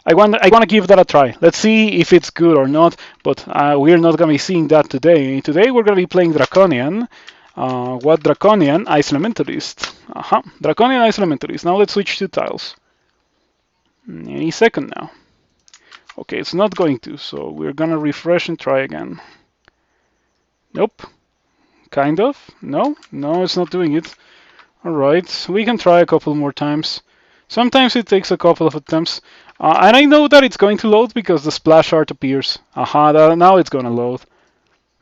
I want to give that a try. Let's see if it's good or not. But we're not gonna be seeing that today. Today we're gonna be playing Draconian. What Draconian Ice Elementalist? Draconian Ice Elementalist. Now let's switch to tiles. Any second now. Okay, it's not going to, so we're gonna refresh and try again. Nope. Kind of. No, it's not doing it. Alright, we can try a couple more times. Sometimes it takes a couple of attempts. And I know that it's going to load because the splash art appears. Now it's gonna load.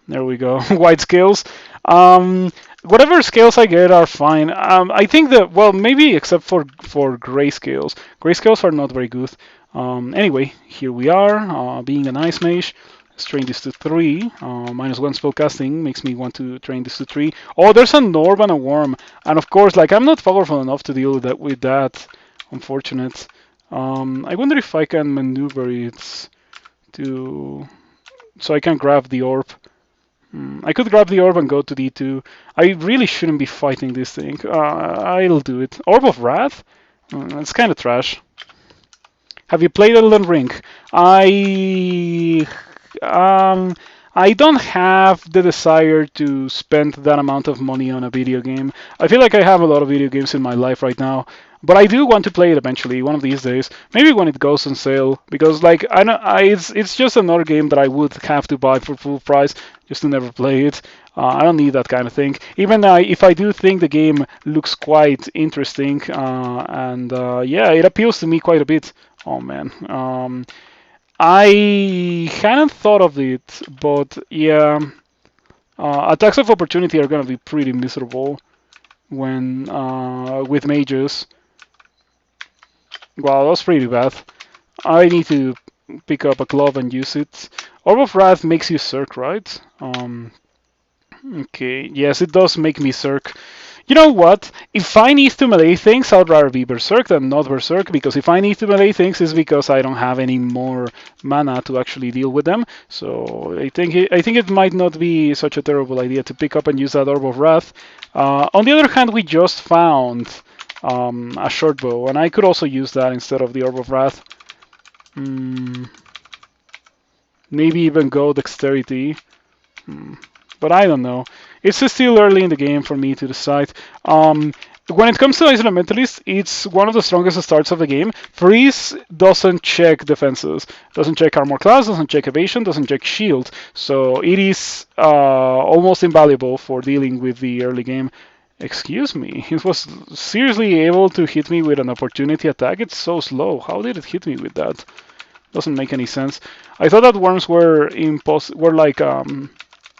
There we go. White scales. Whatever scales I get are fine. I think that, well, maybe except for gray scales. Gray scales are not very good. Anyway, here we are, being an ice mage. Let's train this to 3. -1 spellcasting makes me want to train this to 3. Oh, there's an orb and a worm. And of course, like, I'm not powerful enough to deal with that. Unfortunate. I wonder if I can maneuver it so I can grab the orb. I could grab the orb and go to D2. I really shouldn't be fighting this thing. I'll do it. Orb of Wrath? It's kind of trash. Have you played Elden Ring? I don't have the desire to spend that amount of money on a video game. I feel like I have a lot of video games in my life right now, but I do want to play it eventually, one of these days. Maybe when it goes on sale, because like it's just another game that I would have to buy for full price just to never play it. I don't need that kind of thing. Even if I do think the game looks quite interesting, and yeah, it appeals to me quite a bit. Oh man. I hadn't thought of it, but yeah, attacks of opportunity are gonna be pretty miserable when with mages. Wow, that's pretty bad. I need to pick up a glove and use it. Orb of Wrath makes you Circ, right? Okay, yes, it does make me Circ. You know what? If I need to melee things, I'd rather be Berserk than not Berserk, because if I need to melee things, it's because I don't have any more mana to actually deal with them. So I think it might not be such a terrible idea to pick up and use that Orb of Wrath. On the other hand, we just found a short bow, and I could also use that instead of the Orb of Wrath. Maybe even go Dexterity. But I don't know. It's still early in the game for me to decide. When it comes to Ice Elementalist, it's one of the strongest starts of the game. Freeze doesn't check defenses, doesn't check armor class, doesn't check evasion, doesn't check shield. So it is almost invaluable for dealing with the early game. Excuse me, it was seriously able to hit me with an opportunity attack. It's so slow. How did it hit me with that? Doesn't make any sense. I thought that worms were like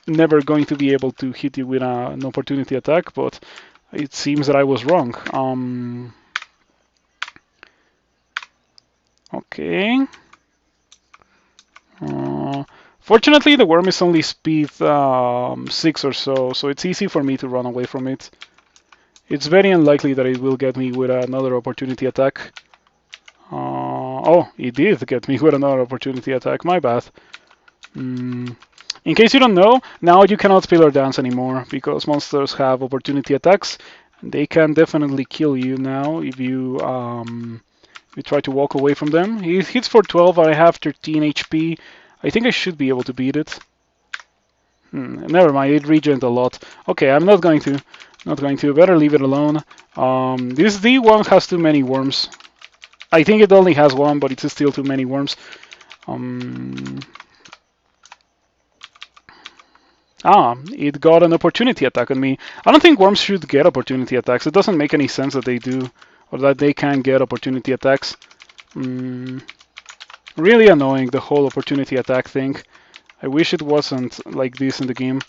never going to be able to hit you with an opportunity attack, but it seems that I was wrong. Okay. Fortunately, the worm is only speed 6 or so it's easy for me to run away from it. It's very unlikely that it will get me with another opportunity attack. Oh, it did get me with another opportunity attack. My bad. In case you don't know, now you cannot Pillar Dance anymore because monsters have opportunity attacks. They can definitely kill you now if you try to walk away from them. It hits for 12, I have 13 HP. I think I should be able to beat it. Never mind, it regened a lot. Okay, I'm not going to. Not going to. Better leave it alone. This D1 has too many worms. I think it only has one, but it's still too many worms. It got an opportunity attack on me. I don't think worms should get opportunity attacks. It doesn't make any sense that they do, or that they can get opportunity attacks. Really annoying, the whole opportunity attack thing. I wish it wasn't like this in the game.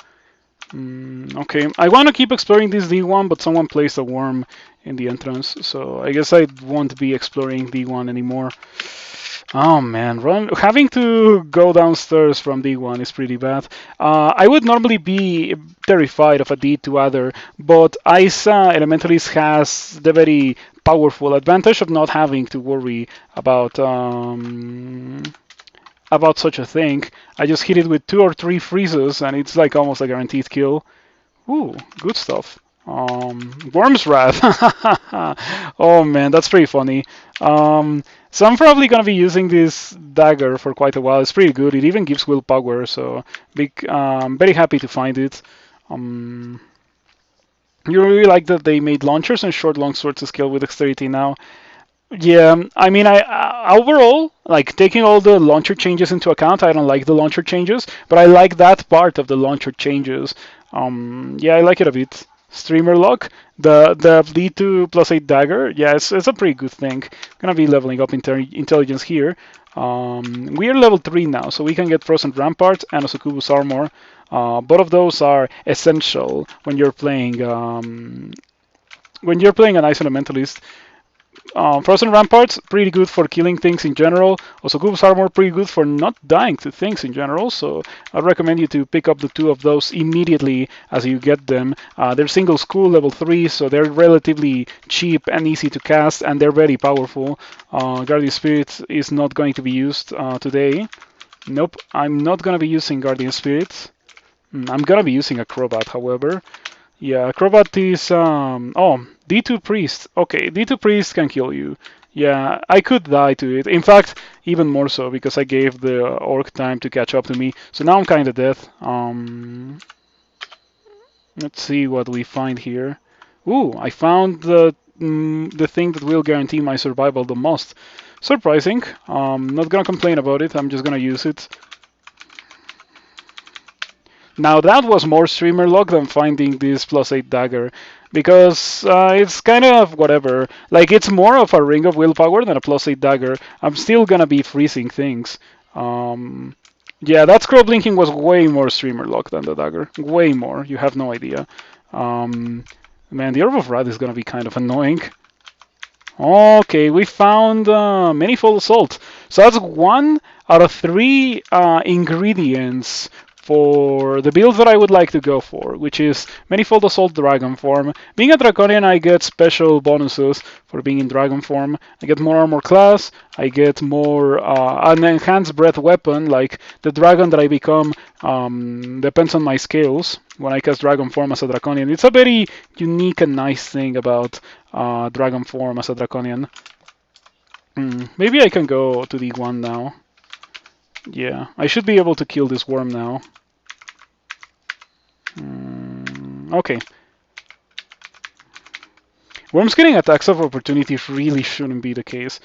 Okay, I want to keep exploring this D1, but someone placed a worm in the entrance, so I guess I won't be exploring D1 anymore. Oh man, having to go downstairs from D1 is pretty bad. I would normally be terrified of a D2 adder, but Ice Elementalist has the very powerful advantage of not having to worry about such a thing. I just hit it with 2 or 3 freezes, and it's like almost a guaranteed kill. Ooh, good stuff. Worm's Wrath. Oh man, that's pretty funny. So I'm probably gonna be using this dagger for quite a while. It's pretty good. It even gives willpower, so very happy to find it. Um, you really like that they made launchers and short long swords to scale with dexterity now. Yeah, I mean, I overall, like taking all the launcher changes into account, I don't like the launcher changes, but I like that part of the launcher changes. Yeah, I like it a bit. Streamer lock, the D2 plus 8 dagger, yeah, it's a pretty good thing. Gonna be leveling up intelligence here. We are level 3 now, so we can get frozen ramparts and a succubus armor. Both of those are essential when you're playing an ice elementalist. Frozen Ramparts, pretty good for killing things in general. Also, Goob's Armor, pretty good for not dying to things in general. So, I'd recommend you to pick up the two of those immediately as you get them. They're single school, level 3, so they're relatively cheap and easy to cast, and they're very powerful. Guardian Spirit is not going to be used today. Nope, I'm not going to be using Guardian Spirit. I'm going to be using Acrobat, however. Yeah, Acrobat is oh, D2 Priest. Okay, D2 Priest can kill you. Yeah, I could die to it. In fact, even more so because I gave the orc time to catch up to me. So now I'm kind of dead. Let's see what we find here. Ooh, I found the thing that will guarantee my survival the most. Surprising. Not gonna complain about it. I'm just gonna use it. Now that was more streamer luck than finding this plus 8 dagger, because it's kind of whatever. Like, it's more of a ring of willpower than a plus 8 dagger. I'm still gonna be freezing things. Yeah, that scroll blinking was way more streamer luck than the dagger. Way more. You have no idea. Man, the Orb of Wrath is gonna be kind of annoying. Okay, we found Manifold Assault. So that's 1 out of 3 ingredients for the build that I would like to go for, which is Manifold Assault Dragon Form. Being a Draconian, I get special bonuses for being in Dragon Form. I get more armor class, I get more an enhanced breath weapon, like the dragon that I become depends on my scales when I cast Dragon Form as a Draconian. It's a very unique and nice thing about Dragon Form as a Draconian. Maybe I can go to D1 now. Yeah, I should be able to kill this worm now. Okay. Worms getting attacks of opportunity really shouldn't be the case.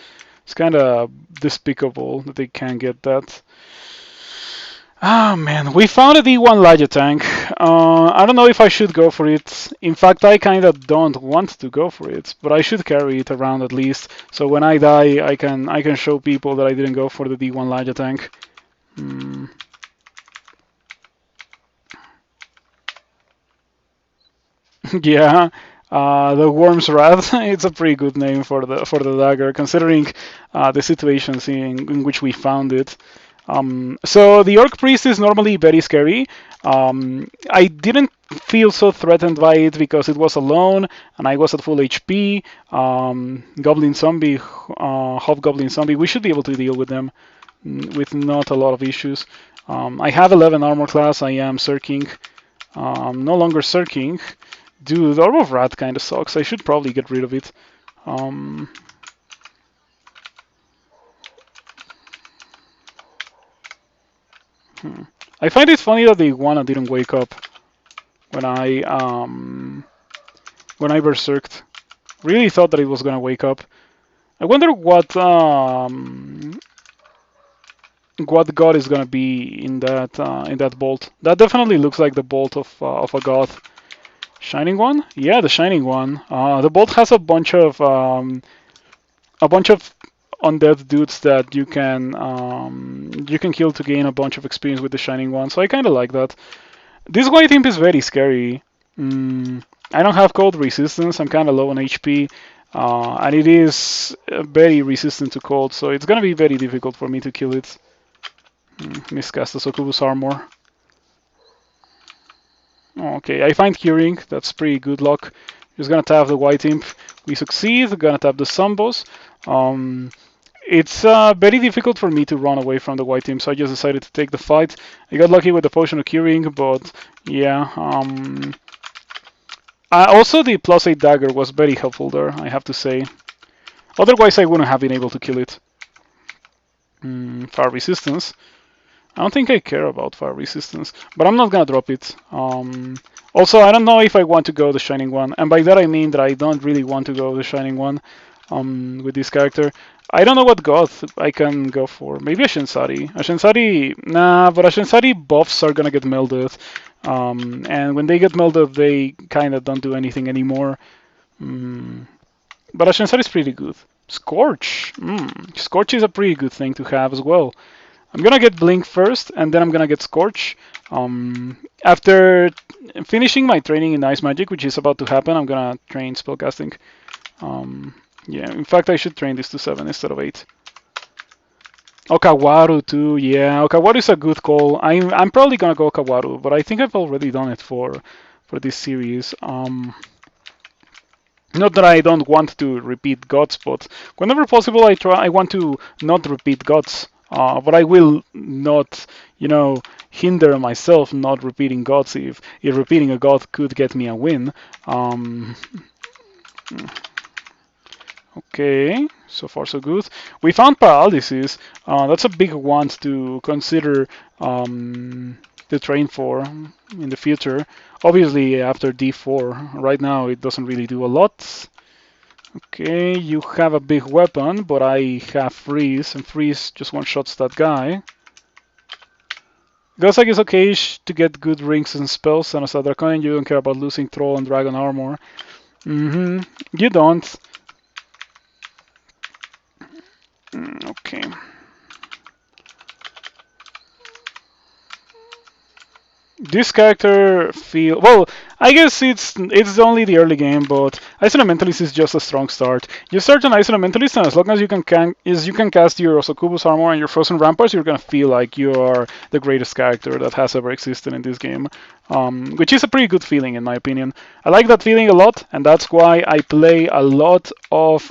It's kind of despicable that they can't get that. Ah, man, we found a D1 Laja tank. I don't know if I should go for it. In fact, I kind of don't want to go for it, but I should carry it around at least. So when I die, I can show people that I didn't go for the D1 Laja tank. Yeah, the Worm's Wrath. It's a pretty good name for the dagger, considering the situations in which we found it. So the Orc Priest is normally very scary. I didn't feel so threatened by it because it was alone and I was at full HP. Goblin Zombie, Hobgoblin Zombie, we should be able to deal with them with not a lot of issues. I have 11 armor class. I am Circing. No longer Circing. Dude, Orb of Wrath kind of sucks. I should probably get rid of it. I find it funny that the iguana didn't wake up when I berserked. Really thought that it was gonna wake up. I wonder what god is gonna be in that bolt. That definitely looks like the bolt of a god. Shining one? Yeah, the shining one. The bolt has a bunch of undead dudes that you can kill to gain a bunch of experience with the shining one. So I kind of like that. This white imp is very scary. I don't have cold resistance. I'm kind of low on HP, and it is very resistant to cold. So it's gonna be very difficult for me to kill it. Miscast the succubus armor. Okay, I find curing. That's pretty good luck. Just gonna tap the white imp. We succeed. Gonna tap the Sumbos. It's very difficult for me to run away from the white imp, so I just decided to take the fight. I got lucky with the potion of curing, but yeah. Also, the +8 dagger was very helpful there, I have to say. Otherwise, I wouldn't have been able to kill it. Fire resistance. I don't think I care about fire resistance, but I'm not gonna drop it. Also, I don't know if I want to go the Shining One, and by that I mean that I don't really want to go the Shining One with this character. I don't know what god I can go for. Maybe a Shensari. A Shensari, nah, but a Shensari buffs are gonna get melded, and when they get melded, they kind of don't do anything anymore. But a Shensari is pretty good. Scorch. Scorch is a pretty good thing to have as well. I'm gonna get Blink first, and then I'm gonna get Scorch. After finishing my training in Ice Magic, which is about to happen, I'm gonna train spellcasting. Yeah, in fact, I should train this to 7 instead of 8. Okawaru too, yeah. Okawaru is a good call. I'm probably gonna go Okawaru, but I think I've already done it for this series. Not that I don't want to repeat gods, but whenever possible, I want to not repeat gods. But I will not, hinder myself not repeating gods if repeating a god could get me a win. Okay, so far so good. We found paralysis. That's a big one to consider to train for in the future. Obviously, after D4. Right now, it doesn't really do a lot. Okay, you have a big weapon, but I have freeze, and freeze just one-shots that guy. Gossack is okay to get good rings and spells, and as a Draconian, you don't care about losing Troll and Dragon armor. You don't. Okay. This character well, I guess it's only the early game, but Ice Elementalist is just a strong start. You start an Ice Elementalist, and as long as you can cast your Osokubus armor and your Frozen Ramparts, you're gonna feel like you are the greatest character that has ever existed in this game, which is a pretty good feeling in my opinion. I like that feeling a lot, and that's why I play a lot of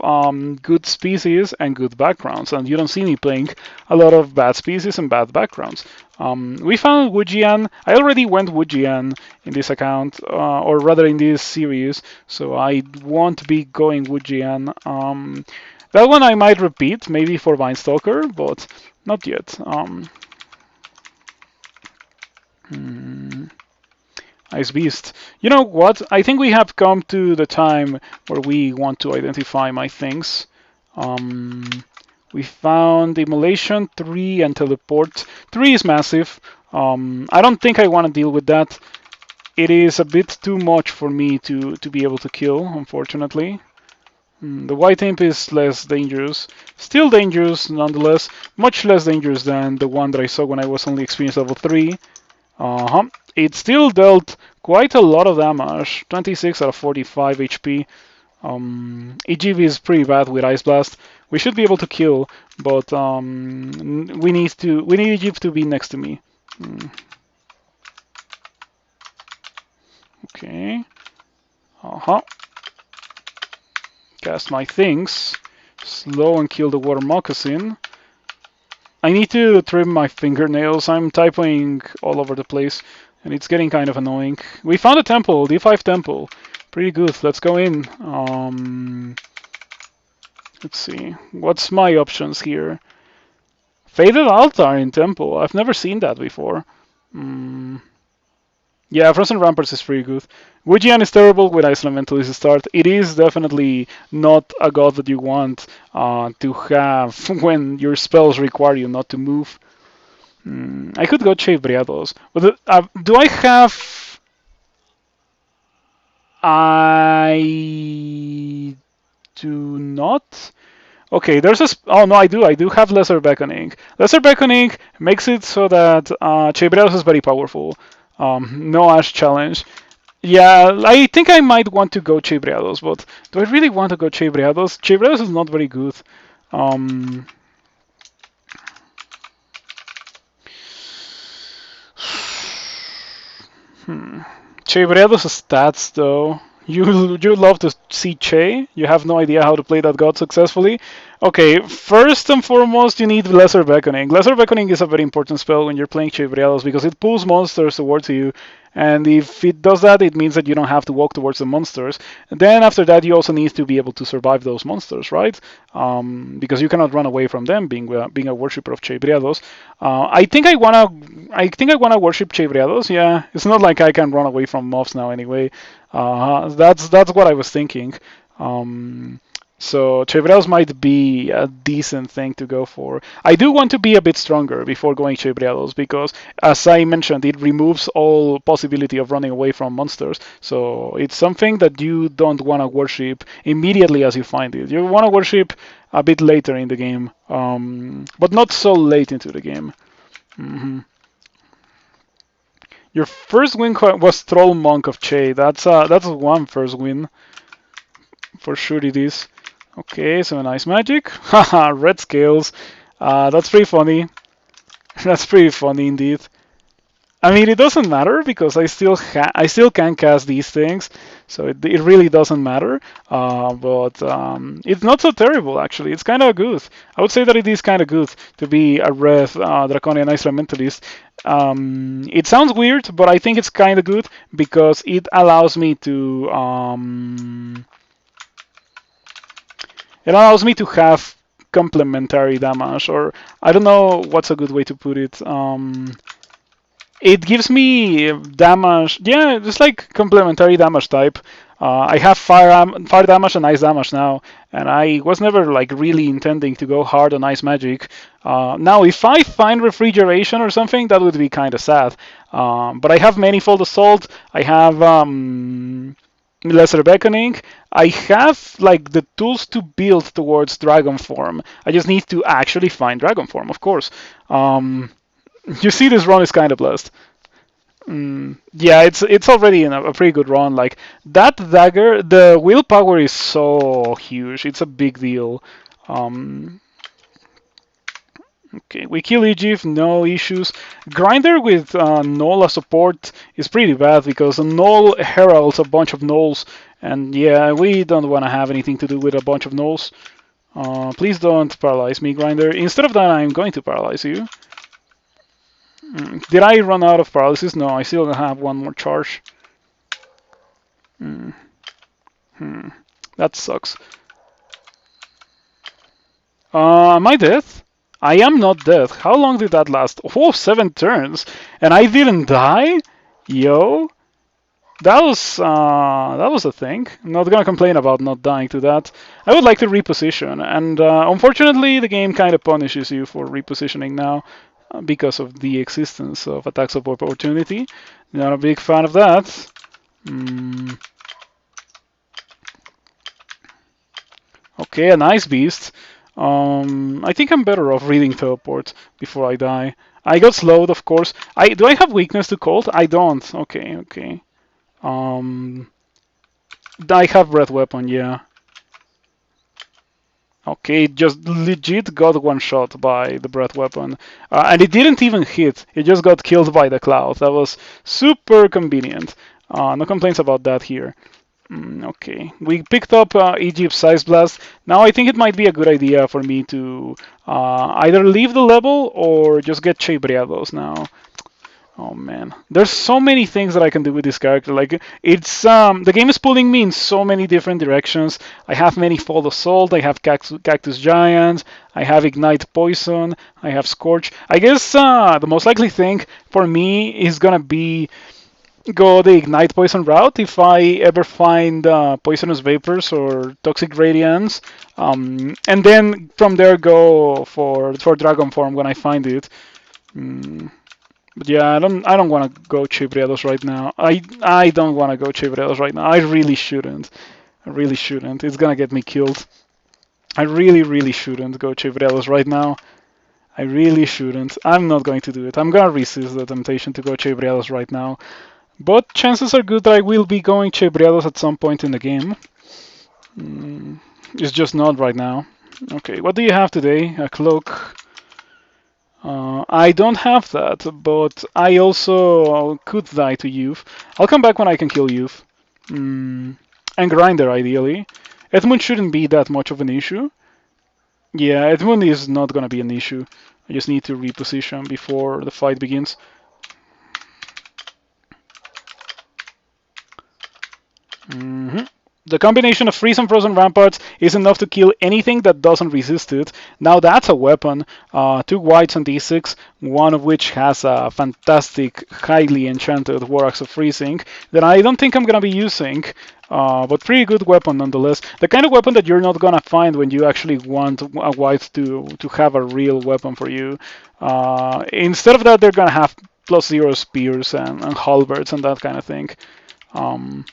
good species and good backgrounds, and you don't see me playing a lot of bad species and bad backgrounds. We found Wujian. I already went Wujian in this account, or rather in this series, so I won't be going Wujian. That one I might repeat, maybe for Vinestalker, but not yet. Ice Beast. You know what? I think we have come to the time where we want to identify my things. We found Immolation 3 and Teleport. 3 is massive. I don't think I want to deal with that. It is a bit too much for me to be able to kill, unfortunately. The White Imp is less dangerous. Still dangerous, nonetheless. Much less dangerous than the one that I saw when I was only experienced level 3. It still dealt quite a lot of damage. 26 out of 45 HP. EGV is pretty bad with Ice Blast. We should be able to kill, but we need EGV to be next to me. Okay. Cast my things. Slow and kill the water moccasin. I need to trim my fingernails. I'm typing all over the place, and it's getting kind of annoying. We found a temple, D5 temple. Pretty good. Let's go in. Let's see. What's my options here? Faded Altar in temple. I've never seen that before. Yeah, Frozen Ramparts is pretty good. Wujian is terrible with Ice Elementalist start. It is definitely not a god that you want to have when your spells require you not to move. I could go Chei Briados. But do I have... I do not. Okay, there's a... Oh, no, I do. I do have Lesser Beckoning. Lesser Beckoning makes it so that Chei Briados is very powerful. No Ash challenge. Yeah, I think I might want to go Chei Briados, but do I really want to go Chei Briados? Chei Briados is not very good. Chei Briados' stats, though. You love to see Chei. You have no idea how to play that god successfully. Okay, first and foremost, you need Lesser Beckoning. Lesser Beckoning is a very important spell when you're playing Chei because it pulls monsters towards you, and if it does that, it means that you don't have to walk towards the monsters. And then after that, you also need to be able to survive those monsters, right? Because you cannot run away from them, being a worshipper of Chei I think I wanna worship Chei. Yeah, it's not like I can run away from mobs now anyway. That's what I was thinking. Um, so Chevreros might be a decent thing to go for. I do want to be a bit stronger before going Chevreros because, as I mentioned, it removes all possibility of running away from monsters. So it's something that you don't want to worship immediately as you find it. You want to worship a bit later in the game, but not so late into the game. hmm Your first win was Troll Monk of Chei. That's one first win for sure. It is. Okay, so nice magic. Haha, red scales. That's pretty funny. That's pretty funny indeed. I mean, it doesn't matter because I still can cast these things, so it really doesn't matter. But it's not so terrible actually. It's kind of good. I would say that it is kind of good to be a red Draconian Ice Elementalist. It sounds weird, but I think it's kind of good because it allows me to have complementary damage, or I don't know what's a good way to put it. It gives me damage, yeah, just like complementary damage type. I have fire damage and ice damage now, and I was never like really intending to go hard on ice magic. Now, if I find refrigeration or something, that would be kind of sad. But I have manifold assault. I have lesser beckoning. I have like the tools to build towards dragon form. I just need to actually find dragon form, of course. You see, this run is kind of blessed. Yeah, it's already in a pretty good run. Like that dagger, the willpower is so huge. It's a big deal. Um, okay, we kill Egypt, no issues. Grinder with Null as support is pretty bad because Null heralds a bunch of Nulls, and yeah, we don't want to have anything to do with a bunch of Nulls. Please don't paralyze me, Grinder. Instead of that, I'm going to paralyze you. Did I run out of paralysis? No, I still have one more charge. Mm. Hmm. That sucks. Am I dead? I am not dead. How long did that last? Oh, 7 turns, and I didn't die. Yo, that was a thing. I'm not gonna complain about not dying to that. I would like to reposition, and unfortunately, the game kind of punishes you for repositioning now because of the existence of attacks of opportunity. Not a big fan of that. Mm. Okay, a nice beast. I think I'm better off reading teleport before I die. I got slowed, of course. Do I have weakness to cold? I don't. Okay, okay. Um, I have breath weapon, yeah. Okay, just legit got one shot by the breath weapon, and it didn't even hit. It just got killed by the cloud. That was super convenient. No complaints about that here. Okay, we picked up Egypt's Size Blast. Now I think it might be a good idea for me to either leave the level or just get Chebriados now. Oh man, there's so many things that I can do with this character. Like it's the game is pulling me in so many different directions. I have Manifold Assault. I have Cactus Giant. I have Ignite Poison. I have Scorch. I guess the most likely thing for me is gonna be go the Ignite Poison route if I ever find Poisonous Vapors or Toxic Radiance, and then from there go for Dragon Form when I find it. Mm, but yeah, I don't want to go Chibreados right now. I don't want to go Chibreados right now. I really shouldn't. I really shouldn't. It's gonna get me killed. I really shouldn't go Chibreados right now. I really shouldn't. I'm not going to do it. I'm gonna resist the temptation to go Chibreados right now. But chances are good that I will be going Chebriados at some point in the game. It's just not right now. Okay, what do you have today? A cloak. I don't have that, but I also could die to youth. I'll come back when I can kill youth. And grinder, ideally. Edmund shouldn't be that much of an issue. Yeah, Edmund is not gonna be an issue. I just need to reposition before the fight begins. Mhm. The combination of freeze and frozen ramparts is enough to kill anything that doesn't resist it. Now that's a weapon. Two whites on d6, one of which has a fantastic, highly enchanted War Axe of Freezing that I don't think I'm gonna be using. But pretty good weapon nonetheless. The kind of weapon that you're not gonna find when you actually want a white to have a real weapon for you. Instead of that, they're gonna have +0 spears and halberds and that kind of thing. Um,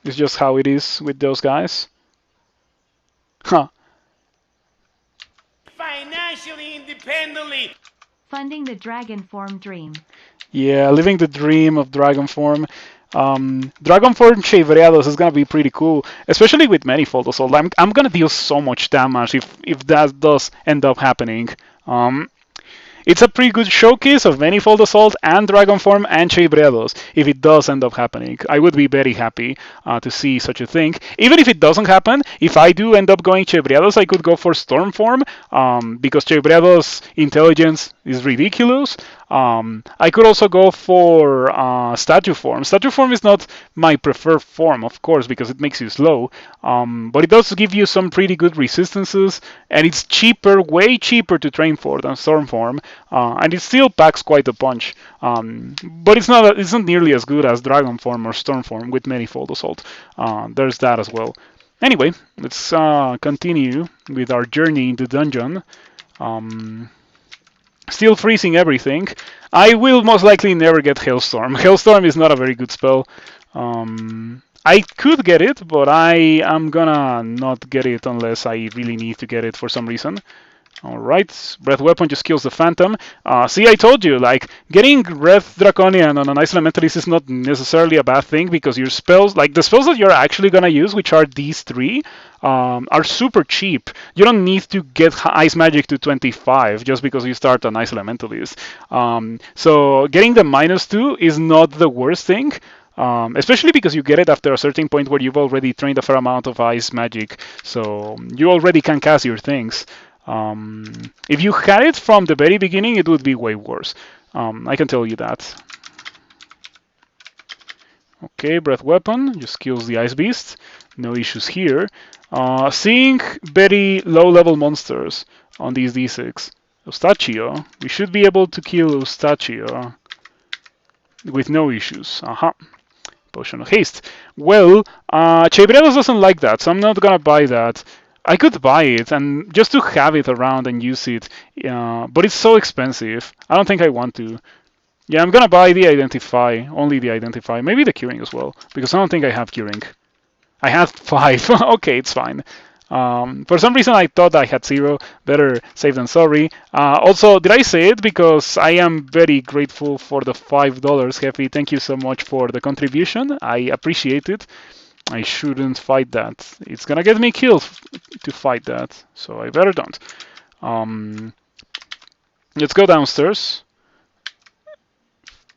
it's just how it is with those guys. Huh. Financially independently. Funding the dragon form dream. Yeah, living the dream of dragon form. Dragon form Chei is gonna be pretty cool, especially with manifold assault. I'm gonna deal so much damage if that does end up happening. Um, It's a pretty good showcase of Manifold Assault and Dragon Form and Chei if it does end up happening. I would be very happy to see such a thing. Even if it doesn't happen, if I do end up going Chei I could go for Storm Form because Chei intelligence is ridiculous. I could also go for Statue Form. Statue Form is not my preferred form, of course, because it makes you slow, but it does give you some pretty good resistances, and it's cheaper, way cheaper to train for than Storm Form, and it still packs quite a punch. But it's not nearly as good as Dragon Form or Storm Form with Manifold Assault. There's that as well. Anyway, let's continue with our journey into dungeon. Still freezing everything. I will most likely never get Hailstorm. Hailstorm is not a very good spell. I could get it, but I am gonna not get it unless I really need to get it for some reason. Alright, Breath Weapon just kills the Phantom. See, I told you, like, getting Breath Draconian on an Ice Elementalist is not necessarily a bad thing because your spells, like the spells that you're actually gonna use, which are these three, are super cheap. You don't need to get Ice Magic to 25 just because you start an Ice Elementalist. So getting the -2 is not the worst thing. Especially because you get it after a certain point where you've already trained a fair amount of ice magic, so you already can cast your things. If you had it from the very beginning, it would be way worse. I can tell you that. Okay, Breath Weapon just kills the Ice Beast. No issues here. Seeing very low-level monsters on these D6. Eustachio. We should be able to kill Eustachio with no issues. Aha. Potion of Haste. Well, Chei doesn't like that, so I'm not gonna buy that. I could buy it and just to have it around and use it, but it's so expensive. I don't think I want to. Yeah, I'm gonna buy the Identify, only the Identify, maybe the Curing as well, because I don't think I have Curing. I had 5. Okay, it's fine. For some reason, I thought I had 0. Better safe than sorry. Also, did I say it? Because I am very grateful for the $5, Hefe. Thank you so much for the contribution. I appreciate it. I shouldn't fight that. It's gonna get me killed to fight that, so I better don't. Let's go downstairs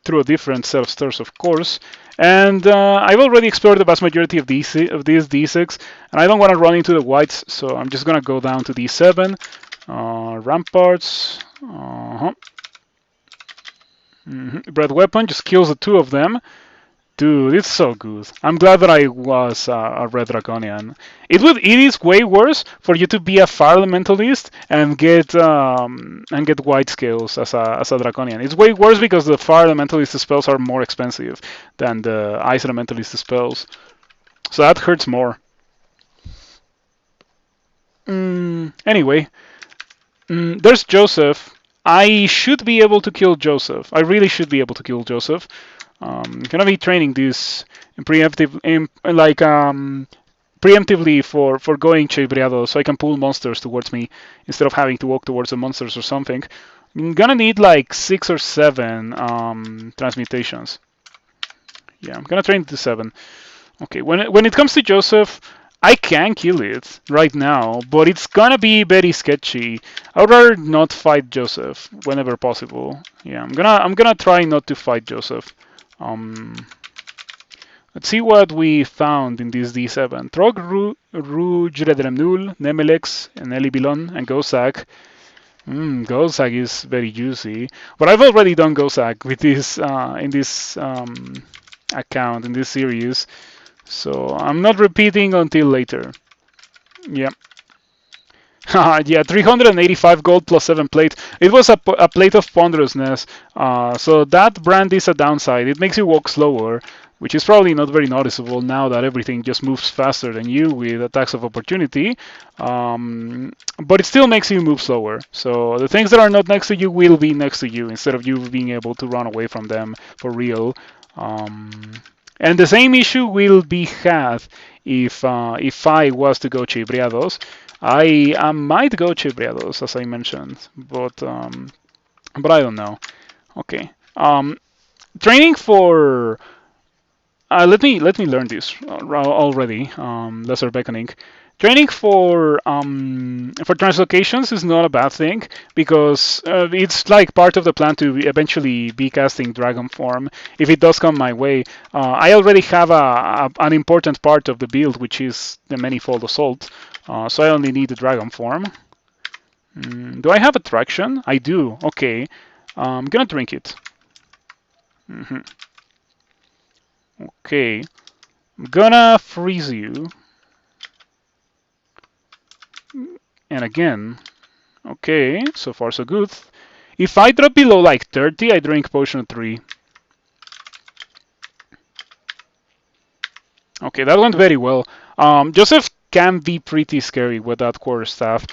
through a different set of stairs, of course. And I've already explored the vast majority of these D6, and I don't want to run into the whites, so I'm just gonna go down to D7. Ramparts. Breath Weapon just kills the 2 of them. Dude, it's so good. I'm glad that I was a Red Draconian. It is way worse for you to be a Fire Elementalist and get white scales as a Draconian. It's way worse because the Fire Elementalist spells are more expensive than the Ice Elementalist spells. So that hurts more. Anyway, there's Joseph. I should be able to kill Joseph. I really should be able to kill Joseph. Gonna be training this preemptively for going Chevriado so I can pull monsters towards me instead of having to walk towards the monsters or something. I'm gonna need like 6 or 7 transmutations. Yeah, I'm gonna train to 7. Okay, when it comes to Joseph, I can kill it right now, but it's gonna be very sketchy. I would rather not fight Joseph whenever possible. Yeah, I'm gonna try not to fight Joseph. Let's see what we found in this D7. Trog, Rouge, Redremnul, Nemelex, and Elibilon, and Gozak. Gozak is very juicy. But I've already done Gozak with this in this account, in this series. So I'm not repeating until later. Yeah. Yeah, 385 gold plus 7 plate. It was a plate of ponderousness. So that brand is a downside. It makes you walk slower, which is probably not very noticeable now that everything just moves faster than you with attacks of opportunity. But it still makes you move slower. So the things that are not next to you will be next to you instead of you being able to run away from them for real. And the same issue will be had if I was to go Chibriados. I might go Chibriados, as I mentioned, but I don't know. Okay. Training for let me learn this already. Lesser beckoning. Training for translocations is not a bad thing because it's like part of the plan to eventually be casting dragon form if it does come my way. I already have an important part of the build, which is the manifold assault, so I only need the dragon form. Do I have attraction? I do. Okay, I'm gonna drink it. Okay, I'm gonna freeze you. And again, okay, so far so good. If I drop below like 30, I drink potion 3. Okay, that went very well. Joseph can be pretty scary with that quarterstaff.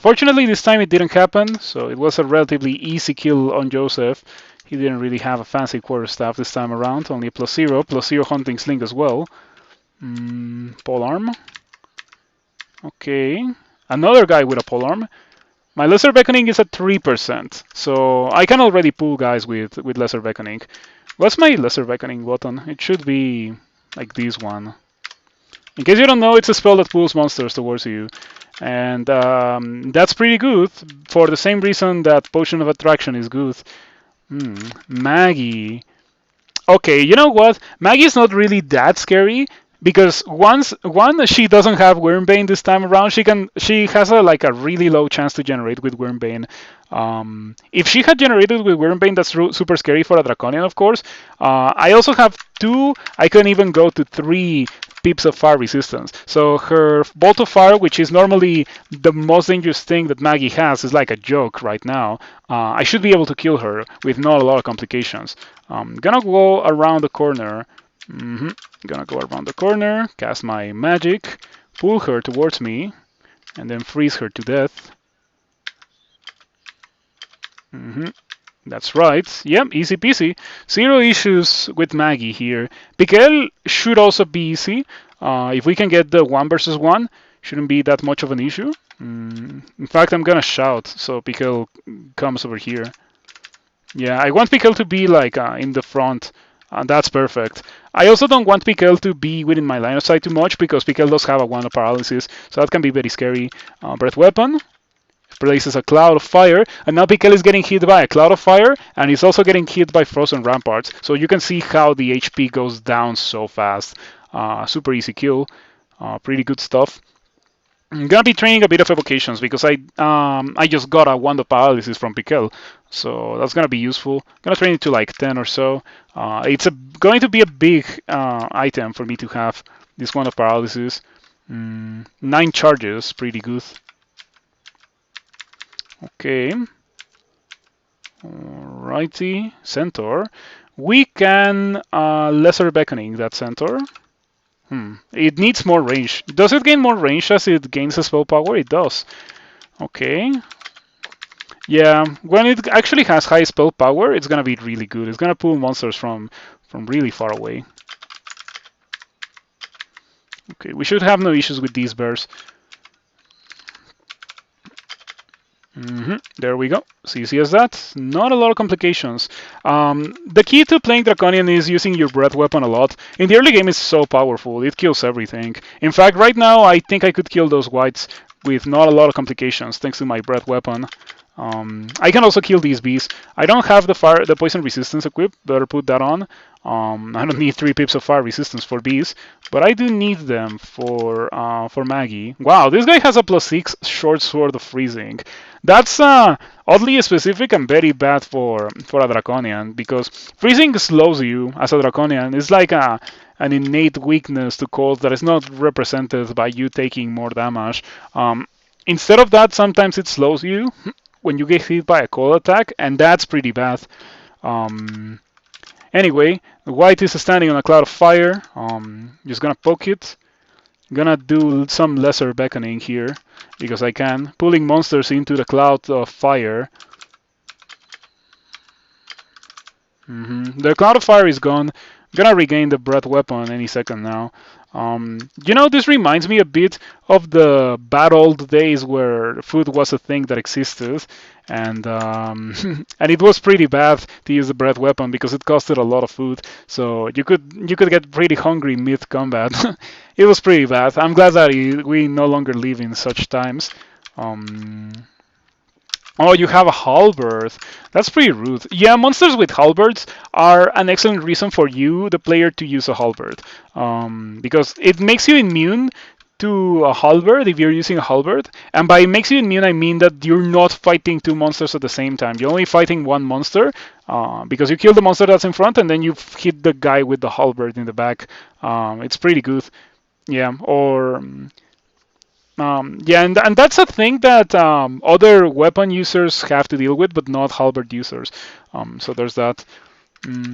Fortunately, this time it didn't happen, so it was a relatively easy kill on Joseph. He didn't really have a fancy quarterstaff this time around, only a +0 hunting sling as well. Polearm. Okay, another guy with a polearm. My lesser beckoning is at 3%, so I can already pull guys with lesser beckoning. What's my lesser beckoning button? It should be like this one. In case you don't know, it's a spell that pulls monsters towards you. And that's pretty good for the same reason that Potion of Attraction is good. Maggie. Okay, you know what? Maggie is not really that scary because once she doesn't have Wormbane this time around, she has like a really low chance to generate with Wormbane. If she had generated with Wormbane, that's super scary for a Draconian, of course. I also have 2. I can even go to 3 pips of fire resistance. So her bolt of fire, which is normally the most dangerous thing that Maggie has, is like a joke right now. I should be able to kill her with not a lot of complications. I'm gonna go around the corner. Gonna go around the corner, cast my magic, pull her towards me, and then freeze her to death. That's right. Yep, easy peasy. 0 issues with Maggie here. Piquel should also be easy. If we can get the 1 versus 1, shouldn't be that much of an issue. In fact, I'm gonna shout so Piquel comes over here. Yeah, I want Piquel to be like in the front. That's perfect. I also don't want Piquel to be within my line of sight too much because Piquel does have a 1 of paralysis, so that can be very scary. Breath weapon. Places a cloud of fire, and now Piquel is getting hit by a cloud of fire, and he's also getting hit by frozen ramparts. So you can see how the HP goes down so fast. Super easy kill. Pretty good stuff. I'm gonna be training a bit of evocations because I just got a wand of paralysis from Piquel, so that's gonna be useful. Gonna train it to like 10 or so. It's going to be a big item for me to have this wand of paralysis. 9 charges, pretty good. Okay. Alrighty, Centaur. We can lesser beckoning that Centaur. It needs more range. Does it gain more range as it gains a spell power? It does. Okay. Yeah, when it actually has high spell power, it's gonna be really good. It's gonna pull monsters from really far away. Okay, we should have no issues with these bears. There we go. So easy as that. Not a lot of complications. The key to playing Draconian is using your breath weapon a lot. In the early game, it's so powerful. It kills everything. In fact, right now, I think I could kill those whites with not a lot of complications thanks to my breath weapon. I can also kill these bees. I don't have the poison resistance equipped. Better put that on. I don't need 3 pips of fire resistance for bees, but I do need them for Maggie. Wow, this guy has a +6 short sword of freezing. That's oddly specific and very bad for a Draconian, because freezing slows you as a Draconian. It's like an innate weakness to cold that is not represented by you taking more damage. Instead of that, sometimes it slows you when you get hit by a cold attack, and that's pretty bad. Um, anyway, white is standing on a cloud of fire. Just gonna poke it. Gonna do some lesser beckoning here because I can. Pulling monsters into the cloud of fire. The cloud of fire is gone. Gonna regain the breath weapon any second now. This reminds me a bit of the bad old days where food was a thing that existed, and and it was pretty bad to use the breath weapon because it costed a lot of food. So you could get pretty hungry mid combat. It was pretty bad. I'm glad that we no longer live in such times. Um, Oh, you have a halberd. That's pretty rude. Yeah, monsters with halberds are an excellent reason for you, the player, to use a halberd. Because it makes you immune to a halberd if you're using a halberd. And by makes you immune, I mean that you're not fighting 2 monsters at the same time. You're only fighting 1 monster because you kill the monster that's in front and then you hit the guy with the halberd in the back. It's pretty good. Yeah, or yeah, and that's a thing that other weapon users have to deal with, but not halberd users. So there's that.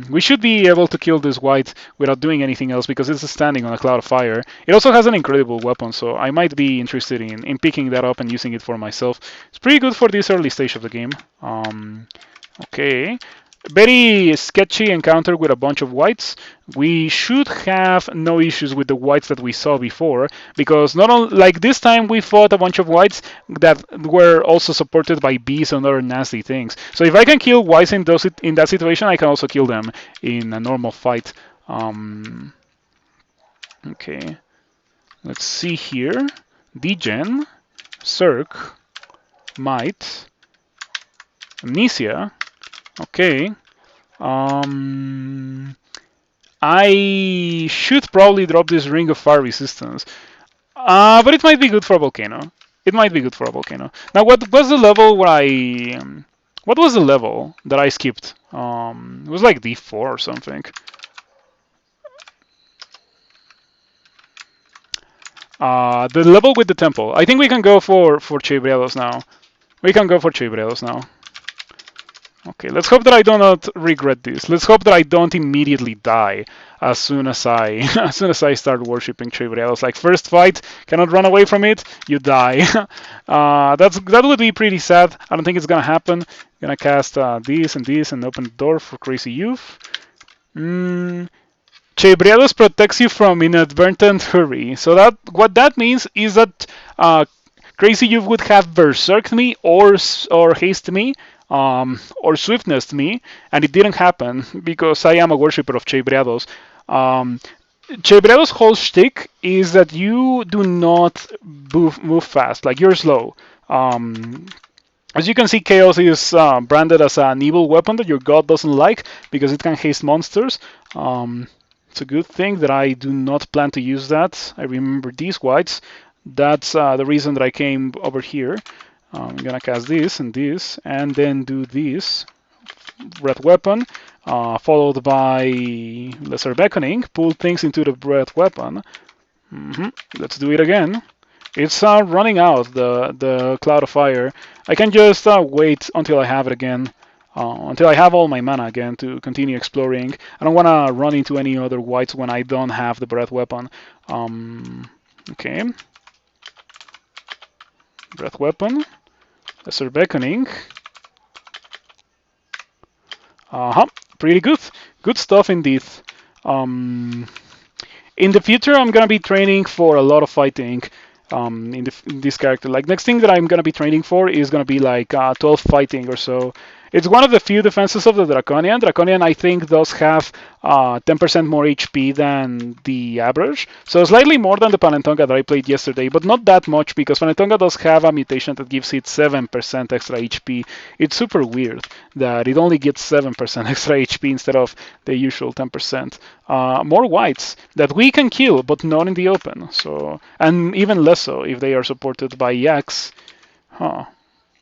We should be able to kill this white without doing anything else because it's standing on a cloud of fire. It also has an incredible weapon, so I might be interested in picking that up and using it for myself. It's pretty good for this early stage of the game. Okay. Very sketchy encounter with a bunch of whites. We should have no issues with the whites that we saw before, because not only like this time we fought a bunch of whites that were also supported by bees and other nasty things. So if I can kill whites in that situation, I can also kill them in a normal fight. Okay, let's see here. Degen, Cirque, Might, Amnesia. Okay. I should probably drop this Ring of Fire Resistance. But it might be good for a Volcano. It might be good for a Volcano. Now, what was the level where I... what was the level that I skipped? It was like D4 or something. The level with the temple. I think we can go for Chei now. We can go for Chei now. Okay, let's hope that I do not regret this. Let's hope that I don't immediately die as soon as I start worshipping Chei. Like first fight, cannot run away from it, you die. That would be pretty sad. I don't think it's gonna happen. Gonna cast this and open the door for Crazy Youth. Chei protects you from inadvertent hurry. So what that means is that Crazy Youth would have berserked me or haste me. Or swiftness me, and it didn't happen because I am a worshipper of Chei Chei whole shtick is that you do not move fast, like you're slow. As you can see, Chaos is branded as an evil weapon that your god doesn't like because it can haste monsters. It's a good thing that I do not plan to use that. I remember these whites. That's the reason that I came over here. I'm gonna cast this, and then do this breath weapon, followed by lesser beckoning. Pull things into the breath weapon. Let's do it again. It's running out the cloud of fire. I can just wait until I have it again, until I have all my mana again to continue exploring. I don't want to run into any other whites when I don't have the breath weapon. Okay. Breath weapon. Lesser beckoning. Pretty good. Good stuff indeed. In the future, I'm gonna be training for a lot of fighting in this character. Like next thing that I'm gonna be training for is gonna be like 12 fighting or so. It's one of the few defenses of the Draconian. Draconian, I think, does have 10% more HP than the average. So slightly more than the Panetonga that I played yesterday, but not that much because Panetonga does have a mutation that gives it 7% extra HP. It's super weird that it only gets 7% extra HP instead of the usual 10%. More whites that we can kill, but not in the open. So, and even less so if they are supported by yaks. Huh.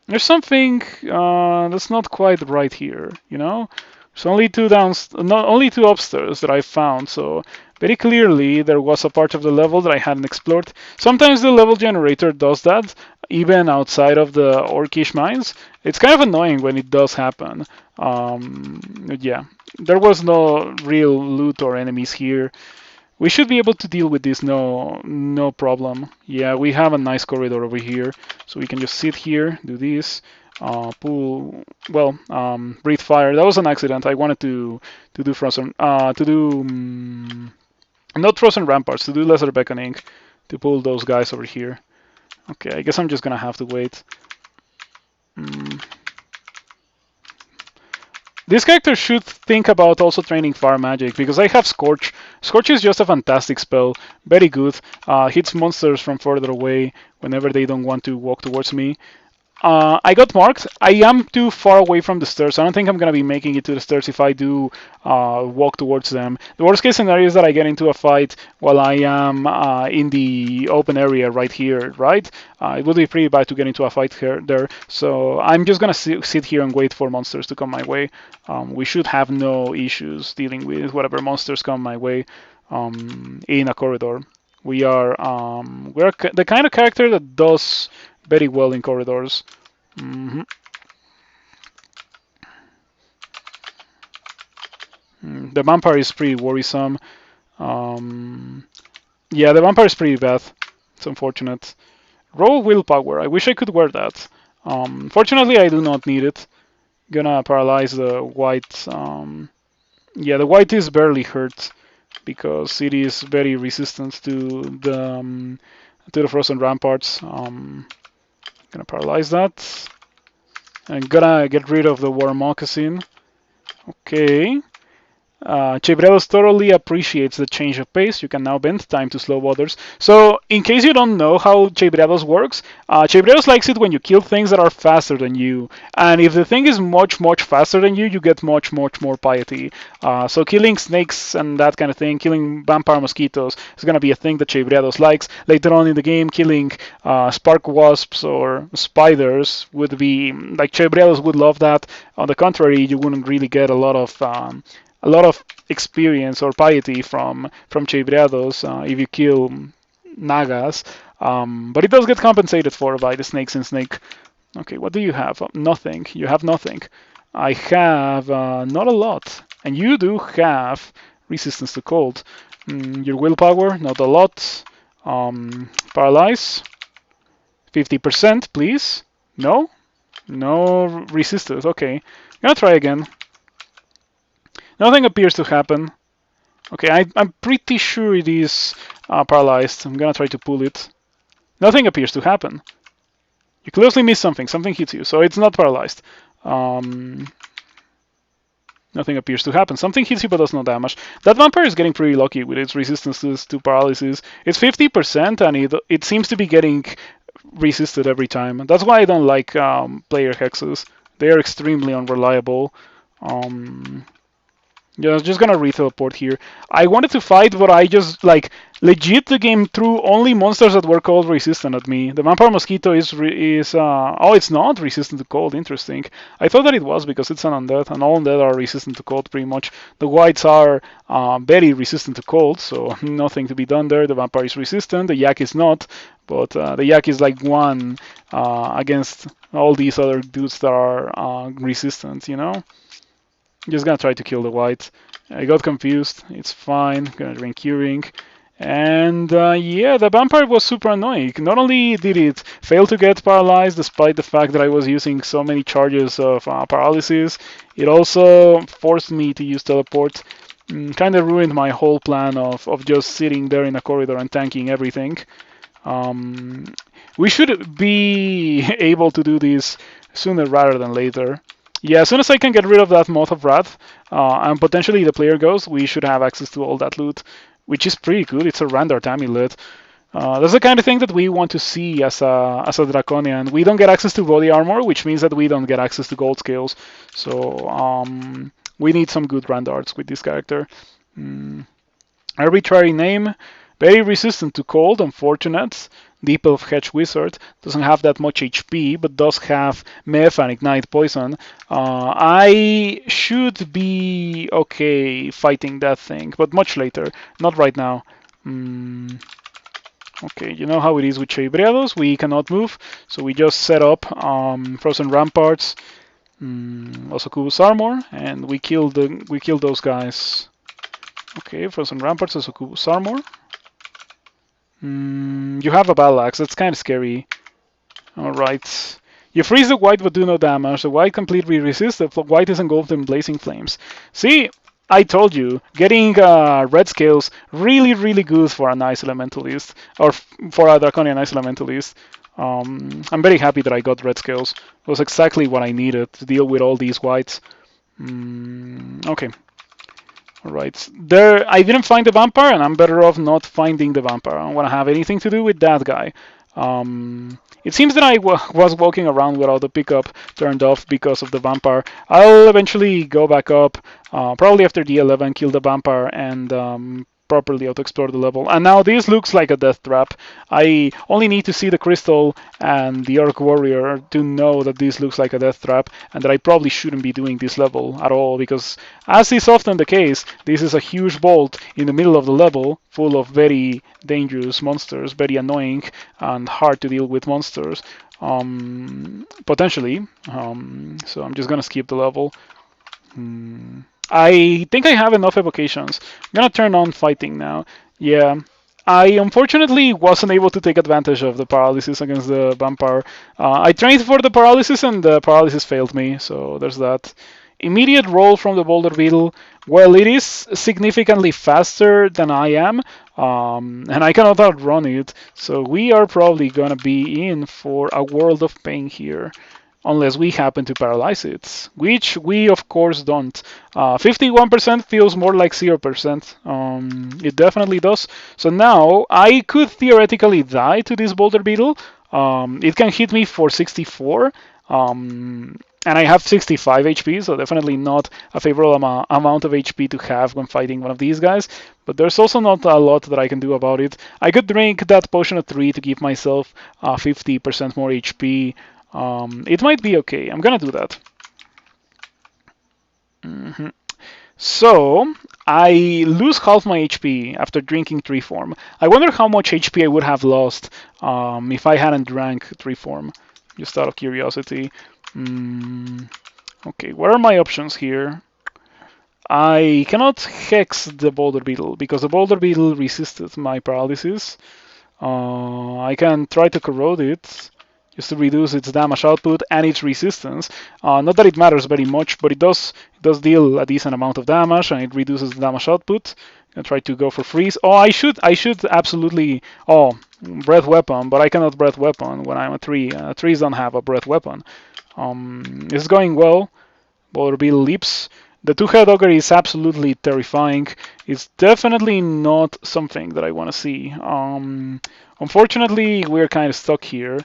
There's something that's not quite right here, you know? There's only two not only two upstairs that I found, so very clearly there was a part of the level that I hadn't explored. Sometimes the level generator does that, even outside of the Orcish mines. It's kind of annoying when it does happen. Yeah, there was no real loot or enemies here. We should be able to deal with this no problem. Yeah, we have a nice corridor over here, so we can just sit here, do this, breathe fire. That was an accident. I wanted to do frozen, not frozen ramparts, to do lesser beckoning, to pull those guys over here. Okay, I guess I'm just gonna have to wait. This character should think about also training fire magic because I have Scorch. Scorch is just a fantastic spell, very good. Hits monsters from further away whenever they don't want to walk towards me. I got marked. I am too far away from the stairs. I don't think I'm going to be making it to the stairs if I do walk towards them. The worst case scenario is that I get into a fight while I am in the open area right here, right? It would be pretty bad to get into a fight there. So I'm just going to sit here and wait for monsters to come my way. We should have no issues dealing with whatever monsters come my way in a corridor. We're the kind of character that does very well in corridors. The vampire is pretty worrisome. Yeah, the vampire is pretty bad. It's unfortunate. Roll willpower. I wish I could wear that. Fortunately, I do not need it. Gonna paralyze the white. Yeah, the white is barely hurt because it is very resistant to the frozen ramparts. Gonna paralyze that. I'm gonna get rid of the war moccasin. Okay. Chei thoroughly appreciates the change of pace. You can now bend time to slow others. So, in case you don't know how Chei works, Chei likes it when you kill things that are faster than you. And if the thing is much faster than you get much more piety. So killing snakes and that kind of thing, killing vampire mosquitoes is going to be a thing that Chei likes. Later on in the game, killing spark wasps or spiders would be, like Chei would love that. On the contrary, you wouldn't really get a lot of experience or piety from Chei if you kill Nagas. But it does get compensated for by the snakes in Snake. Okay, what do you have? Nothing. You have nothing. I have not a lot. And you do have resistance to cold. Your willpower, not a lot. Paralyze. 50%, please. No? No resistance. Okay. Gonna try again. Nothing appears to happen. Okay, I'm pretty sure it is paralyzed. I'm gonna try to pull it. Nothing appears to happen. You closely miss something. Something hits you, so it's not paralyzed. Nothing appears to happen. Something hits you but does no damage. That vampire is getting pretty lucky with its resistances to paralysis. It's 50% and it seems to be getting resisted every time. That's why I don't like player hexes. They are extremely unreliable. Yeah, I was just gonna re-teleport here. I wanted to fight, but I just, legit the game threw only monsters that were cold resistant at me. The vampire mosquito is oh, it's not resistant to cold. Interesting. I thought that it was because it's an undead, and all undead are resistant to cold pretty much. The whites are very resistant to cold, so nothing to be done there. The vampire is resistant. The yak is not, but the yak is like one against all these other dudes that are resistant, you know? Just gonna try to kill the white. I got confused. It's fine. Gonna drink curing. And yeah, the vampire was super annoying. Not only did it fail to get paralyzed, despite the fact that I was using so many charges of paralysis, it also forced me to use teleport. Kind of ruined my whole plan of just sitting there in a corridor and tanking everything. We should be able to do this sooner rather than later. Yeah, as soon as I can get rid of that Moth of Wrath, and potentially the player goes, we should have access to all that loot, which is pretty good. It's a Randart amulet. That's the kind of thing that we want to see as a Draconian. We don't get access to body armor, which means that we don't get access to gold scales. So we need some good Randarts with this character. Arbitrary name, very resistant to cold, unfortunate. Deep Elf Hedge Wizard doesn't have that much HP, but does have Meth and Ignite Poison. I should be okay fighting that thing, but much later, not right now. Okay, you know how it is with Chei. We cannot move, so we just set up Frozen Ramparts, also Kubus Armor, and we kill those guys. Okay, Frozen Ramparts, also Kubus Armor. You have a Battle Axe, that's kind of scary. Alright. You freeze the white but do no damage. The white completely resists. The white is engulfed in blazing flames. See, I told you, getting red scales really good for an Ice Elementalist, or for a Draconian Ice Elementalist. I'm very happy that I got red scales. It was exactly what I needed to deal with all these whites. Okay. Alright, there I didn't find the vampire, and I'm better off not finding the vampire. I don't want to have anything to do with that guy. It seems that I was walking around without the pickup turned off because of the vampire. I'll eventually go back up, probably after D11, kill the vampire, and properly auto-explore the level. And now this looks like a death trap. I only need to see the crystal and the Orc Warrior to know that this looks like a death trap, and that I probably shouldn't be doing this level at all, because as is often the case, this is a huge vault in the middle of the level, full of very dangerous monsters, very annoying and hard to deal with monsters, potentially. So I'm just gonna skip the level. I think I have enough evocations. I'm gonna turn on fighting now. Yeah, I unfortunately wasn't able to take advantage of the paralysis against the vampire. I trained for the paralysis and the paralysis failed me, so there's that. Immediate roll from the boulder beetle. Well, it is significantly faster than I am, and I cannot outrun it, so we are probably gonna be in for a world of pain here. Unless we happen to paralyze it, which we of course don't. 51% feels more like 0%. It definitely does. So now I could theoretically die to this boulder beetle. It can hit me for 64. And I have 65 HP, so definitely not a favorable amount of HP to have when fighting one of these guys. But there's also not a lot that I can do about it. I could drink that potion of 3 to give myself 50% more HP. It might be okay. I'm gonna do that. So I lose half my HP after drinking Tree Form. I wonder how much HP I would have lost if I hadn't drank Tree Form. Just out of curiosity. Okay, what are my options here? I cannot hex the boulder beetle because the boulder beetle resisted my paralysis. I can try to corrode it just to reduce its damage output and its resistance. Not that it matters very much, but it does deal a decent amount of damage, and it reduces the damage output. I try to go for freeze. Oh, I should absolutely. Oh, breath weapon, but I cannot breath weapon when I'm a tree. Trees don't have a breath weapon. It's going well. Boulder beetle leaps. The two-head ogre is absolutely terrifying. It's definitely not something that I want to see. Unfortunately, we're kind of stuck here.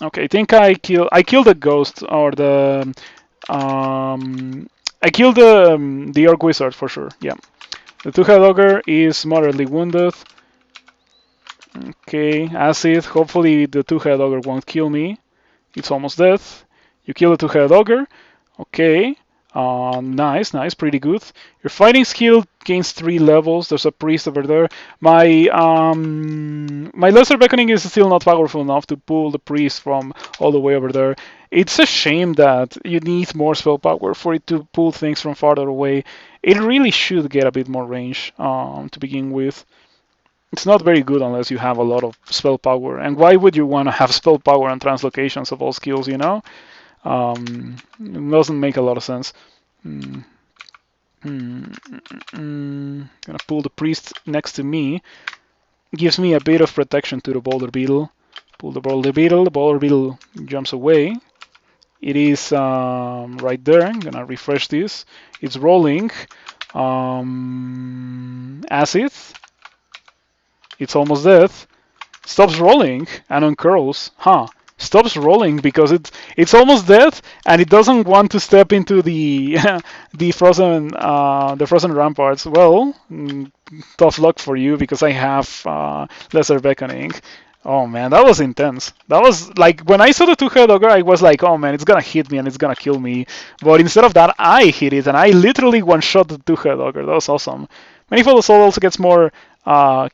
Okay, I think I killed the ghost or the I killed the orc wizard for sure. Yeah, the two-head ogre is moderately wounded. Okay, acid. Hopefully the two-head ogre won't kill me. It's almost dead. You kill the two-head ogre. Okay. Nice, pretty good. Your fighting skill gains 3 levels. There's a priest over there. My lesser beckoning is still not powerful enough to pull the priest from all the way over there. It's a shame that you need more spell power for it to pull things from farther away. It really should get a bit more range to begin with. It's not very good unless you have a lot of spell power. And why would you want to have spell power and translocations of all skills, you know? It doesn't make a lot of sense. Gonna pull the priest next to me. Gives me a bit of protection to the boulder beetle. Pull the boulder beetle jumps away. It is right there. I'm gonna refresh this. It's rolling. Acid. It's almost dead. Stops rolling and uncurls. Huh. Stops rolling because it's almost dead and it doesn't want to step into the the frozen ramparts. Well, tough luck for you because I have lesser beckoning. Oh man, that was intense. That was like when I saw the two-head ogre, I was like, oh man, it's gonna hit me and it's gonna kill me. But instead of that, I hit it and I literally one-shot the two-head ogre. That was awesome. Manifold Assault also gets more more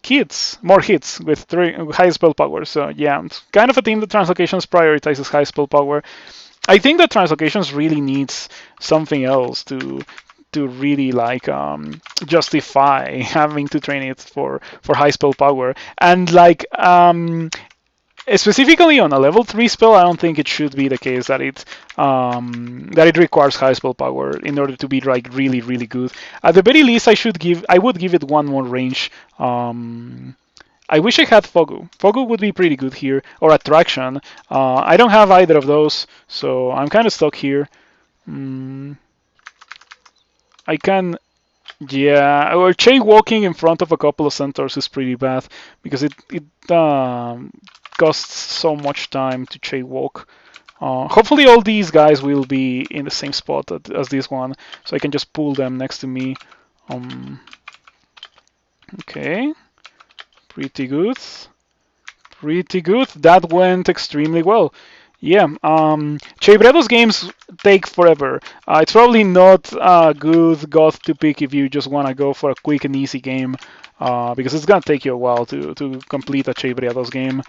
hits with high spell power. So yeah, it's kind of a team that Translocations prioritizes high spell power. I think that Translocations really needs something else to really like justify having to train it for high spell power. And like specifically on a level 3 spell, I don't think it should be the case that it requires high spell power in order to be like really good. At the very least, I would give it one more range. I wish I had Fogu. Fogu would be pretty good here, or Attraction. I don't have either of those, so I'm kind of stuck here. I can, yeah, or Chei walking in front of a couple of centaurs is pretty bad because it costs so much time to Chei walk. Hopefully all these guys will be in the same spot as this one, so I can just pull them next to me. Okay, pretty good. Pretty good. That went extremely well. Yeah, Chei Bredo's games take forever. It's probably not a good goth to pick if you just want to go for a quick and easy game, because it's gonna take you a while to complete a Chei Bredo's game,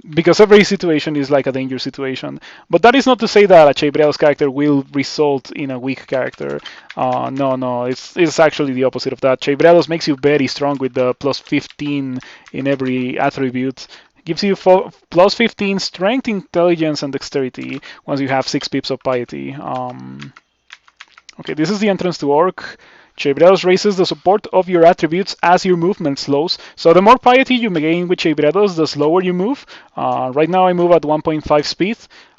because every situation is like a danger situation. But that is not to say that a Chei Bredo's character will result in a weak character. No, it's actually the opposite of that. Chei Bredo's makes you very strong with the plus 15 in every attribute. Gives you plus 15 strength, intelligence, and dexterity once you have 6 pips of piety. Okay, this is the entrance to Orc. Chebredos raises the support of your attributes as your movement slows. So the more piety you gain with Chebredos, the slower you move. Right now I move at 1.5 speed.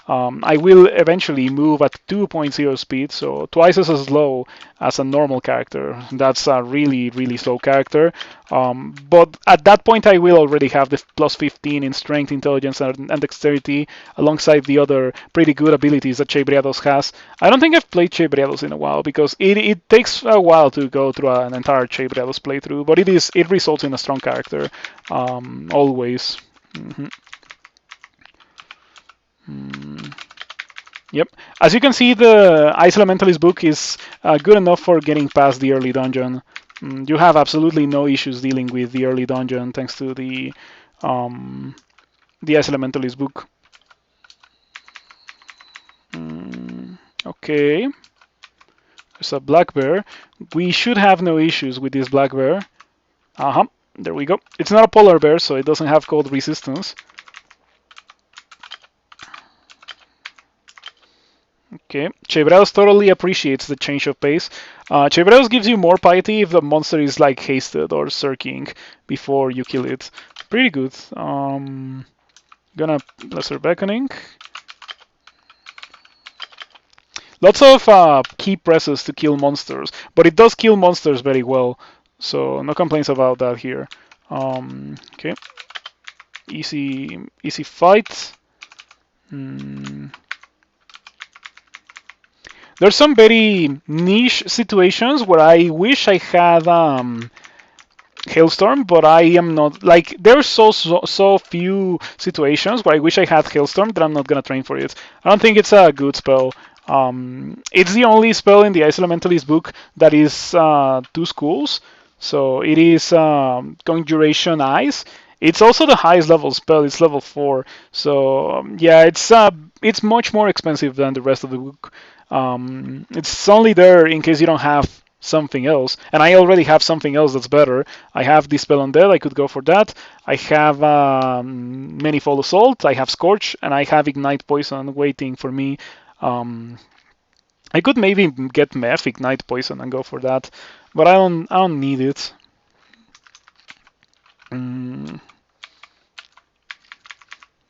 I will eventually move at 2.0 speed, so twice as slow as a normal character. That's a really slow character. But at that point, I will already have the plus 15 in strength, intelligence, and dexterity, alongside the other pretty good abilities that Chei Breados has. I don't think I've played Chei Breados in a while because it takes a while to go through an entire Chei Breados playthrough, but it results in a strong character always. Yep. As you can see, the Ice Elementalist book is good enough for getting past the early dungeon. You have absolutely no issues dealing with the early dungeon thanks to the Ice Elementalist book. Okay. There's a black bear. We should have no issues with this black bear. There we go. It's not a polar bear, so it doesn't have cold resistance. Okay, Chebreos totally appreciates the change of pace. Chebreos gives you more piety if the monster is like hasted or circling before you kill it. Pretty good. Gonna lesser beckoning. Lots of key presses to kill monsters, but it does kill monsters very well, so no complaints about that here. Okay, easy fight. There's some very niche situations where I wish I had Hailstorm, but I am not, like, there's so few situations where I wish I had Hailstorm that I'm not gonna train for it. I don't think it's a good spell. It's the only spell in the Ice Elementalist book that is 2 schools. So it is Conjuration Ice. It's also the highest level spell. It's level 4. So yeah, it's much more expensive than the rest of the book. It's only there in case you don't have something else, and I already have something else that's better. I have Dispel Undead, I could go for that. I have Manifold Assault, I have Scorch, and I have Ignite Poison waiting for me. I could maybe get Meph, Ignite Poison, and go for that, but I don't need it.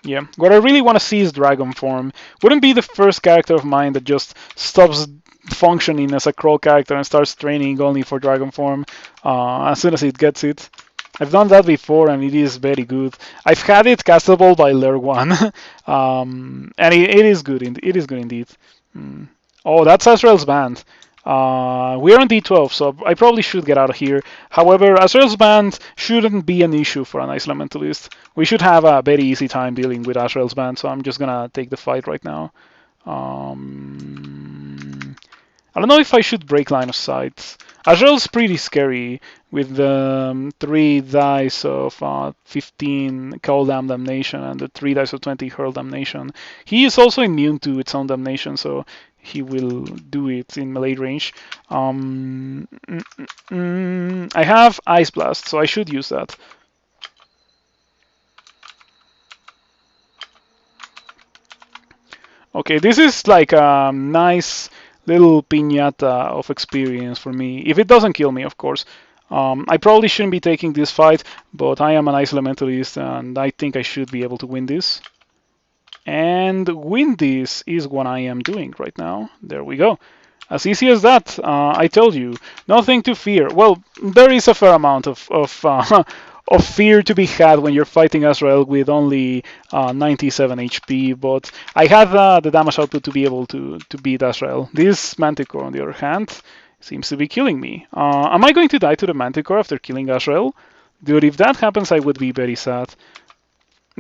Yeah, what I really want to see is Dragon Form. Wouldn't be the first character of mine that just stops functioning as a crawl character and starts training only for Dragon Form as soon as it gets it. I've done that before and it is very good. I've had it castable by Lair 1, and it is good. It is good indeed. Mm. Oh, that's Azrael's band. We're on D12, so I probably should get out of here. However, Azrael's band shouldn't be an issue for an Ice Elementalist. We should have a very easy time dealing with Azrael's band, so I'm just gonna take the fight right now. I don't know if I should break line of sight. Azrael's pretty scary with the 3 dice of 15 Call Damnation and the 3 dice of 20 Hurl Damnation. He is also immune to its own damnation, so he will do it in melee range. I have Ice Blast, so I should use that. Okay, this is like a nice little piñata of experience for me. If it doesn't kill me, of course. I probably shouldn't be taking this fight, but I am an Ice Elementalist and I think I should be able to win this. And win this is what I am doing right now. There we go. As easy as that, I told you. Nothing to fear. Well, there is a fair amount of fear to be had when you're fighting Azrael with only 97 HP, but I had the damage output to be able to beat Azrael. This Manticore, on the other hand, seems to be killing me. Am I going to die to the Manticore after killing Azrael? Dude, if that happens, I would be very sad.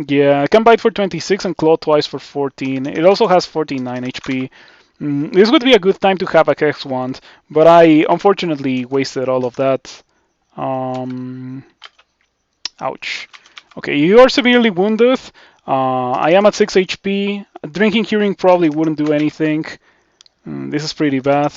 Yeah, I can bite for 26 and claw twice for 14. It also has 49 HP. This would be a good time to have a Hex Wand, but I unfortunately wasted all of that. Ouch. Okay, you are severely wounded. I am at 6 HP. Drinking Curing probably wouldn't do anything. This is pretty bad.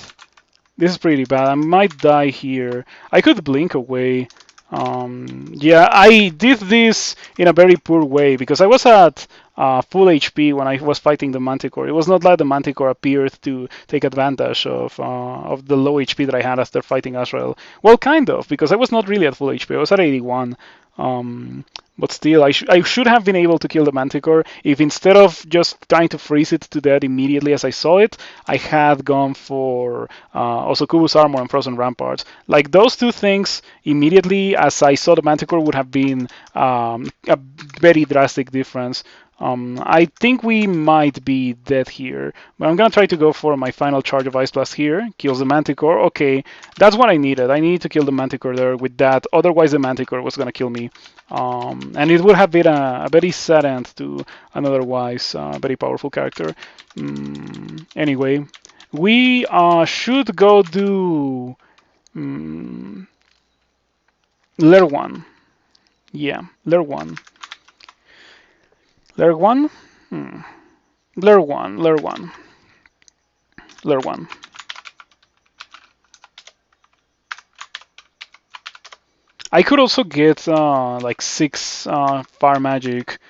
This is pretty bad. I might die here. I could blink away. Yeah, I did this in a very poor way because I was at full HP when I was fighting the Manticore. It was not like the Manticore appeared to take advantage of the low HP that I had after fighting Azrael. Well, kind of, because I was not really at full HP. I was at 81. But still, I should have been able to kill the Manticore if instead of just trying to freeze it to death immediately as I saw it, I had gone for Osokubu's armor and frozen ramparts. Like those two things immediately as I saw the Manticore would have been a very drastic difference. I think we might be dead here, but I'm gonna try to go for my final charge of Ice Blast here. Kills the Manticore. Okay, that's what I needed. I needed to kill the Manticore there with that. Otherwise, the Manticore was gonna kill me, and it would have been a very sad end to an otherwise very powerful character. Anyway, we should go do Lair 1. Yeah, Lair 1. Lair 1? Lair 1, Lair 1, Lair 1. I could also get like 6 fire magic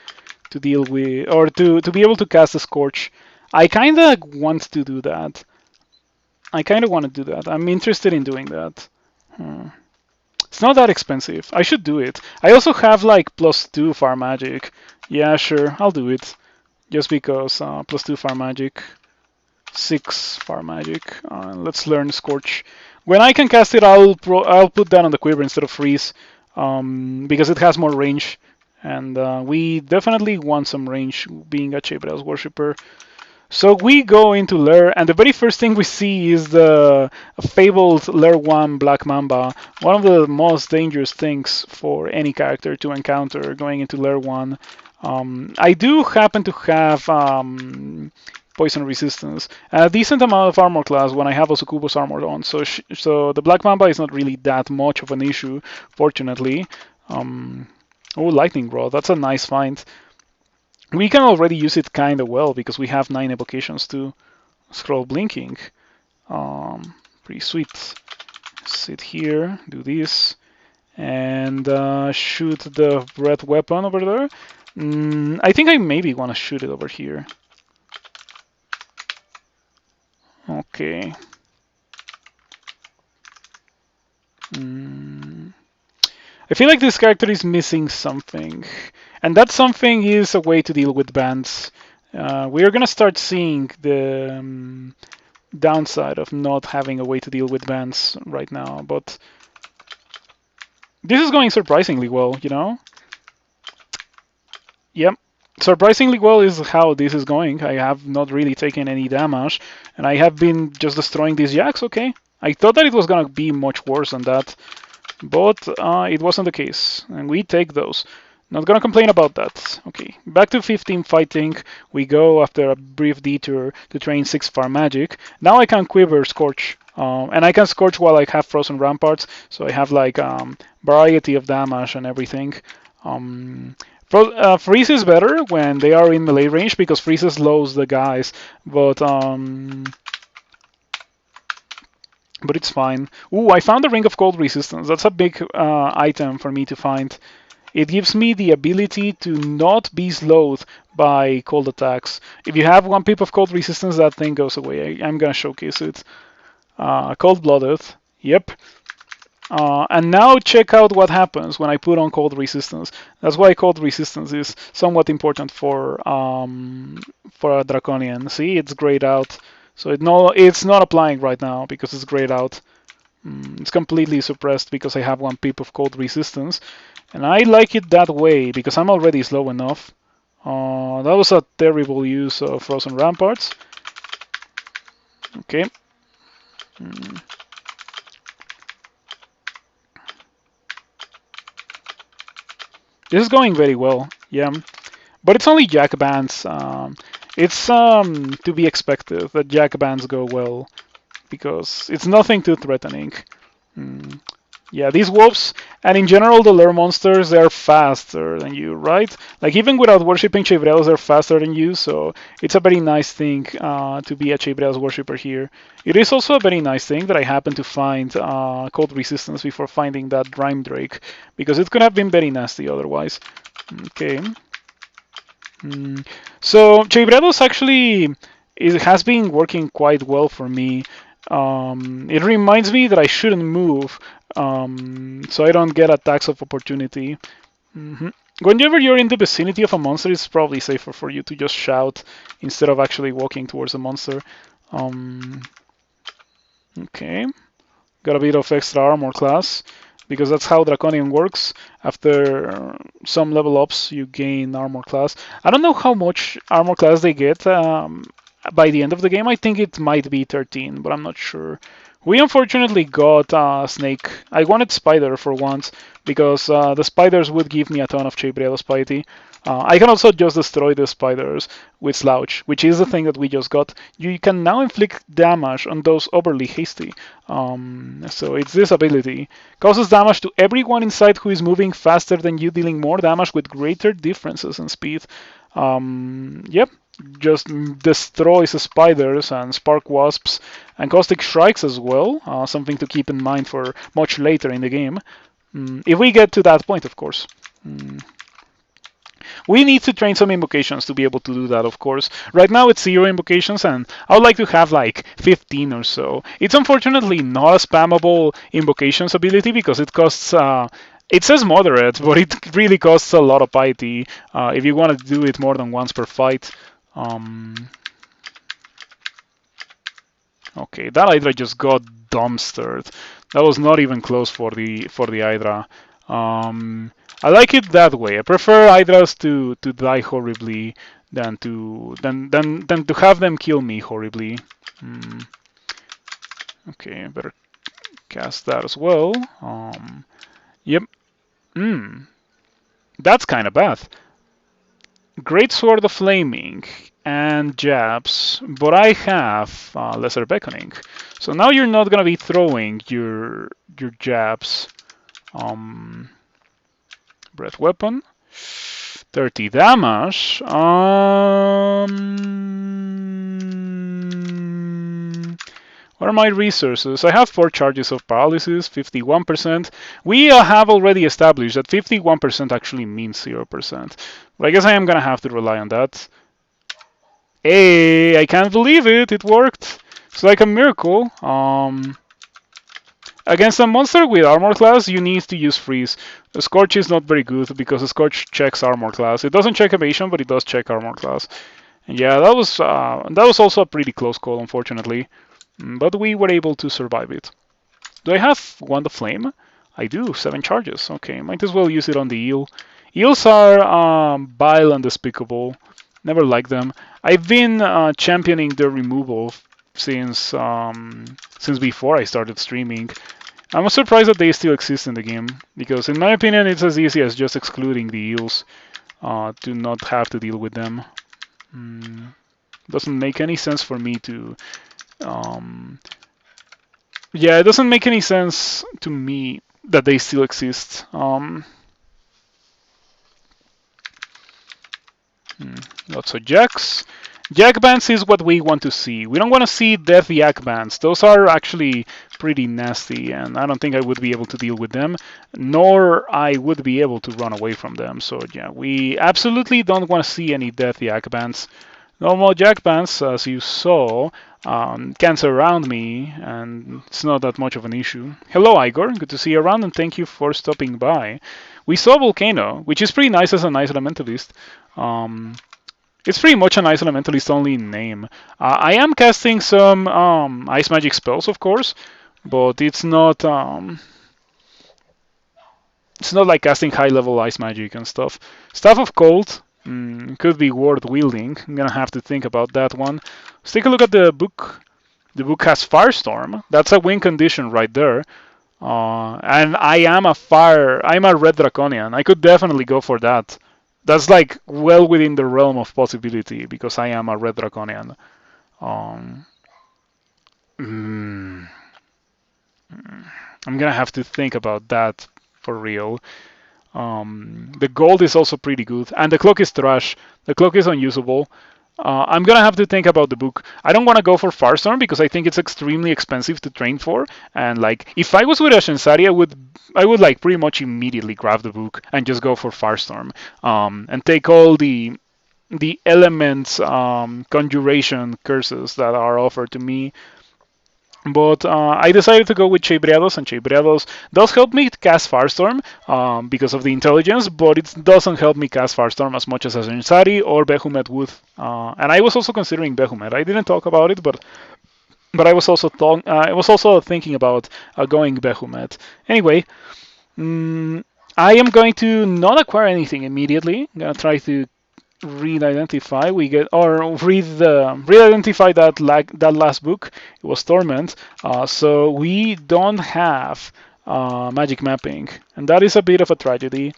to deal with, or to be able to cast a Scorch. I kind of want to do that. I'm interested in doing that. It's not that expensive. I should do it. I also have like +2 fire magic. Yeah, sure, I'll do it. Just because +2 fire magic. 6 fire magic. Let's learn Scorch. When I can cast it, I'll put that on the quiver instead of freeze, because it has more range, and we definitely want some range being a Chei worshipper. So we go into Lair, and the very first thing we see is the fabled Lair 1 Black Mamba, one of the most dangerous things for any character to encounter going into Lair 1. I do happen to have poison resistance, a decent amount of armor class when I have Osokubo's armor on, so the Black Mamba is not really that much of an issue, fortunately. Oh, Lightning Rod, that's a nice find. We can already use it kind of well because we have 9 evocations to scroll blinking. Pretty sweet. Sit here, do this, and shoot the red weapon over there. I think I maybe want to shoot it over here. Okay. I feel like this character is missing something, and that something is a way to deal with bans. We are gonna start seeing the downside of not having a way to deal with bans right now, but this is going surprisingly well, you know? Yep. Surprisingly well is how this is going. I have not really taken any damage, and I have been just destroying these jacks, okay? I thought that it was gonna be much worse than that, but it wasn't the case, and we take those. Not gonna complain about that. Okay, back to 15 fighting. We go after a brief detour to train 6 fire magic. Now I can quiver Scorch, and I can Scorch while I have frozen ramparts, so I have like variety of damage and everything. Freeze is better when they are in melee range because freeze slows the guys, but it's fine. Ooh, I found the Ring of Cold Resistance. That's a big item for me to find. It gives me the ability to not be slowed by cold attacks. If you have 1 pip of cold resistance, that thing goes away. I'm gonna showcase it. Cold-blooded. Yep. And now check out what happens when I put on cold resistance. That's why cold resistance is somewhat important for a Draconian. See, it's grayed out. So it's not applying right now because it's grayed out. It's completely suppressed because I have 1 pip of cold resistance. And I like it that way because I'm already slow enough. That was a terrible use of frozen ramparts. Okay. This is going very well, yeah. But it's only jack bans. It's to be expected that jack bans go well because it's nothing too threatening. Yeah, these wolves, and in general the Lair monsters, they're faster than you, right? Like even without worshipping Chei, they're faster than you, so it's a very nice thing to be a Chei worshipper here. It is also a very nice thing that I happened to find cold resistance before finding that Rhyme Drake, because it could have been very nasty otherwise. Okay. So Chei actually has been working quite well for me. It reminds me that I shouldn't move, so I don't get attacks of opportunity. Whenever you're in the vicinity of a monster, it's probably safer for you to just shout instead of actually walking towards the monster. Okay, got a bit of extra armor class, because that's how Draconian works. After some level ups, you gain armor class. I don't know how much armor class they get by the end of the game. I think it might be 13, but I'm not sure. We unfortunately got Snake. I wanted Spider for once, because the spiders would give me a ton of Chei piety. I can also just destroy the spiders with Slouch, which is the thing that we just got. You can now inflict damage on those overly hasty. So it's this ability. Causes damage to everyone inside who is moving faster than you, dealing more damage with greater differences in speed. Yep, just destroys spiders and spark wasps and caustic strikes as well. Something to keep in mind for much later in the game. If we get to that point, of course. We need to train some invocations to be able to do that, of course. Right now it's 0 invocations, and I would like to have like 15 or so. It's unfortunately not a spammable invocations ability because it costs... it says moderate, but it really costs a lot of piety if you want to do it more than once per fight. Okay, that Hydra just got dumpstered. That was not even close for the Hydra. I like it that way. I prefer Hydras to die horribly than to have them kill me horribly. Okay, better cast that as well. Yep. That's kind of bad. Great Sword of Flaming and jabs, but I have Lesser Beckoning. So now you're not gonna be throwing your jabs. Breath Weapon, 30 damage. What are my resources? I have 4 charges of paralysis, 51%. We have already established that 51% actually means 0%. But I guess I am gonna have to rely on that. Hey, I can't believe it! It worked! It's like a miracle. Against a monster with armor class, you need to use freeze. The Scorch is not very good because the Scorch checks armor class. It doesn't check evasion, but it does check armor class. And yeah, that was also a pretty close call, unfortunately. But we were able to survive it. Do I have Wand of Flame? I do, 7 charges. Okay, might as well use it on the eel. Eels are vile and despicable. Never liked them. I've been championing their removal since before I started streaming. I'm surprised that they still exist in the game, because in my opinion it's as easy as just excluding the eels to not have to deal with them. Doesn't make any sense for me to... yeah, it doesn't make any sense to me that they still exist. Lots of jacks. Jack bands is what we want to see. We don't want to see death yak bands. Those are actually pretty nasty, and I don't think I would be able to deal with them, nor I would be able to run away from them. So yeah, we absolutely don't want to see any death yak bands. Normal jack bands, as you saw, can surround me, and it's not that much of an issue. Hello, Igor. Good to see you around, and thank you for stopping by. We saw Volcano, which is pretty nice as an Ice Elementalist. It's pretty much an Ice Elementalist only in name. I am casting some Ice Magic spells, of course, but it's not like casting high-level Ice Magic and stuff. Staff of Cold could be worth wielding. I'm gonna have to think about that one. Let's take a look at the book. The book has Firestorm. That's a win condition right there. And I'm a red draconian. I could definitely go for that. That's like well within the realm of possibility because I am a red draconian. I'm gonna have to think about that for real. The gold is also pretty good, and the cloak is trash. The cloak is unusable. I'm gonna have to think about the book. I don't want to go for Firestorm because I think it's extremely expensive to train for. And like, if I was with a Shensari, I would like pretty much immediately grab the book and just go for Firestorm, and take all the elements conjuration curses that are offered to me. But I decided to go with Chei, and Chei does help me cast Firestorm because of the intelligence, but it doesn't help me cast Firestorm as much as Ansari or Behumet would. And I was also considering Behumet. I didn't talk about it, but I was also thinking about going Behumet. Anyway, I am going to not acquire anything immediately. I'm gonna try to re-identify. Re-identify that last book. It was Torment. So we don't have magic mapping, and that is a bit of a tragedy.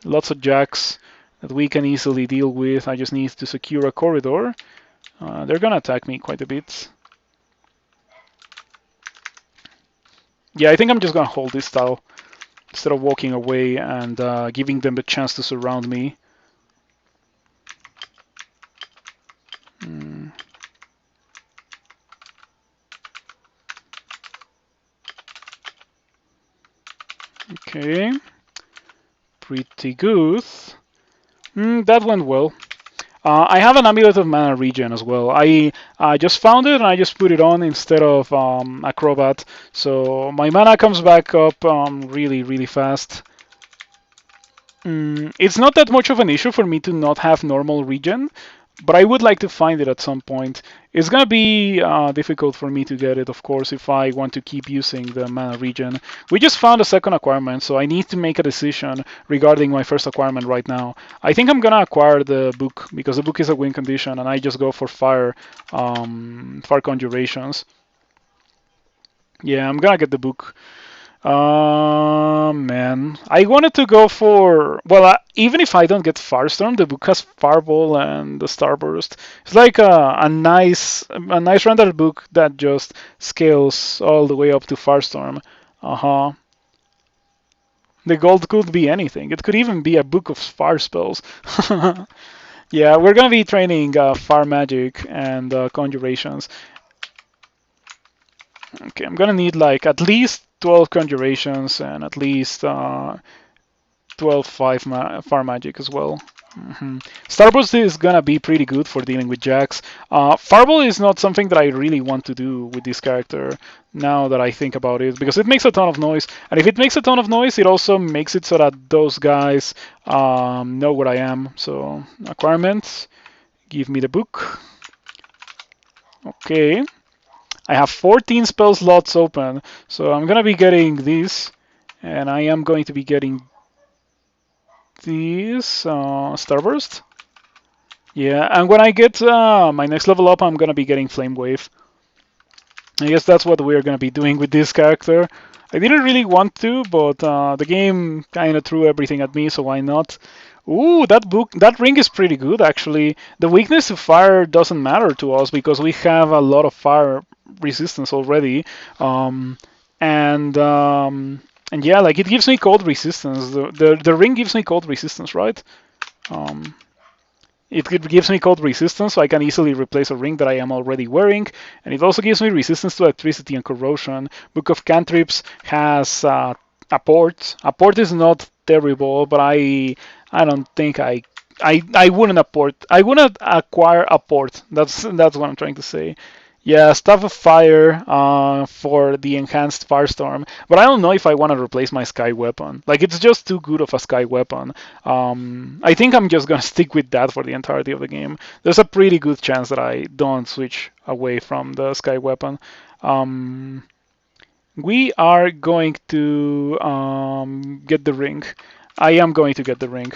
Lots of jacks that we can easily deal with. I just need to secure a corridor. They're gonna attack me quite a bit. Yeah, I think I'm just gonna hold this style instead of walking away and giving them the chance to surround me. Okay, pretty good. That went well. I have an Amulet of Mana Regen as well. I just found it and I just put it on instead of Acrobat. So my mana comes back up really, really fast. It's not that much of an issue for me to not have normal regen, but I would like to find it at some point. It's gonna be difficult for me to get it, of course, if I want to keep using the mana regen. We just found a second acquirement, so I need to make a decision regarding my first acquirement right now. I think I'm gonna acquire the book because the book is a win condition, and I just go for fire conjurations. Yeah, I'm gonna get the book. Man, I wanted to go for, well, even if I don't get Firestorm, the book has Fireball and the Starburst. It's like a nice rendered book that just scales all the way up to Firestorm. The gold could be anything. It could even be a book of fire spells. Yeah, we're gonna be training fire magic and conjurations. Okay, I'm gonna need like at least 12 conjurations and at least 12 fire magic as well. Starburst is gonna be pretty good for dealing with jacks. Fireball is not something that I really want to do with this character now that I think about it, because it makes a ton of noise, and if it makes a ton of noise, it also makes it so that those guys know where I am. So acquirements, give me the book. Okay, I have 14 spell slots open, so I'm gonna be getting this, and I am going to be getting this Starburst. Yeah, and when I get my next level up, I'm gonna be getting Flame Wave. I guess that's what we're gonna be doing with this character. I didn't really want to, but the game kind of threw everything at me, so why not? Ooh, that ring is pretty good actually. The weakness to fire doesn't matter to us because we have a lot of fire resistance already, um, and um, and yeah, like it gives me cold resistance. The ring gives me cold resistance, right? Um, it gives me cold resistance, so I can easily replace a ring that I am already wearing, and it also gives me resistance to electricity and corrosion. Book of Cantrips has a port. A port is not terrible, but I don't think I wouldn't apport. I wouldn't acquire a port. That's what I'm trying to say. Yeah, Staff of Fire for the enhanced Firestorm, but I don't know if I want to replace my Sky Weapon. Like, it's just too good of a Sky Weapon. I think I'm just gonna stick with that for the entirety of the game. There's a pretty good chance that I don't switch away from the Sky Weapon. Um, we are going to get the ring. I am going to get the ring.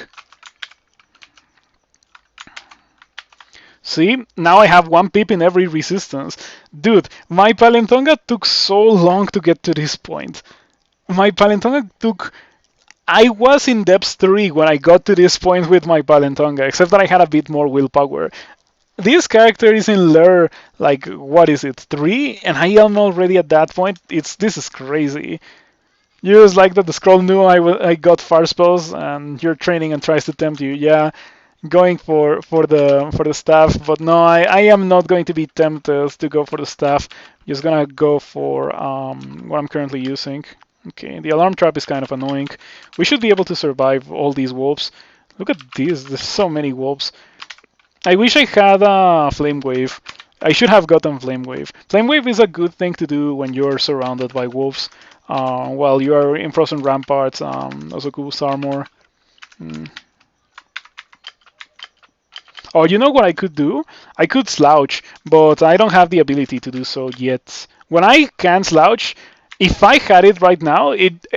See, now I have one pip in every resistance. Dude, my Paleontonga took so long to get to this point. My Paleontonga took... I was in depth 3 when I got to this point with my Paleontonga, except that I had a bit more willpower. This character is in Lair, like, what is it, 3? And I am already at that point. This is crazy. You just like that the scroll knew I got far spells, and you're training and tries to tempt you. Yeah, going for the staff, but no, I am not going to be tempted to go for the staff. Just gonna go for what I'm currently using. Okay, the alarm trap is kind of annoying. We should be able to survive all these wolves. Look at these, there's so many wolves. I wish I had a flame wave. I should have gotten flame wave. Flame wave is a good thing to do when you're surrounded by wolves. While you are in frozen ramparts, also Goose armor. Mm. Oh, you know what I could do? I could slouch, but I don't have the ability to do so yet. When I can slouch, if I had it right now,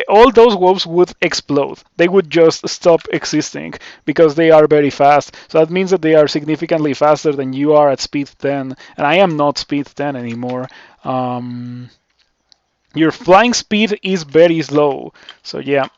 all those wolves would explode. They would just stop existing because they are very fast. So that means that they are significantly faster than you are at speed 10, and I am not speed 10 anymore. Your flying speed is very slow. So yeah,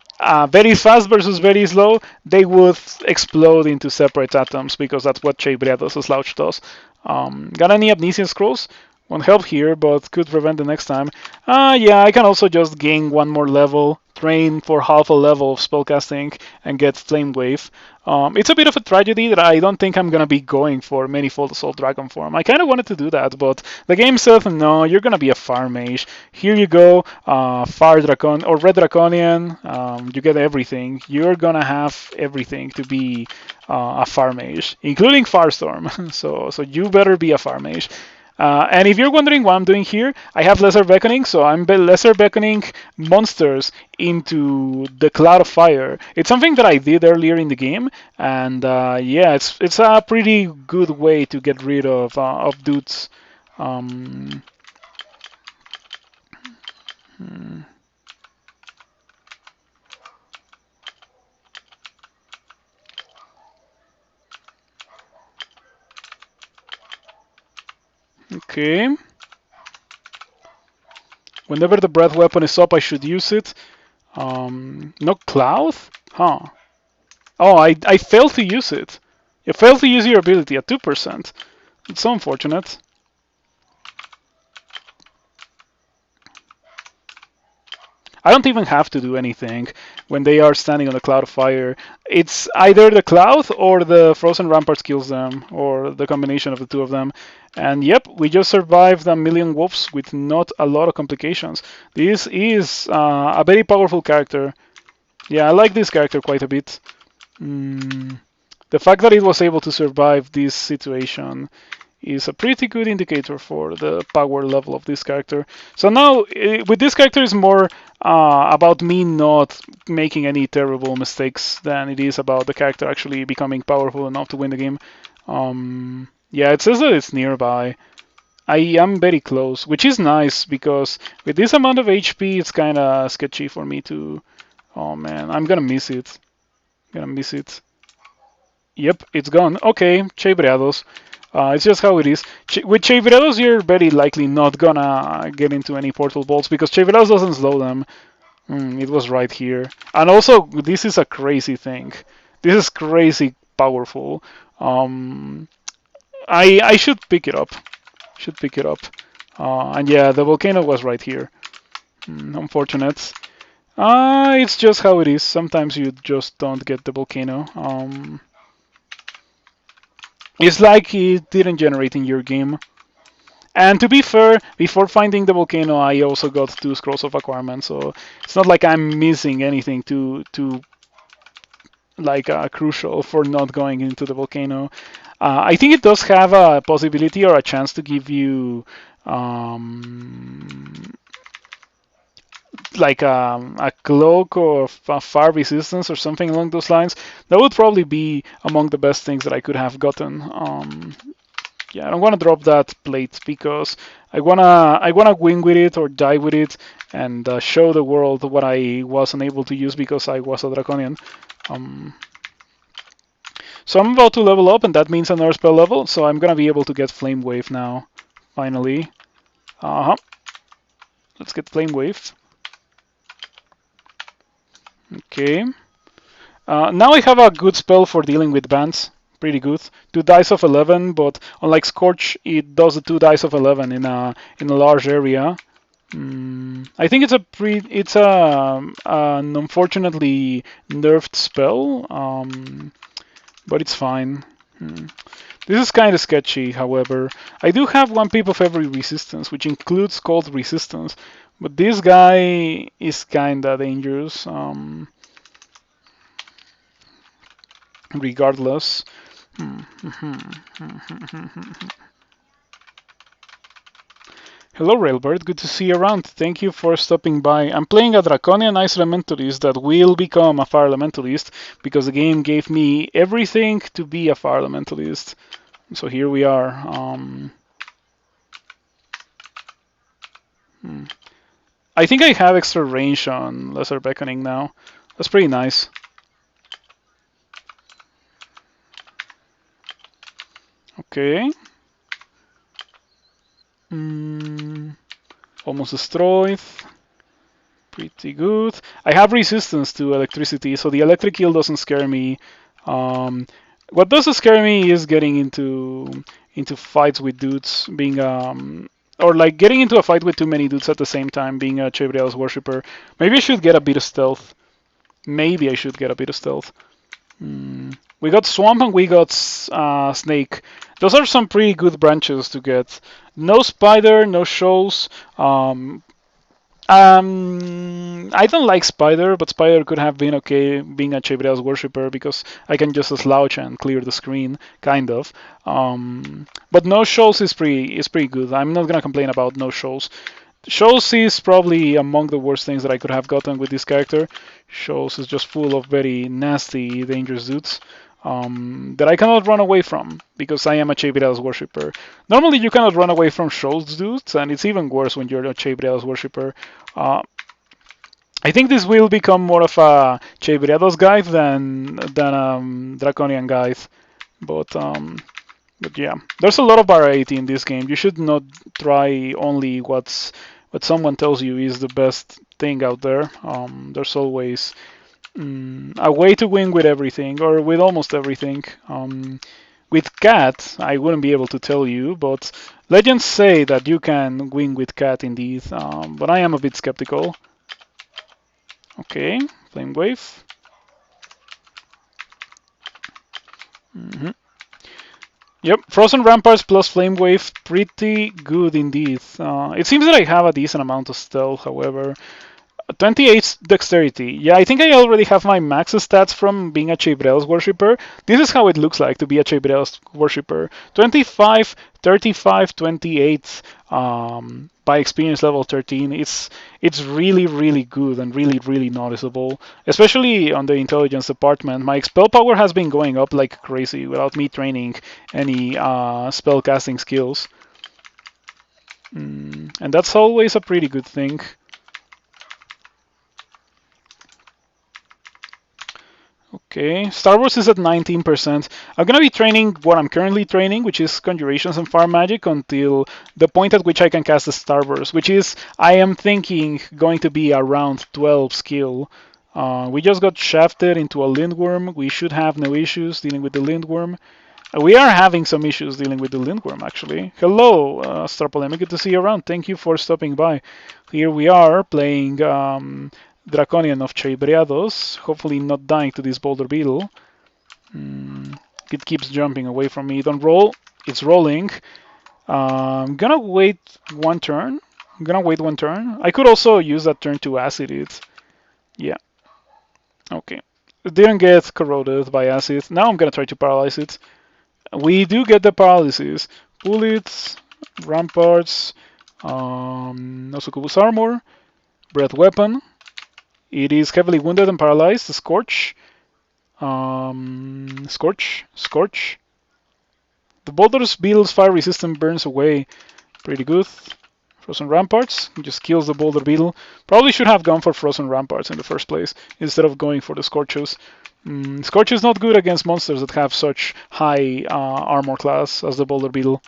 very fast versus very slow, they would explode into separate atoms because that's what Chei Slouch does. Got any Amnesia Scrolls? Won't help here, but could prevent the next time. Yeah, I can also just gain one more level, train for half a level of spellcasting, and get Flame Wave. It's a bit of a tragedy that I don't think I'm gonna be going for Manifold Assault Dragon form. I kind of wanted to do that, but the game said no, you're gonna be a Fire Mage. Here you go, Fire Dracon or Red Draconian. You get everything. You're gonna have everything to be a Fire Mage, including Firestorm. So you better be a Fire Mage. And if you're wondering what I'm doing here, I have Lesser Beckoning, so I'm Lesser Beckoning monsters into the Cloud of Fire. It's something that I did earlier in the game, and yeah, it's a pretty good way to get rid of dudes. Hmm. Okay. Whenever the breath weapon is up, I should use it. No cloud? Huh. Oh, I failed to use it. You failed to use your ability at 2%. It's so unfortunate. I don't even have to do anything when they are standing on the cloud of fire. It's either the cloud or the frozen ramparts kills them, or the combination of the two of them. And yep, we just survived a million wolves with not a lot of complications. This is a very powerful character. Yeah, I like this character quite a bit. the fact that it was able to survive this situation is a pretty good indicator for the power level of this character. So now, with this character, it's more about me not making any terrible mistakes than it is about the character actually becoming powerful enough to win the game. Yeah, it says that it's nearby. I am very close, which is nice because with this amount of HP, it's kind of sketchy for me to. Oh man, I'm gonna miss it. Gonna miss it. Yep, it's gone. Okay, Chei. It's just how it is. With Chei, you're very likely not gonna get into any portal bolts because Chei doesn't slow them. It was right here. And also, this is a crazy thing. This is crazy powerful. I should pick it up. Should pick it up. And yeah, the volcano was right here. Unfortunate. It's just how it is. Sometimes you just don't get the volcano. It's like it didn't generate in your game. And to be fair, before finding the volcano, I also got 2 scrolls of acquirement, so it's not like I'm missing anything too like crucial for not going into the volcano. I think it does have a possibility or a chance to give you like a cloak or a fire resistance or something along those lines. That would probably be among the best things that I could have gotten. Yeah, I don't want to drop that plate because I wanna win with it or die with it and show the world what I wasn't able to use because I was a Draconian. So I'm about to level up, and that means another spell level. So I'm gonna be able to get Flame Wave now, finally. Let's get Flame Wave. Okay. Now I have a good spell for dealing with bands. Pretty good. 2 dice of 11, but unlike Scorch, it does the 2 dice of 11 in a large area. I think it's an unfortunately nerfed spell, but it's fine. This is kind of sketchy, however. I do have 1 pip of every resistance, which includes cold resistance, but this guy is kind of dangerous. Regardless. Hello Railbird, good to see you around. Thank you for stopping by. I'm playing a Draconian Ice Elementalist that will become a Fire Elementalist because the game gave me everything to be a Fire Elementalist. So here we are. I think I have extra range on Lesser Beckoning now. That's pretty nice. Okay. Almost destroyed. Pretty good. I have resistance to electricity, so the electric eel doesn't scare me. What does scare me is getting into fights with dudes, being or like getting into a fight with too many dudes at the same time, being a Chei worshipper. Maybe I should get a bit of stealth. Maybe I should get a bit of stealth. We got Swamp and we got Snake. Those are some pretty good branches to get. No Spider, no Shoals. I don't like Spider, but Spider could have been okay being a Chei worshipper because I can just slouch and clear the screen, kind of. But no Shoals is pretty good. I'm not gonna complain about no Shoals. Shoals is probably among the worst things that I could have gotten with this character. Shoals is just full of very nasty, dangerous dudes that I cannot run away from because I am a Chei worshipper. Normally you cannot run away from Shoals dudes, and it's even worse when you're a Chei worshipper. I think this will become more of a Chei guide than Draconian guide, but yeah, there's a lot of variety in this game. You should not try only what someone tells you is the best thing out there. There's always a way to win with everything, or with almost everything. With Cat, I wouldn't be able to tell you, but legends say that you can win with Cat indeed, but I am a bit skeptical. Okay, Flame Wave. Yep, Frozen Ramparts plus Flame Wave, pretty good indeed. It seems that I have a decent amount of stealth, however. 28 dexterity. Yeah, I think I already have my max stats from being a Chei worshipper. This is how it looks like to be a Chei worshipper. 25, 35, 28 by experience level 13. It's really, really good and really, really noticeable, especially on the intelligence department. My spell power has been going up like crazy without me training any spell casting skills. And that's always a pretty good thing. Okay, Star Wars is at 19%. I'm gonna be training what I'm currently training, which is Conjurations and Fire Magic, until the point at which I can cast the Star Wars, which is, I am thinking, going to be around 12 skill. We just got shafted into a Lindworm. We should have no issues dealing with the Lindworm. We are having some issues dealing with the Lindworm, actually. Hello, Star Polemic, good to see you around. Thank you for stopping by. Here we are playing Draconian of Chei, hopefully not dying to this Boulder Beetle. It keeps jumping away from me. Don't roll. It's rolling. I'm gonna wait one turn. I could also use that turn to acid it. Yeah. Okay. It didn't get corroded by acid. Now I'm gonna try to paralyze it. We do get the paralysis. Bullets, ramparts, Nosukubu's armor, breath weapon. It is heavily wounded and paralyzed. Scorch. Scorch. The Boulder's Beetle's fire resistant burns away. Pretty good. Frozen Ramparts just kills the Boulder Beetle. Probably should have gone for Frozen Ramparts in the first place instead of going for the Scorches. Scorch is not good against monsters that have such high armor class as the Boulder Beetle.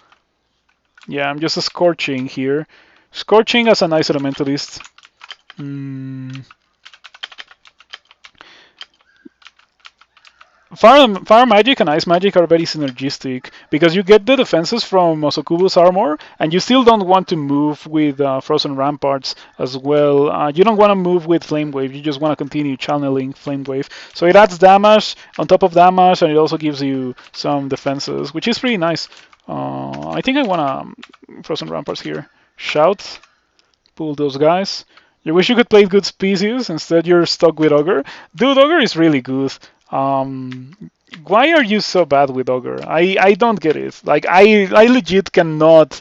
Yeah, I'm just scorching here. Scorching as an Ice Elementalist. Fire magic and ice magic are very synergistic because you get the defenses from Osokubu's armor, and you still don't want to move with Frozen Ramparts as well. You don't want to move with Flame Wave, you just want to continue channeling Flame Wave. So it adds damage on top of damage, and it also gives you some defenses, which is pretty nice. I think I want to Frozen Ramparts here. Shout, pull those guys. You wish you could play good species, instead you're stuck with Ogre. Dude, Ogre is really good. Why are you so bad with Ogre? I don't get it. Like, I legit cannot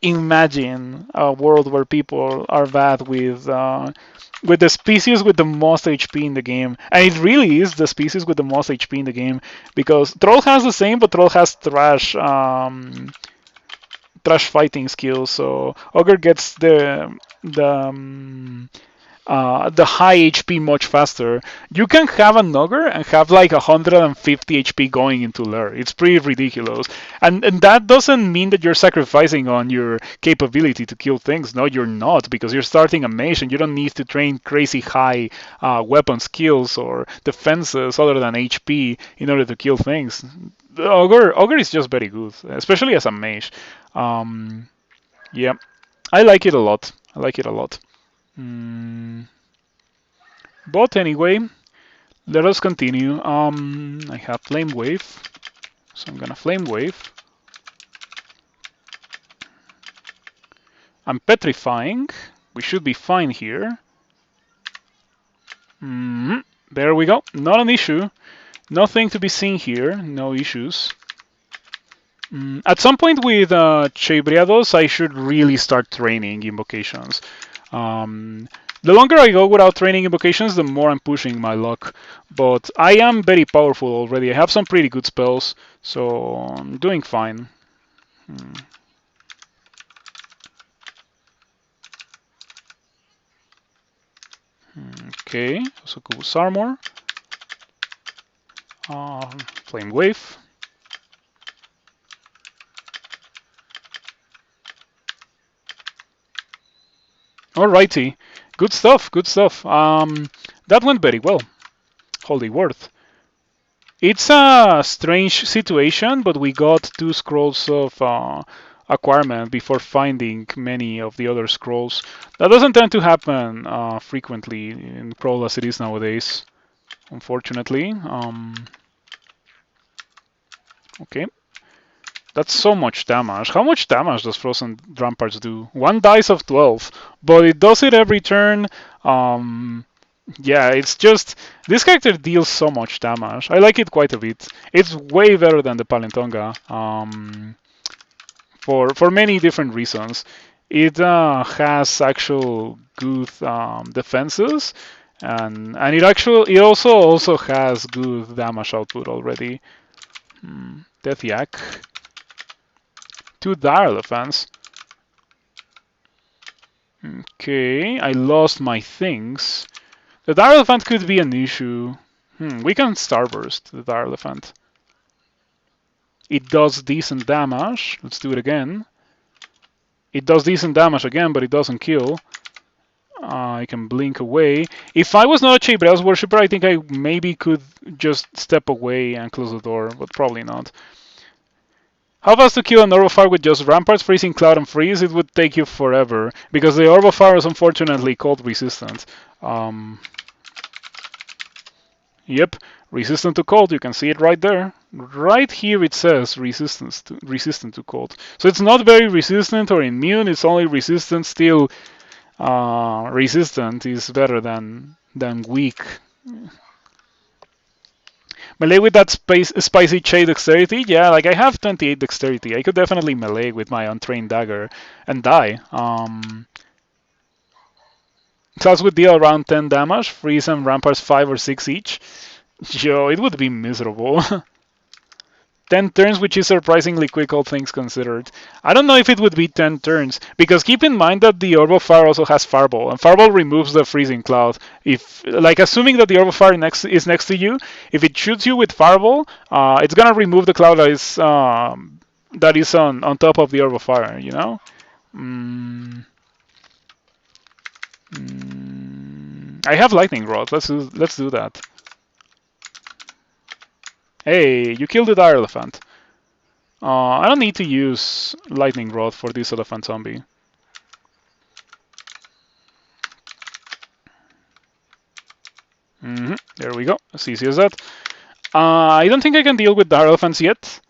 imagine a world where people are bad with the species with the most HP in the game. And it really is the species with the most HP in the game, because Troll has the same, but Troll has trash fighting skills. So Ogre gets the high HP much faster. You can have an Ogre and have like 150 HP going into Lair. It's pretty ridiculous. And that doesn't mean that you're sacrificing on your capability to kill things. No, you're not, because you're starting a mage and you don't need to train crazy high weapon skills or defenses other than HP in order to kill things. Ogre is just very good, especially as a mage. Yeah, I like it a lot. But anyway, let us continue. I have Flame Wave, so I'm gonna Flame Wave. I'm petrifying. We should be fine here. There we go. Not an issue. Nothing to be seen here. No issues. At some point with Chei, I should really start training invocations. The longer I go without training invocations, the more I'm pushing my luck. But I am very powerful already. I have some pretty good spells, so I'm doing fine. Okay, also Kubu's armor. Flame Wave. Alrighty, good stuff. That went very well. Holy Worth. It's a strange situation, but we got 2 scrolls of acquirement before finding many of the other scrolls. That doesn't tend to happen frequently in Pro as it is nowadays, unfortunately. Okay. That's so much damage. How much damage does Frozen Ramparts do? 1 dice of 12, but it does it every turn. Yeah, it's just this character deals so much damage. I like it quite a bit. It's way better than the Palentonga. For many different reasons. It has actual good defenses, and it also has good damage output already. Death Yak, 2 dire defense. Okay, I lost my things. The dire elephant could be an issue. We can starburst the dire elephant. It does decent damage. Let's do it again. It does decent damage again, but it doesn't kill. I can blink away. If I was not a Chei worshipper, I think I maybe could just step away and close the door, but probably not. How fast to kill an Orb of Fire with just ramparts, freezing, cloud, and freeze? It would take you forever, because the Orb of Fire is unfortunately cold resistant. Yep, resistant to cold. You can see it right there. Right here it says resistant to cold. So it's not very resistant or immune. It's only resistant. Still, resistant is better than weak. Melee with that spicy Chei dexterity? Yeah, like I have 28 dexterity. I could definitely melee with my untrained dagger and die. Class would deal around 10 damage, freeze and ramparts 5 or 6 each. Yo, it would be miserable. 10 turns, which is surprisingly quick, all things considered. I don't know if it would be 10 turns, because keep in mind that the Orb of Fire also has Fireball, and Fireball removes the freezing cloud. If, like, assuming that the Orb of Fire is next to you, if it shoots you with Fireball, it's gonna remove the cloud that is on top of the Orb of Fire, you know? I have Lightning Rod. Let's do that. Hey, you killed the dire elephant. I don't need to use Lightning Rod for this elephant zombie. There we go, as easy as that. I don't think I can deal with dire elephants yet,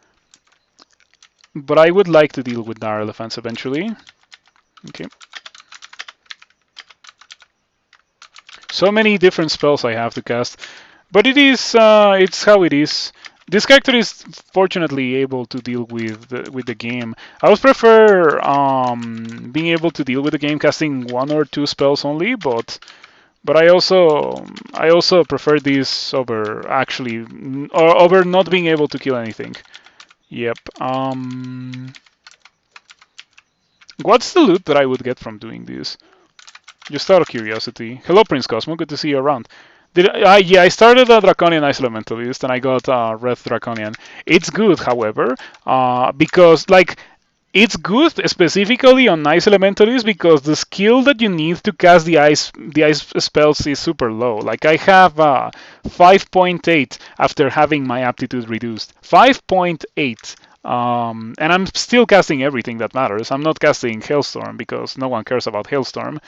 but I would like to deal with dire elephants eventually. Okay. So many different spells I have to cast, but it's how it is. This character is fortunately able to deal with the game. I would prefer being able to deal with the game casting 1 or 2 spells only, but I also prefer this over over not being able to kill anything. Yep. What's the loot that I would get from doing this? Just out of curiosity. Hello, Prince Cosmo. Good to see you around. Yeah, I started a Draconian Ice Elementalist and I got Red Draconian. It's good, however, because like it's good specifically on Ice Elementalist because the skill that you need to cast the ice spells is super low. Like I have 5.8 after having my aptitude reduced. 5.8. And I'm still casting everything that matters. I'm not casting Hailstorm because no one cares about Hailstorm.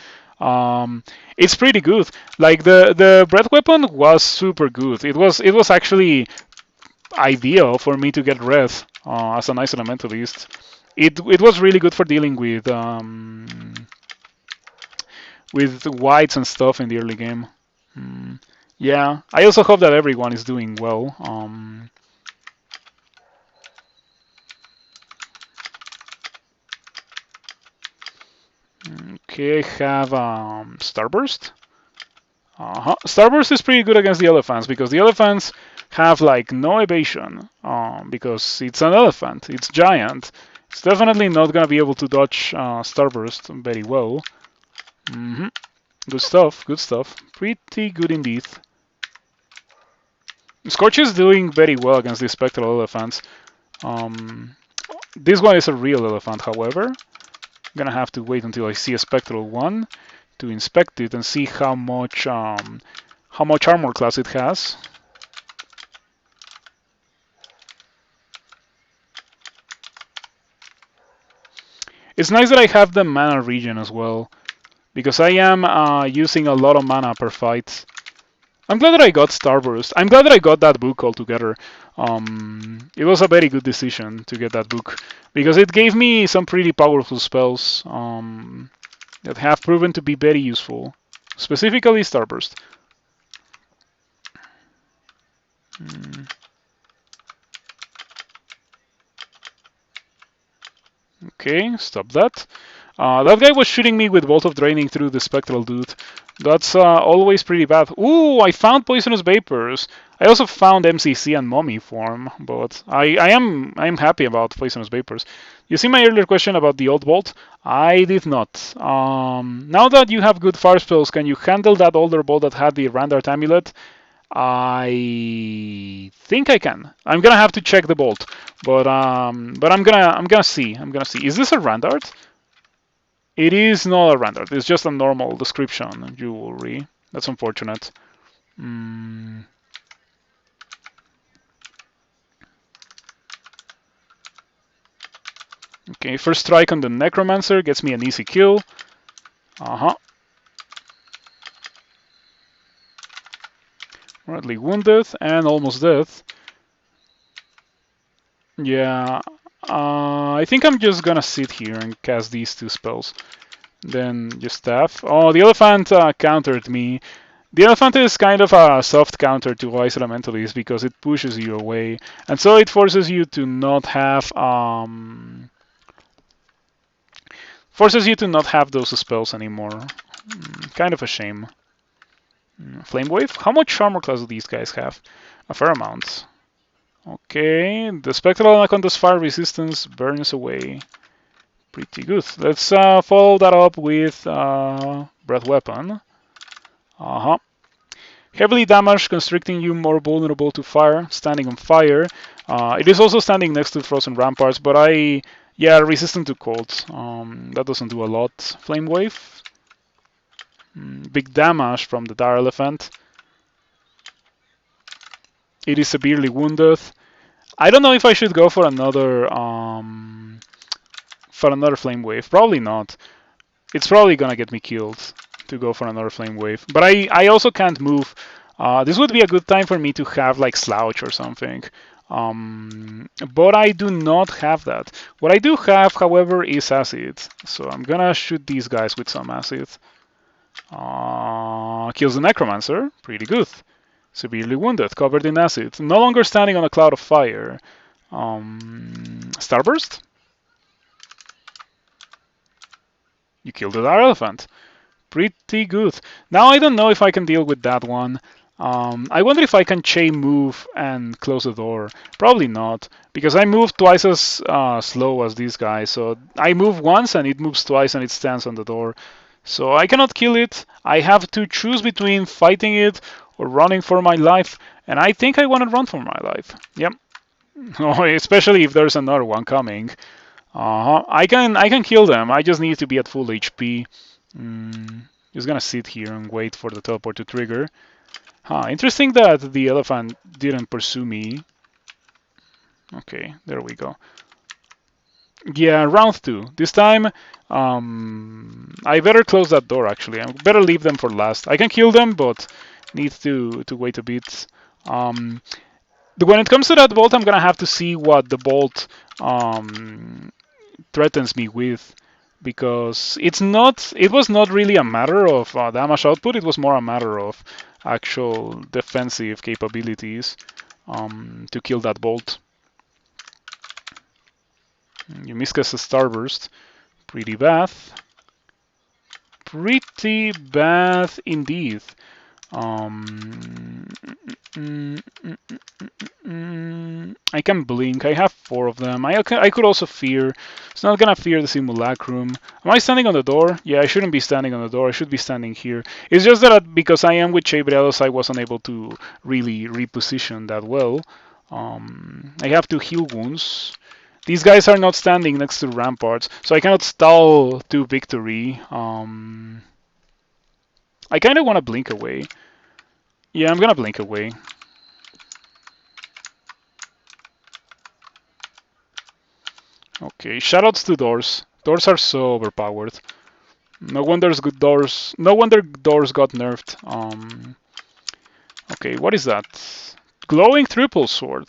It's pretty good. Like the breath weapon was super good. It was actually ideal for me to get red as an Ice Elementalist. It was really good for dealing with whites and stuff in the early game. Yeah, I also hope that everyone is doing well. Okay, I have Starburst. Starburst is pretty good against the elephants because the elephants have like no evasion because it's an elephant. It's giant. It's definitely not gonna be able to dodge Starburst very well. Good stuff. Good stuff. Pretty good indeed. Scorch is doing very well against the spectral elephants. This one is a real elephant, however. I'm gonna have to wait until I see a spectral one to inspect it and see how much armor class it has. It's nice that I have the mana regen as well, because I am using a lot of mana per fight. I'm glad that I got Starburst. I'm glad that I got that book altogether. It was a very good decision to get that book, because it gave me some pretty powerful spells that have proven to be very useful. specifically Starburst. Okay, stop that. That guy was shooting me with Bolt of Draining through the Spectral Dude. That's always pretty bad. Ooh, I found Poisonous Vapors. I also found MCC and Mummy form, but I am happy about Poisonous Vapors. You see my earlier question about the old Bolt? I did not. Now that you have good fire spells, can you handle that older Bolt that had the Randart Amulet? I think I can. I'm gonna have to check the Bolt, but I'm gonna see. I'm gonna see. Is this a Randart? It is not a Randart. It's just a normal description jewelry. That's unfortunate. Okay, first strike on the Necromancer gets me an easy kill. Mortally wounded and almost dead. Yeah, I think I'm just gonna sit here and cast these two spells. Then just staff. Oh, the Elephant countered me. The Elephant is kind of a soft counter to Ice Elementalist because it pushes you away, and so it forces you to not have those spells anymore. Kind of a shame. Flame Wave? How much armor class do these guys have? A fair amount. Okay, the Spectral Anaconda's fire resistance burns away. Pretty good. Let's follow that up with Breath Weapon. Heavily damaged, constricting you more vulnerable to fire, standing on fire. It is also standing next to Frozen Ramparts, but resistant to cold. That doesn't do a lot. Flame Wave. Big damage from the Dire Elephant. It is severely wounded. I don't know if I should go for another Flame Wave. Probably not. It's probably gonna get me killed to go for another Flame Wave. But I also can't move. This would be a good time for me to have like Slouch or something. But I do not have that. What I do have, however, is Acid. So I'm gonna shoot these guys with some Acid. Kills the Necromancer. Pretty good. Severely wounded, covered in acid. No longer standing on a cloud of fire. Starburst? You killed the Dire Elephant. Pretty good. Now I don't know if I can deal with that one. I wonder if I can Chei move and close the door. Probably not, because I move twice as slow as these guys. So I move once and it moves twice and it stands on the door. So I cannot kill it. I have to choose between fighting it or running for my life. And I think I want to run for my life. Yep. Especially if there's another one coming. I can kill them. I just need to be at full HP. Just gonna sit here and wait for the teleport to trigger. Interesting that the elephant didn't pursue me. Okay, there we go. Yeah, round 2. This time, I better close that door, actually. I better leave them for last. I can kill them, but need to wait a bit. When it comes to that bolt, I'm gonna have to see what the bolt threatens me with, because it was not really a matter of damage output. It was more a matter of actual defensive capabilities to kill that bolt. You miscast a Starburst. Pretty bad. Pretty bad indeed. I can blink. I have 4 of them. I could also fear. It's not gonna fear the Simulacrum. Am I standing on the door? Yeah, I shouldn't be standing on the door. I should be standing here. It's just that because I am with Chei, I wasn't able to really reposition that well. I have 2 heal wounds. These guys are not standing next to ramparts, so I cannot stall to victory. I kind of want to blink away. Yeah, I'm gonna blink away. Okay, shoutouts to doors. Doors are so overpowered. No wonder doors got nerfed. Okay, what is that? Glowing triple sword.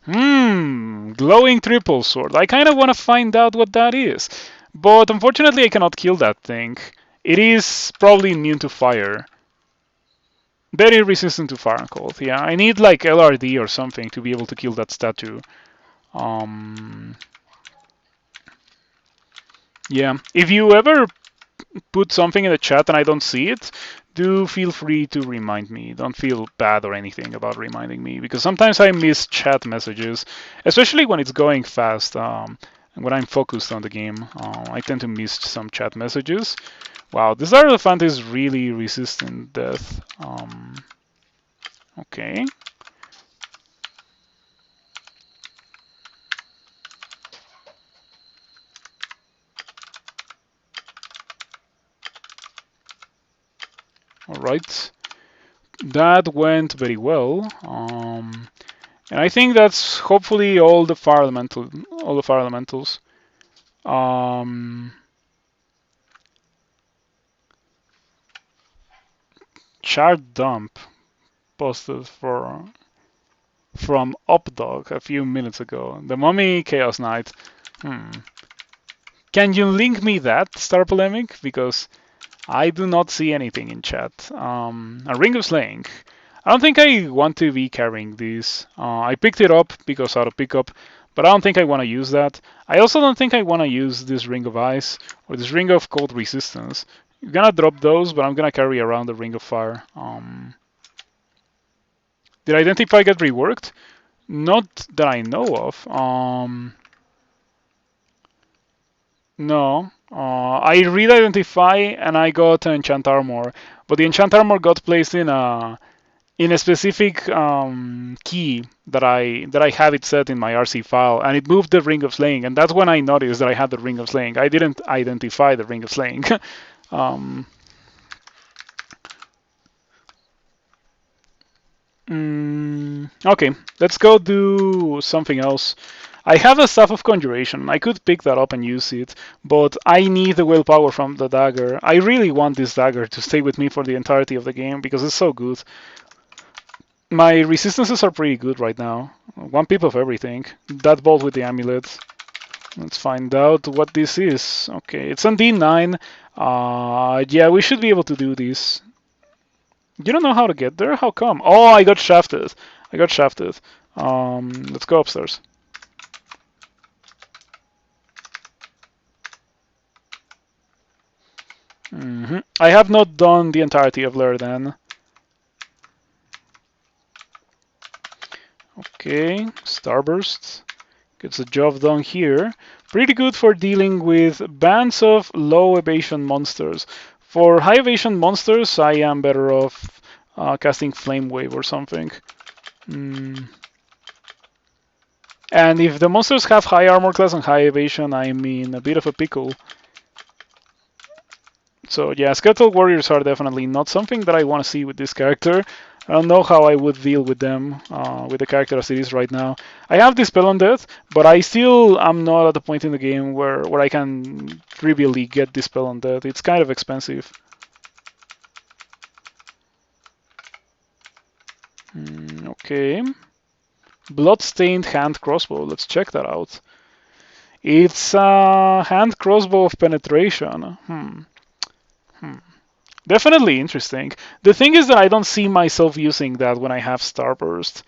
Glowing triple sword. I kind of want to find out what that is. But unfortunately I cannot kill that thing. It is probably immune to fire. Very resistant to fire and cold. Yeah, I need like LRD or something to be able to kill that statue. Um, yeah, if you ever put something in the chat and I don't see it, do feel free to remind me. Don't feel bad or anything about reminding me, because sometimes I miss chat messages, especially when it's going fast. And when I'm focused on the game, I tend to miss some chat messages. Wow, this Elephant is really resistant death. Okay. All right. That went very well. And I think that's hopefully all the fire elementals. Chart dump posted from Updog a few minutes ago. The Mummy Chaos Knight. Can you link me that, Star Polemic? Because I do not see anything in chat. A Ring of Slaying. I don't think I want to be carrying this. I picked it up because out of pickup, but I don't think I want to use that. I also don't think I want to use this Ring of Ice or this Ring of Cold Resistance. I'm gonna drop those, but I'm gonna carry around the Ring of Fire. Did Identify get reworked? Not that I know of. No. I read Identify and I got Enchant Armor, but the Enchant Armor got placed in a specific key that I have it set in my RC file, and it moved the Ring of Slaying, and that's when I noticed that I had the Ring of Slaying. I didn't identify the Ring of Slaying. Okay, let's go do something else. I have a Staff of Conjuration. I could pick that up and use it, but I need the willpower from the Dagger. I really want this Dagger to stay with me for the entirety of the game because it's so good. My resistances are pretty good right now. 1 pip of everything. That bolt with the amulet. Let's find out what this is. Okay, it's on D9. Yeah, we should be able to do this. You don't know how to get there? How come? Oh, I got shafted. I got shafted. Let's go upstairs. I have not done the entirety of Lair then. Okay, Starburst gets the job done here. Pretty good for dealing with bands of low evasion monsters. For high evasion monsters, I am better off casting Flame Wave or something. And if the monsters have high armor class and high evasion, I'm in a bit of a pickle. So yeah, Skeletal Warriors are definitely not something that I want to see with this character. I don't know how I would deal with them, with the character as it is right now. I have Dispel on Death, but I still am not at the point in the game where I can trivially get Dispel on Death. It's kind of expensive. Okay. Bloodstained Hand Crossbow. Let's check that out. It's a hand crossbow of penetration. Definitely interesting. The thing is that I don't see myself using that when I have Starburst.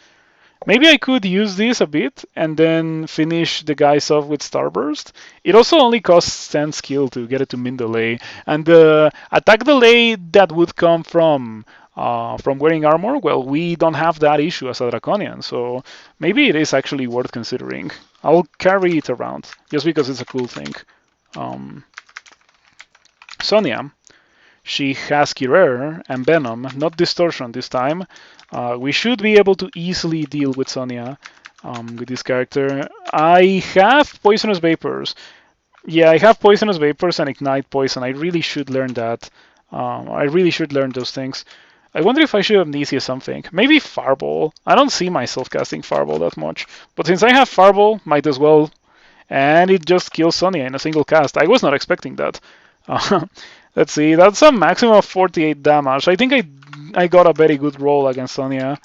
Maybe I could use this a bit and then finish the guys off with Starburst. It also only costs 10 skill to get it to min delay, and the attack delay that would come from wearing armor, well, we don't have that issue as a Draconian, so maybe it is actually worth considering. I'll carry it around just because it's a cool thing. Sonia. She has Kirer and Venom, not Distortion this time. We should be able to easily deal with Sonia with this character. I have Poisonous Vapors. Yeah, I have Poisonous Vapors and Ignite Poison. I really should learn that. I really should learn those things. I wonder if I should amnesia something. Maybe Fireball. I don't see myself casting Fireball that much. But since I have Fireball, might as well. And it just kills Sonia in a single cast. I was not expecting that. Let's see, that's a maximum of 48 damage. I think I got a very good roll against Sonia.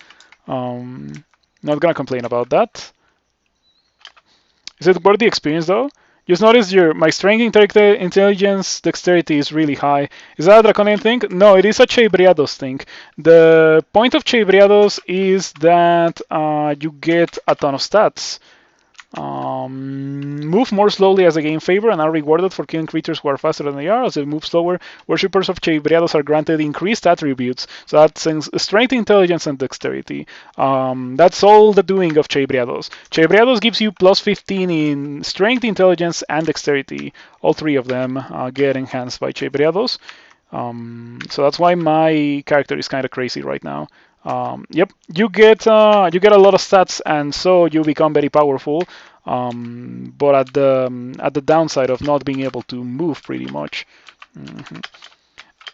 Not gonna complain about that. Is it worth the experience though? Just notice my strength, intelligence, dexterity is really high. Is that a Draconian thing? No, it is a Chei thing. The point of Chei is that you get a ton of stats. Move more slowly as they gain favor and are rewarded for killing creatures who are faster than they are. As they move slower, worshippers of Chei are granted increased attributes. So that's strength, intelligence, and dexterity. That's all the doing of Chei Chei gives you plus 15 in strength, intelligence, and dexterity. All three of them get enhanced by Chei so that's why my character is kind of crazy right now. Yep, you get a lot of stats, and so you become very powerful. But at the downside of not being able to move pretty much.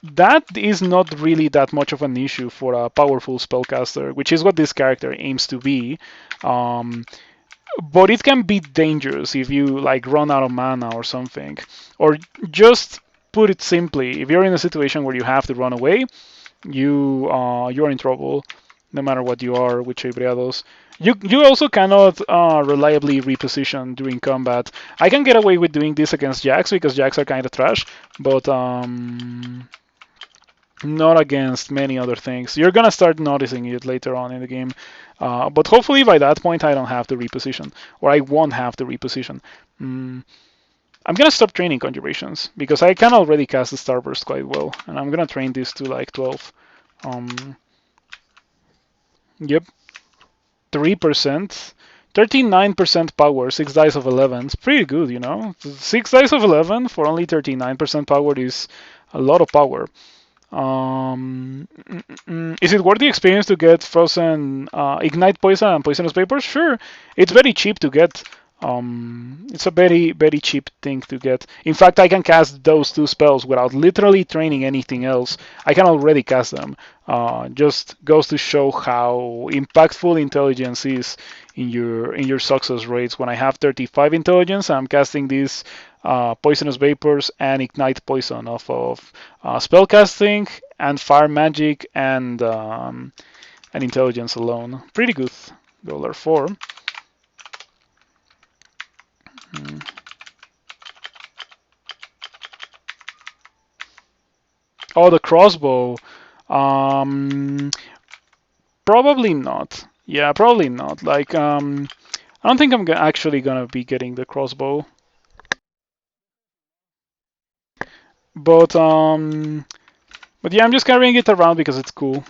That is not really that much of an issue for a powerful spellcaster, which is what this character aims to be. But it can be dangerous if you like run out of mana or something, or just put it simply, if you're in a situation where you have to run away, you're in trouble, no matter what you are with Chebreados. You also cannot reliably reposition during combat. I can get away with doing this against Jax because Jax are kind of trash, but not against many other things. You're gonna start noticing it later on in the game, but hopefully by that point I don't have to reposition, or I won't have to reposition. I'm gonna stop training conjurations because I can already cast the Starburst quite well, and I'm gonna train this to like 12. Yep, 3%, 39% power, 6 dice of 11. It's pretty good, you know. 6 dice of 11 for only 39% power is a lot of power. Is it worth the experience to get frozen ignite poison and poisonous vapors? Sure, it's very cheap to get. It's a very cheap thing to get. In fact, I can cast those two spells without literally training anything else. I can already cast them. Just goes to show how impactful intelligence is in your success rates. When I have 35 intelligence, I'm casting these poisonous vapors and ignite poison off of spellcasting and fire magic and intelligence alone. Pretty good. $4. Oh, the crossbow. Probably not. Yeah, probably not. Like, I don't think I'm actually gonna be getting the crossbow. But yeah, I'm just carrying it around because it's cool.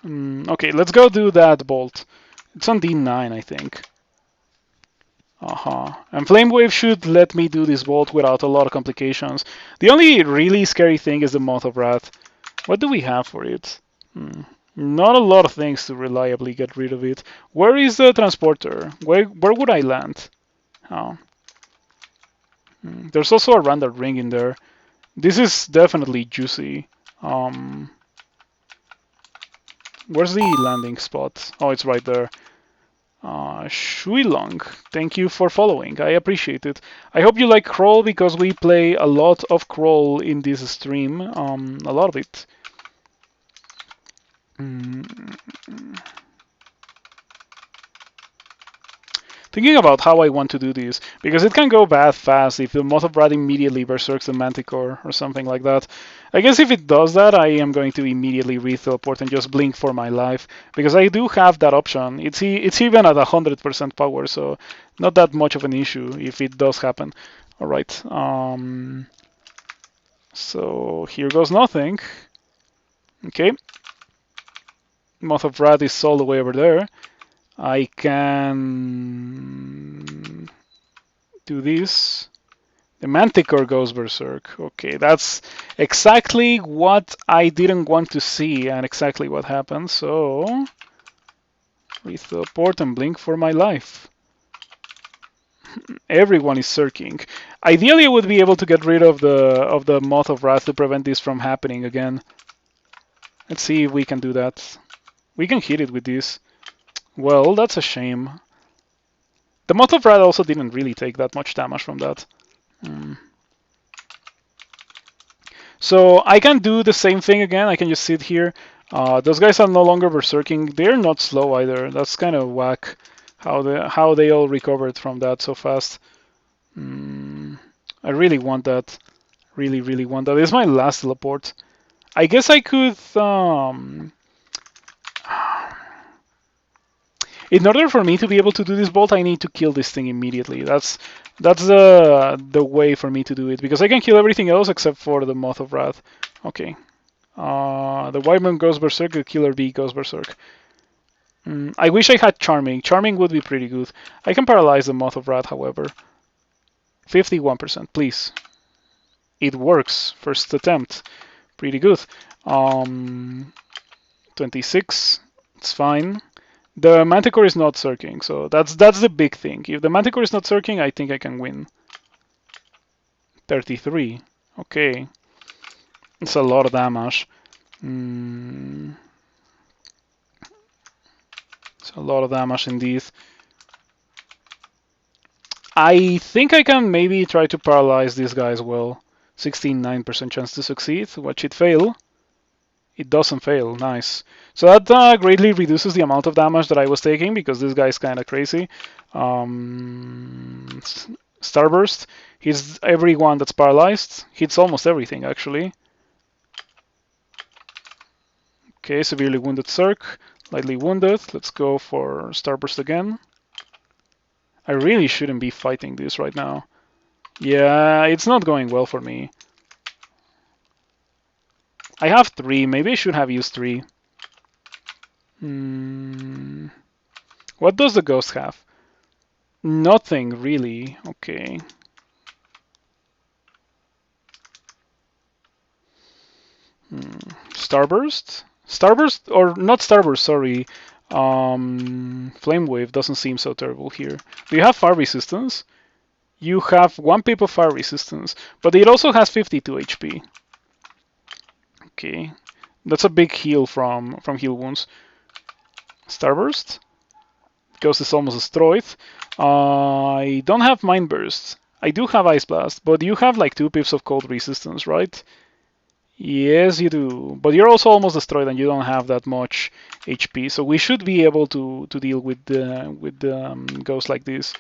Okay, let's go do that bolt. It's on D9, I think. And Flame Wave should let me do this bolt without a lot of complications. The only really scary thing is the Moth of Wrath. What do we have for it? Not a lot of things to reliably get rid of it. Where is the transporter? Where would I land? Oh. There's also a random ring in there. This is definitely juicy. Where's the landing spot? Oh, it's right there. Shuilong, thank you for following. I appreciate it. I hope you like Crawl because we play a lot of Crawl in this stream. A lot of it. Thinking about how I want to do this, because it can go bad fast if the Moth of Wrath immediately berserks the Manticore or something like that. I guess if it does that, I am going to immediately re-teleport and just blink for my life, because I do have that option. It's even at 100% power, so not that much of an issue if it does happen. Alright, so here goes nothing. Okay. Moth of Wrath is all the way over there. I can do this. The Manticore goes berserk. Okay, that's exactly what I didn't want to see and exactly what happened. So, re-teleport and blink for my life. Everyone is circling. Ideally, I would be able to get rid of the Moth of Wrath to prevent this from happening again. Let's see if we can do that. We can hit it with this. Well, that's a shame. The Moth of Wrath also didn't really take that much damage from that. So I can do the same thing again. I can just sit here. Those guys are no longer berserking. They're not slow either. That's kind of whack how they all recovered from that so fast. I really want that. Really, really want that. It's my last teleport. I guess I could. In order for me to be able to do this bolt, I need to kill this thing immediately. That's the way for me to do it, because I can kill everything else except for the Moth of Wrath. Okay. The Wyvern goes berserk, the Killer Bee goes berserk. I wish I had Charming. Charming would be pretty good. I can paralyze the Moth of Wrath, however. 51%, please. It works. First attempt. Pretty good. 26. It's fine. The Manticore is not circling, so that's the big thing. If the Manticore is not circling, I think I can win. 33. Okay. It's a lot of damage. It's a lot of damage indeed. I think I can maybe try to paralyze this guy as well. 69% chance to succeed. Watch it fail. It doesn't fail. Nice. So that greatly reduces the amount of damage that I was taking, because this guy is kind of crazy. Starburst hits everyone that's paralyzed. Hits almost everything, actually. Okay, severely wounded Cirque. Lightly wounded. Let's go for Starburst again. I really shouldn't be fighting this right now. Yeah, it's not going well for me. I have 3. Maybe I should have used 3. What does the ghost have? Nothing, really. Okay. Starburst? Starburst, or not Starburst, sorry. Flame Wave doesn't seem so terrible here. Do you have fire resistance? You have 1 pip of fire resistance, but it also has 52 HP. Okay, that's a big heal from heal wounds. Starburst? Ghost is almost destroyed. I don't have Mind Burst. I do have Ice Blast, but you have like 2 pips of cold resistance, right? Yes, you do. But you're also almost destroyed, and you don't have that much HP. So we should be able to deal with the ghost like this.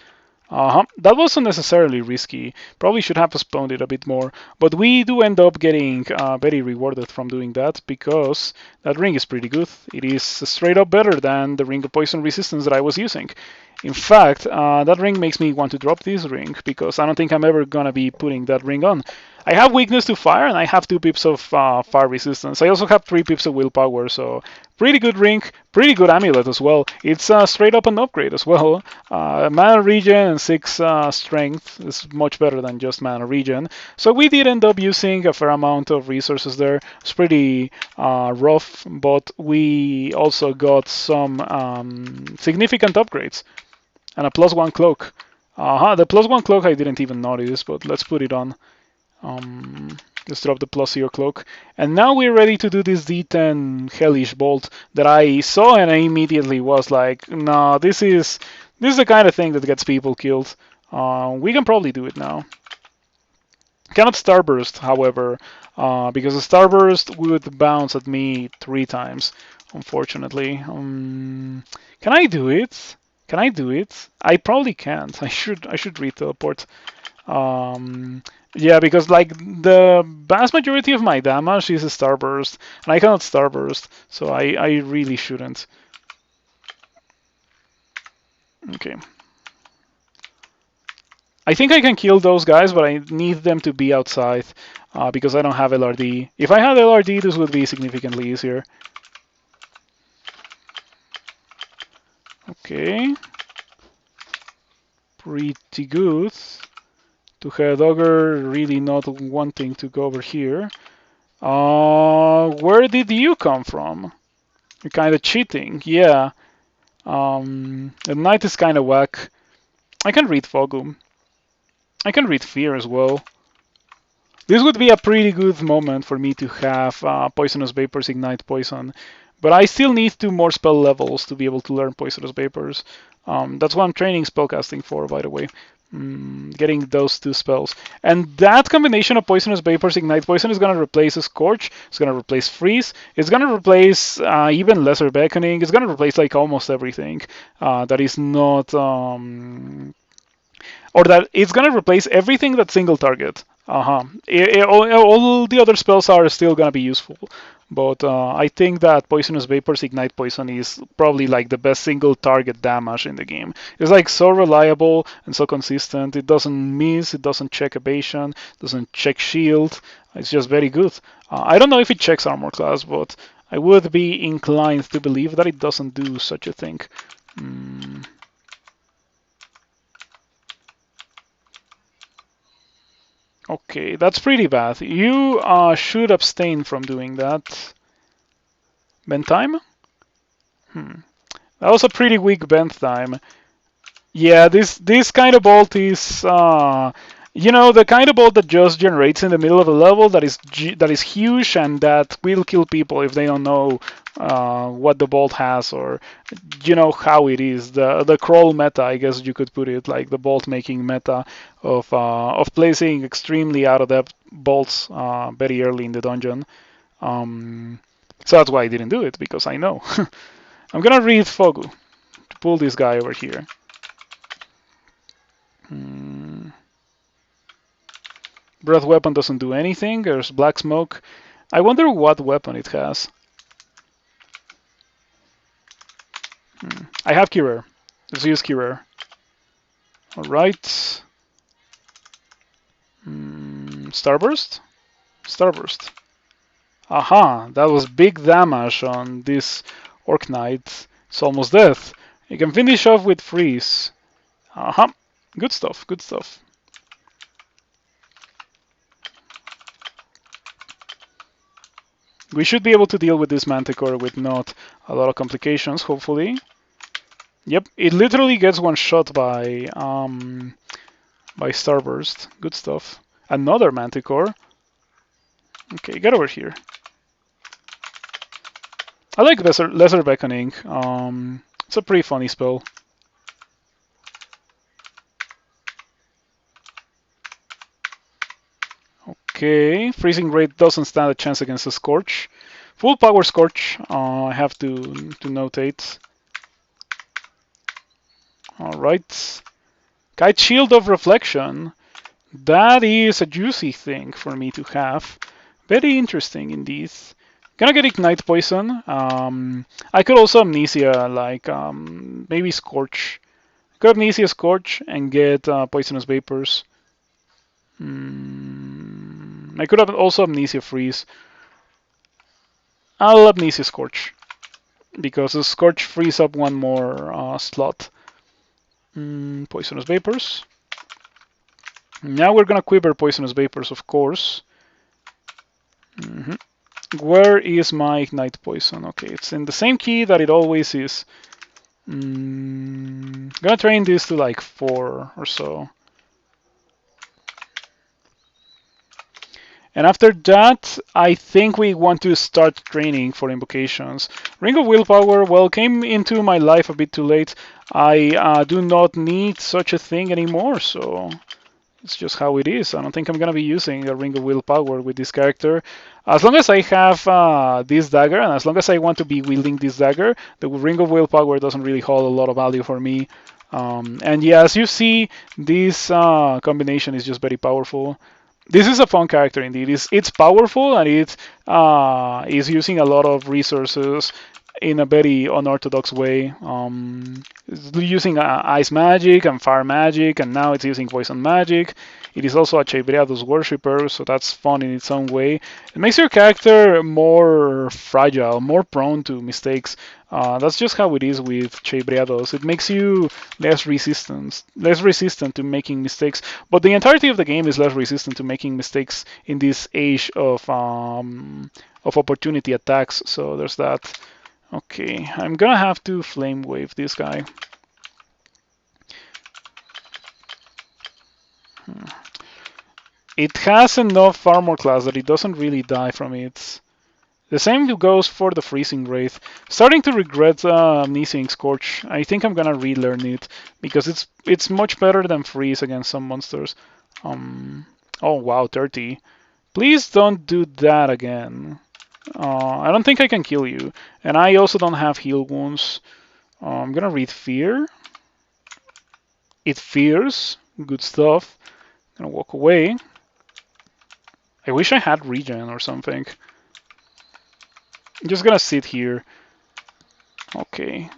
That wasn't necessarily risky. Probably should have postponed it a bit more. But we do end up getting very rewarded from doing that, because that ring is pretty good. It is straight up better than the ring of poison resistance that I was using. In fact, that ring makes me want to drop this ring, because I don't think I'm ever gonna be putting that ring on. I have weakness to fire, and I have 2 pips of fire resistance. I also have 3 pips of willpower, so pretty good ring, pretty good amulet as well. It's straight up an upgrade as well. Mana regen and 6 strength is much better than just mana regen. So we did end up using a fair amount of resources there. It's pretty rough, but we also got some significant upgrades. And a +1 cloak. The +1 cloak I didn't even notice, but let's put it on. Let's drop the +0 cloak. And now we're ready to do this D10 Hellish Bolt that I saw, and I immediately was like, no, this is the kind of thing that gets people killed. We can probably do it now. Cannot Starburst, however, because the Starburst would bounce at me 3 times, unfortunately. Can I do it? Can I do it? I probably can't. I should re-teleport. Yeah, because like the vast majority of my damage is a Starburst, and I cannot Starburst, so I really shouldn't. Okay. I think I can kill those guys, but I need them to be outside, because I don't have LRD. If I had LRD, this would be significantly easier. Okay. Pretty good. To have Dagger really not wanting to go over here. Where did you come from? You're kind of cheating. Yeah. The Knight is kind of whack. I can read Fogum. I can read Fear as well. This would be a pretty good moment for me to have Poisonous Vapors Ignite Poison. But I still need 2 more spell levels to be able to learn Poisonous Vapors. That's what I'm training spellcasting for, by the way. Getting those 2 spells. And that combination of Poisonous Vapors, Ignite Poison is going to replace Scorch, it's going to replace Freeze, it's going to replace even Lesser Beckoning, it's going to replace like almost everything that is not or that it's gonna replace everything that's single target. All the other spells are still gonna be useful, but I think that Poisonous Vapors Ignite Poison is probably like the best single target damage in the game. It's like so reliable and so consistent. It doesn't miss, it doesn't check evasion, doesn't check shield. It's just very good. I don't know if it checks armor class, but I would be inclined to believe that it doesn't do such a thing. Okay, that's pretty bad. You should abstain from doing that. Bend time? That was a pretty weak bend time. Yeah, this kind of bolt is, the kind of bolt that just generates in the middle of a level that is huge and that will kill people if they don't know what the bolt has or how it is. The crawl meta, I guess you could put it, like the bolt making meta of placing extremely out of depth bolts very early in the dungeon. So that's why I didn't do it, because I know. I'm gonna read Fogu to pull this guy over here. Breath weapon doesn't do anything. There's black smoke. I wonder what weapon it has. I have Curer. Let's use Curer. Alright. Starburst? Starburst. Aha, that was big damage on this Orc Knight. It's almost death. You can finish off with freeze. Aha, good stuff, good stuff. We should be able to deal with this Manticore with not a lot of complications, hopefully. Yep, it literally gets one shot by Starburst. Good stuff. Another Manticore. Okay, get over here. I like Lesser Beckoning. It's a pretty funny spell. Okay, Freezing Rate doesn't stand a chance against a Scorch. Full power Scorch, I have to notate. Alright. Kite Shield of Reflection. That is a juicy thing for me to have. Very interesting indeed. Gonna get Ignite Poison. I could also Amnesia, like maybe Scorch. Could Amnesia Scorch and get Poisonous Vapors. I could have also Amnesia Freeze. I'll Amnesia Scorch, because the Scorch frees up one more slot. Poisonous Vapors. Now we're gonna Quiver Poisonous Vapors, of course. Where is my Ignite Poison? Okay, it's in the same key that it always is. Gonna train this to like 4 or so. And after that, I think we want to start training for invocations. Ring of Willpower, well, came into my life a bit too late. I do not need such a thing anymore, so it's just how it is. I don't think I'm going to be using a Ring of Willpower with this character. As long as I have this dagger, and as long as I want to be wielding this dagger, the Ring of Willpower doesn't really hold a lot of value for me. And yeah, as you see, this combination is just very powerful. This is a fun character indeed. It's powerful, and it is using a lot of resources in a very unorthodox way. It's using ice magic and fire magic, and now it's using poison magic. It is also a Chei worshipper, so that's fun in its own way. It makes your character more fragile, more prone to mistakes. That's just how it is with Chei. It makes you less resistant to making mistakes. But the entirety of the game is less resistant to making mistakes in this age of opportunity attacks. So there's that. Okay, I'm gonna have to flame wave this guy. It has enough armor class that it doesn't really die from it. The same goes for the freezing wraith. Starting to regret amnesiaing Scorch. I think I'm gonna relearn it because it's much better than freeze against some monsters. Oh wow, 30. Please don't do that again. I don't think I can kill you, and I also don't have heal wounds. I'm gonna read Fear. It fears. Good stuff. Gonna walk away. I wish I had regen or something. I'm just gonna sit here. Okay.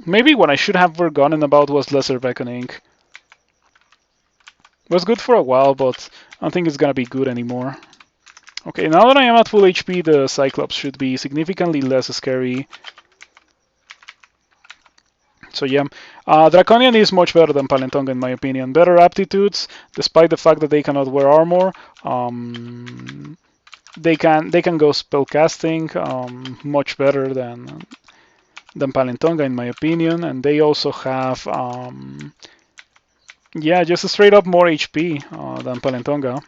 Maybe what I should have forgotten about was Lesser Beckoning. It was good for a while, but I don't think it's gonna be good anymore. Okay, now that I am at full HP, the Cyclops should be significantly less scary. So yeah, Draconian is much better than Palentonga in my opinion. Better aptitudes, despite the fact that they cannot wear armor. They can go spellcasting much better than Palentonga in my opinion, and they also have yeah, just straight up more HP than Palentonga.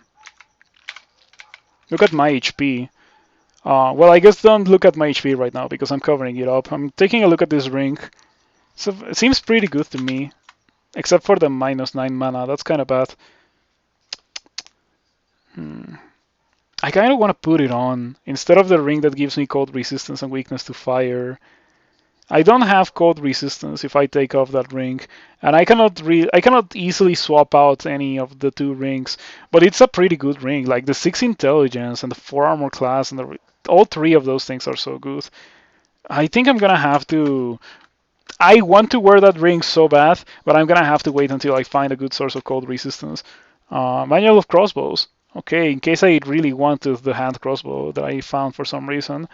Look at my HP. Well, I guess don't look at my HP right now because I'm covering it up. I'm taking a look at this ring. So it seems pretty good to me, except for the -9 mana. That's kind of bad. I kind of want to put it on instead of the ring that gives me cold resistance and weakness to fire. I don't have cold resistance if I take off that ring, and I cannot easily swap out any of the two rings. But it's a pretty good ring. Like the 6 intelligence and the 4 armor class and all three of those things are so good. I think I'm gonna have to. I want to wear that ring so bad, but I'm gonna have to wait until I find a good source of cold resistance. Manual of crossbows. Okay, in case I really wanted the hand crossbow that I found for some reason.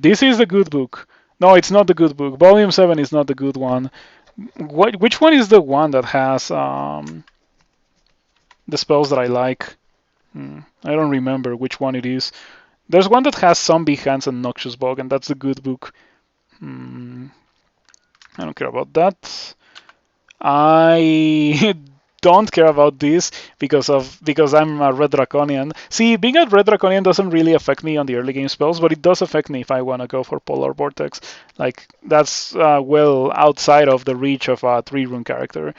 This is the good book. No, it's not the good book. Volume 7 is not the good one. Which one is the one that has the spells that I like? I don't remember which one it is. There's one that has Zombie Hands and Noxious Bog, and that's the good book. I don't care about that. I don't care about this because I'm a Red Draconian. See, being a Red Draconian doesn't really affect me on the early game spells, but it does affect me if I want to go for Polar Vortex. Like that's well outside of the reach of a 3-rune character.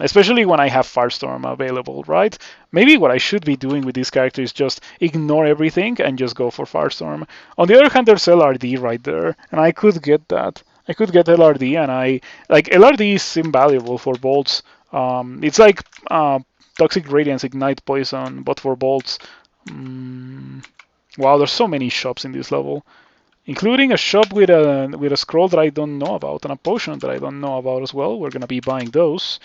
Especially when I have Firestorm available, right? Maybe what I should be doing with this character is just ignore everything and just go for Firestorm. On the other hand, there's LRD right there, and I could get that. I could get LRD, and LRD is invaluable for bolts. It's like Toxic Radiance, Ignite Poison, but for bolts. Wow, there's so many shops in this level, including a shop with a scroll that I don't know about and a potion that I don't know about as well. We're gonna be buying those.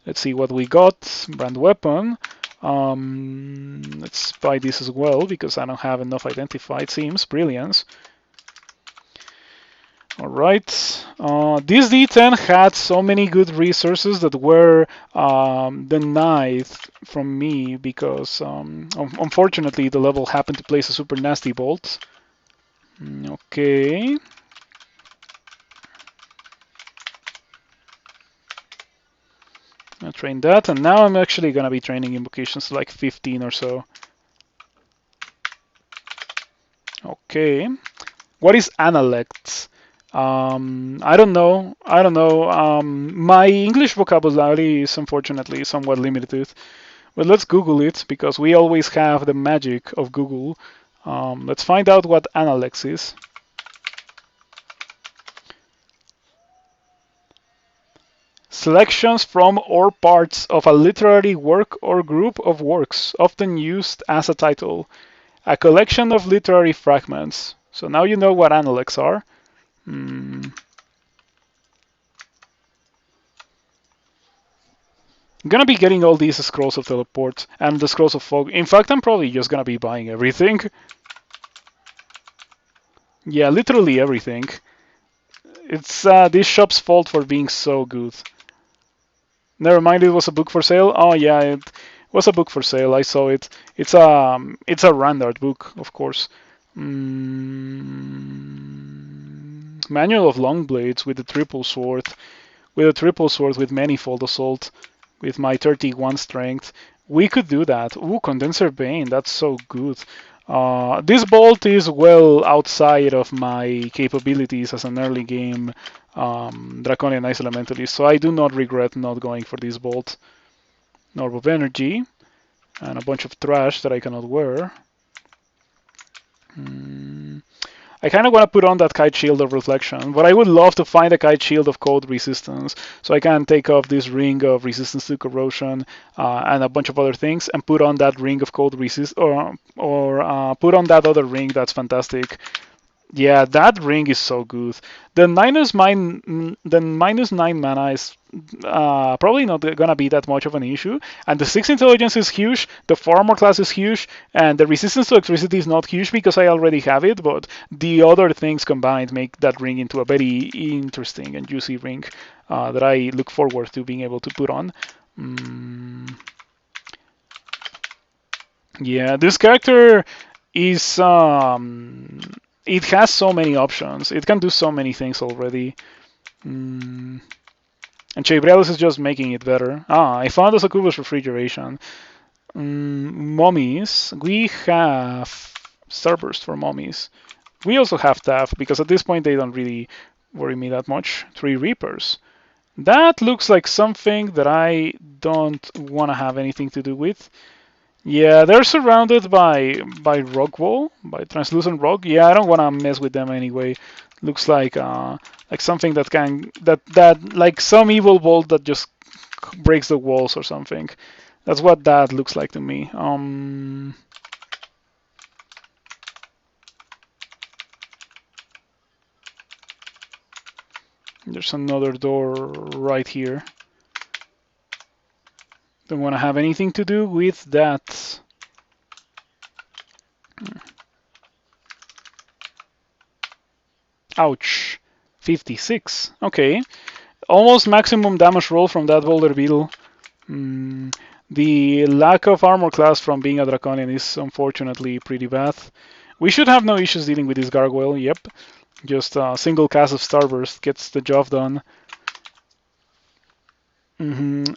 Let's see what we got. Brand weapon. Let's buy this as well because I don't have enough identified. Seems brilliance. Alright, this D10 had so many good resources that were denied from me because unfortunately the level happened to place a super nasty bolt. Okay. I'll train that, and now I'm actually gonna be training invocations like 15 or so. Okay. What is Analects? I don't know. My English vocabulary is unfortunately somewhat limited. But let's Google it because we always have the magic of Google. Let's find out what Analects is. Selections from or parts of a literary work or group of works, often used as a title. A collection of literary fragments. So now you know what Analects are. I'm gonna be getting all these scrolls of teleport and the scrolls of fog. In fact, I'm probably just gonna be buying everything. Yeah, literally everything. It's this shop's fault for being so good. Never mind, it was a book for sale. Oh yeah, it was a book for sale. I saw it. It's a Randart book, of course. Manual of Long Blades with the triple sword. With a triple sword with manifold assault. With my 31 strength. We could do that. Ooh, Condenser Bane. That's so good. This bolt is well outside of my capabilities as an early game Draconian Ice Elementalist, so I do not regret not going for this bolt. Orb of Energy, and a bunch of trash that I cannot wear. I kind of want to put on that kite shield of reflection, but I would love to find a kite shield of cold resistance, so I can take off this ring of resistance to corrosion and a bunch of other things, and put on that ring of cold resist, or put on that other ring. That's fantastic. Yeah, that ring is so good. The -9 mana is probably not gonna be that much of an issue, and the 6 intelligence is huge. The 4 armor class is huge, and the resistance to electricity is not huge because I already have it. But the other things combined make that ring into a very interesting and juicy ring that I look forward to being able to put on. Yeah, this character is it has so many options. It can do so many things already. And Chei is just making it better. I found a Succubus refrigeration. Mummies. We have Starburst for mummies. We also have TAF because at this point they don't really worry me that much. 3 Reapers. That looks like something that I don't want to have anything to do with. Yeah, they're surrounded by rock wall, by translucent rock. Yeah, I don't want to mess with them anyway. Looks like something that can that like some evil bolt that just breaks the walls or something. That's what that looks like to me. There's another door right here. Don't want to have anything to do with that. Ouch. 56. Okay. Almost maximum damage roll from that boulder beetle. The lack of armor class from being a Draconian is unfortunately pretty bad. We should have no issues dealing with this gargoyle. Yep. Just a single cast of Starburst gets the job done.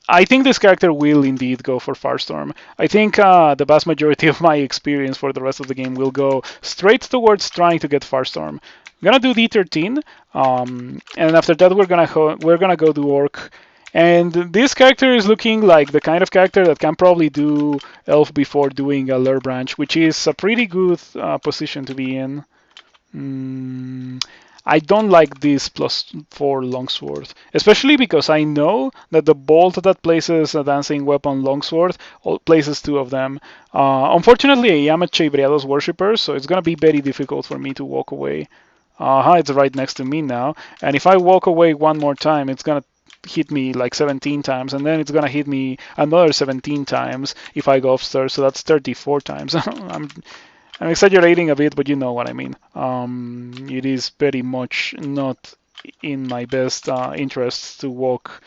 I think this character will indeed go for Firestorm. I think the vast majority of my experience for the rest of the game will go straight towards trying to get Firestorm. I'm gonna do D13, and after that we're gonna go do Orc. And this character is looking like the kind of character that can probably do Elf before doing a Lair branch, which is a pretty good position to be in. I don't like this +4 longsword, especially because I know that the bolt that places a dancing weapon longsword places 2 of them. Unfortunately, I am a Chei worshipper, so it's gonna be very difficult for me to walk away. It's right next to me now, and if I walk away one more time, it's gonna hit me like 17 times, and then it's gonna hit me another 17 times if I go upstairs, so that's 34 times. I'm exaggerating a bit, but you know what I mean. It is very much not in my best interests to walk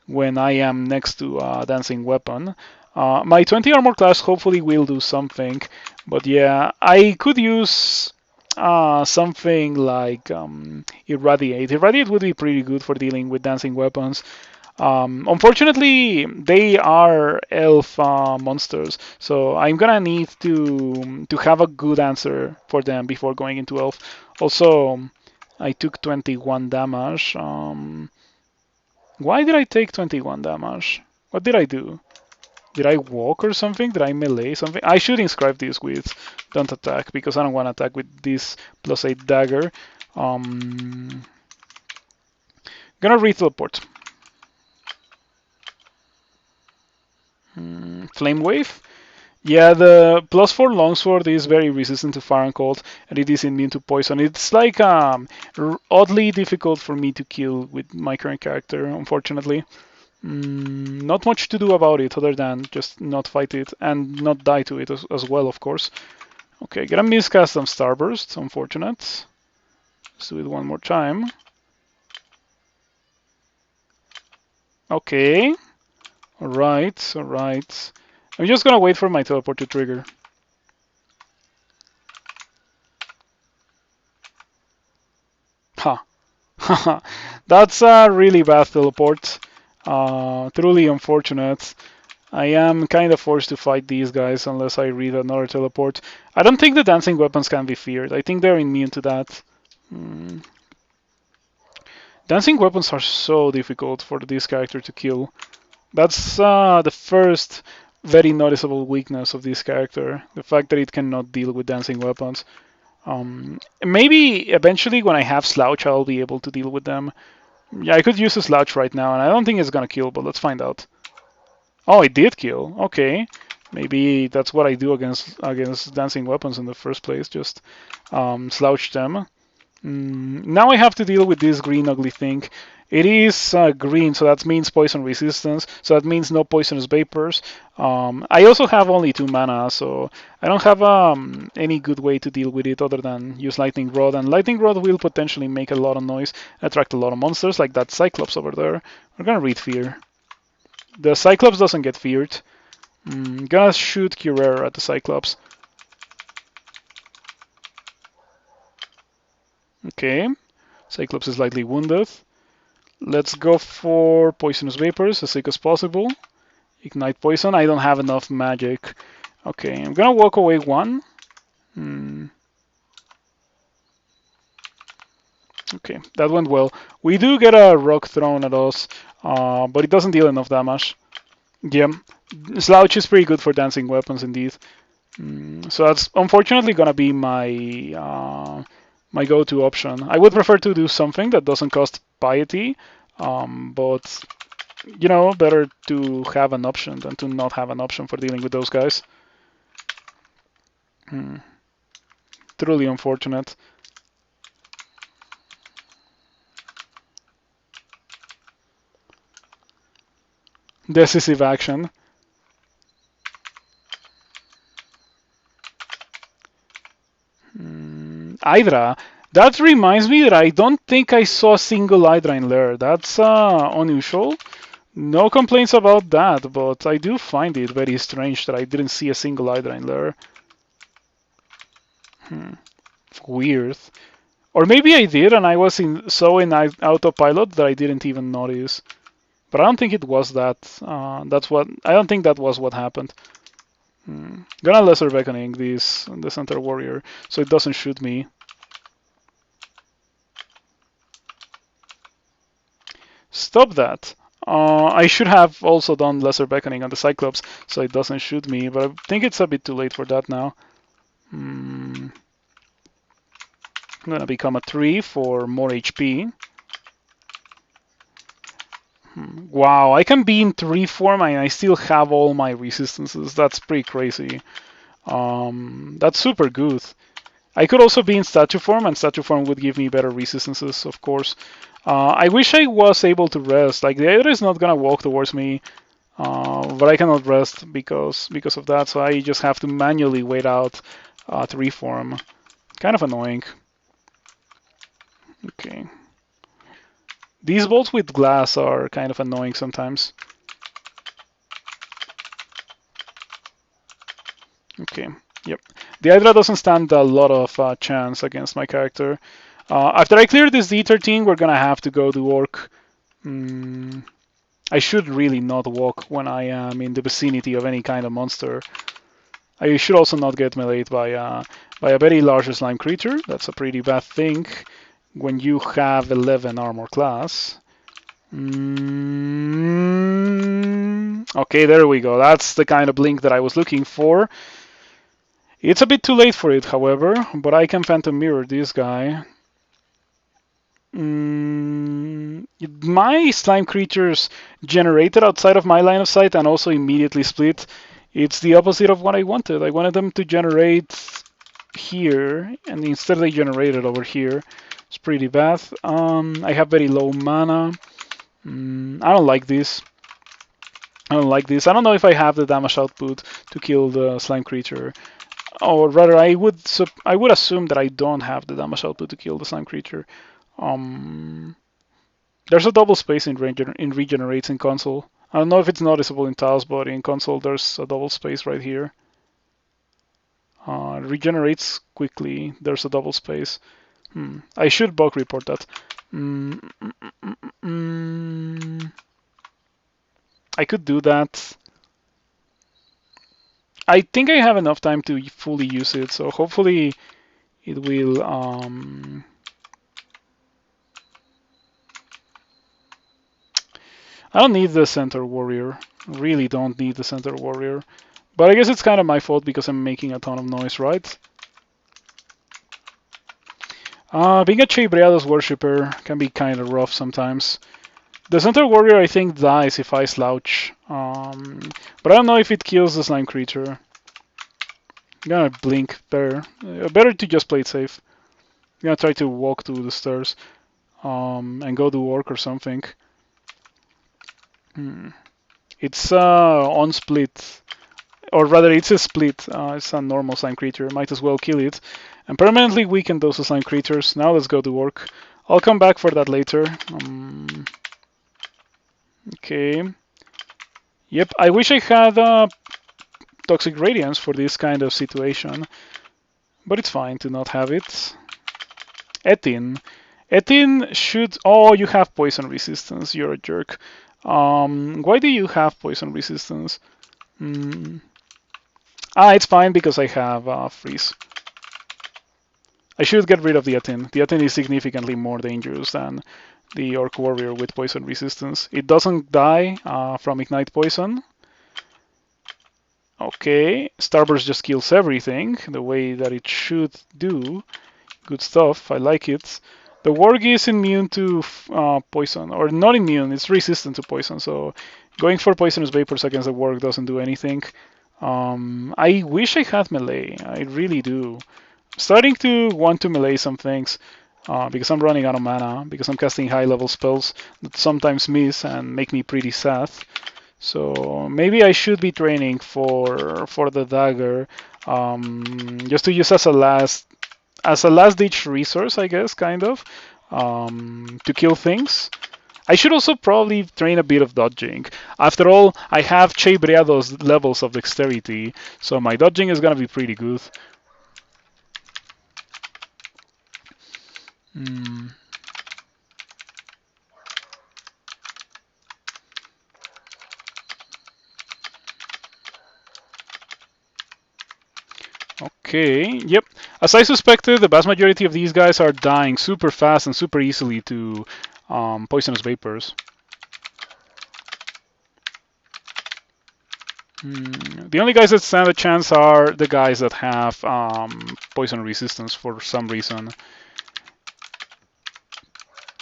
when I am next to a dancing weapon. My 20 armor class hopefully will do something, but yeah, I could use something like Irradiate. Irradiate would be pretty good for dealing with dancing weapons. Unfortunately, they are elf monsters, so I'm gonna need to have a good answer for them before going into elf. Also, I took 21 damage. Why did I take 21 damage? What did I do? Did I walk or something? Did I melee something? I should inscribe this with don't attack because I don't want to attack with this +8 dagger. Gonna re-teleport. Flame Wave. Yeah, the +4 longsword is very resistant to fire and cold, and it is immune to poison. It's like oddly difficult for me to kill with my current character, unfortunately. Not much to do about it other than just not fight it and not die to it as well, of course. Okay, gonna miscast some Starburst, unfortunate. Let's do it one more time. Okay. Alright, alright. I'm just gonna wait for my teleport to trigger. Ha. Haha. That's a really bad teleport. Truly unfortunate. I am kind of forced to fight these guys unless I read another teleport. I don't think the dancing weapons can be feared. I think they're immune to that. Dancing weapons are so difficult for this character to kill. That's the first very noticeable weakness of this character. The fact that it cannot deal with dancing weapons. Maybe eventually when I have Slouch, I'll be able to deal with them. Yeah, I could use a Slouch right now, and I don't think it's gonna kill, but let's find out. Oh, it did kill. Okay. Maybe that's what I do against dancing weapons in the first place, just slouch them. Now I have to deal with this green ugly thing. It is green, so that means poison resistance, so that means no poisonous vapors. I also have only 2 mana, so I don't have any good way to deal with it other than use Lightning Rod, and Lightning Rod will potentially make a lot of noise, attract a lot of monsters, like that Cyclops over there. We're gonna read Fear. The Cyclops doesn't get feared. Gonna shoot Curer at the Cyclops. Okay, Cyclops is lightly wounded. Let's go for Poisonous Vapors as quick as possible. Ignite Poison. I don't have enough magic. Okay, I'm gonna walk away 1. Okay, that went well. We do get a rock thrown at us, but it doesn't deal enough damage. Yeah, Slouch is pretty good for dancing weapons indeed. So that's unfortunately gonna be my go-to option. I would prefer to do something that doesn't cost piety, but you know, better to have an option than to not have an option for dealing with those guys. Truly unfortunate. Decisive action. Hydra. That reminds me that I don't think I saw a single Hydra in Lair. That's unusual. No complaints about that, but I do find it very strange that I didn't see a single Hydra in Lair. Weird. Or maybe I did and I was so in autopilot that I didn't even notice. But I don't think it was that. I don't think that was what happened. Gonna Lesser Beckoning the Centaur Warrior so it doesn't shoot me. Stop that. I should have also done Lesser Beckoning on the Cyclops so it doesn't shoot me, but I think it's a bit too late for that now. I'm gonna become a 3 for more HP. Wow, I can be in 3 form and I still have all my resistances. That's pretty crazy. That's super good. I could also be in statue form, and statue form would give me better resistances, of course. I wish I was able to rest. Like, the Hydra is not gonna walk towards me, but I cannot rest because of that, so I just have to manually wait out to reform. Kind of annoying. Okay. These bolts with glass are kind of annoying sometimes. Okay, yep. The Hydra doesn't stand a lot of chance against my character. After I clear this D13, we're gonna have to go to Orc. I should really not walk when I am in the vicinity of any kind of monster. I should also not get meleeed by a very large slime creature. That's a pretty bad thing when you have 11 armor class. Okay, there we go. That's the kind of blink that I was looking for. It's a bit too late for it, however, but I can Phantom Mirror this guy. My slime creatures generated outside of my line of sight and also immediately split. It's the opposite of what I wanted. I wanted them to generate here, and instead they generated over here. It's pretty bad. I have very low mana. I don't like this. I don't like this. I don't know if I have the damage output to kill the slime creature. Or rather, I would assume that I don't have the damage output to kill the slime creature. There's a double space in regenerates in console. I don't know if it's noticeable in tiles, but in console there's a double space right here. Regenerates quickly. There's a double space. I should bug report that. I could do that. I think I have enough time to fully use it, so hopefully it will. I don't need the Centaur Warrior. Really don't need the Centaur Warrior. But I guess it's kind of my fault because I'm making a ton of noise, right? Being a Chei worshipper can be kind of rough sometimes. The center warrior, I think, dies if I slouch. But I don't know if it kills the slime creature. I'm gonna blink better. Better to just play it safe. I'm gonna try to walk to the stairs and go to work or something. It's on split. Or rather, it's a split. It's a normal slime creature. Might as well kill it. And permanently weaken those slime creatures. Now let's go to work. I'll come back for that later. Okay. Yep, I wish I had Toxic Radiance for this kind of situation. But it's fine to not have it. Etin. Etin should... Oh, you have poison resistance. You're a jerk. Why do you have poison resistance? It's fine because I have freeze. I should get rid of the Etin. The Etin is significantly more dangerous than the Orc Warrior with poison resistance. It doesn't die from Ignite Poison. Okay, Starburst just kills everything the way that it should do. Good stuff, I like it. The Warg is immune to poison, or not immune, it's resistant to poison, so going for Poisonous Vapors against the Warg doesn't do anything. I wish I had melee, I really do. I'm starting to want to melee some things because I'm running out of mana, because I'm casting high level spells that sometimes miss and make me pretty sad. So maybe I should be training for the dagger, just to use as a last ditch resource, I guess, kind of, to kill things. I should also probably train a bit of dodging. After all, I have Chei levels of dexterity, so my dodging is gonna be pretty good. Okay, yep. As I suspected, the vast majority of these guys are dying super fast and super easily to poisonous vapors. The only guys that stand a chance are the guys that have poison resistance for some reason.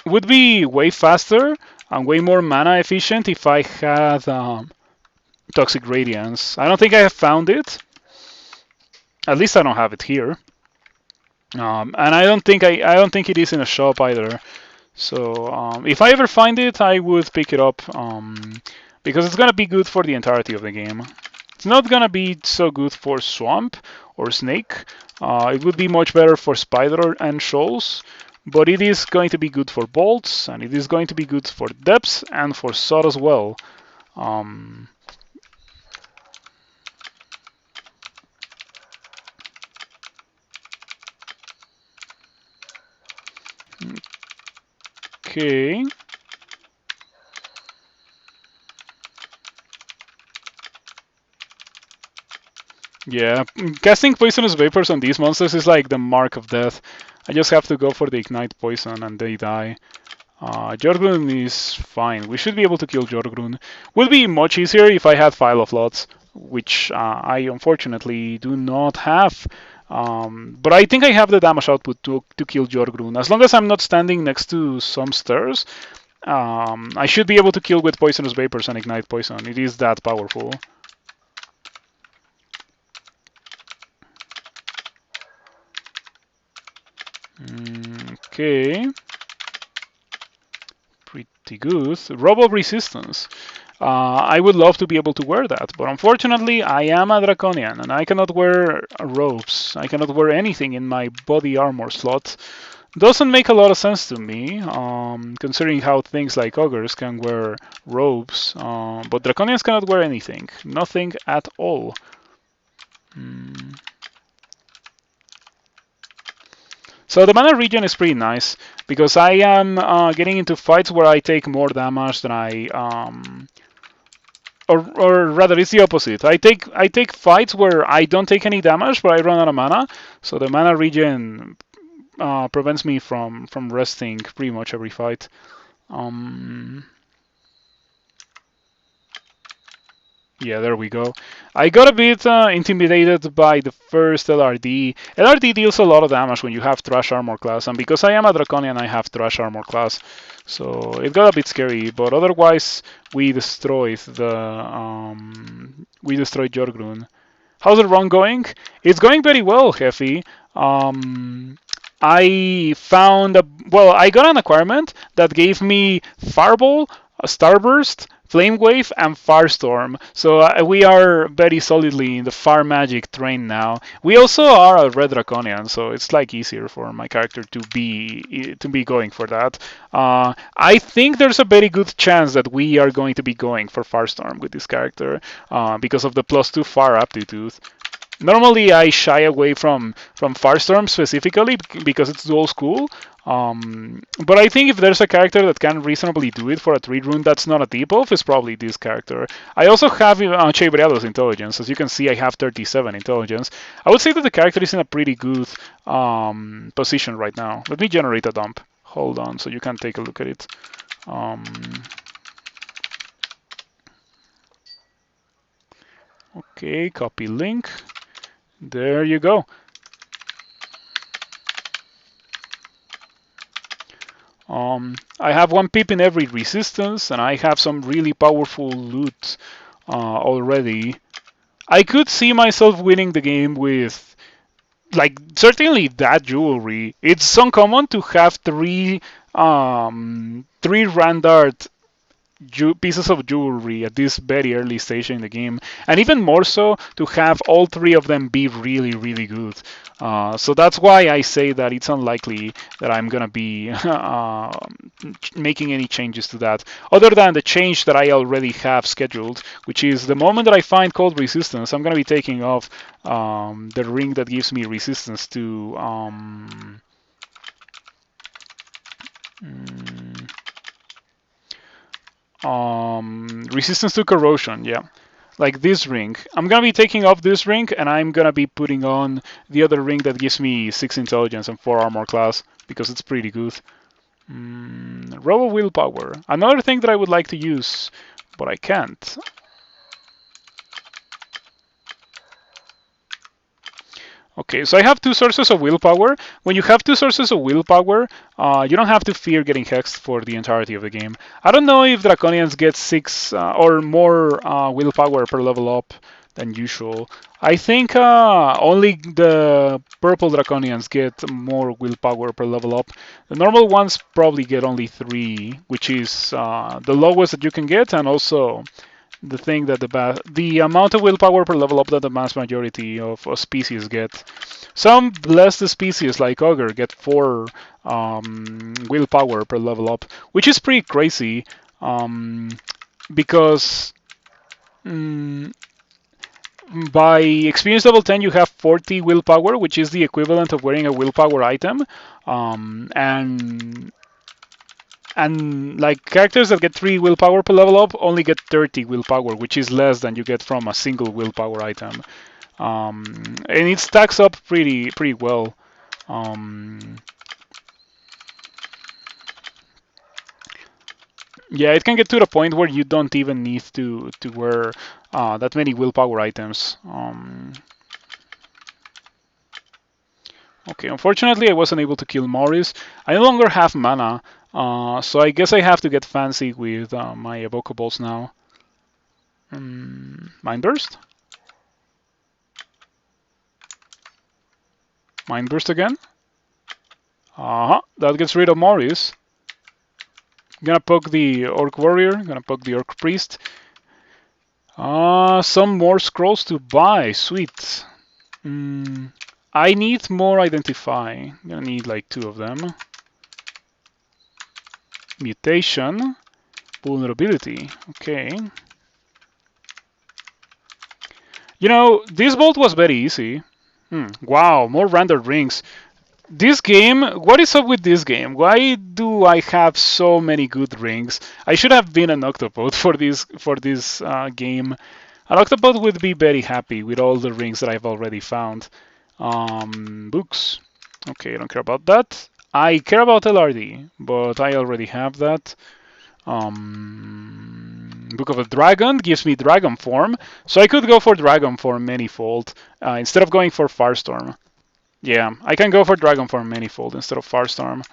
Would be way faster and way more mana efficient if I had Toxic Radiance. I don't think I have found it. At least I don't have it here. And I don't think it is in a shop either. So if I ever find it, I would pick it up because it's gonna be good for the entirety of the game. It's not gonna be so good for Swamp or Snake. It would be much better for Spider and Shoals, but it is going to be good for Bolts, and it is going to be good for Depths and for Sod as well. Okay. Yeah, casting Poisonous Vapors on these monsters is like the mark of death. I just have to go for the Ignite Poison and they die. Jorgrun is fine. We should be able to kill Jorgrun. Would be much easier if I had File of Lots, which I unfortunately do not have. But I think I have the damage output to kill Jorgrun. As long as I'm not standing next to some stairs, I should be able to kill with Poisonous Vapors and Ignite Poison. It is that powerful. Okay. Pretty good. Robo Resistance. I would love to be able to wear that, but unfortunately I am a Draconian and I cannot wear robes. I cannot wear anything in my body armor slot. Doesn't make a lot of sense to me, considering how things like Ogres can wear robes, but Draconians cannot wear anything. Nothing at all. So the mana regen is pretty nice, because I am getting into fights where I take more damage than I... Or rather, it's the opposite. I take fights where I don't take any damage, but I run out of mana. So the mana regen prevents me from resting pretty much every fight. Yeah, there we go. I got a bit intimidated by the first LRD. LRD deals a lot of damage when you have Trash Armor class, and because I am a Draconian, I have Trash Armor class. So it got a bit scary, but otherwise we destroyed Jorgrun. How's the run going? It's going very well, Hefe. I found I got an acquirement that gave me Fireball, a Starburst, Flame Wave, and Firestorm. So we are very solidly in the Fire Magic train now. We also are a Red Draconian, so it's like easier for my character to be going for that. I think there's a very good chance that we are going to be going for Firestorm with this character because of the +2 Fire aptitude. Normally, I shy away from Firestorm specifically because it's dual school. But I think if there's a character that can reasonably do it for a 3 rune that's not a debuff, it's probably this character. I also have Chei intelligence. As you can see, I have 37 intelligence. I would say that the character is in a pretty good position right now. Let me generate a dump. Hold on, so you can take a look at it. Okay, copy link. There you go. I have 1 pip in every resistance, and I have some really powerful loot already. I could see myself winning the game with, like, certainly that jewelry. It's uncommon to have 3 Randart pieces of jewelry at this very early stage in the game, and even more so to have all 3 of them be really, really good. So that's why I say that it's unlikely that I'm gonna be making any changes to that, other than the change that I already have scheduled, which is the moment that I find cold resistance, I'm gonna be taking off the ring that gives me resistance to resistance to corrosion, yeah. Like this ring. I'm gonna be taking off this ring, and I'm gonna be putting on the other ring that gives me 6 intelligence and 4 armor class, because it's pretty good. Robo willpower. Another thing that I would like to use, but I can't. Okay, so I have 2 sources of willpower. When you have 2 sources of willpower, you don't have to fear getting hexed for the entirety of the game. I don't know if Draconians get 6 or more willpower per level up than usual. I think only the purple Draconians get more willpower per level up. The normal ones probably get only 3, which is the lowest that you can get, and also the thing that the amount of willpower per level up that the mass majority of species get. Some blessed species like Ogre get 4 willpower per level up, which is pretty crazy because by experience level 10 you have 40 willpower, which is the equivalent of wearing a willpower item, and like characters that get 3 willpower per level up only get 30 willpower, which is less than you get from a single willpower item. And it stacks up pretty well. Yeah, it can get to the point where you don't even need to wear that many willpower items. Okay, unfortunately I wasn't able to kill Morris. I no longer have mana, so I guess I have to get fancy with my evocables now. Mind Burst? Mind Burst again? That gets rid of Morris. Gonna poke the Orc Warrior, gonna poke the Orc Priest. Some more scrolls to buy, sweet. I need more Identify. I'm gonna need like 2 of them. Mutation. Vulnerability. Okay. You know, this bolt was very easy. Wow, more random rings. This game, what is up with this game? Why do I have so many good rings? I should have been an octopod for this game. An octopod would be very happy with all the rings that I've already found. Books. Okay, I don't care about that. I care about LRD, but I already have that. Book of the Dragon gives me Dragon Form, so I could go for Dragon Form Manifold instead of going for Firestorm. Yeah, I can go for Dragon Form Manifold instead of Firestorm.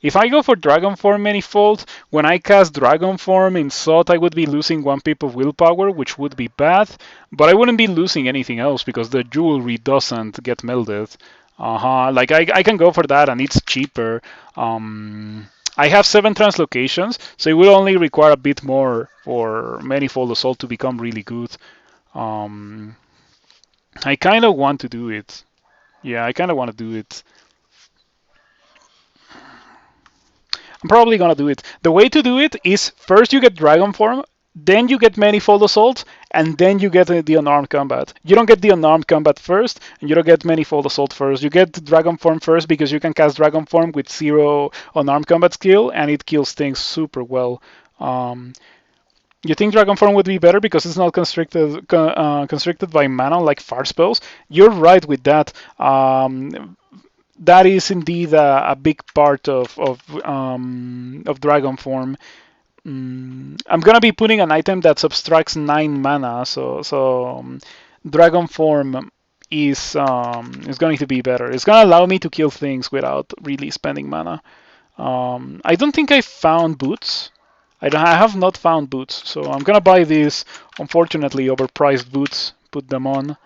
If I go for Dragon Form Manifold, when I cast Dragon Form in Sot, I would be losing 1 pip of willpower, which would be bad, but I wouldn't be losing anything else because the jewelry doesn't get melded. Like I can go for that and it's cheaper. I have 7 translocations, so it will only require a bit more for Manifold Assault to become really good. I kind of want to do it. Yeah, I kind of want to do it. I'm probably gonna do it. The way to do it is first you get Dragon Form, then you get Manifold Assault, and then you get the Unarmed Combat. You don't get the Unarmed Combat first, and you don't get Manifold Assault first. You get Dragon Form first because you can cast Dragon Form with 0 Unarmed Combat skill, and it kills things super well. You think Dragon Form would be better because it's not constricted by mana like fire spells? You're right with that. That is indeed a big part of Dragon Form. I'm gonna be putting an item that subtracts 9 mana, so Dragon Form is going to be better. It's gonna allow me to kill things without really spending mana. I don't think I found boots. I have not found boots, so I'm gonna buy these unfortunately overpriced boots. Put them on.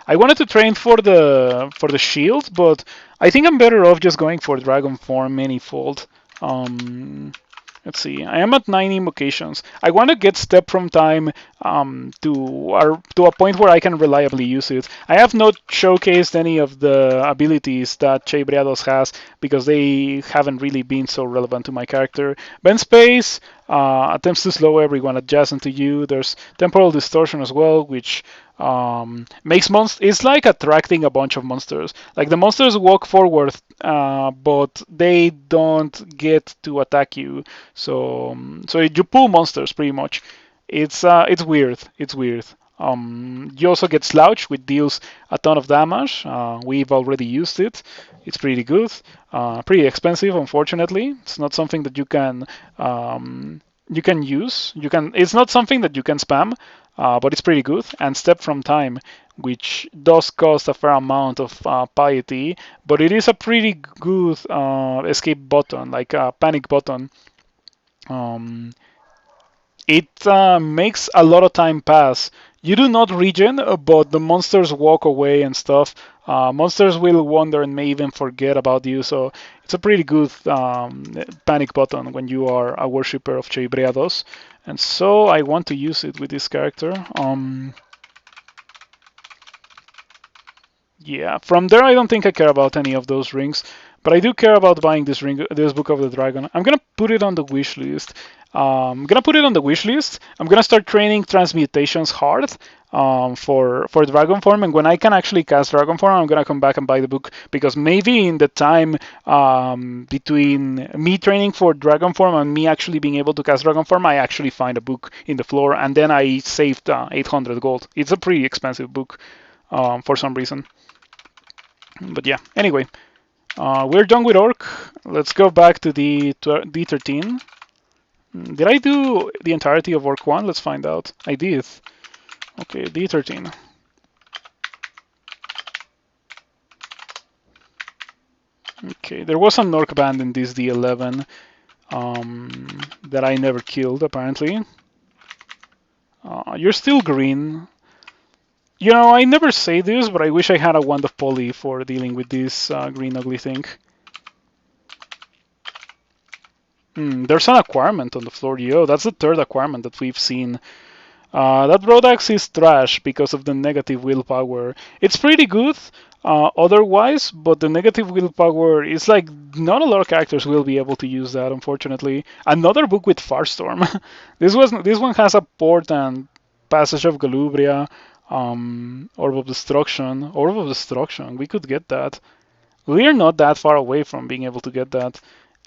I wanted to train for the shield, but I think I'm better off just going for Dragon Form Manifold. Let's see. I am at 9 invocations. I want to get Step from Time to a point where I can reliably use it. I have not showcased any of the abilities that Chei has because they haven't really been so relevant to my character. Bend Space attempts to slow everyone adjacent to you. There's Temporal Distortion as well, which makes it's like attracting a bunch of monsters. Like the monsters walk forward, but they don't get to attack you. So you pull monsters pretty much. It's weird. It's weird. You also get Slouch, which deals a ton of damage. We've already used it. It's pretty good. Pretty expensive, unfortunately. It's not something that you can use. It's not something that you can spam, but it's pretty good. And Step from Time, which does cost a fair amount of piety, but it is a pretty good escape button, like a panic button. It makes a lot of time pass. You do not regen, but the monsters walk away and stuff. Monsters will wander and may even forget about you, so it's a pretty good panic button when you are a worshipper of Chei. And so I want to use it with this character. Yeah, from there I don't think I care about any of those rings, but I do care about buying this Book of the Dragon. I'm gonna put it on the wish list. I'm gonna start training transmutations hard for Dragon Form, and when I can actually cast Dragon Form, I'm gonna come back and buy the book, because maybe in the time between me training for Dragon Form and me actually being able to cast Dragon Form, I actually find a book in the floor, and then I saved 800 gold. It's a pretty expensive book for some reason. But yeah, anyway, we're done with Orc. Let's go back to the D13. Did I do the entirety of Orc 1? Let's find out. I did. Okay, D13. Okay, there was an Orc band in this D11 that I never killed, apparently. You're still green. You know, I never say this, but I wish I had a Wand of Poly for dealing with this green ugly thing. There's an acquirement on the floor. Yo, that's the third acquirement that we've seen. That Rodax is trash because of the negative willpower. It's pretty good otherwise, but the negative willpower is like not a lot of characters will be able to use that, unfortunately. Another book with Farstorm. This one has a port and Passage of Galubria. Orb of Destruction. Orb of Destruction. We could get that. We're not that far away from being able to get that.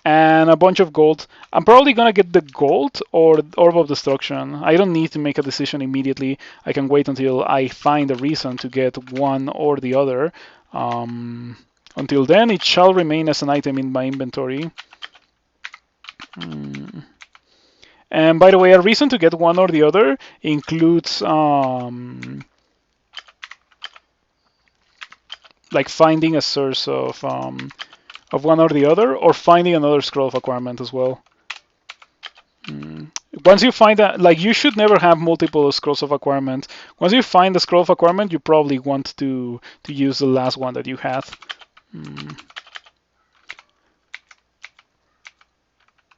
And a bunch of gold. I'm probably gonna get the gold or Orb of Destruction. I don't need to make a decision immediately. I can wait until I find a reason to get one or the other. Until then, it shall remain as an item in my inventory. And by the way, a reason to get one or the other includes like finding a source of one or the other, or finding another scroll of acquirement as well. Once you find that, like, you should never have multiple scrolls of acquirement. Once you find the scroll of acquirement, you probably want to use the last one that you had.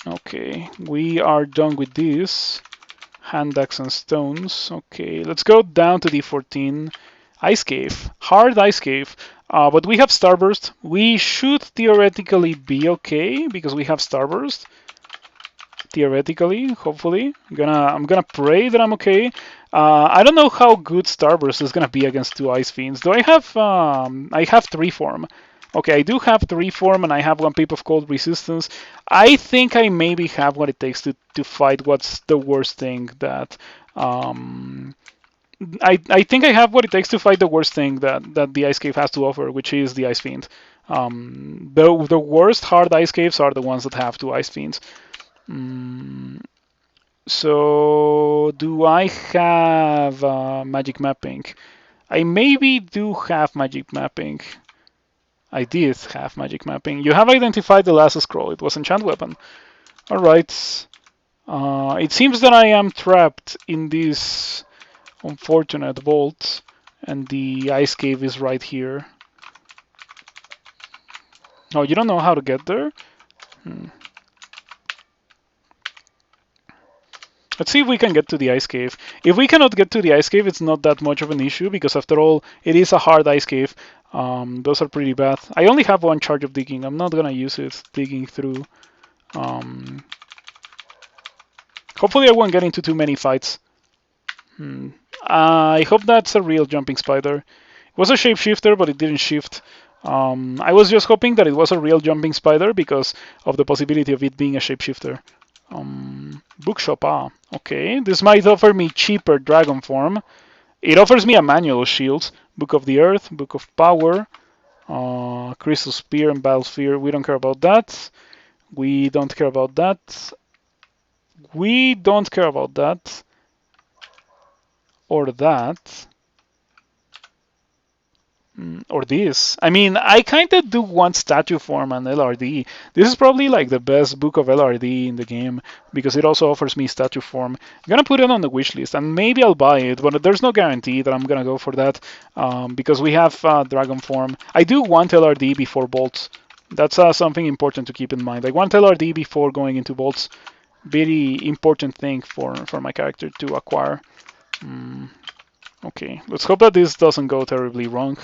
Okay, we are done with this. Hand axe and stones. Okay, let's go down to D14. Ice cave, hard ice cave. But we have starburst. We should theoretically be okay because we have starburst. Theoretically, hopefully, I'm gonna pray that I'm okay. I don't know how good starburst is gonna be against two ice fiends. Do I have? I have 3 form. Okay, I do have 3 form, and I have 1 pip of cold resistance. I think I maybe have what it takes to fight what's the worst thing that. I think I have what it takes to fight the worst thing that the ice cave has to offer, which is the ice fiend. The worst hard ice caves are the ones that have 2 ice fiends. So, do I have magic mapping? I maybe do have magic mapping. I did have magic mapping. You have identified the last scroll. It was enchant weapon. Alright. It seems that I am trapped in this unfortunate vault, and the ice cave is right here. Oh, you don't know how to get there? Let's see if we can get to the ice cave. If we cannot get to the ice cave, it's not that much of an issue because after all, it is a hard ice cave. Those are pretty bad. I only have 1 charge of digging. I'm not gonna use it digging through. Hopefully I won't get into too many fights. I hope that's a real jumping spider. It was a shapeshifter, but it didn't shift. I was just hoping that it was a real jumping spider because of the possibility of it being a shapeshifter. Bookshop, okay. This might offer me cheaper dragon form. It offers me a manual shield, Book of the Earth, Book of Power, Crystal Spear and Battle Sphere. We don't care about that. We don't care about that. We don't care about that. Or that. Or this. I mean, I kind of do want statue form and LRD. This is probably like the best book of LRD in the game because it also offers me statue form. I'm gonna put it on the wish list and maybe I'll buy it, but there's no guarantee that I'm gonna go for that because we have dragon form. I do want LRD before bolts. That's something important to keep in mind. I want LRD before going into bolts. Very important thing for my character to acquire. Okay, let's hope that this doesn't go terribly wrong.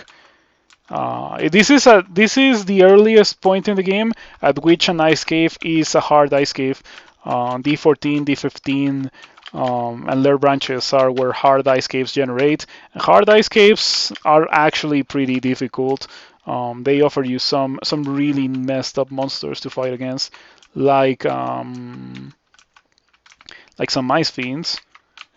This is the earliest point in the game at which an ice cave is a hard ice cave. D14, D15, and Lair branches are where hard ice caves generate. And hard ice caves are actually pretty difficult. They offer you some really messed up monsters to fight against, like some ice fiends.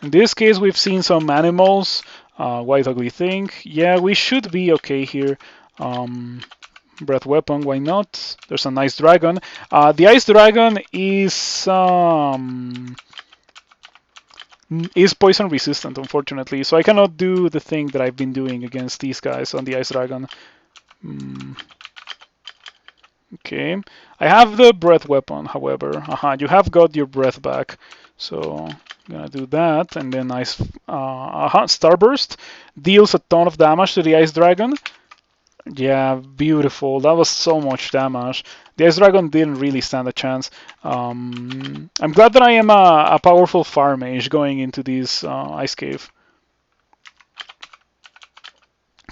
In this case, we've seen some animals. White ugly thing. Yeah, we should be okay here. Breath weapon, why not? There's a nice dragon. The ice dragon is poison resistant, unfortunately, so I cannot do the thing that I've been doing against these guys on the ice dragon. Okay, I have the breath weapon, however. You have got your breath back, so I'm gonna do that, and then ice. Starburst deals a ton of damage to the ice dragon. Yeah, beautiful. That was so much damage. The ice dragon didn't really stand a chance. I'm glad that I am a powerful fire mage going into this ice cave.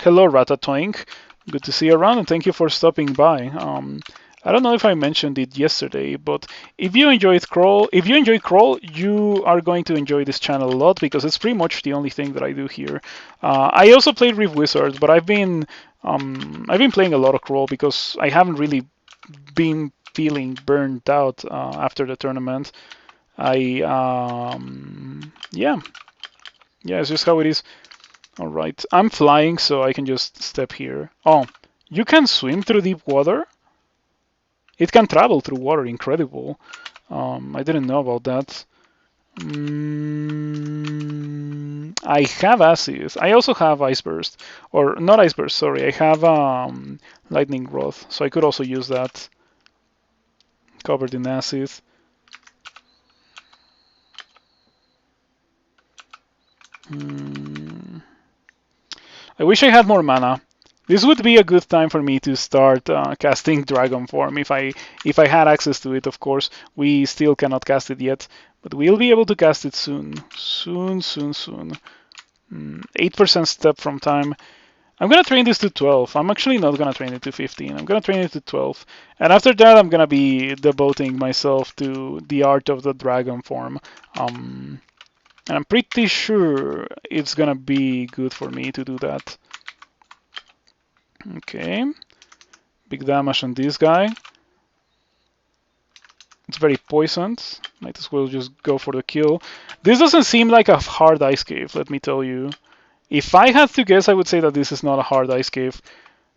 Hello, Ratatouille. Good to see you around, and thank you for stopping by. I don't know if I mentioned it yesterday, but if you enjoy Crawl, you are going to enjoy this channel a lot because it's pretty much the only thing that I do here. I also played Rift Wizards, but I've been playing a lot of Crawl because I haven't really been feeling burned out after the tournament. Yeah, it's just how it is. All right, I'm flying, so I can just step here. Oh, you can swim through deep water? It can travel through water, incredible. I didn't know about that. I have Acid. I also have Ice Burst. Or not Ice Burst, sorry. I have Lightning Rod. So I could also use that. Covered in Acid. I wish I had more mana. This would be a good time for me to start casting Dragon Form if I had access to it, of course. We still cannot cast it yet, but we'll be able to cast it soon. Soon. 8% step from time. I'm gonna train this to 12. I'm actually not gonna train it to 15. I'm gonna train it to 12. And after that, I'm gonna be devoting myself to the art of the Dragon Form. And I'm pretty sure it's gonna be good for me to do that. Okay. Big damage on this guy. It's very poisoned. Might as well just go for the kill. This doesn't seem like a hard ice cave, let me tell you. If I had to guess, I would say that this is not a hard ice cave.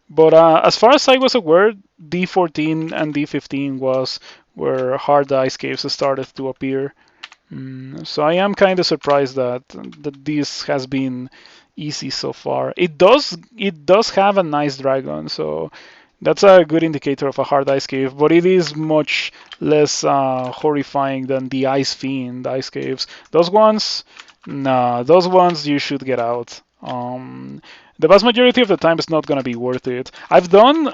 But as far as I was aware, D14 and D15 was where hard ice caves started to appear. So I am kind of surprised that this has been easy so far. It does have a nice dragon, so that's a good indicator of a hard ice cave. But it is much less horrifying than the Ice Fiend ice caves. Those ones, nah, those ones you should get out. The vast majority of the time, it's not gonna be worth it. I've done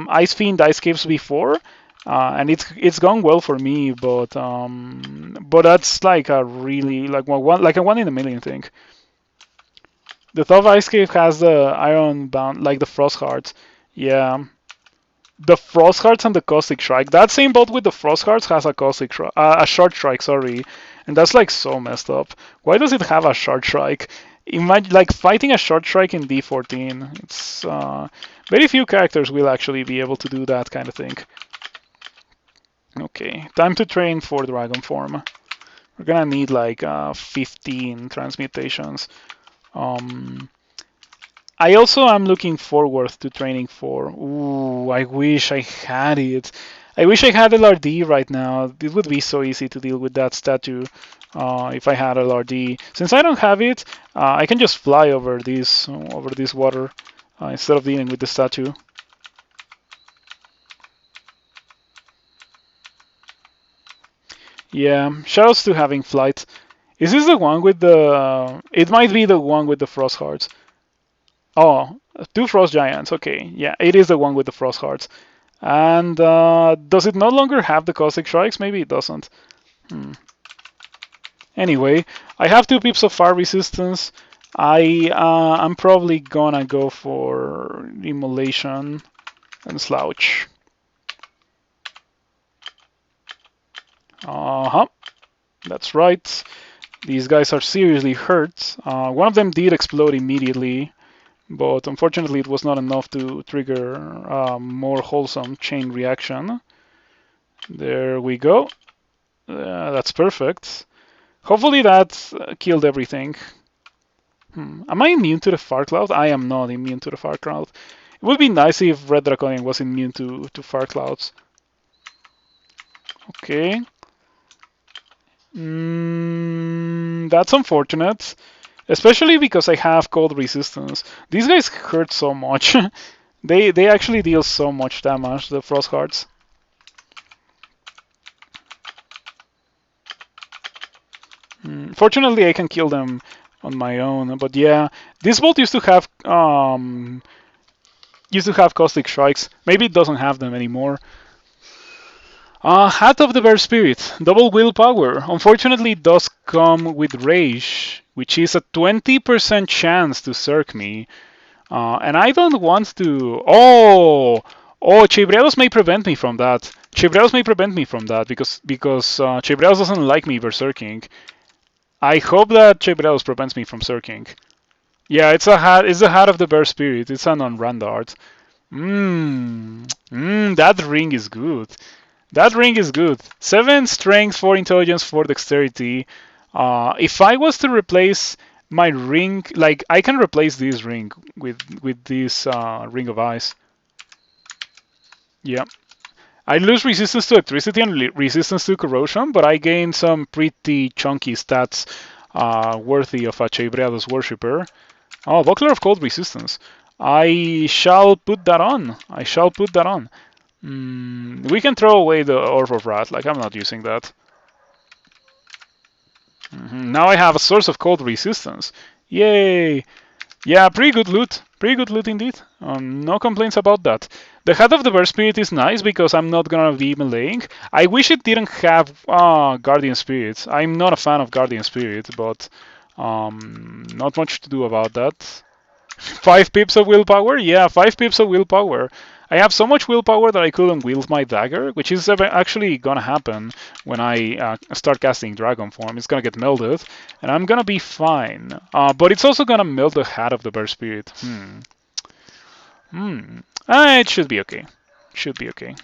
Ice Fiend ice caves before. And it's gone well for me, but that's like a really like a one in a million thing. The top ice cave has the iron bound, like the frost hearts. Yeah, the frost hearts and the caustic strike. That same boat with the frost hearts has a a short strike. Sorry, and that's like so messed up. Why does it have a short strike? Imagine like fighting a short strike in D14. It's very few characters will actually be able to do that kind of thing. Okay, time to train for Dragon Form. We're gonna need like 15 transmutations. I also am looking forward to training for. Ooh, I wish I had it. I wish I had LRD right now. It would be so easy to deal with that statue if I had LRD. Since I don't have it, I can just fly over this water instead of dealing with the statue. Yeah, shoutouts to having flight. Is this the one with the... It might be the one with the frost hearts. Oh, two frost giants. Okay, yeah, it is the one with the frost hearts. And does it no longer have the caustic strikes? Maybe it doesn't. Anyway, I have 2 pips of fire resistance. I'm probably gonna go for immolation and slouch. That's right. These guys are seriously hurt. One of them did explode immediately, but unfortunately it was not enough to trigger a more wholesome chain reaction. There we go. That's perfect. Hopefully that killed everything. Am I immune to the fire cloud? I am not immune to the fire cloud. It would be nice if Red Draconian was immune to fire clouds. Okay. That's unfortunate, especially because I have cold resistance. These guys hurt so much. They actually deal so much damage, the frost hearts. Fortunately, I can kill them on my own. But yeah, this bolt used to have caustic strikes. Maybe it doesn't have them anymore. Hat of the Bear Spirit, double willpower. Unfortunately, it does come with rage, which is a 20% chance to circ me. And I don't want to. Oh, Chebreros may prevent me from that. Chebreros may prevent me from that because Chebreros doesn't like me berserking. I hope that Chebreros prevents me from circing. Yeah, it's a hat. It's the Hat of the Bear Spirit. It's an on-rand art. That ring is good. That ring is good. 7 strength, 4 intelligence, 4 dexterity. If I was to replace my ring, like I can replace this ring with this ring of ice. Yeah. I lose resistance to electricity and resistance to corrosion, but I gain some pretty chunky stats worthy of a Chei worshipper. Oh, Buckler of Cold Resistance. I shall put that on. I shall put that on. We can throw away the Orb of Wrath. Like, I'm not using that. Now I have a source of cold resistance. Yay! Yeah, pretty good loot. Pretty good loot indeed. No complaints about that. The Hat of the Bear Spirit is nice because I'm not gonna be meleeing. I wish it didn't have Guardian Spirits. I'm not a fan of Guardian Spirit, but not much to do about that. 5 pips of willpower? Yeah, 5 pips of willpower. I have so much willpower that I couldn't wield my dagger, which is actually gonna happen when I start casting Dragon Form. It's gonna get melted, and I'm gonna be fine. But it's also gonna melt the Hat of the Bear Spirit. It should be okay. Should be okay.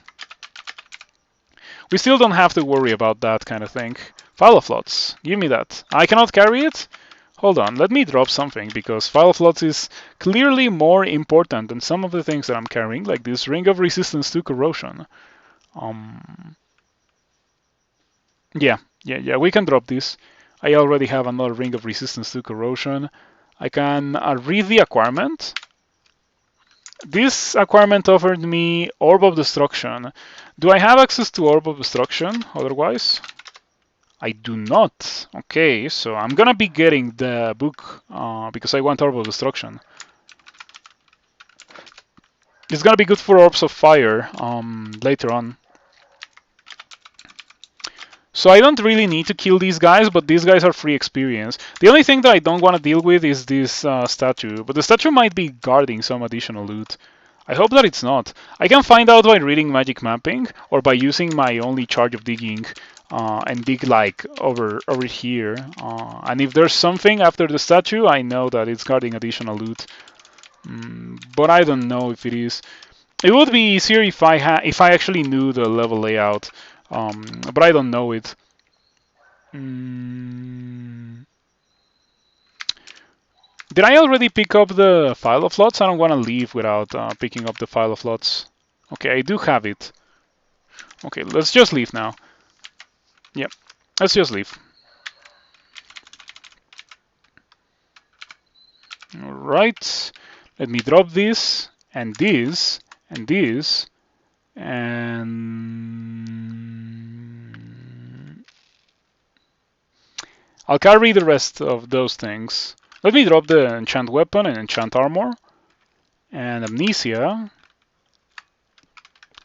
We still don't have to worry about that kind of thing. File of Flots. Give me that. I cannot carry it? Hold on, let me drop something, because File of Flots is clearly more important than some of the things that I'm carrying, like this Ring of Resistance to Corrosion. Yeah, we can drop this. I already have another Ring of Resistance to Corrosion. I can read the acquirement. This acquirement offered me Orb of Destruction. Do I have access to Orb of Destruction otherwise? I do not. Okay, so I'm gonna be getting the book because I want Orb of Destruction. It's gonna be good for Orbs of Fire later on. So I don't really need to kill these guys, but these guys are free experience. The only thing that I don't want to deal with is this statue, but the statue might be guarding some additional loot. I hope that it's not. I can find out by reading magic mapping or by using my only charge of digging and dig like over here. And if there's something after the statue, I know that it's guarding additional loot. But I don't know if it is. It would be easier if I actually knew the level layout. But I don't know it. Did I already pick up the File of Flots? I don't want to leave without picking up the File of Flots. Okay, I do have it. Okay, let's just leave now. Yep, let's just leave. Alright, let me drop this, and this, and this, and I'll carry the rest of those things. Let me drop the enchant weapon and enchant armor, and amnesia,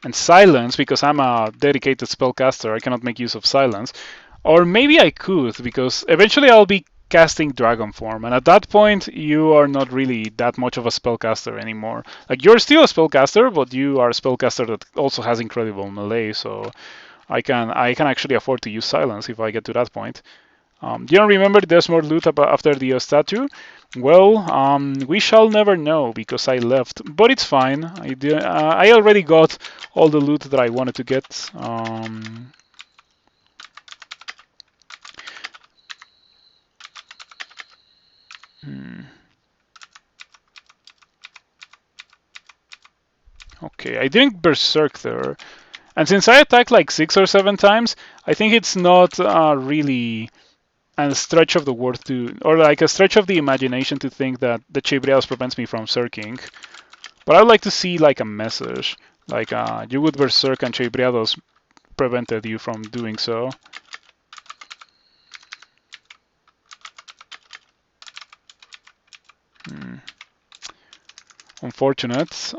and silence, because I'm a dedicated spellcaster. I cannot make use of silence. Or maybe I could, because eventually I'll be casting Dragon Form, and at that point you are not really that much of a spellcaster anymore. Like, you're still a spellcaster, but you are a spellcaster that also has incredible melee, so I can actually afford to use silence if I get to that point. You don't remember there's more loot after the statue? Well, we shall never know because I left, but it's fine. I already got all the loot that I wanted to get. Okay, I didn't berserk there. And since I attacked like 6 or 7 times, I think it's not really a stretch of the worth to, or like a stretch of the imagination to think that the Chei prevents me from circing. But I would like to see like a message, like you would berserk and Chei prevented you from doing so. Unfortunate.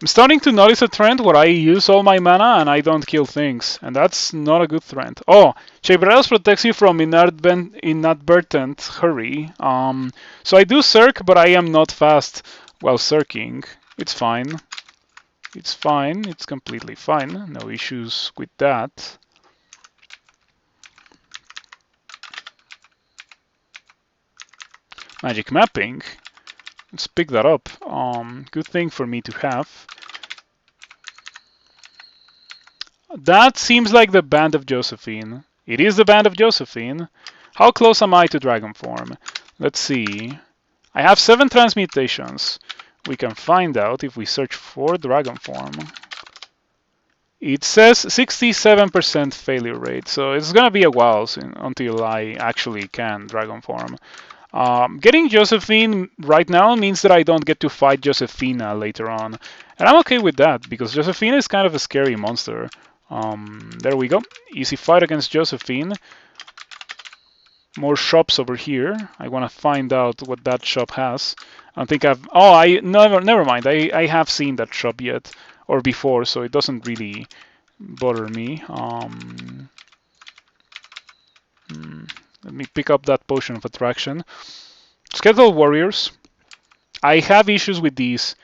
I'm starting to notice a trend where I use all my mana and I don't kill things, and that's not a good trend. Oh, Chei protects you from inadvertent hurry. So I do circ, but I am not fast while circing. It's fine. It's fine. It's completely fine. No issues with that. Magic mapping. Let's pick that up. Good thing for me to have. That seems like the Band of Josephine. It is the Band of Josephine. How close am I to Dragon Form? Let's see. I have 7 transmutations. We can find out if we search for dragon form. It says 67% failure rate, so it's gonna be a while until I actually can dragon form. Getting Josephine right now means that I don't get to fight Josephina later on. And I'm okay with that, because Josephine is kind of a scary monster. There we go. Easy fight against Josephine. More shops over here. I want to find out what that shop has. I don't think I've... Oh, never mind. I have seen that shop yet, or before, so it doesn't really bother me. Let me pick up that potion of attraction. Skeletal warriors. I have issues with these.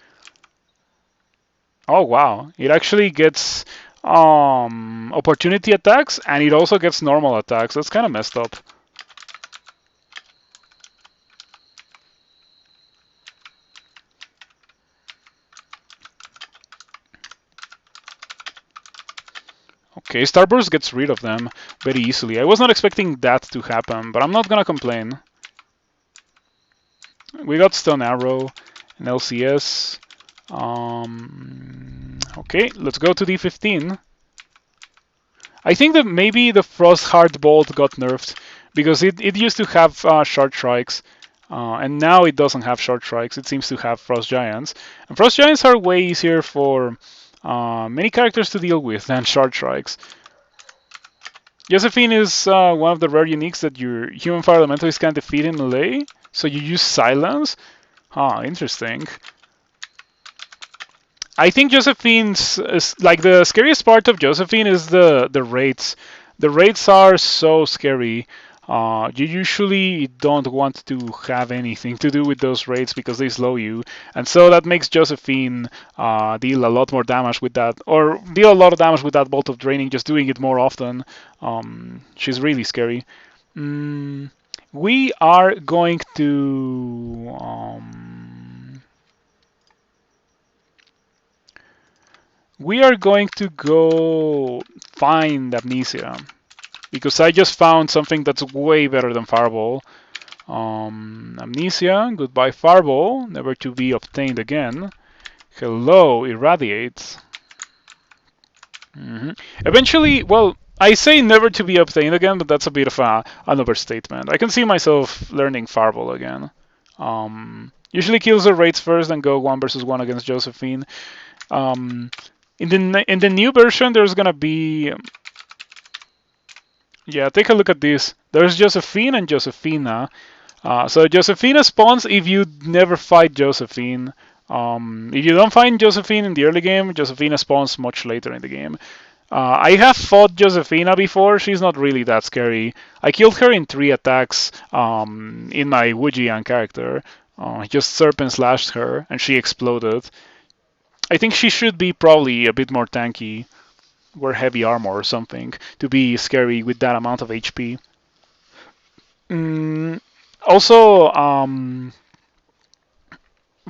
Oh wow, it actually gets opportunity attacks, and it also gets normal attacks. That's kind of messed up. Okay, Starburst gets rid of them very easily. I was not expecting that to happen, but I'm not gonna complain. We got Stone Arrow and LCS. Okay, let's go to D15. I think that maybe the Frost Heart Bolt got nerfed because it used to have short strikes, and now it doesn't have short strikes. It seems to have Frost Giants, and Frost Giants are way easier for many characters to deal with than short strikes. Josephine is one of the rare uniques that your human fire elementalist can defeat in melee, so you use silence. Interesting. I think Josephine's like the scariest part of Josephine is the raids. The raids are so scary. You usually don't want to have anything to do with those raids because they slow you, and so that makes Josephine deal a lot more damage with that, or deal a lot of damage with that bolt of draining, just doing it more often. She's really scary. We are going to. We are going to go find Amnesia, because I just found something that's way better than Fireball. Amnesia, goodbye Fireball, never to be obtained again. Hello, Irradiate. Eventually, well, I say never to be obtained again, but that's a bit of an overstatement. I can see myself learning Fireball again. Usually kills the raids first, then go 1 versus 1 against Josephine. In the new version, there's gonna be... Yeah, take a look at this. There's Josephine and Josephina. So Josephina spawns if you never fight Josephine. If you don't find Josephine in the early game, Josephina spawns much later in the game. I have fought Josephina before. She's not really that scary. I killed her in 3 attacks in my Wujian character. I just Serpent Slashed her and she exploded. I think she should be probably a bit more tanky, wear heavy armor or something, to be scary with that amount of HP. Also,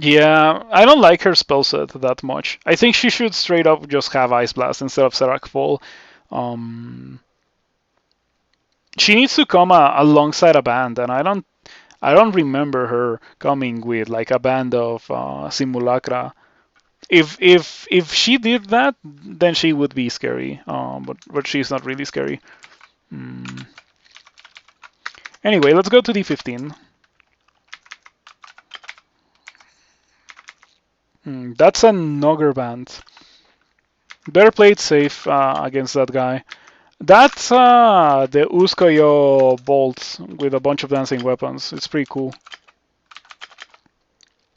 yeah, I don't like her spell set that much. I think she should straight up just have Ice Blast instead of Serac Fall. She needs to come alongside a band, and I don't remember her coming with like a band of Simulacra. If she did that, then she would be scary. But she's not really scary. Anyway, let's go to D15. That's a Nogger band. Better play it safe against that guy. That's the Uskoyo bolt with a bunch of dancing weapons. It's pretty cool.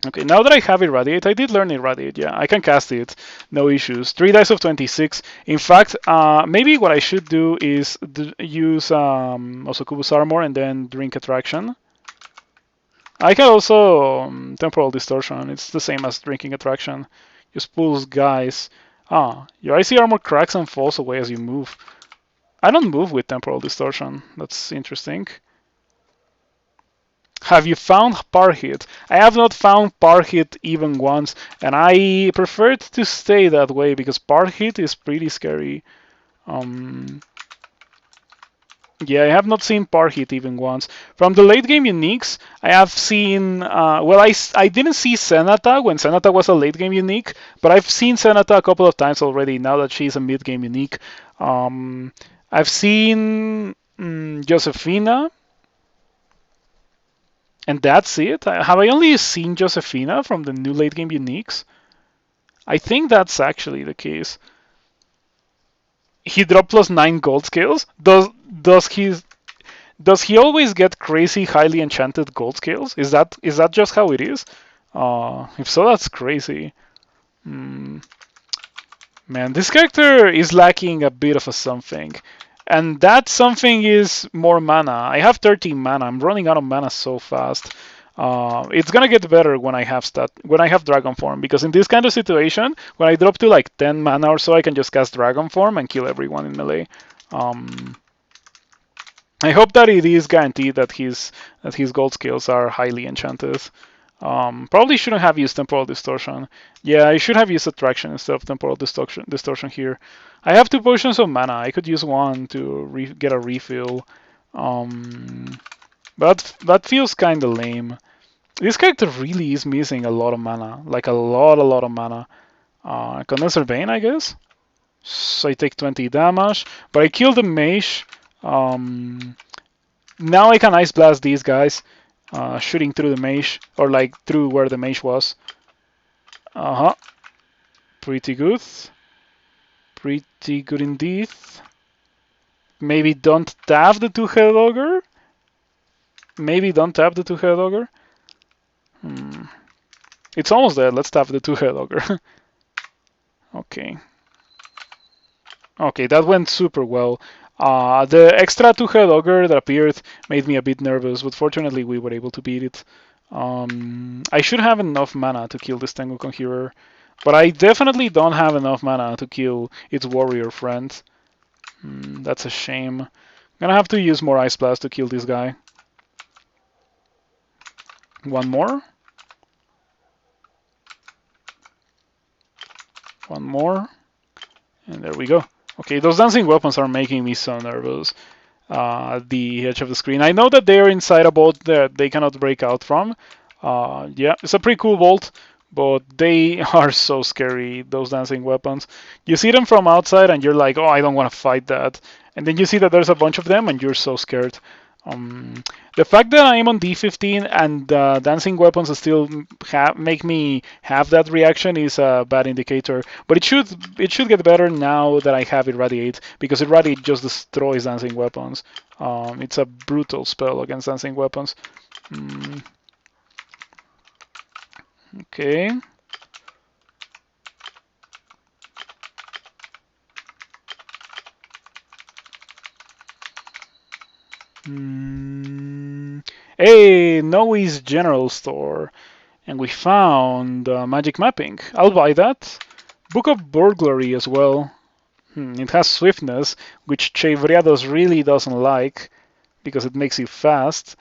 Okay, now that I have Irradiate, I did learn Irradiate, yeah. I can cast it, no issues. 3 dice of 26. In fact, maybe what I should do is use Osokubu's Armor and then Drink Attraction. I can also Temporal Distortion. It's the same as Drinking Attraction. Just pulls guys. Your IC Armor cracks and falls away as you move. I don't move with Temporal Distortion. That's interesting. Have you found Parhit? I have not found Parhit even once, and I prefer it to stay that way because Parhit is pretty scary. Yeah, I have not seen par hit even once. From the late game uniques, I have seen. Well, I didn't see Senata when Senata was a late game unique, but I've seen Senata a couple of times already now that she's a mid game unique. Um, I've seen Josefina, and that's it. Have I only seen Josefina from the new late game uniques? I think that's actually the case. He dropped +9 gold scales. Does he always get crazy highly enchanted gold scales? Is that just how it is? If so, that's crazy. Man, this character is lacking a bit of a something. And that something is more mana. I have 13 mana. I'm running out of mana so fast. It's gonna get better when I have Dragon Form, because in this kind of situation, when I drop to like 10 mana or so, I can just cast Dragon Form and kill everyone in melee. I hope that it is guaranteed that his gold skills are highly enchanted. Probably shouldn't have used Temporal Distortion. Yeah, I should have used Attraction instead of Temporal Distortion here. I have 2 potions of mana. I could use one to get a refill. But that feels kind of lame. This character really is missing a lot of mana. Like a lot of mana. Condenser Bane, I guess? So I take 20 damage. But I kill the mage. Now I can Ice Blast these guys, shooting through the mage, or like through where the mage was. Pretty good. Pretty good indeed. Maybe don't tap the two-headed ogre? Maybe don't tap the two-headed ogre? It's almost dead. Let's tap the two-headed ogre. Okay. Okay, that went super well. The extra two-head ogre that appeared made me a bit nervous, but fortunately we were able to beat it. I should have enough mana to kill this Tengu Conjurer, but I definitely don't have enough mana to kill its warrior friend. That's a shame. I'm gonna have to use more Ice Blast to kill this guy. One more. One more. And there we go. Okay, those dancing weapons are making me so nervous. The edge of the screen. I know that they're inside a vault that they cannot break out from. Yeah, it's a pretty cool vault, but they are so scary, those dancing weapons. You see them from outside and you're like, oh, I don't want to fight that. And then you see that there's a bunch of them and you're so scared. The fact that I'm on D15 and dancing weapons still make me have that reaction is a bad indicator. But it should get better now that I have Irradiate, because Irradiate just destroys dancing weapons. It's a brutal spell against dancing weapons. Okay. Hey, Noe's General Store. And we found magic mapping. I'll buy that. Book of Burglary as well. It has swiftness, which Chei really doesn't like, because it makes you fast.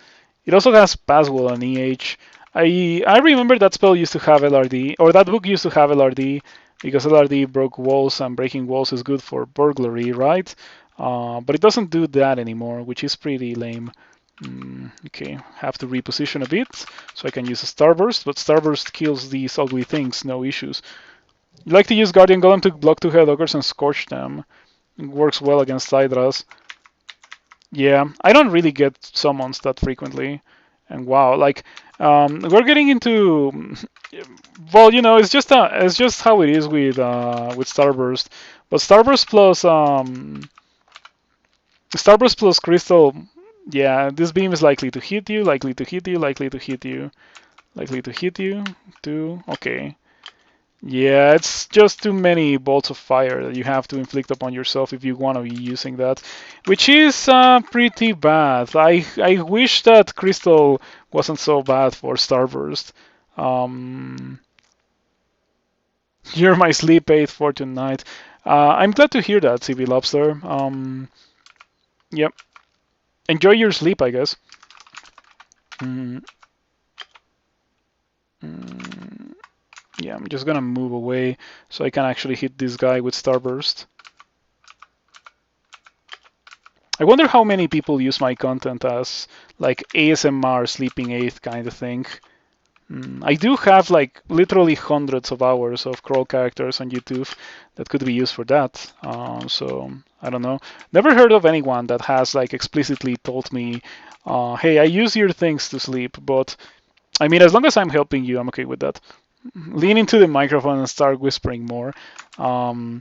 It also has Passwall and EH. I remember that spell used to have LRD, or that book used to have LRD, because LRD broke walls, and breaking walls is good for burglary, right? But it doesn't do that anymore, which is pretty lame. Okay, have to reposition a bit so I can use a Starburst, but Starburst kills these ugly things, no issues. You like to use Guardian Golem to block two-head ogres and scorch them. It works well against Hydras. Yeah, I don't really get summons that frequently. And wow, like we're getting into, well, you know, it's just how it is with Starburst. But Starburst plus Crystal, yeah, this beam is likely to hit you, likely to hit you, likely to hit you, likely to hit you. Two, okay. Yeah, it's just too many bolts of fire that you have to inflict upon yourself if you want to be using that, which is pretty bad. I wish that Crystal wasn't so bad for Starburst. You're my sleep aid for tonight. I'm glad to hear that, CB Lobster. Yep. Enjoy your sleep, I guess. Yeah, I'm just gonna move away so I can actually hit this guy with Starburst. I wonder how many people use my content as like ASMR sleeping aid kind of thing. I do have like literally hundreds of hours of crawl characters on YouTube that could be used for that. So I don't know. Never heard of anyone that has like explicitly told me, "Hey, I use your things to sleep." But I mean, as long as I'm helping you, I'm okay with that. Lean into the microphone and start whispering more. Um,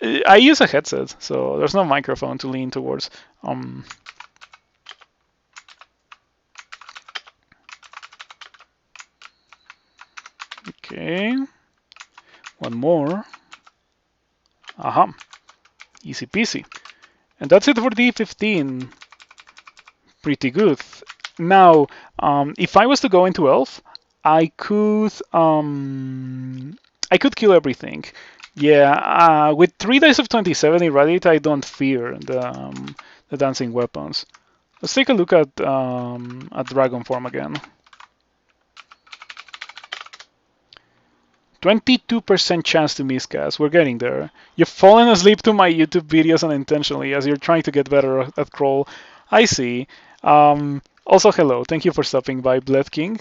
I use a headset, so there's no microphone to lean towards. Okay, one more. Aha, easy peasy. And that's it for D15. Pretty good. Now, if I was to go into Elf, I could kill everything. Yeah, with 3 dice of 27 irradiate, I don't fear the dancing weapons. Let's take a look at dragon form again. 22% chance to miscast. We're getting there. You've fallen asleep to my YouTube videos unintentionally as you're trying to get better at crawl. I see. Also, hello. Thank you for stopping by, Bled King.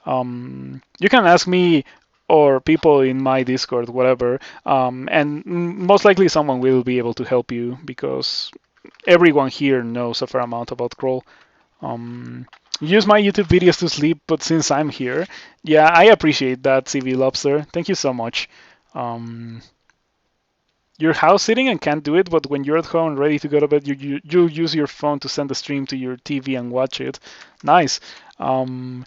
You can ask me or people in my Discord, whatever, and most likely someone will be able to help you because everyone here knows a fair amount about crawl. Use my YouTube videos to sleep, but since I'm here, yeah, I appreciate that, CV Lobster. Thank you so much. You're house sitting and can't do it, but when you're at home and ready to go to bed, you use your phone to send the stream to your TV and watch it. Nice. Gonna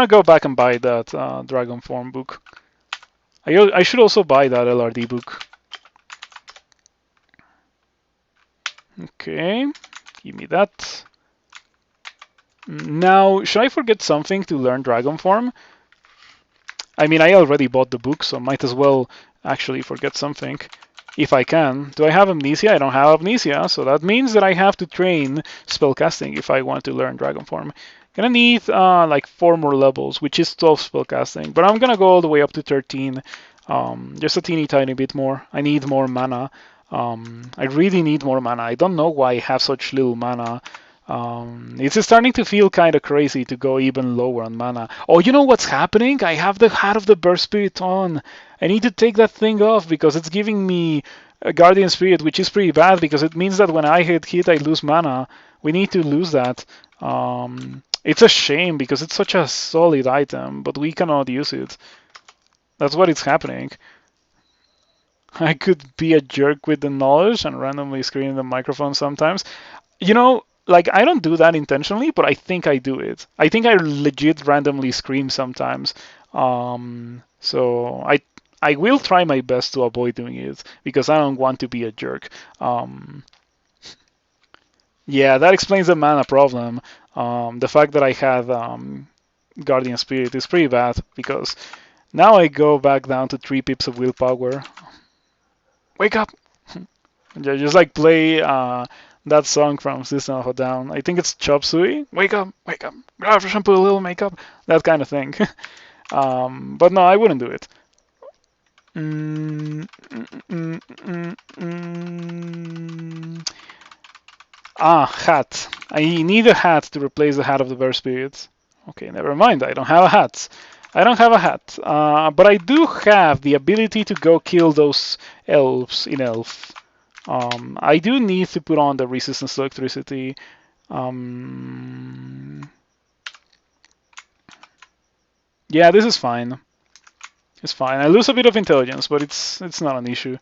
go back and buy that Dragon Form book. I should also buy that LRD book. Okay, give me that. Now, should I forget something to learn Dragon Form? I mean, I already bought the book, so might as well actually forget something. If I can. Do I have amnesia? I don't have amnesia, so that means that I have to train spellcasting if I want to learn Dragon Form. Gonna need like 4 more levels, which is 12 spellcasting, but I'm gonna go all the way up to 13. Just a teeny tiny bit more. I need more mana. I really need more mana. I don't know why I have such little mana. It's starting to feel kind of crazy to go even lower on mana. Oh, you know what's happening? I have the Hat of the Burst Spirit on. I need to take that thing off because it's giving me a Guardian Spirit, which is pretty bad because it means that when I hit, I lose mana. We need to lose that. It's a shame because it's such a solid item, but we cannot use it. That's what is happening. I could be a jerk with the knowledge and randomly scream in the microphone sometimes. You know, like I don't do that intentionally, but I think I do it. I think I legit randomly scream sometimes. So I will try my best to avoid doing it because I don't want to be a jerk. Yeah, that explains the mana problem. The fact that I had Guardian Spirit is pretty bad because now I go back down to 3 pips of willpower. Wake up! Just like play that song from System of a Down. I think it's Chop Suey. Wake up! Wake up! Grab a shampoo, a little makeup. That kind of thing. But no, I wouldn't do it. Hat. I need a hat to replace the Hat of the Burst Spirits. Okay, never mind. I don't have a hat. I don't have a hat, but I do have the ability to go kill those elves in Elf. I do need to put on the resistance to electricity. Yeah, this is fine. It's fine. I lose a bit of intelligence, but it's not an issue.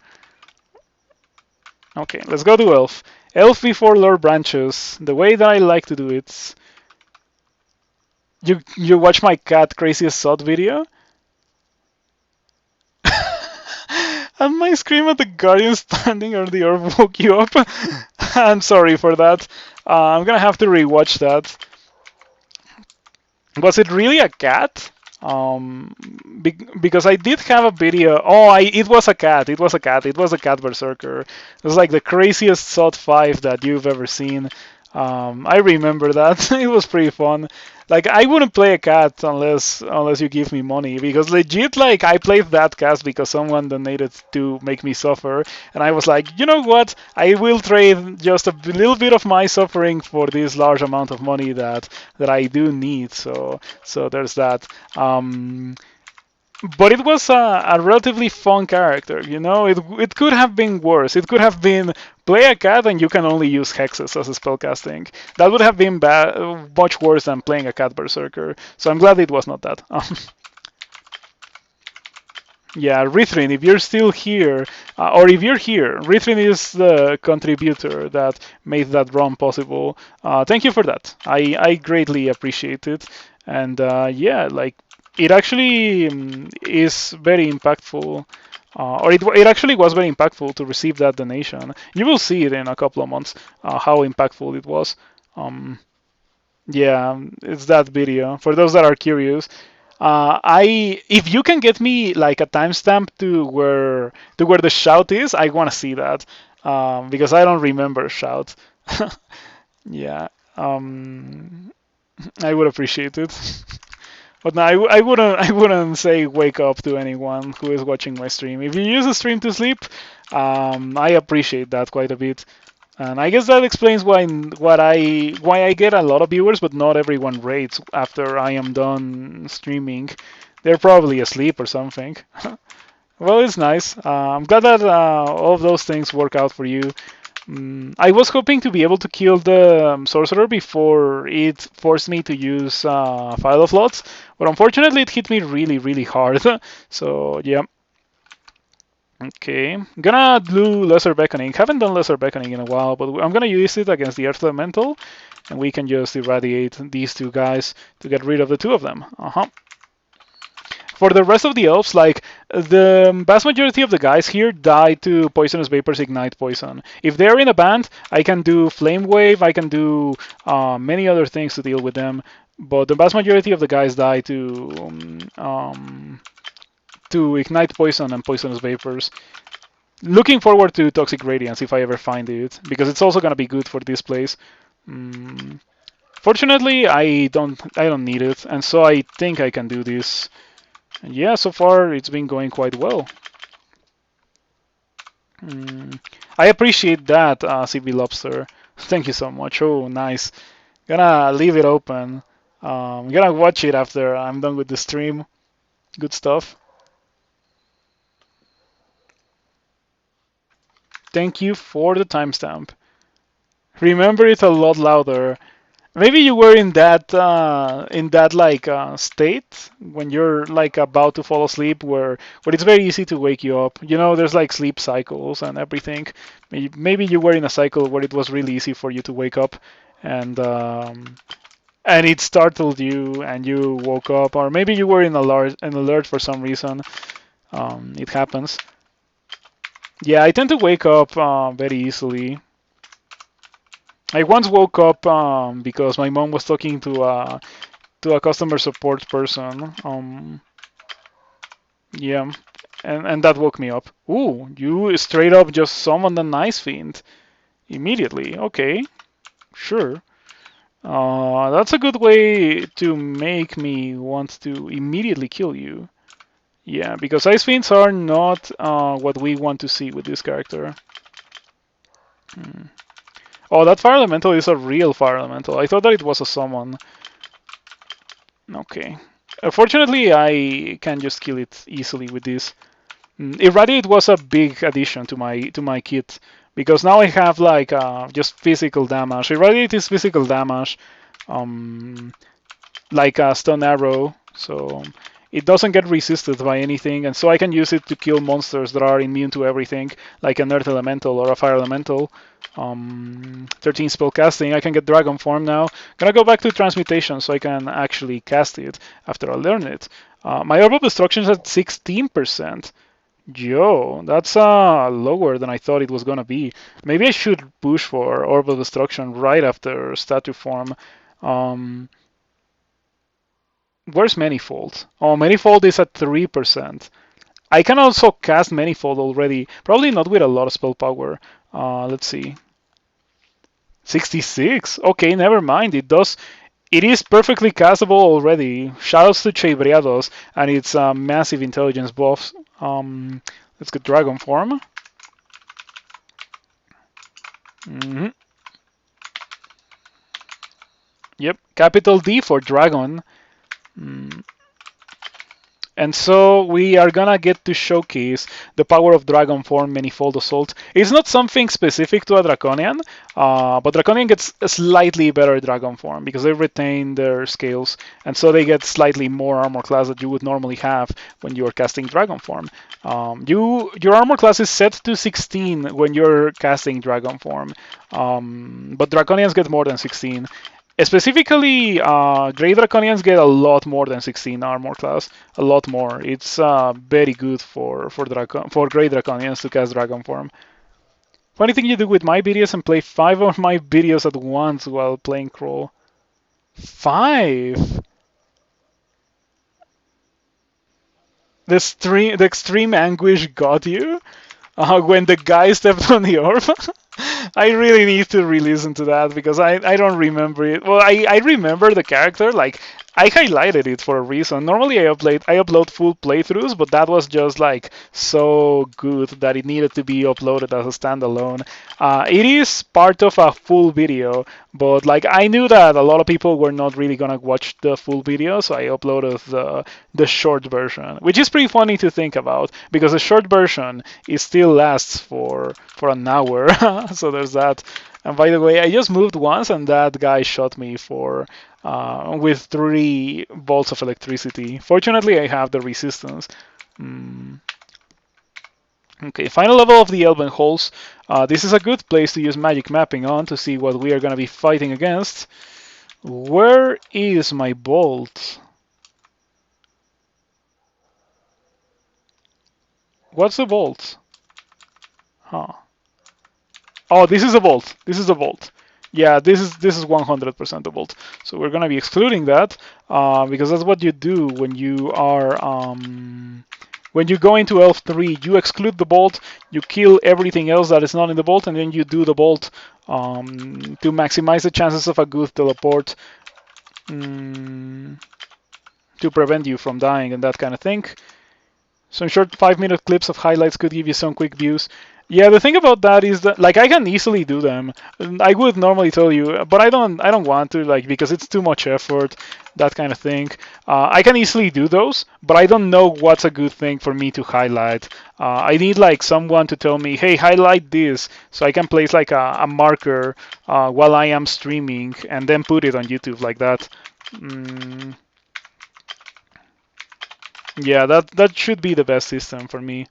Okay, let's go to Elf. Elf before lore branches. The way that I like to do it. You watch my cat craziest sod video? And my scream at the guardian standing or the orb woke you up? I'm sorry for that. I'm gonna have to rewatch that. Was it really a cat? Because I did have a video. Oh, it was a cat. It was a cat. It was a cat berserker. It was like the craziest sod 5 that you've ever seen. I remember that. It was pretty fun. Like I wouldn't play a cat unless you give me money because legit like I played that cast because someone donated to make me suffer and I was like, you know what? I will trade just a little bit of my suffering for this large amount of money that I do need. So there's that. But it was a relatively fun character, you know. It could have been worse. It could have been play a cat and you can only use hexes as a spellcasting. That would have been much worse than playing a cat berserker. So I'm glad it was not that. Yeah, Rithrin, if you're still here, or if you're here, Rithrin is the contributor that made that run possible. Thank you for that. I greatly appreciate it. And yeah, like it actually is very impactful. Or it actually was very impactful to receive that donation. You will see it in a couple of months how impactful it was. Um, yeah, it's that video. For those that are curious, if you can get me like a timestamp to where the shout is, I want to see that because I don't remember shout. Yeah, um, I would appreciate it. But no, I wouldn't say wake up to anyone who is watching my stream. If you use the stream to sleep, I appreciate that quite a bit. And I guess that explains why I get a lot of viewers, but not everyone rates after I am done streaming. They're probably asleep or something. Well, it's nice. I'm glad that all of those things work out for you. I was hoping to be able to kill the sorcerer before it forced me to use File of Lots, but unfortunately it hit me really, really hard. So yeah. Okay, I'm gonna do Lesser Beckoning. Haven't done Lesser Beckoning in a while, but I'm gonna use it against the Earth Elemental, and we can just irradiate these two guys to get rid of the two of them. For the rest of the elves, like the vast majority of the guys here die to poisonous vapors ignite poison. If they're in a band, I can do flame wave, I can do many other things to deal with them, but the vast majority of the guys die to ignite poison and poisonous vapors. Looking forward to Toxic Radiance if I ever find it, because it's also gonna be good for this place. Fortunately, I don't need it, and so I think I can do this. And yeah, so far it's been going quite well. I appreciate that, CB Lobster. Thank you so much. Oh, nice. Gonna leave it open. Gonna watch it after I'm done with the stream. Good stuff. Thank you for the timestamp. Remember it a lot louder. Maybe you were in that like state when you're like about to fall asleep, where it's very easy to wake you up. You know, there's like sleep cycles and everything. Maybe you were in a cycle where it was really easy for you to wake up, and it startled you and you woke up, or maybe you were in alert for some reason. It happens. Yeah, I tend to wake up very easily. I once woke up because my mom was talking to a customer support person. Yeah, and that woke me up. Ooh, you straight up just summoned an ice fiend immediately. Okay, sure. That's a good way to make me want to immediately kill you. Yeah, because ice fiends are not what we want to see with this character. Oh, that fire elemental is a real fire elemental. I thought that it was a summon. Okay. Fortunately, I can just kill it easily with this. Irradiate was a big addition to my kit because now I have like just physical damage. Irradiate is physical damage, like a stun arrow, so it doesn't get resisted by anything, and so I can use it to kill monsters that are immune to everything, like an earth elemental or a fire elemental. 13 spell casting. I can get dragon form now. Gonna go back to transmutation so I can actually cast it after I learn it. My orb of destruction is at 16%. Yo, that's lower than I thought it was gonna be. Maybe I should push for orb of destruction right after statue form. Um, where's manifold? Oh, manifold is at 3%. I can also cast manifold already. Probably not with a lot of spell power. Let's see. 66. Okay, never mind. It is perfectly castable already. Shoutouts to Chei and its massive intelligence buffs. Let's get Dragon Form. hmm Yep, capital D for Dragon. Mm. And so we are gonna get to showcase the power of Dragon Form Manifold Assault. It's not something specific to a Draconian, but Draconian gets a slightly better Dragon Form because they retain their scales, and so they get slightly more armor class that you would normally have when you are casting Dragon Form. Your armor class is set to 16 when you're casting Dragon Form, but Draconians get more than 16. Specifically, Grey Draconians get a lot more than 16 armor class. A lot more. It's very good for Grey Draconians to cast Dragon Form. Funny thing you do with my videos and play 5 of my videos at once while playing Crawl. 5? The extreme anguish got you? When the guy stepped on the orb? I really need to re-listen to that because I don't remember it. Well, I remember the character, like I highlighted it for a reason. Normally I upload full playthroughs, but that was just like so good that it needed to be uploaded as a standalone. It is part of a full video, but like I knew that a lot of people were not really gonna watch the full video, so I uploaded the short version, which is pretty funny to think about because the short version it still lasts for an hour. So there's that. And by the way, I just moved once, and that guy shot me for with 3 volts of electricity. Fortunately, I have the resistance. Mm. Okay, final level of the Elven Halls. This is a good place to use magic mapping on to see what we are going to be fighting against. Where is my bolt? What's the bolt? Huh. Oh, this is a bolt. This is a bolt. Yeah, this is 100% a bolt. So we're gonna be excluding that because that's what you do when you are when you go into Elf 3. You exclude the bolt, you kill everything else that is not in the bolt, and then you do the bolt to maximize the chances of a good teleport to prevent you from dying and that kind of thing. Some short 5-minute clips of highlights could give you some quick views. Yeah, the thing about that is that like I can easily do them. I would normally tell you, but I don't want to like because it's too much effort, that kind of thing. I can easily do those, but I don't know what's a good thing for me to highlight. I need like someone to tell me, hey, highlight this, so I can place like a marker while I am streaming and then put it on YouTube like that. Yeah, that should be the best system for me.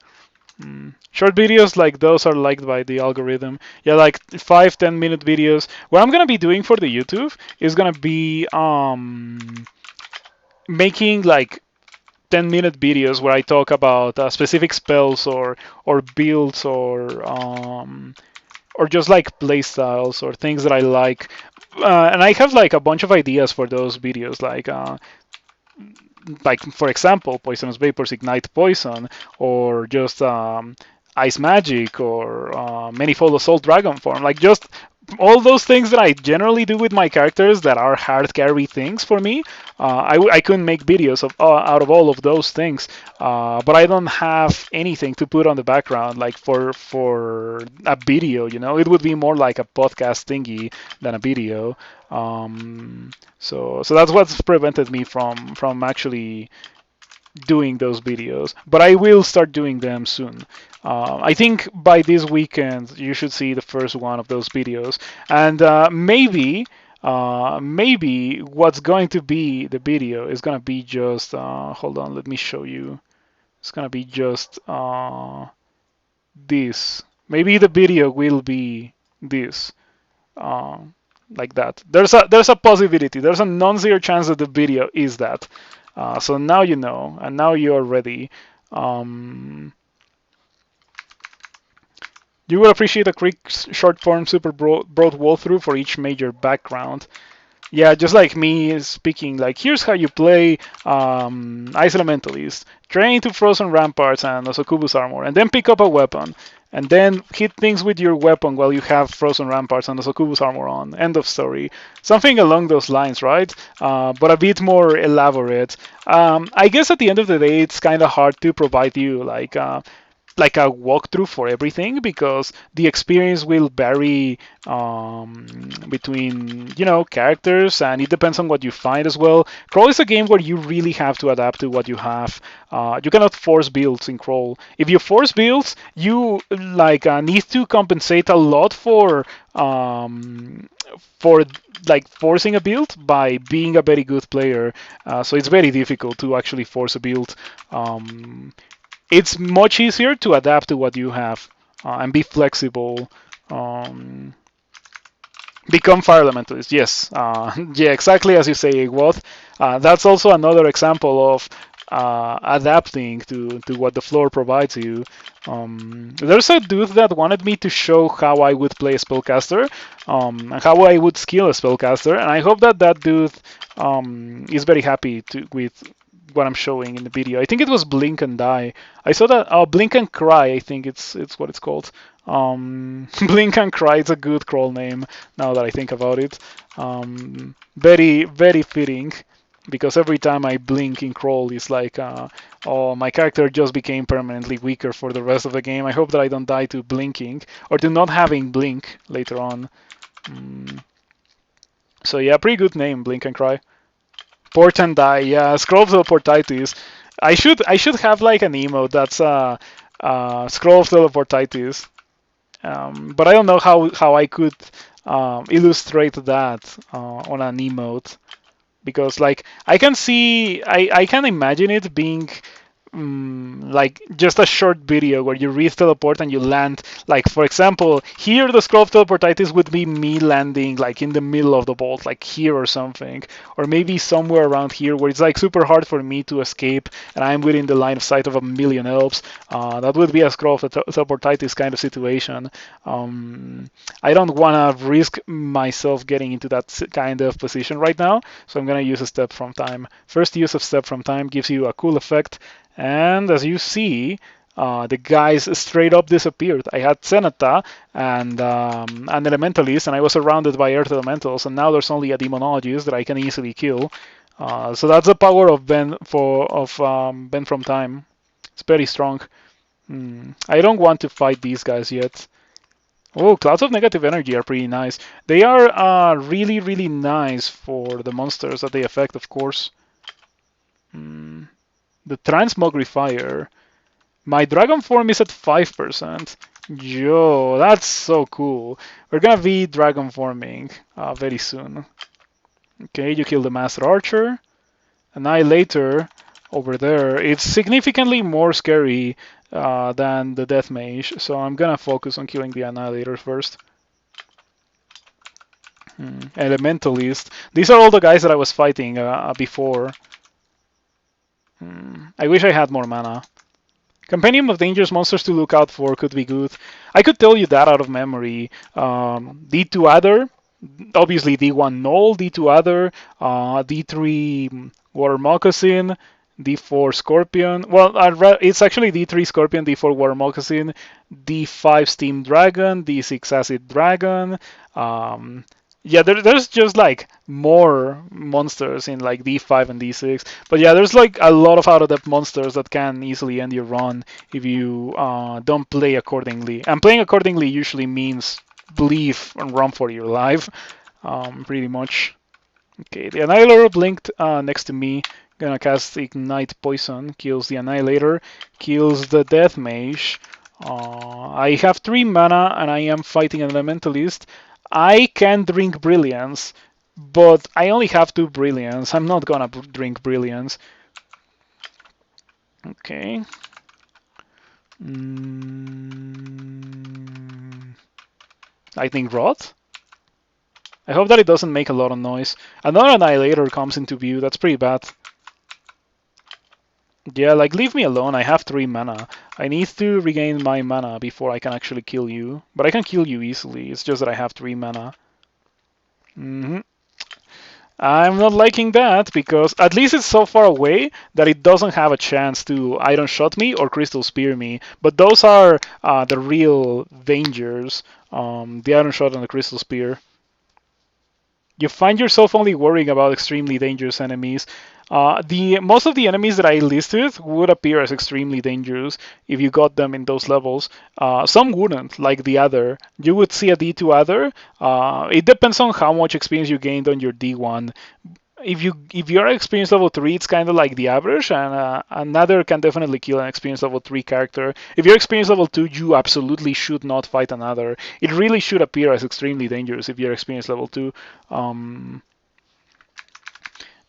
Short videos like those are liked by the algorithm. Yeah, like 5-10 minute videos. What I'm gonna be doing for the YouTube is gonna be making like 10-minute videos where I talk about specific spells or builds or just like playstyles or things that I like. And I have like a bunch of ideas for those videos, like for example, poisonous vapors ignite poison, or just ice magic, or manifold assault dragon form. Like just all those things that I generally do with my characters that are hard carry things for me. I couldn't make videos out of all of those things, but I don't have anything to put on the background like for a video. It would be more like a podcast thingy than a video. So that's what's prevented me from actually doing those videos, but I will start doing them soon. I think by this weekend you should see the first one of those videos, and maybe what's going to be the video is going to be just hold on, let me show you. It's going to be just this. Maybe the video will be this. Like that. There's a possibility. There's a non-zero chance that the video is that. So now you know, and now you're ready. You will appreciate a quick short form super broad walkthrough for each major background. Yeah, just like me speaking, like here's how you play Ice Elementalist. Train to Frozen Ramparts and Osokubu's Armor, and then pick up a weapon, and then hit things with your weapon while you have Frozen Ramparts and Osokubu's Armor on. End of story. Something along those lines, right? But a bit more elaborate. I guess at the end of the day, it's kind of hard to provide you like a walkthrough for everything because the experience will vary between characters, and it depends on what you find as well. Crawl is a game where you really have to adapt to what you have. You cannot force builds in Crawl. If you force builds, you need to compensate a lot for like forcing a build by being a very good player. So it's very difficult to actually force a build. It's much easier to adapt to what you have and be flexible. Um, Become fire elementalist, yes. Yeah, exactly as you say, Woth. That's also another example of adapting to what the floor provides you. There's a dude that wanted me to show how I would play a spellcaster and how I would skill a spellcaster, and I hope that that dude is very happy with what I'm showing in the video. I think it was Blink and Die. I saw that. Oh, Blink and Cry. I think it's what it's called. Blink and Cry is a good crawl name now that I think about it. Very very fitting because every time I blink in crawl, it's like, oh, my character just became permanently weaker for the rest of the game. I hope that I don't die to blinking or to not having blink later on. So yeah, pretty good name, Blink and Cry. Port and Die, yeah, Scroll of Teleportitis. I should have like an emote that's Scroll of Teleportitis. But I don't know how I could illustrate that on an emote because like I can imagine it being like just a short video where you read teleport and you land. Like for example, here the scroll of teleportitis would be me landing like in the middle of the vault, like here or something, or maybe somewhere around here where it's like super hard for me to escape and I'm within the line of sight of a million elves. That would be a scroll of teleportitis kind of situation. I don't want to risk myself getting into that kind of position right now, so I'm gonna use a step from time. First use of step from time gives you a cool effect. And as you see, the guys straight up disappeared. I had Zenata and an Elementalist, and I was surrounded by Earth Elementals, and now there's only a Demonologist that I can easily kill. So that's the power of Ben from Time. It's very strong. I don't want to fight these guys yet. Oh, Clouds of Negative Energy are pretty nice. They are really, really nice for the monsters that they affect, of course. The Transmogrifier. My dragon form is at 5%. Yo, that's so cool. We're gonna be dragon forming very soon. Okay, you kill the Master Archer. Annihilator over there. It's significantly more scary than the Death Mage, so I'm gonna focus on killing the Annihilator first. Elementalist. These are all the guys that I was fighting before. I wish I had more mana. Compendium of dangerous monsters to look out for could be good. I could tell you that out of memory. D2 Adder, obviously D1 Null, D2 Adder, D3 Water Moccasin, D4 Scorpion. Well, it's actually D3 Scorpion, D4 Water Moccasin, D5 Steam Dragon, D6 Acid Dragon. Yeah, there's just like more monsters in like D5 and D6. But yeah, there's like a lot of out-of-depth monsters that can easily end your run if you don't play accordingly. And playing accordingly usually means believe and run for your life, pretty much. Okay, the Annihilator blinked next to me. Gonna cast Ignite Poison, kills the Annihilator, kills the Death Mage. I have 3 mana and I am fighting an Elementalist. I can drink Brilliance, but I only have 2 Brilliance. I'm not gonna drink Brilliance. Okay. Lightning Rod? I hope that it doesn't make a lot of noise. Another Annihilator comes into view. That's pretty bad. Yeah, like leave me alone. I have 3 mana. I need to regain my mana before I can actually kill you. But I can kill you easily. It's just that I have 3 mana. I'm not liking that because at least it's so far away that it doesn't have a chance to iron shot me or crystal spear me. But those are the real dangers, the iron shot and the crystal spear. You find yourself only worrying about extremely dangerous enemies. The most of the enemies that I listed would appear as extremely dangerous if you got them in those levels. Some wouldn't, like the other. You would see a D2 other. It depends on how much experience you gained on your D1. If you're experience level 3, it's kind of like the average, and another can definitely kill an experience level 3 character. If you're experience level 2, you absolutely should not fight another. It really should appear as extremely dangerous if you're experience level 2. Um,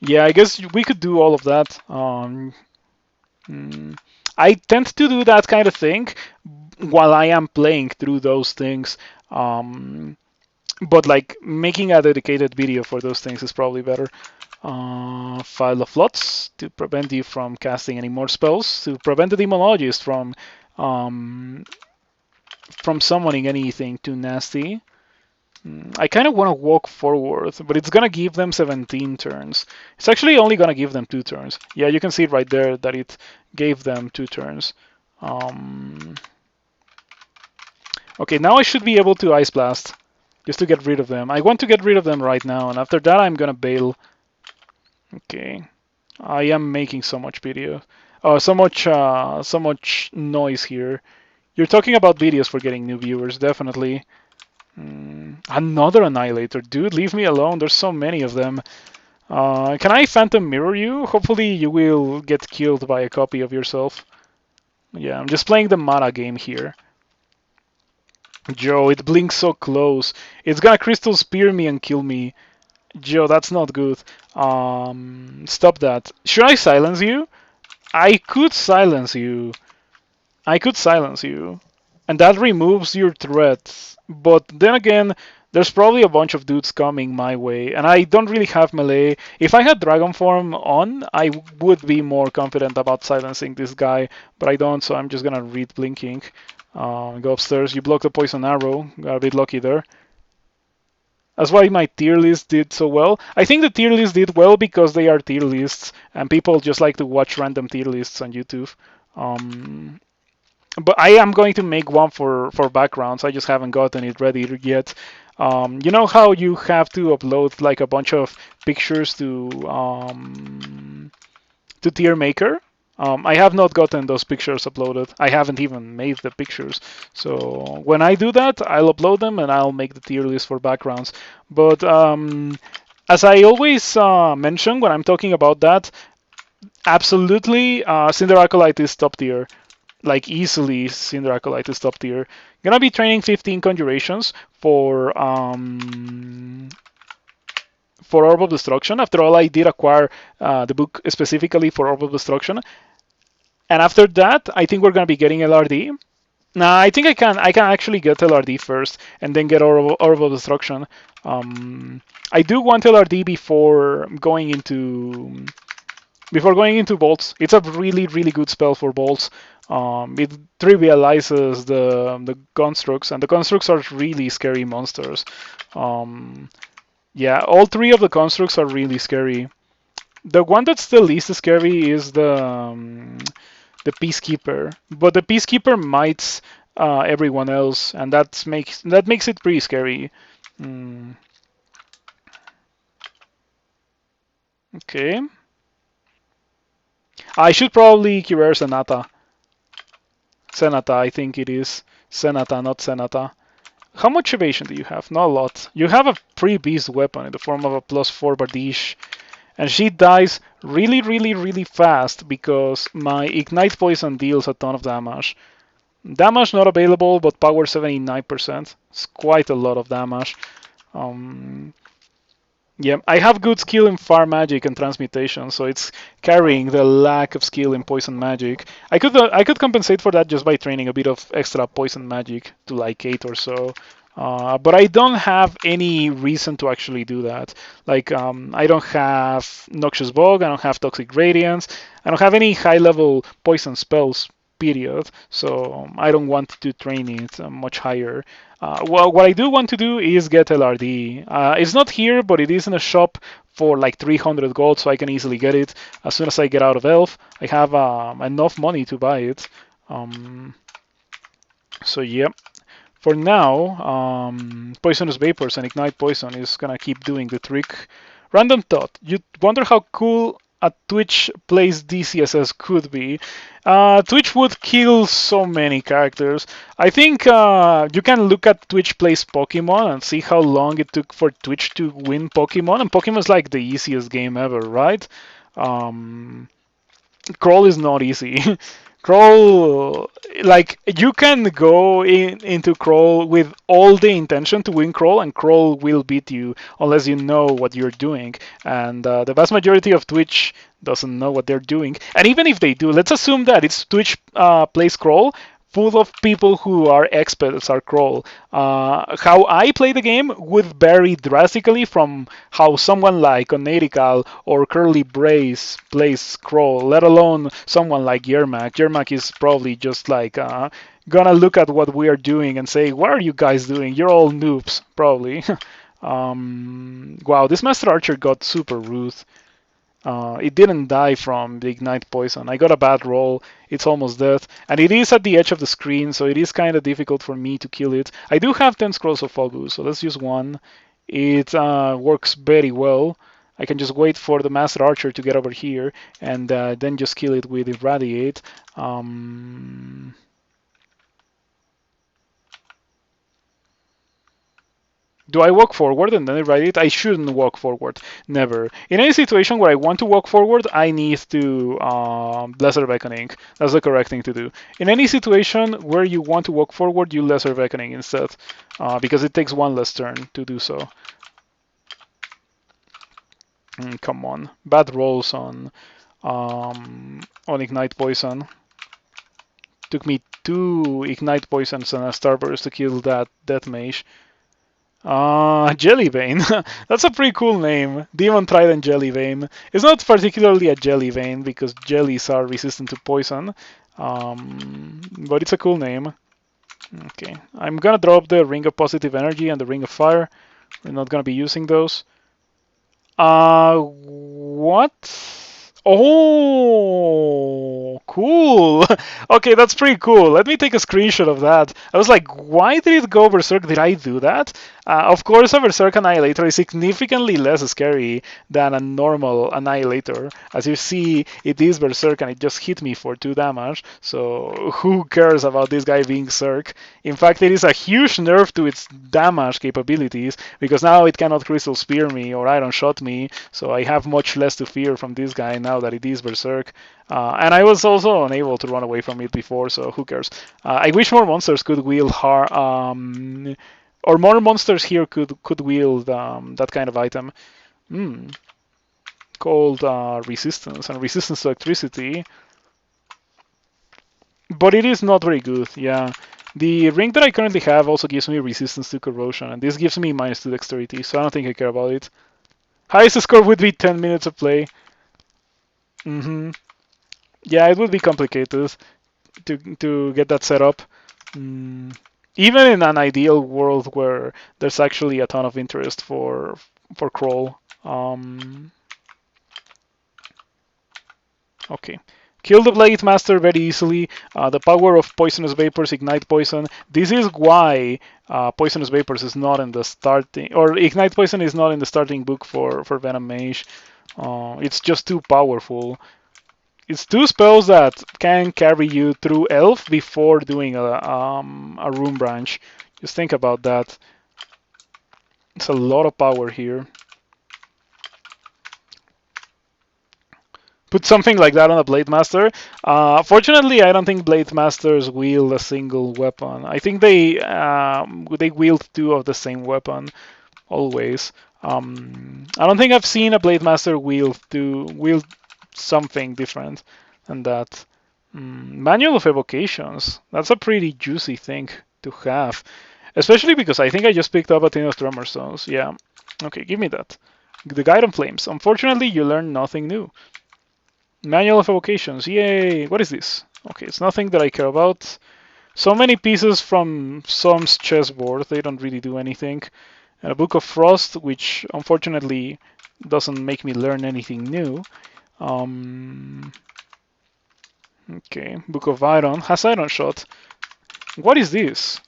yeah, I guess we could do all of that. Mm, I tend to do that kind of thing while I am playing through those things. But like making a dedicated video for those things is probably better. File of Lots to prevent you from casting any more spells, to prevent the Demonologist from summoning anything too nasty. I kind of want to walk forward, but it's gonna give them 17 turns. It's actually only gonna give them 2 turns. Yeah, you can see right there that it gave them 2 turns. Okay, now I should be able to Ice Blast, just to get rid of them. I want to get rid of them right now, and after that I'm gonna bail. Okay, I am making so much video. Oh, so much noise here. You're talking about videos for getting new viewers, definitely. Another Annihilator. Dude, leave me alone. There's so many of them. Can I Phantom Mirror you? Hopefully you will get killed by a copy of yourself. Yeah, I'm just playing the meta game here. Joe, it blinks so close. It's gonna Crystal Spear me and kill me. Joe, that's not good. Stop that. Should I silence you? I could silence you. I could silence you. And that removes your threat. But then again, there's probably a bunch of dudes coming my way, and I don't really have melee. If I had Dragon Form on, I would be more confident about silencing this guy, but I don't, so I'm just gonna read Blinking. Go upstairs. You block the poison arrow. Got a bit lucky there. That's why my tier list did so well. I think the tier list did well because they are tier lists, and people just like to watch random tier lists on YouTube. Um, but I am going to make one for backgrounds. I just haven't gotten it ready yet. You know how you have to upload like a bunch of pictures to Tier Maker? I have not gotten those pictures uploaded. I haven't even made the pictures. So when I do that, I'll upload them and I'll make the tier list for backgrounds. But as I always mention when I'm talking about that, absolutely Cinder Acolyte is top tier. Like easily Cinder Acolyte is top tier. Gonna be training 15 conjurations for Orb of Destruction. After all, I did acquire the book specifically for Orb of Destruction. And after that, I think we're going to be getting LRD. Nah, I think I can actually get LRD first and then get Orb of Destruction. I do want LRD before going into bolts. It's a really good spell for bolts. It trivializes the constructs, and the constructs are really scary monsters. Yeah, all 3 of the constructs are really scary. The one that's the least scary is the Peacekeeper, but the Peacekeeper mites everyone else, and that makes it pretty scary. Okay. I should probably cure Senata. Senata, I think it is. Senata, not Senata. How much evasion do you have? Not a lot. You have a free beast weapon in the form of a +4 Bardiche. And she dies really fast because my Ignite Poison deals a ton of damage. Damage not available, but power 79%. It's quite a lot of damage. Yeah, I have good skill in Fire Magic and Transmutation, so it's carrying the lack of skill in Poison Magic. I could compensate for that just by training a bit of extra Poison Magic to like 8 or so. But I don't have any reason to actually do that. Like, I don't have Noxious Bog, I don't have Toxic Radiance, I don't have any high-level poison spells. period, so I don't want to train it much higher. Well, what I do want to do is get LRD. It's not here, but it is in a shop for like 300 gold, so I can easily get it. As soon as I get out of Elf, I have enough money to buy it. So yeah, for now, Poisonous Vapors and Ignite Poison is gonna keep doing the trick. Random thought, you wonder how cool a Twitch plays DCSS could be. Twitch would kill so many characters. I think you can look at Twitch plays Pokemon and see how long it took for Twitch to win Pokemon, and Pokemon's like the easiest game ever, right? Crawl is not easy. Crawl, like you can go into Crawl with all the intention to win Crawl, and Crawl will beat you unless you know what you're doing. And the vast majority of Twitch doesn't know what they're doing. And even if they do, let's assume that it's Twitch plays Crawl full of people who are experts at Crawl. How I play the game would vary drastically from how someone like Onetical or Curly Brace plays Crawl, let alone someone like Yermak. Yermak is probably just like gonna look at what we are doing and say, what are you guys doing? You're all noobs, probably. Wow, this Master Archer got super rude. It didn't die from the Ignite Poison. I got a bad roll. It's almost dead. And it is at the edge of the screen, so it is kind of difficult for me to kill it. I do have 10 Scrolls of Focus, so let's use one. It works very well. I can just wait for the Master Archer to get over here and then just kill it with Irradiate. Do I walk forward and then irradiate? I shouldn't walk forward. Never. In any situation where I want to walk forward, I need to lesser beckoning. That's the correct thing to do. In any situation where you want to walk forward, you lesser beckoning instead, because it takes one less turn to do so. Come on, bad rolls on Ignite Poison. Took me 2 Ignite Poisons and a Starburst to kill that Death Mage. Jellyvein. That's a pretty cool name. Demon Trident Jellyvein. It's not particularly a Jellyvein because jellies are resistant to poison, but it's a cool name. Okay, I'm gonna drop the Ring of Positive Energy and the Ring of Fire. We're not gonna be using those. What? Oh, cool. Okay, that's pretty cool. Let me take a screenshot of that. I was like, why did it go Berserk? Did I do that? Of course, a Berserk Annihilator is significantly less scary than a normal Annihilator. As you see, it is Berserk and it just hit me for 2 damage. So who cares about this guy being Berserk? In fact, it is a huge nerf to its damage capabilities because now it cannot Crystal Spear me or Iron Shot me. So I have much less to fear from this guy now that it is Berserk. And I was also unable to run away from it before, so who cares? I wish more monsters could wield or more monsters here could wield that kind of item. Called resistance and resistance to electricity. But it is not very good, yeah. The ring that I currently have also gives me resistance to corrosion, and this gives me -2 dexterity, so I don't think I care about it. Highest score would be 10 minutes of play. Yeah, it would be complicated to get that set up. Even in an ideal world where there's actually a ton of interest for Crawl. Okay. Kill the Blade Master very easily. The power of Poisonous Vapors, Ignite Poison. This is why Poisonous Vapors is not in the starting, or Ignite Poison is not in the starting book for Venom Mage. It's just too powerful. It's 2 spells that can carry you through Elf before doing a Room Branch. Just think about that. It's a lot of power here. Put something like that on a Blade Master. Fortunately, I don't think Blade Masters wield a single weapon. I think they wield 2 of the same weapon always. I don't think I've seen a Blade Master wield something different than that. Manual of Evocations. That's a pretty juicy thing to have, especially because I think I just picked up a tin of Tremor Stones. Yeah. Okay, give me that. The Guide on Flames. Unfortunately, you learn nothing new. Manual of evocations. Yay! What is this? Okay, it's nothing that I care about. So many pieces from Som's chessboard. They don't really do anything. And a Book of Frost, which unfortunately doesn't make me learn anything new. Okay, Book of Iron. Has Iron Shot. What is this?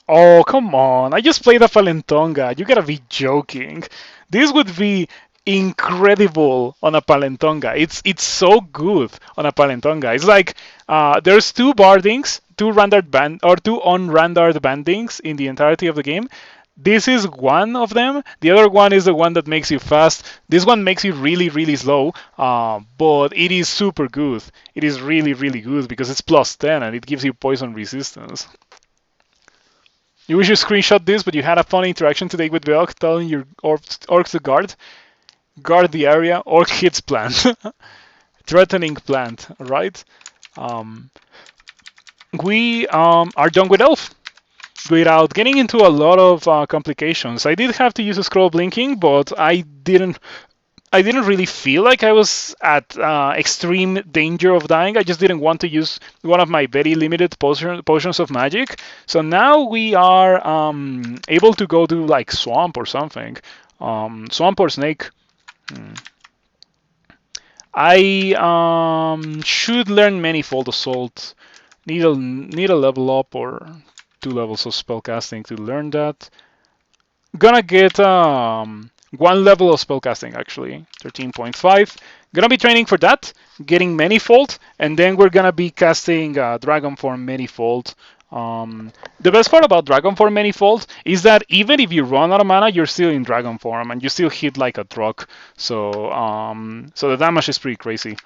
Oh, come on. I just played a Palentonga. You gotta be joking. This would be incredible on a Palentonga. It's so good on a Palentonga. It's like there's two bardings, two rendered band or two unrendered bandings in the entirety of the game. This is one of them. The other one is the one that makes you fast. This one makes you really, really slow, but it is super good. It is really, really good because it's plus 10 and it gives you poison resistance. You wish you screenshot this, but you had a fun interaction today with Belk telling your orcs to guard the area. Orc hits plant, threatening plant. Right? Um, we are done with Elf without getting into a lot of complications. I did have to use a scroll blinking, but I didn't really feel like I was at extreme danger of dying. I just didn't want to use one of my very limited potions of magic. So now we are able to go to like swamp or something. Swamp or snake. I should learn Manifold Assault. Need a level up or 2 levels of spellcasting to learn that. Gonna get 1 level of spellcasting actually, 13.5. Gonna be training for that, getting Manifold, and then we're gonna be casting Dragon Form Manifold. The best part about Dragon Form Manifold is that even if you run out of mana, you're still in Dragon Form and you still hit like a truck. So so the damage is pretty crazy.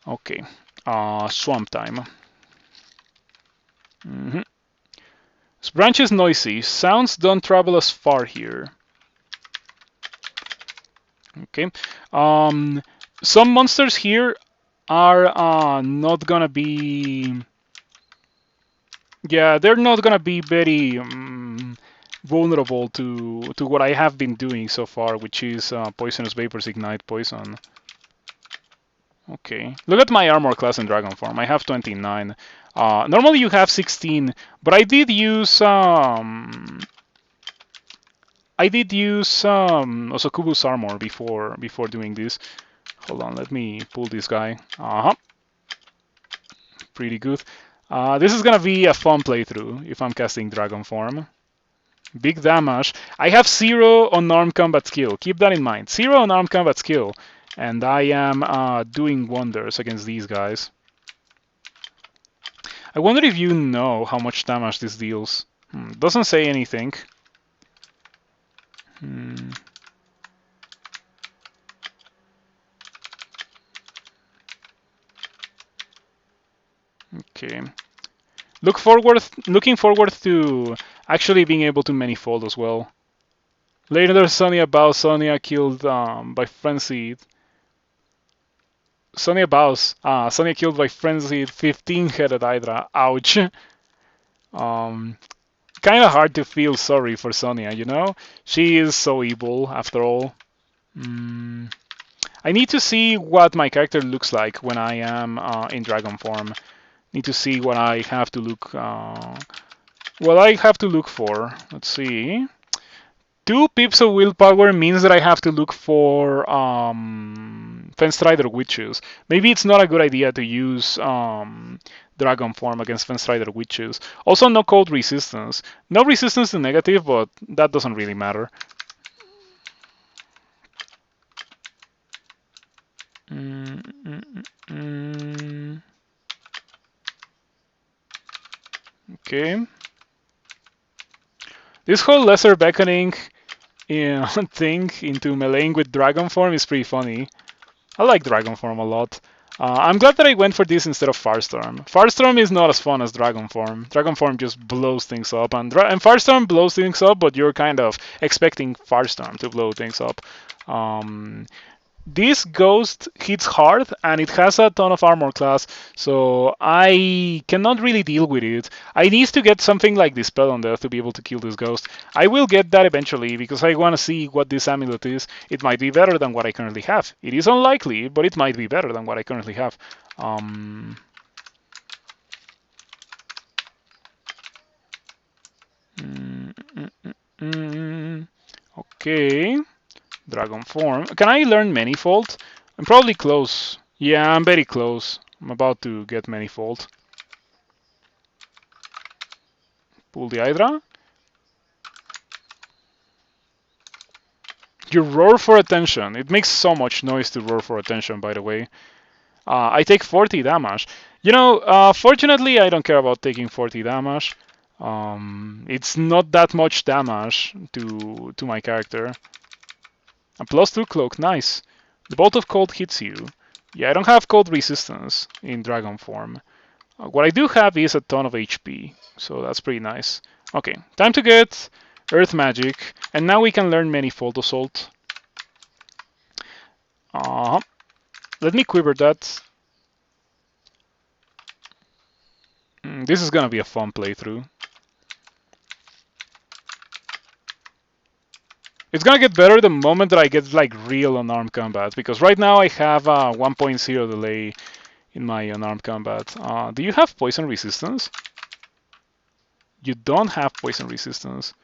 Okay, swamp time. This branch is noisy. Sounds don't travel as far here. Okay. Some monsters here are not gonna be. Yeah, they're not gonna be very vulnerable to what I have been doing so far, which is poisonous vapors ignite poison. Okay. Look at my armor class in Dragon Form. I have 29. Normally you have 16, but I did use Osokubu's armor before doing this. Hold on, let me pull this guy. Pretty good. This is gonna be a fun playthrough if I'm casting Dragon Form. Big damage. I have 0 unarmed combat skill. Keep that in mind. 0 unarmed combat skill. And I am doing wonders against these guys. I wonder if you know how much damage this deals. Doesn't say anything. Okay. Looking forward to actually being able to manifold as well. Later, Sonia killed by frenzied. Sonia killed by frenzied 15-headed Hydra. Ouch. Kind of hard to feel sorry for Sonia, you know? She is so evil, after all. I need to see what my character looks like when I am in Dragon Form. Need to see what I have to look. What I have to look for. Let's see. 2 pips of willpower means that I have to look for Fenstrider Witches. Maybe it's not a good idea to use Dragon Form against Fenstrider Witches. Also, no cold resistance. No resistance to negative, but that doesn't really matter. Okay. This whole lesser beckoning thing into meleeing with Dragon Form is pretty funny. I like Dragon Form a lot. I'm glad that I went for this instead of Firestorm. Firestorm is not as fun as Dragon Form. Dragon Form just blows things up, and Firestorm blows things up, but you're kind of expecting Firestorm to blow things up. this ghost hits hard and it has a ton of armor class, so I cannot really deal with it. I need to get something like Dispel on Death to be able to kill this ghost. I will get that eventually because I want to see what this amulet is. It might be better than what I currently have. It is unlikely, but it might be better than what I currently have. Okay. Dragon form. Can I learn Manifold? I'm probably close. Yeah, I'm very close. I'm about to get Manifold. Pull the Hydra. You roar for attention. It makes so much noise to roar for attention, by the way. I take 40 damage. You know, fortunately, I don't care about taking 40 damage. It's not that much damage to my character. A +2 cloak, nice. The Bolt of Cold hits you. Yeah, I don't have cold resistance in dragon form. What I do have is a ton of HP, so that's pretty nice. Okay, time to get Earth Magic, and now we can learn Manifold Assault. Let me quiver that. This is gonna be a fun playthrough. It's gonna get better the moment that I get like real unarmed combat, because right now I have a 1.0 delay in my unarmed combat. Do you have poison resistance? You don't have poison resistance.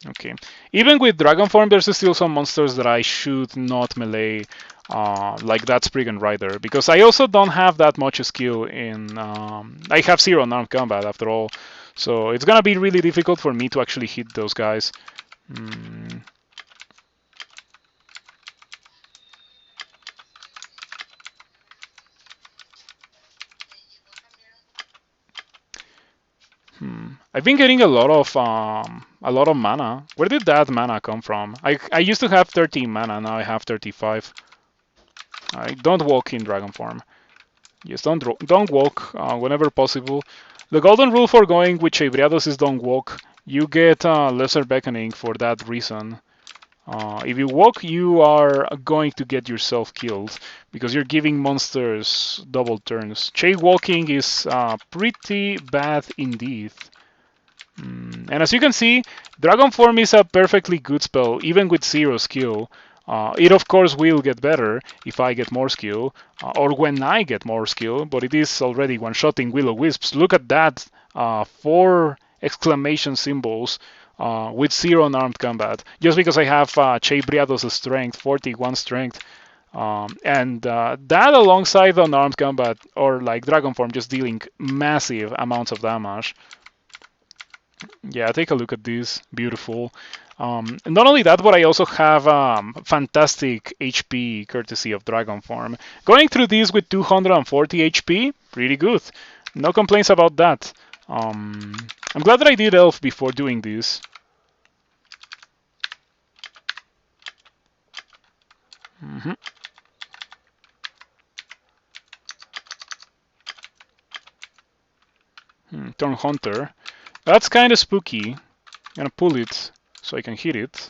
Okay. Even with Dragon Form, there's still some monsters that I should not melee, like that Spriggan Rider, because I also don't have that much skill in... I have 0 unarmed combat after all, so it's gonna be really difficult for me to actually hit those guys. I've been getting a lot of mana. Where did that mana come from? I used to have 13 mana, now I have 35. I don't walk in dragon form. Yes, don't walk whenever possible. The golden rule for going with Chei is don't walk. You get lesser beckoning for that reason. If you walk, you are going to get yourself killed because you're giving monsters double turns. Chei walking is pretty bad indeed. And as you can see, Dragon Form is a perfectly good spell, even with 0 skill. It of course will get better if I get more skill, or when I get more skill, but it is already one-shotting Will-O-Wisps. Look at that, 4 exclamation symbols with 0 unarmed combat, just because I have Chei Briados' strength, 41 strength. And that alongside unarmed combat, or like Dragon Form, just dealing massive amounts of damage. Yeah, take a look at this. Beautiful. Not only that, but I also have fantastic HP courtesy of Dragon Form. Going through this with 240 HP, pretty good. No complaints about that. I'm glad that I did Elf before doing this. Turn Hunter. That's kind of spooky. I'm gonna pull it so I can hit it.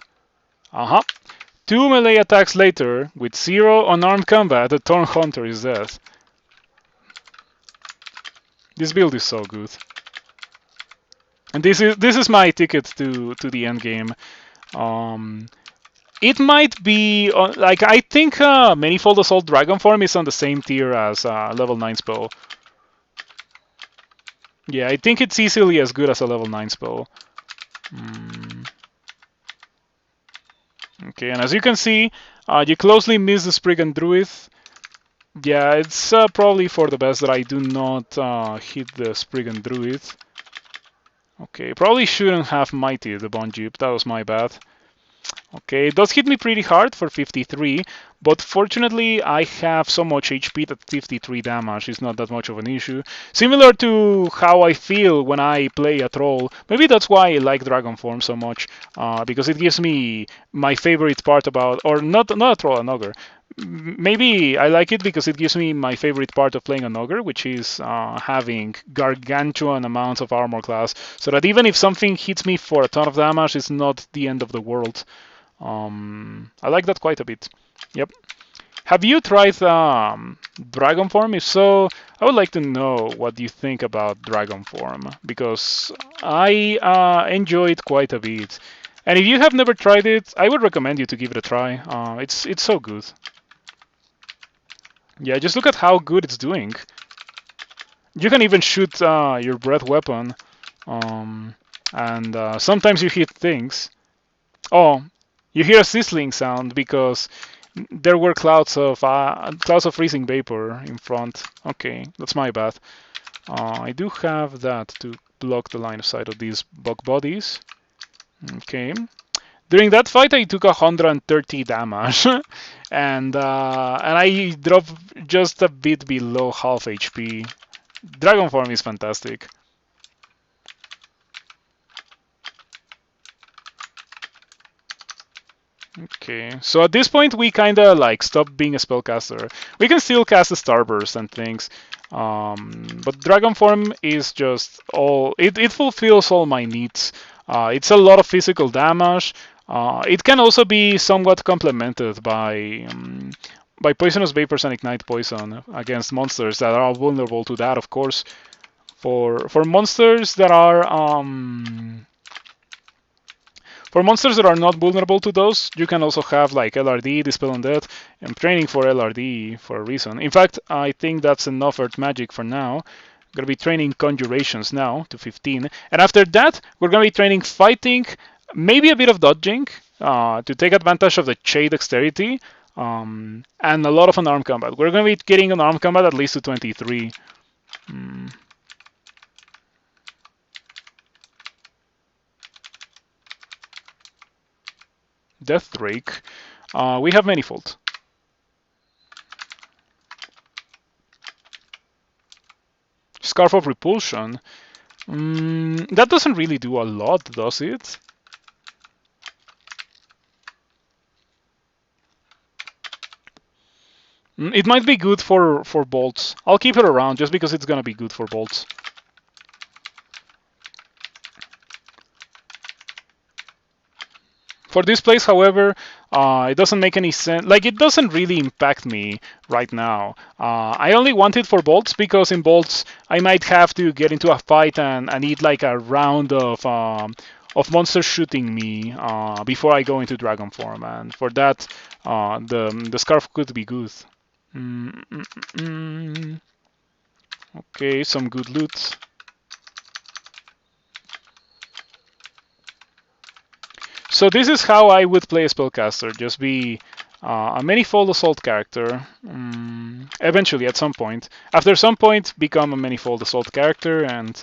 2 melee attacks later, with 0 unarmed combat, the Thorn Hunter is dead. This build is so good. And this is my ticket to the end game. It might be like I think Manifold Assault Dragon Form is on the same tier as level 9 spell. Yeah, I think it's easily as good as a level 9 spell. Okay, and as you can see, you closely miss the Spriggan Druid. Yeah, it's probably for the best that I do not hit the Spriggan Druid. Okay, probably shouldn't have mighty the Bone Jeep, that was my bad. Okay, it does hit me pretty hard for 53, But fortunately, I have so much HP that 53 damage is not that much of an issue. Similar to how I feel when I play a troll. Maybe that's why I like Dragon Form so much, because it gives me my favorite part about, or not a troll, an ogre. Maybe I like it because it gives me my favorite part of playing an ogre, which is having gargantuan amounts of armor class, so that even if something hits me for a ton of damage, it's not the end of the world. I like that quite a bit. Yep. Have you tried Dragon Form? If so, I would like to know what you think about Dragon Form, because I enjoy it quite a bit. And if you have never tried it, I would recommend you to give it a try. It's so good. Yeah, just look at how good it's doing. You can even shoot your breath weapon, and sometimes you hit things. Oh, you hear a sizzling sound because there were clouds of freezing vapor in front. Okay, that's my bad. I do have that to block the line of sight of these bug bodies. Okay. During that fight, I took 130 damage, and I dropped just a bit below half HP. Dragon form is fantastic. Okay, so at this point we kinda like stop being a spellcaster. We can still cast a starburst and things, but Dragon Form is just all. It fulfills all my needs. It's a lot of physical damage. It can also be somewhat complemented by poisonous vapors and ignite poison against monsters that are vulnerable to that. Of course, for monsters that are for monsters that are not vulnerable to those, you can also have like LRD, Dispel Undead. I'm training for LRD for a reason. In fact, I think that's enough Earth Magic for now. I'm going to be training Conjurations now to 15. And after that, we're going to be training Fighting, maybe a bit of Dodging to take advantage of the Chei Dexterity, and a lot of unarmed combat. We're going to be getting unarmed combat at least to 23. Deathdrake. We have Manifold. Scarf of Repulsion. That doesn't really do a lot, does it? It might be good for bolts. I'll keep it around just because it's gonna be good for bolts. For this place, however, it doesn't make any sense. Like, it doesn't really impact me right now. I only want it for bolts because in bolts, I might have to get into a fight and need like a round of monsters shooting me before I go into dragon form. And for that, the scarf could be good. Okay, some good loot. So this is how I would play a spellcaster. Just be a manifold assault character. Eventually, at some point. After some point, become a manifold assault character and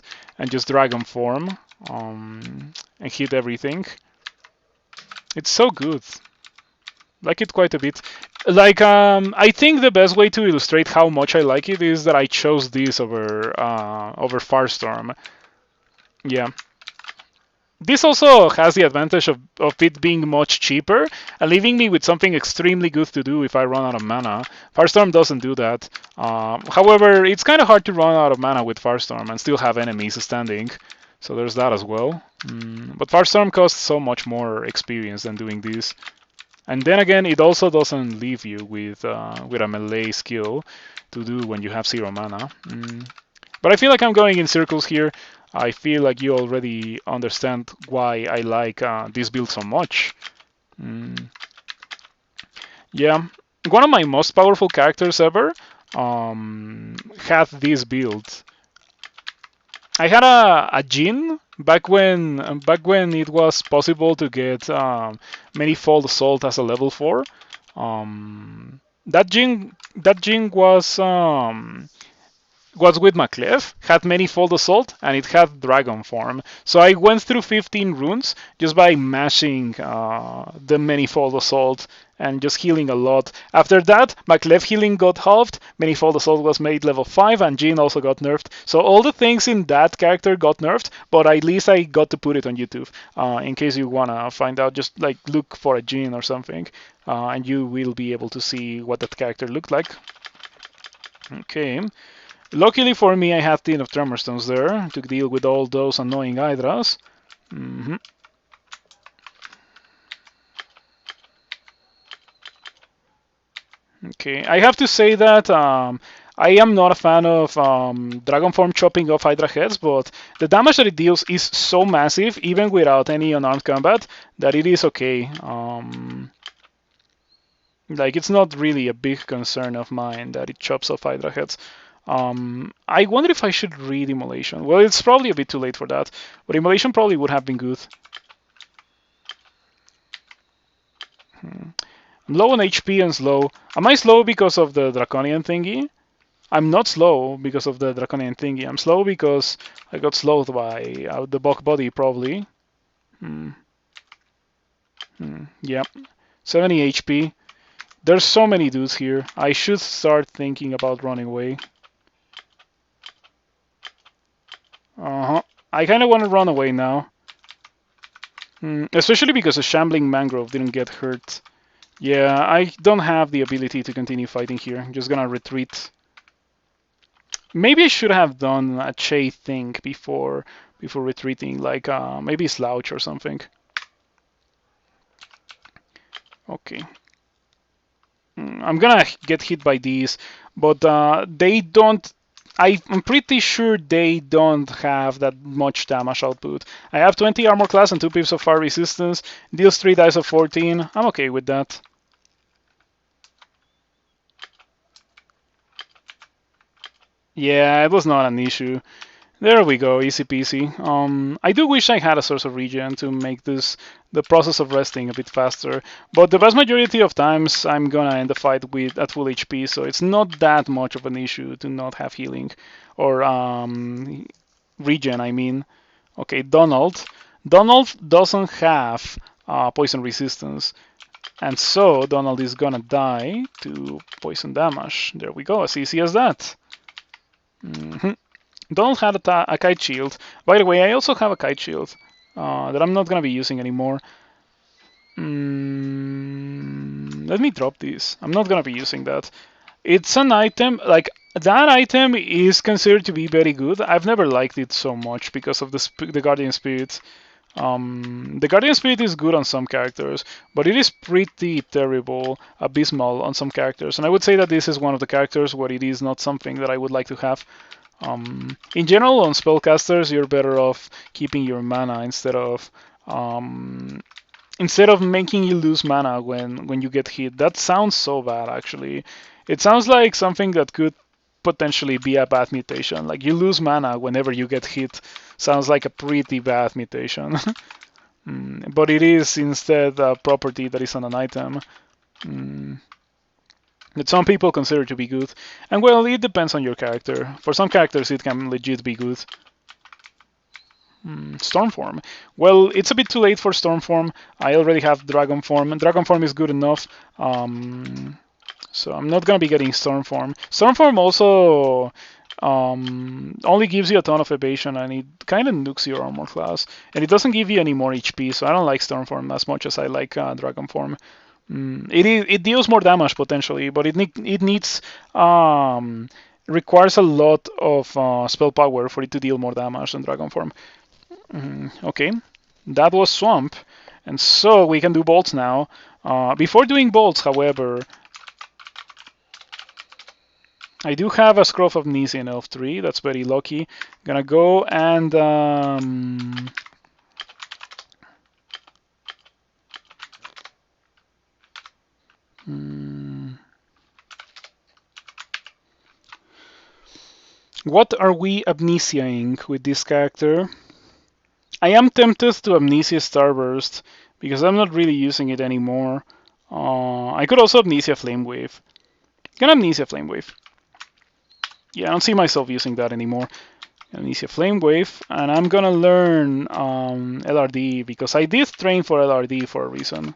just dragon form and hit everything. It's so good. Like it quite a bit. Like I think the best way to illustrate how much I like it is that I chose this over Firestorm. Yeah. This also has the advantage of it being much cheaper and leaving me with something extremely good to do if I run out of mana. Firestorm doesn't do that. However, it's kind of hard to run out of mana with Firestorm and still have enemies standing. So there's that as well. But Firestorm costs so much more experience than doing this. And then again, it also doesn't leave you with a melee skill to do when you have 0 mana. But I feel like I'm going in circles here. I feel like you already understand why I like this build so much. Yeah, one of my most powerful characters ever had this build. I had a Jin back when it was possible to get manifold assault as a level 4. That Jin was was with Maclef, had Manifold Assault, and it had Dragon Form. So I went through 15 runes just by mashing the Manifold Assault and just healing a lot. After that, Maclef healing got halved, Manifold Assault was made level 5, and Jin also got nerfed. So all the things in that character got nerfed, but at least I got to put it on YouTube. In case you wanna find out, just like look for a Jin or something, and you will be able to see what that character looked like. Okay. Luckily for me, I had 10 of Tremor Stones there to deal with all those annoying Hydras. Okay, I have to say that I am not a fan of Dragon Form chopping off Hydra heads, but the damage that it deals is so massive, even without any unarmed combat, that it is okay. Like, it's not really a big concern of mine that it chops off Hydra heads. I wonder if I should read Immolation. Well, it's probably a bit too late for that, but Immolation probably would have been good. I'm low on HP and slow. Am I slow because of the Draconian thingy? I'm not slow because of the Draconian thingy. I'm slow because I got slowed by the bug body, probably. Yeah. 70 HP. There's so many dudes here. I should start thinking about running away. I kind of want to run away now. Especially because the Shambling Mangrove didn't get hurt. Yeah, I don't have the ability to continue fighting here. I'm just gonna retreat. Maybe I should have done a Chei thing before retreating, like maybe Slouch or something. Okay. I'm gonna get hit by these, but they don't. I'm pretty sure they don't have that much damage output. I have 20 armor class and 2 pips of fire resistance. Deals 3 dice of 14. I'm okay with that. Yeah, it was not an issue. There we go, easy peasy. I do wish I had a source of regen to make the process of resting a bit faster, but the vast majority of times I'm gonna end the fight at full HP, so it's not that much of an issue to not have healing or regen. I mean, okay, Donald. Donald doesn't have poison resistance, and so Donald is gonna die to poison damage. There we go, as easy as that. Donald had a kite shield. By the way, I also have a kite shield that I'm not going to be using anymore. Let me drop this. I'm not going to be using that. It's an item, like, that item is considered to be very good. I've never liked it so much because of the Guardian Spirit. The Guardian Spirit is good on some characters, but it is pretty terrible, abysmal on some characters. And I would say that this is one of the characters where it is not something that I would like to have. In general, on spellcasters, you're better off keeping your mana instead of making you lose mana when you get hit. That sounds so bad, actually. It sounds like something that could potentially be a bad mutation. Like, you lose mana whenever you get hit. Sounds like a pretty bad mutation. But it is instead a property that is on an item. That some people consider to be good. And well, it depends on your character. For some characters it can legit be good. Stormform. Well, it's a bit too late for Stormform. I already have Dragon Form, and Dragon Form is good enough. So I'm not gonna be getting Stormform. Stormform also only gives you a ton of evasion, and it kind of nukes your armor class. And it doesn't give you any more HP, so I don't like Stormform as much as I like Dragon Form. It deals more damage potentially, but it needs requires a lot of spell power for it to deal more damage than Dragon Form. Okay, that was Swamp, and so we can do bolts now. Before doing bolts, however, I do have a Scroll of Amnesia in Elf 3. That's very lucky. Gonna go and what are we amnesiaing with this character? I am tempted to Amnesia Starburst because I'm not really using it anymore. I could also Amnesia Flame Wave. Gonna Amnesia Flame Wave. Yeah, I don't see myself using that anymore. And use a Flame Wave, and I'm gonna learn LRD because I did train for LRD for a reason.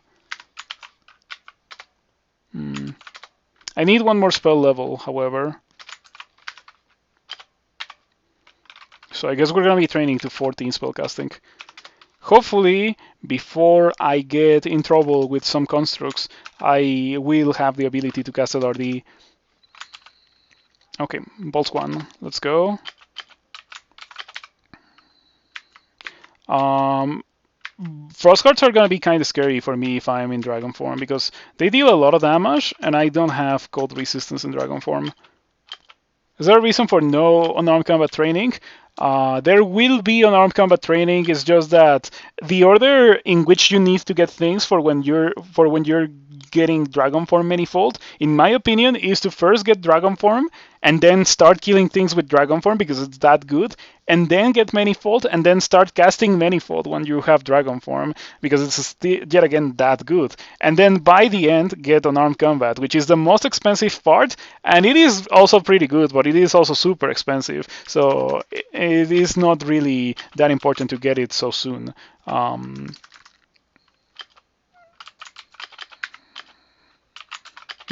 I need one more spell level, however. So I guess we're gonna be training to 14 spellcasting. Hopefully, before I get in trouble with some constructs, I will have the ability to cast LRD. Okay, Bolts 1, let's go. Frost cards are gonna be kind of scary for me if I'm in Dragon form because they deal a lot of damage and I don't have cold resistance in Dragon form. Is there a reason for no unarmed combat training? There will be unarmed combat training. It's just that the order in which you need to get things for when you're getting Dragon Form Manifold, in my opinion, is to first get Dragon Form and then start killing things with Dragon Form because it's that good, and then get Manifold and then start casting Manifold when you have Dragon Form because it's yet again that good. And then by the end, get Unarmed Combat, which is the most expensive part, and it is also pretty good, but it is also super expensive. So it is not really that important to get it so soon.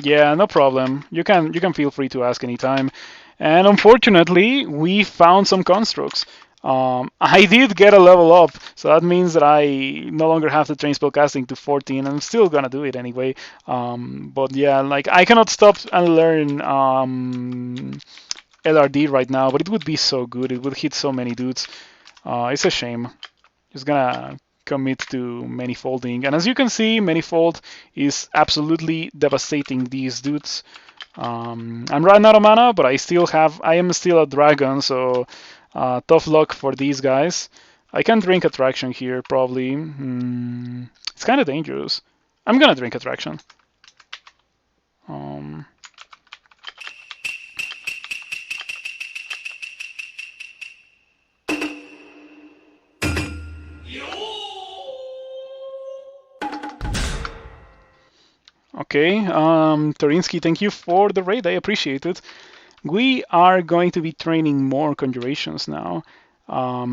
Yeah, no problem. You can feel free to ask anytime. And unfortunately, we found some constructs. I did get a level up, so that means that I no longer have to train spellcasting to 14. I'm still gonna do it anyway. But yeah, like I cannot stop and learn LRD right now, but it would be so good. It would hit so many dudes. It's a shame. Just gonna commit to manifolding. And as you can see, manifold is absolutely devastating these dudes. I'm running out of mana, but I am still a dragon, so tough luck for these guys. I can drink attraction here, probably. It's kind of dangerous. I'm gonna drink attraction. Okay, Torinsky, thank you for the raid. I appreciate it. We are going to be training more conjurations now. I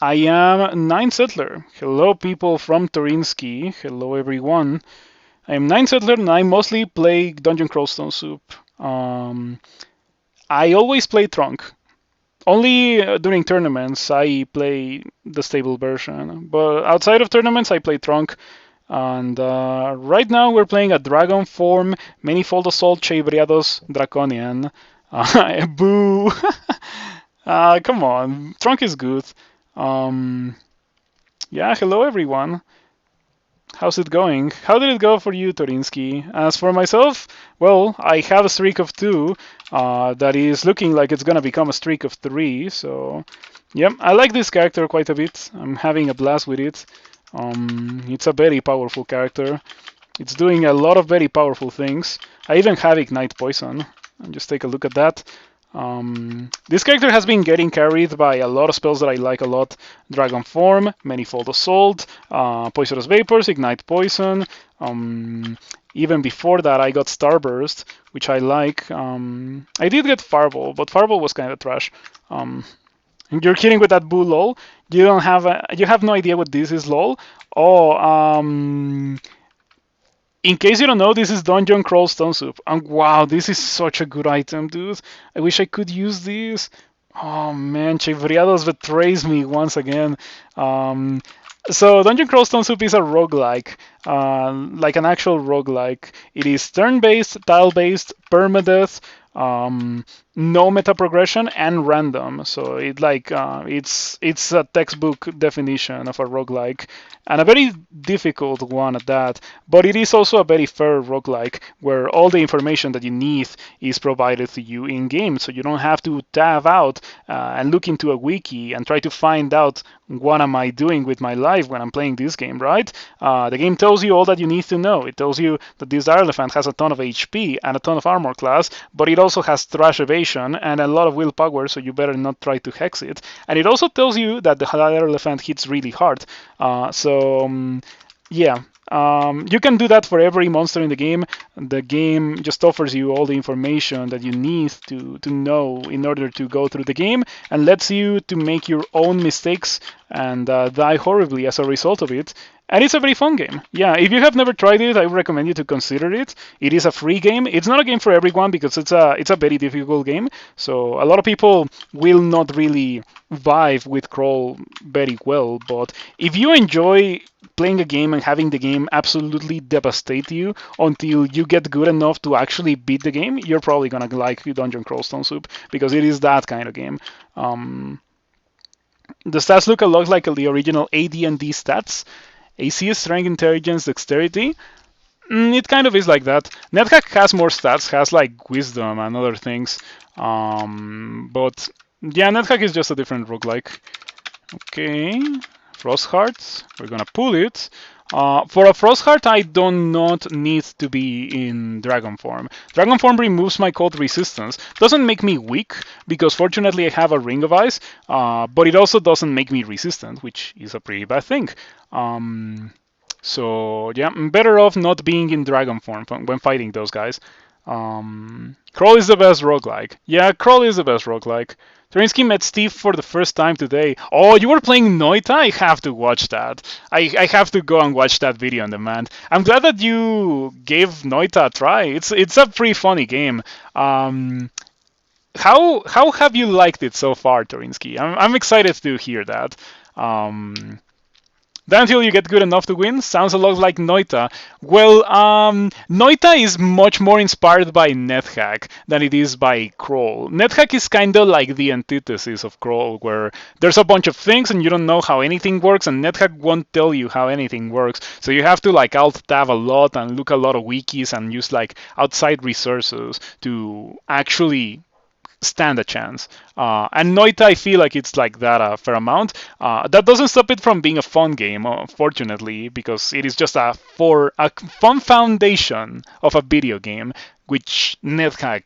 am Nine Settler. Hello, people from Torinsky. Hello, everyone. I am Nine Settler, and I mostly play Dungeon Crawl Stone Soup. I always play Trunk. Only during tournaments I play the stable version, but outside of tournaments I play Trunk. And right now we're playing a Dragon Form Manifold Assault Chei Draconian. Boo! Come on, Trunk is good. Yeah, hello everyone. How's it going? How did it go for you, Torinsky? As for myself, well, I have a streak of 2 that is looking like it's gonna become a streak of 3. So, yep, I like this character quite a bit. I'm having a blast with it. It's a very powerful character. It's doing a lot of very powerful things. I even have Ignite Poison. And just take a look at that. This character has been getting carried by a lot of spells that I like a lot. Dragon Form, Manifold Assault, Poisonous Vapors, Ignite Poison. Even before that I got Starburst, which I like. I did get Fireball, but Fireball was kind of trash. You're kidding with that boo, lol. You have no idea what this is, lol. Oh, in case you don't know, this is Dungeon Crawl Stone Soup. And wow, this is such a good item, dude. I wish I could use this. Oh man, Chevriados betrays me once again. So Dungeon Crawl Stone Soup is a roguelike, like an actual roguelike. It is turn-based, tile-based, permadeath, no meta progression, and random. So it's a textbook definition of a roguelike, and a very difficult one at that. But it is also a very fair roguelike, where all the information that you need is provided to you in game, so you don't have to tab out and look into a wiki and try to find out what am I doing with my life when I'm playing this game, right? The game tells you all that you need to know. It tells you that this Dire Elephant has a ton of HP and a ton of armor class, but it also has trash evasion and a lot of willpower, so you better not try to hex it. And it also tells you that the Dire Elephant hits really hard. Yeah, You can do that for every monster in the game. The game just offers you all the information that you need to know in order to go through the game, and lets you to make your own mistakes and die horribly as a result of it. And it's a very fun game. Yeah, if you have never tried it, I would recommend you to consider it. It is a free game. It's not a game for everyone because it's a very difficult game. So a lot of people will not really vibe with Crawl very well. But if you enjoy playing a game and having the game absolutely devastate you until you get good enough to actually beat the game, you're probably gonna like Dungeon Crawl Stone Soup because it is that kind of game. The stats look a lot like the original AD&D stats. AC, Strength, Intelligence, Dexterity. It kind of is like that. NetHack has more stats, has like Wisdom and other things. But yeah, NetHack is just a different roguelike. Okay, Frostheart. We're gonna pull it. For a Frostheart, I do not need to be in Dragon form. Dragon form removes my cold resistance. Doesn't make me weak, because fortunately I have a Ring of Ice, but it also doesn't make me resistant, which is a pretty bad thing. So yeah, I'm better off not being in Dragon form when fighting those guys. Crawl is the best roguelike. Yeah, Crawl is the best roguelike. Terinsky met Steve for the first time today. Oh, you were playing Noita? I have to watch that. I have to go and watch that video on demand. I'm glad that you gave Noita a try. It's a pretty funny game. How have you liked it so far, Terinsky? I'm excited to hear that. Then until you get good enough to win, sounds a lot like Noita. Well, Noita is much more inspired by NetHack than it is by Crawl. NetHack is kind of like the antithesis of Crawl, where there's a bunch of things and you don't know how anything works, and NetHack won't tell you how anything works. So you have to like alt-tab a lot and look a lot of wikis and use like outside resources to actually stand a chance. And Noita, I feel like it's like that a fair amount. That doesn't stop it from being a fun game, fortunately, because it is just a fun foundation of a video game, which NetHack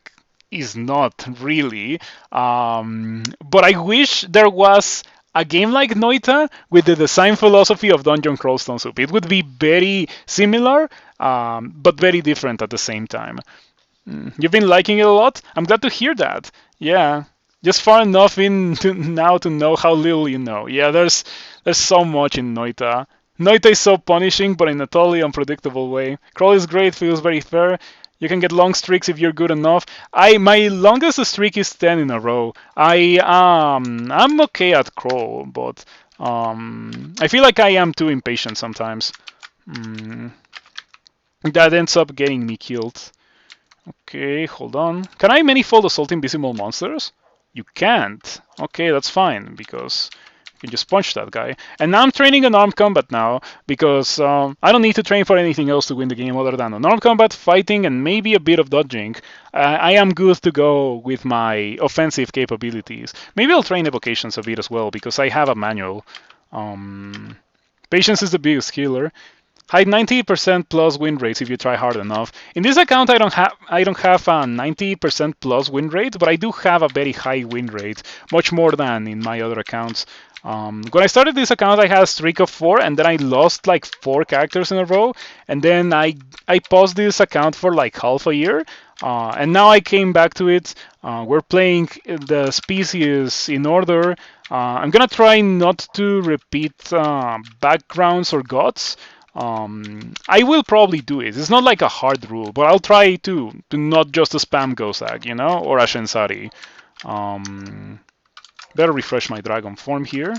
is not really. But I wish there was a game like Noita with the design philosophy of Dungeon Crawl Stone Soup. It would be very similar, but very different at the same time. You've been liking it a lot? I'm glad to hear that. Yeah, just far enough in now to know how little you know. Yeah, there's so much in Noita. Noita is so punishing, but in a totally unpredictable way. Crawl is great, feels very fair. You can get long streaks if you're good enough. My longest streak is 10 in a row. I'm okay at Crawl, but I feel like I am too impatient sometimes. That ends up getting me killed. Okay, hold on. Can I manifold assault invisible monsters? You can't. Okay, that's fine, because you can just punch that guy. And now I'm training unarmed combat now, because I don't need to train for anything else to win the game other than unarmed combat, fighting, and maybe a bit of dodging. I am good to go with my offensive capabilities. Maybe I'll train evocations a bit as well, because I have a manual. Patience is the biggest killer. Hide 90% plus win rates if you try hard enough. In this account, I don't have a 90% plus win rate, but I do have a very high win rate, much more than in my other accounts. When I started this account, I had a streak of 4, and then I lost like 4 characters in a row, and then I paused this account for like half a year, and now I came back to it. We're playing the species in order. I'm gonna try not to repeat backgrounds or gods. I will probably do it. It's not like a hard rule, but I'll try to not just spam Gosag, you know, or a Shensari. Better refresh my dragon form here.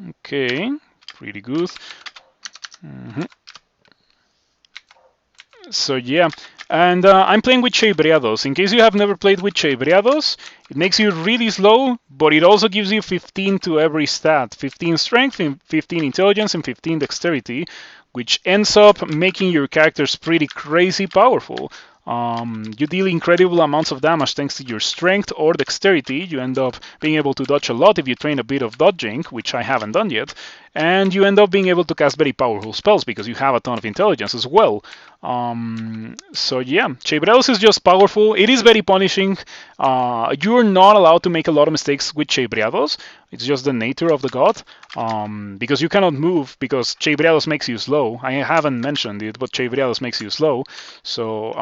Okay, pretty good. So yeah, and I'm playing with Chei. In case you have never played with Chei, it makes you really slow, but it also gives you 15 to every stat. 15 strength, 15 intelligence, and 15 dexterity, which ends up making your characters pretty crazy powerful. You deal incredible amounts of damage thanks to your strength or dexterity. You end up being able to dodge a lot if you train a bit of dodging, which I haven't done yet. And you end up being able to cast very powerful spells because you have a ton of intelligence as well. So yeah, Chei is just powerful. It is very punishing. You're not allowed to make a lot of mistakes with Chei It's just the nature of the god. Because you cannot move because Chei makes you slow. I haven't mentioned it, but Chei makes you slow. So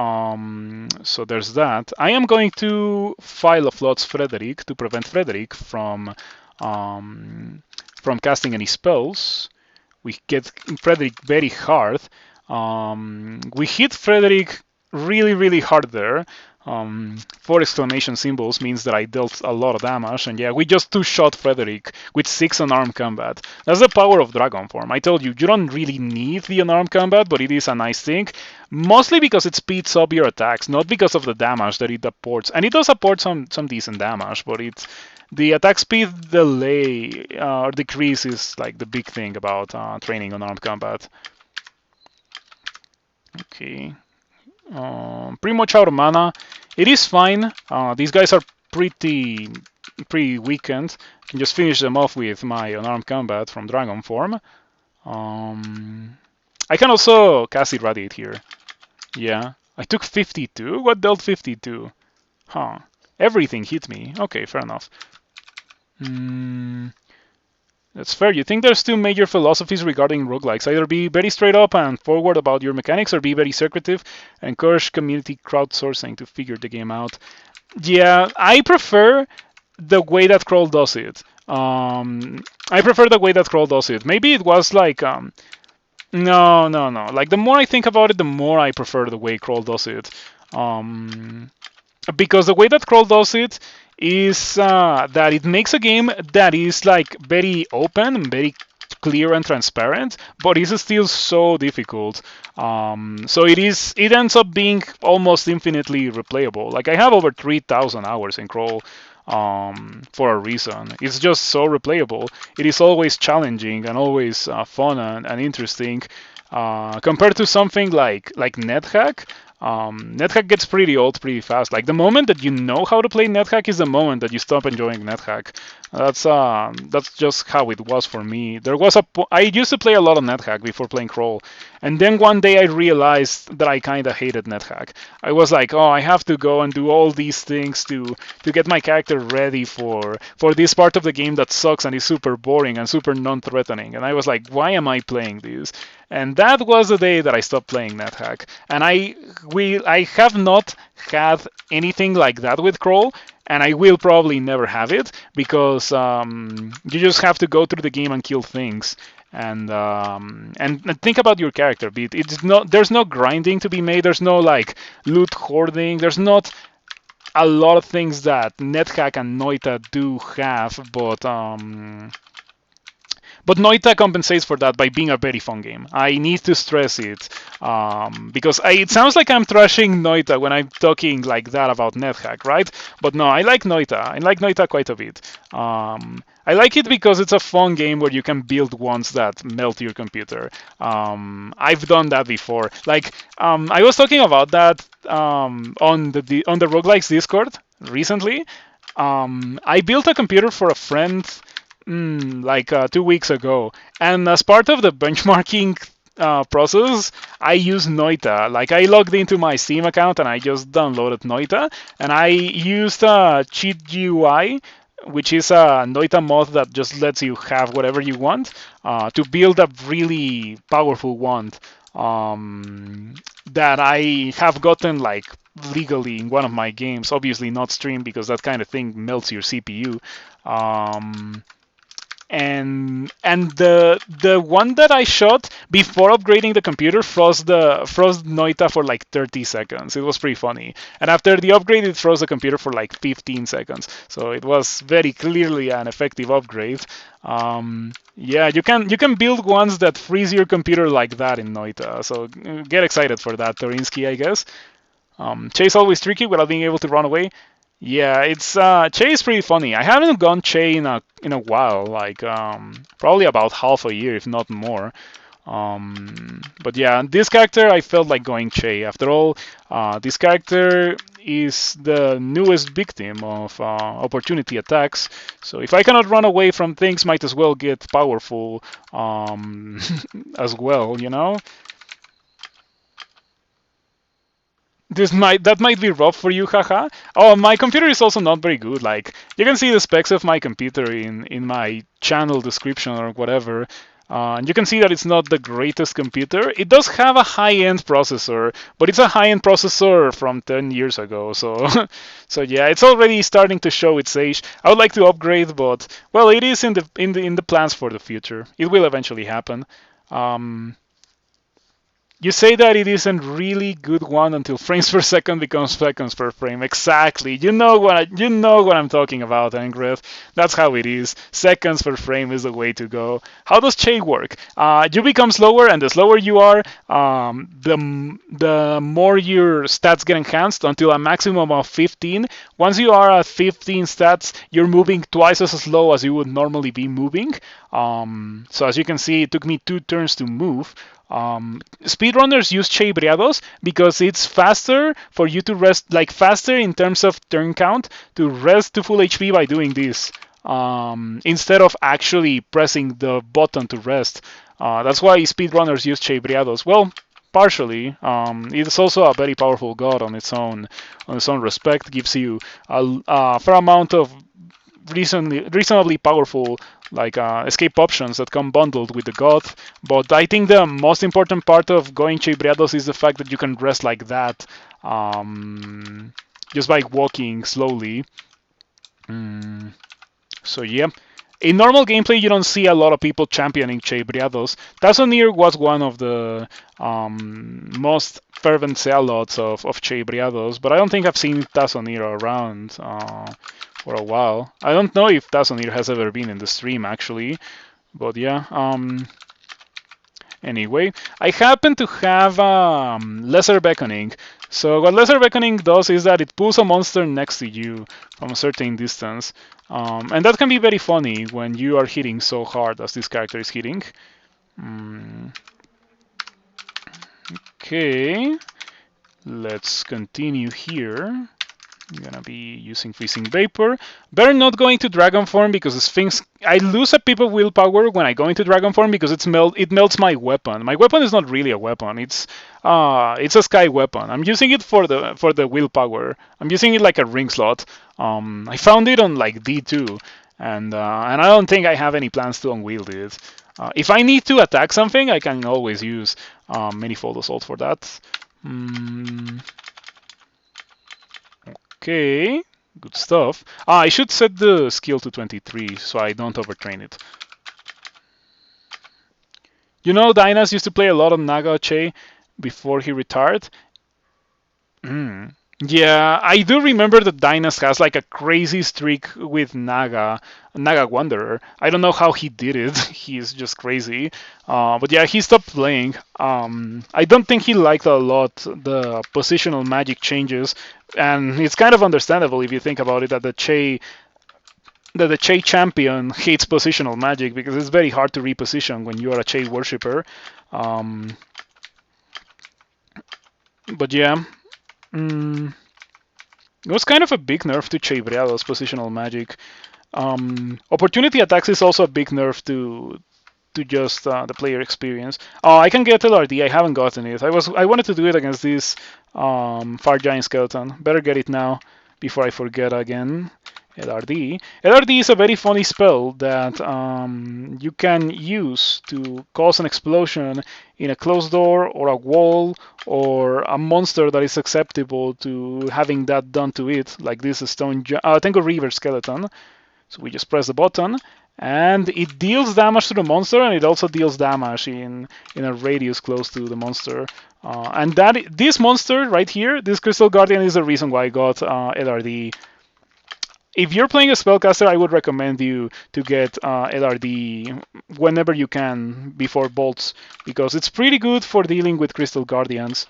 there's that. I am going to file a Flood's Frederick to prevent Frederick from casting any spells. We get Frederick very hard. We hit Frederick really hard there. 4 exclamation symbols means that I dealt a lot of damage, and yeah, we just two-shot Frederick with 6 unarmed combat. That's the power of Dragon Form. I told you, you don't really need the unarmed combat, but it is a nice thing, mostly because it speeds up your attacks, not because of the damage that it apports. And it does apport some decent damage, but the attack speed delay or decrease is like the big thing about training unarmed combat. Okay. Pretty much out of mana. It is fine. These guys are pretty weakened. I can just finish them off with my unarmed combat from Dragon Form. I can also cast Irradiate here. Yeah. I took 52? What dealt 52? Huh. Everything hit me. Okay, fair enough. That's fair. You think there's two major philosophies regarding roguelikes. Either be very straight up and forward about your mechanics, or be very secretive and encourage community crowdsourcing to figure the game out. Yeah, I prefer the way that Kroll does it. Maybe it was like... No. Like, the more I think about it, the more I prefer the way Kroll does it. Because the way that Kroll does it is that it makes a game that is like very open, very clear and transparent, but it's still so difficult. So it ends up being almost infinitely replayable. Like, I have over 3,000 hours in Kroll for a reason. It's just so replayable. It is always challenging and always fun and interesting. Compared to something like NetHack. NetHack gets pretty old pretty fast. Like, the moment that you know how to play NetHack is the moment that you stop enjoying NetHack. That's just how it was for me. I used to play a lot of NetHack before playing Kroll, and then one day I realized that I kind of hated NetHack. I was like, oh, I have to go and do all these things to get my character ready for this part of the game that sucks and is super boring and super non-threatening. And I was like, why am I playing this? And that was the day that I stopped playing NetHack. And I have not had anything like that with Kroll, and I will probably never have it, because you just have to go through the game and kill things. And think about your character. There's no grinding to be made. There's no like loot hoarding. There's not a lot of things that NetHack and Noita do have, but Noita compensates for that by being a very fun game. I need to stress it, because it sounds like I'm trashing Noita when I'm talking like that about NetHack, right? But no, I like Noita. I like Noita quite a bit. I like it because it's a fun game where you can build ones that melt your computer. I've done that before. Like, I was talking about that on the Roguelikes Discord recently. I built a computer for a friend like 2 weeks ago, and as part of the benchmarking process, I used Noita. Like, I logged into my Steam account and I just downloaded Noita, and I used Cheat GUI, which is a Noita mod that just lets you have whatever you want, to build a really powerful wand that I have gotten like legally in one of my games. Obviously not streamed, because that kind of thing melts your CPU. And the one that I shot before upgrading the computer froze Noita for like 30 seconds. It was pretty funny. And after the upgrade, it froze the computer for like 15 seconds. So it was very clearly an effective upgrade. Yeah, you can build ones that freeze your computer like that in Noita. So get excited for that, Torinsky, I guess. Chei's always tricky without being able to run away. Yeah, it's Chei is pretty funny. I haven't gone Chei in a while, like probably about half a year, if not more. But yeah, this character I felt like going Chei. After all, this character is the newest victim of opportunity attacks. So if I cannot run away from things, might as well get powerful as well, you know? That might be rough for you, haha. Oh, my computer is also not very good. Like you can see the specs of my computer in my channel description or whatever. And you can see that it's not the greatest computer. It does have a high-end processor, but it's a high-end processor from 10 years ago. So, so yeah, it's already starting to show its age. I would like to upgrade, but well, it is in the plans for the future. It will eventually happen. Um, you say that it isn't really good one until frames per second becomes seconds per frame. Exactly. You know what I'm talking about, Angrid. That's how it is. Seconds per frame is the way to go. How does Chei work? You become slower, and the slower you are, the more your stats get enhanced until a maximum of 15. Once you are at 15 stats, you're moving twice as slow as you would normally be moving. So as you can see, it took me 2 turns to move. Speedrunners use Chei because it's faster for you to rest, like faster in terms of turn count, to rest to full HP by doing this, instead of actually pressing the button to rest. That's why speedrunners use Chei. Well, partially. It's also a very powerful god on its own respect. Gives you a fair amount of reasonably powerful like escape options that come bundled with the god. But I think the most important part of going Chibriados is the fact that you can rest like that, just by walking slowly. So yeah. In normal gameplay, you don't see a lot of people championing Chibriados. Tasonir was one of the most fervent zealots of Chibriados, but I don't think I've seen Tasonir around for a while. I don't know if Tasonir has ever been in the stream actually, but yeah. Anyway, I happen to have Lesser Beckoning. So what Lesser Beckoning does is that it pulls a monster next to you from a certain distance. And that can be very funny when you are hitting so hard as this character is hitting. Okay, let's continue here. I'm gonna be using Freezing Vapor. Better not going to Dragon Form because Sphinx. I lose a pip of willpower when I go into Dragon Form because it melts my weapon. My weapon is not really a weapon. It's a sky weapon. I'm using it for the willpower. I'm using it like a ring slot. I found it on like D2, and I don't think I have any plans to unwield it. If I need to attack something, I can always use Manifold Assault for that. Okay, good stuff. I should set the skill to 23 so I don't overtrain it. You know, Dynas used to play a lot of Naga Chei before he retired. Yeah, I do remember that Dynas has like a crazy streak with Naga Wanderer. I don't know how he did it. He's just crazy. But yeah, he stopped playing. I don't think he liked a lot the positional magic changes, and it's kind of understandable if you think about it that the Chei champion hates positional magic because it's very hard to reposition when you are a Chei worshipper. But yeah. It was kind of a big nerf to Chei positional magic. Opportunity attacks is also a big nerf to just the player experience. Oh, I can get LRD. I haven't gotten it. I wanted to do it against this Fire Giant Skeleton. Better get it now before I forget again. LRD. LRD is a very funny spell that you can use to cause an explosion in a closed door or a wall or a monster that is acceptable to having that done to it, like this Tango Reaver Skeleton. So we just press the button, and it deals damage to the monster, and it also deals damage in a radius close to the monster. And this monster right here, this Crystal Guardian, is the reason why I got LRD. If you're playing a spellcaster, I would recommend you to get LRD whenever you can before bolts, because it's pretty good for dealing with Crystal Guardians.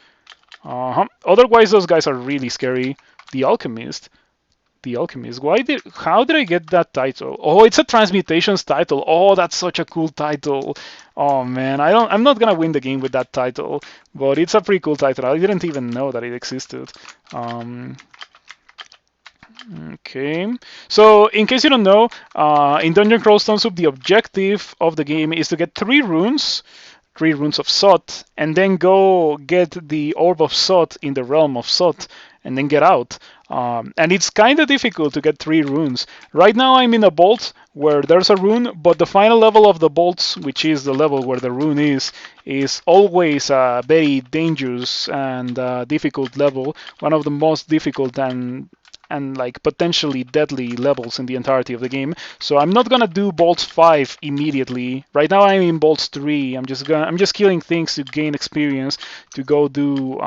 Otherwise, those guys are really scary. The Alchemist. How did I get that title? Oh, it's a Transmutations title. Oh, that's such a cool title. Oh man, I'm not gonna win the game with that title, but it's a pretty cool title. I didn't even know that it existed. Okay, so in case you don't know, in Dungeon Crawl Stone Soup, the objective of the game is to get 3 runes 3 runes of Sot, and then go get the Orb of Sot in the realm of Sot, and then get out. And it's kind of difficult to get 3 runes. Right now I'm in a bolt where there's a rune, but the final level of the bolts, which is the level where the rune is always a very dangerous and difficult level, one of the most difficult and like potentially deadly levels in the entirety of the game. So I'm not gonna do bolts 5 immediately. Right now I'm in bolts 3. I'm just killing things to gain experience, to go do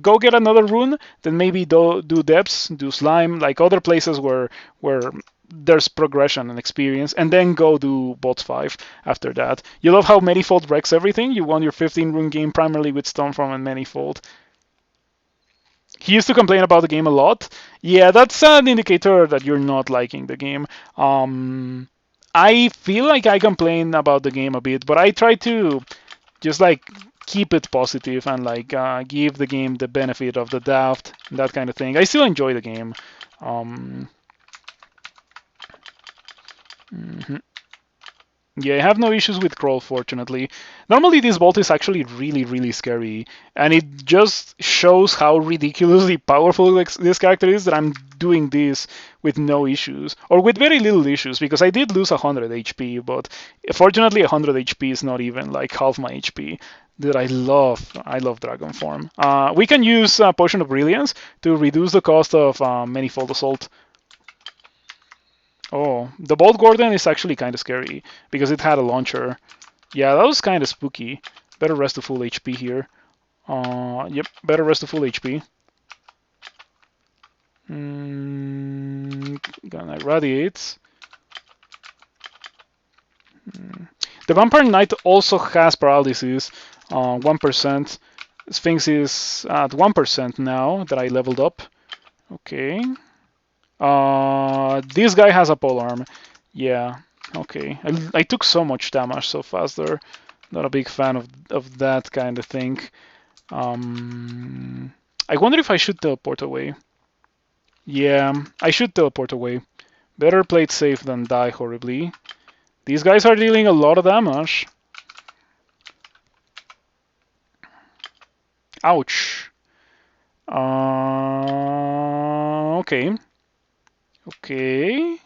go get another rune, then maybe do depths, do slime, like other places where there's progression and experience, and then go do bolts 5 after that. You love how Manifold wrecks everything? You won your 15 rune game primarily with Stormform and Manifold. He used to complain about the game a lot. Yeah, that's an indicator that you're not liking the game. I feel like I complain about the game a bit, but I try to just like keep it positive and like give the game the benefit of the doubt, that kind of thing. I still enjoy the game. Yeah, I have no issues with crawl, fortunately. Normally this bolt is actually really scary, and it just shows how ridiculously powerful this character is that I'm doing this with no issues, or with very little issues, because I did lose 100 HP, but fortunately 100 HP is not even like half my HP. That I love Dragon Form. We can use Potion of Brilliance to reduce the cost of Manifold Assault. Oh, the Bolt Gordon is actually kind of scary because it had a launcher. Yeah, that was kind of spooky. Better rest to full HP here. Yep, better rest to full HP. Gonna irradiate. The Vampire Knight also has paralysis, 1%. Sphinx is at 1% now that I leveled up. Okay. This guy has a polearm. Yeah, okay. I took so much damage so fast there. Not a big fan of that kind of thing. I wonder if I should teleport away. Yeah, I should teleport away. Better play it safe than die horribly. These guys are dealing a lot of damage. Ouch. Okay. Okay.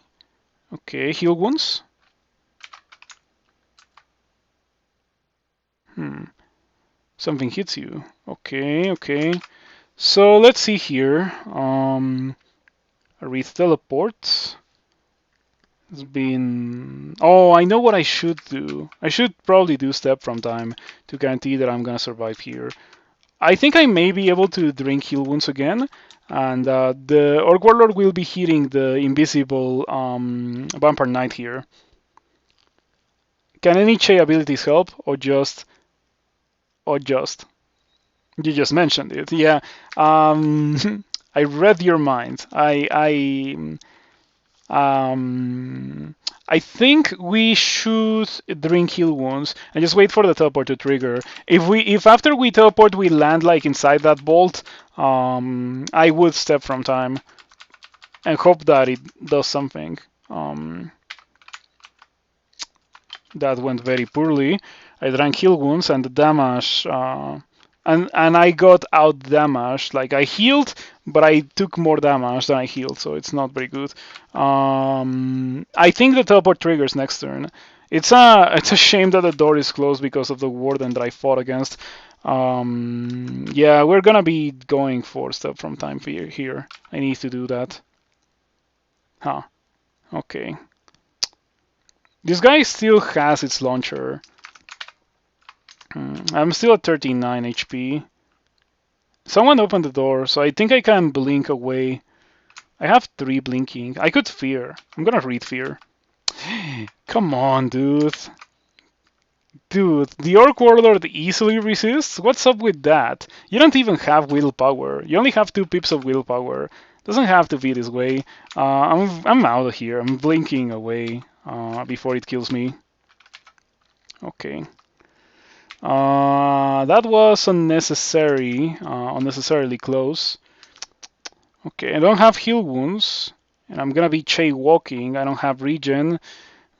Okay, heal wounds. Something hits you. Okay, okay. So let's see here. Wreath teleport. It's been... Oh, I know what I should do. I should probably do step from time to guarantee that I'm gonna survive here. I think I may be able to drink heal wounds again, and the Orc Warlord will be hitting the invisible Vampire Knight here. Can any Chei abilities help, or just? You just mentioned it, yeah. I read your mind. I think we should drink heal wounds and just wait for the teleport to trigger. If after we teleport we land like inside that bolt, I would step from time and hope that it does something. That went very poorly. I drank heal wounds and the damage, and I got out damaged. Like I healed, but I took more damage than I healed, so it's not very good. I think the teleport triggers next turn. It's a shame that the door is closed because of the warden that I fought against. Yeah, we're gonna be going for step from time here. I need to do that. Huh. Okay. This guy still has its launcher. I'm still at 39 HP. Someone opened the door, so I think I can blink away. I have 3 blinking. I could fear. I'm gonna read fear. Come on, dude. Dude, the Orc Warlord easily resists? What's up with that? You don't even have willpower. You only have 2 pips of willpower. Doesn't have to be this way. I'm out of here. I'm blinking away before it kills me. Okay. That was unnecessary, unnecessarily close. Okay, I don't have heal wounds, and I'm gonna be Chei walking. I don't have regen.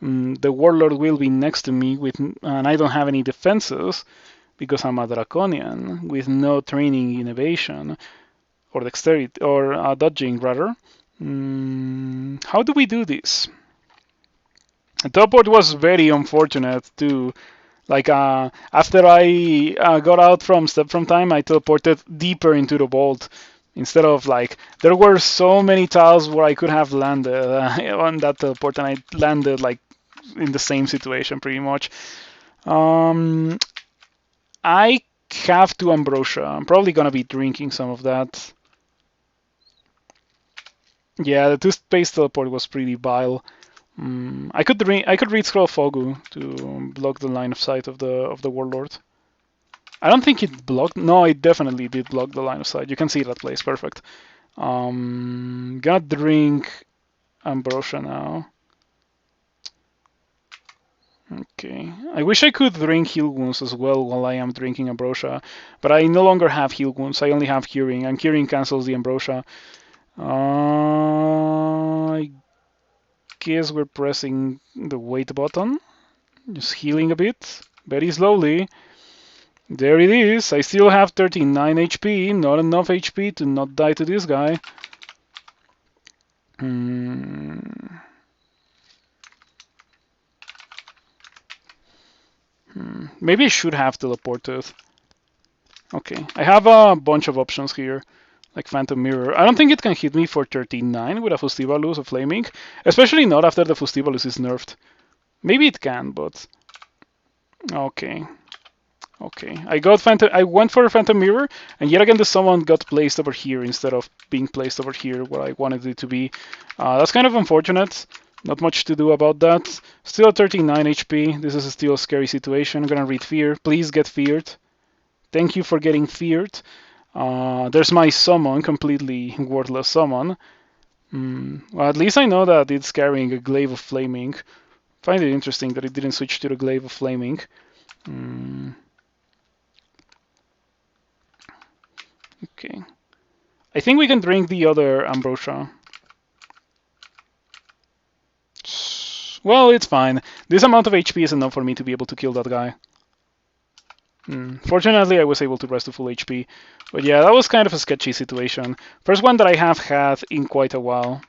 The Warlord will be next to me, and I don't have any defenses because I'm a Draconian with no training in evasion or dexterity or dodging rather. How do we do this? The teleport was very unfortunate too. Like after I got out from Step from Time, I teleported deeper into the vault instead of like there were so many tiles where I could have landed on that teleport, and I landed like in the same situation pretty much. I have to Ambrosia. I'm probably gonna be drinking some of that. Yeah, the two-space teleport was pretty vile. I could read Scroll Fogu to block the line of sight of the Warlord. I don't think it blocked. No, it definitely did block the line of sight. You can see that place. Perfect. Gonna drink Ambrosia now. Okay. I wish I could drink Heal Wounds as well while I am drinking Ambrosia, but I no longer have Heal Wounds. I only have Curing, and Curing cancels the Ambrosia. I guess we're pressing the wait button. Just healing a bit, very slowly. There it is. I still have 39 HP, not enough HP to not die to this guy. Maybe I should have teleported. Okay, I have a bunch of options here, like Phantom Mirror. I don't think it can hit me for 39 with a Fustivalus of Flaming, especially not after the Fustivalus is nerfed. Maybe it can, but... Okay. Okay, I went for a Phantom Mirror, and yet again the summon got placed over here instead of being placed over here where I wanted it to be. That's kind of unfortunate. Not much to do about that. Still at 39 HP. This is still a scary situation. I'm gonna read Fear. Please get feared. Thank you for getting feared. There's my summon, completely worthless summon. Well, at least I know that it's carrying a Glaive of Flaming. Find it interesting that it didn't switch to the Glaive of Flaming. Okay. I think we can drink the other Ambrosia. Well, it's fine. This amount of HP is enough for me to be able to kill that guy. Fortunately, I was able to rest to full HP. But yeah, that was kind of a sketchy situation. First one that I have had in quite a while.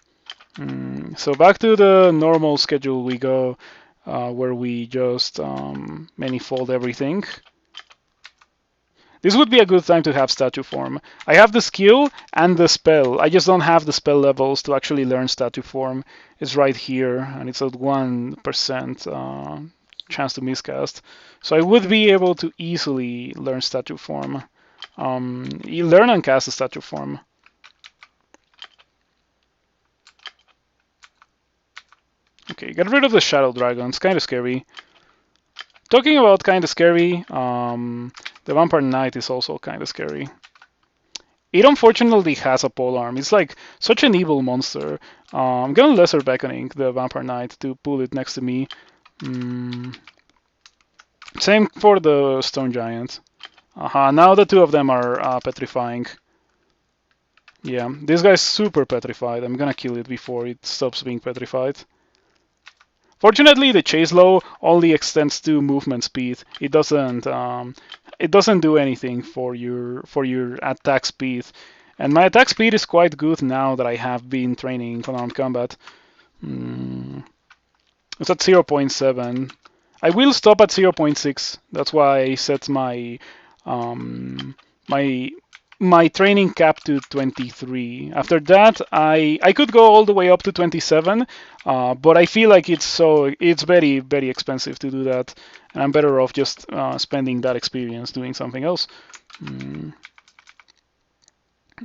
So back to the normal schedule we go, where we just manifold everything. This would be a good time to have statue form. I have the skill and the spell. I just don't have the spell levels to actually learn statue form. It's right here, and it's at 1% chance to miscast. So I would be able to easily learn statue form. You learn and cast a statue form. Okay, get rid of the Shadow Dragon. It's kind of scary. Talking about kind of scary, the Vampire Knight is also kind of scary. It unfortunately has a polearm. It's like such an evil monster. I'm gonna Lesser Beckoning the Vampire Knight to pull it next to me. Same for the Stone Giant. Now the two of them are petrifying. Yeah, this guy's super petrified. I'm gonna kill it before it stops being petrified. Fortunately, the chase low only extends to movement speed. It doesn't do anything for your attack speed. And my attack speed is quite good now that I have been training unarmed combat. It's at 0.7. I will stop at 0.6. That's why I set my my training cap to 23. After that, I could go all the way up to 27, but I feel like it's very, very expensive to do that, and I'm better off just spending that experience doing something else.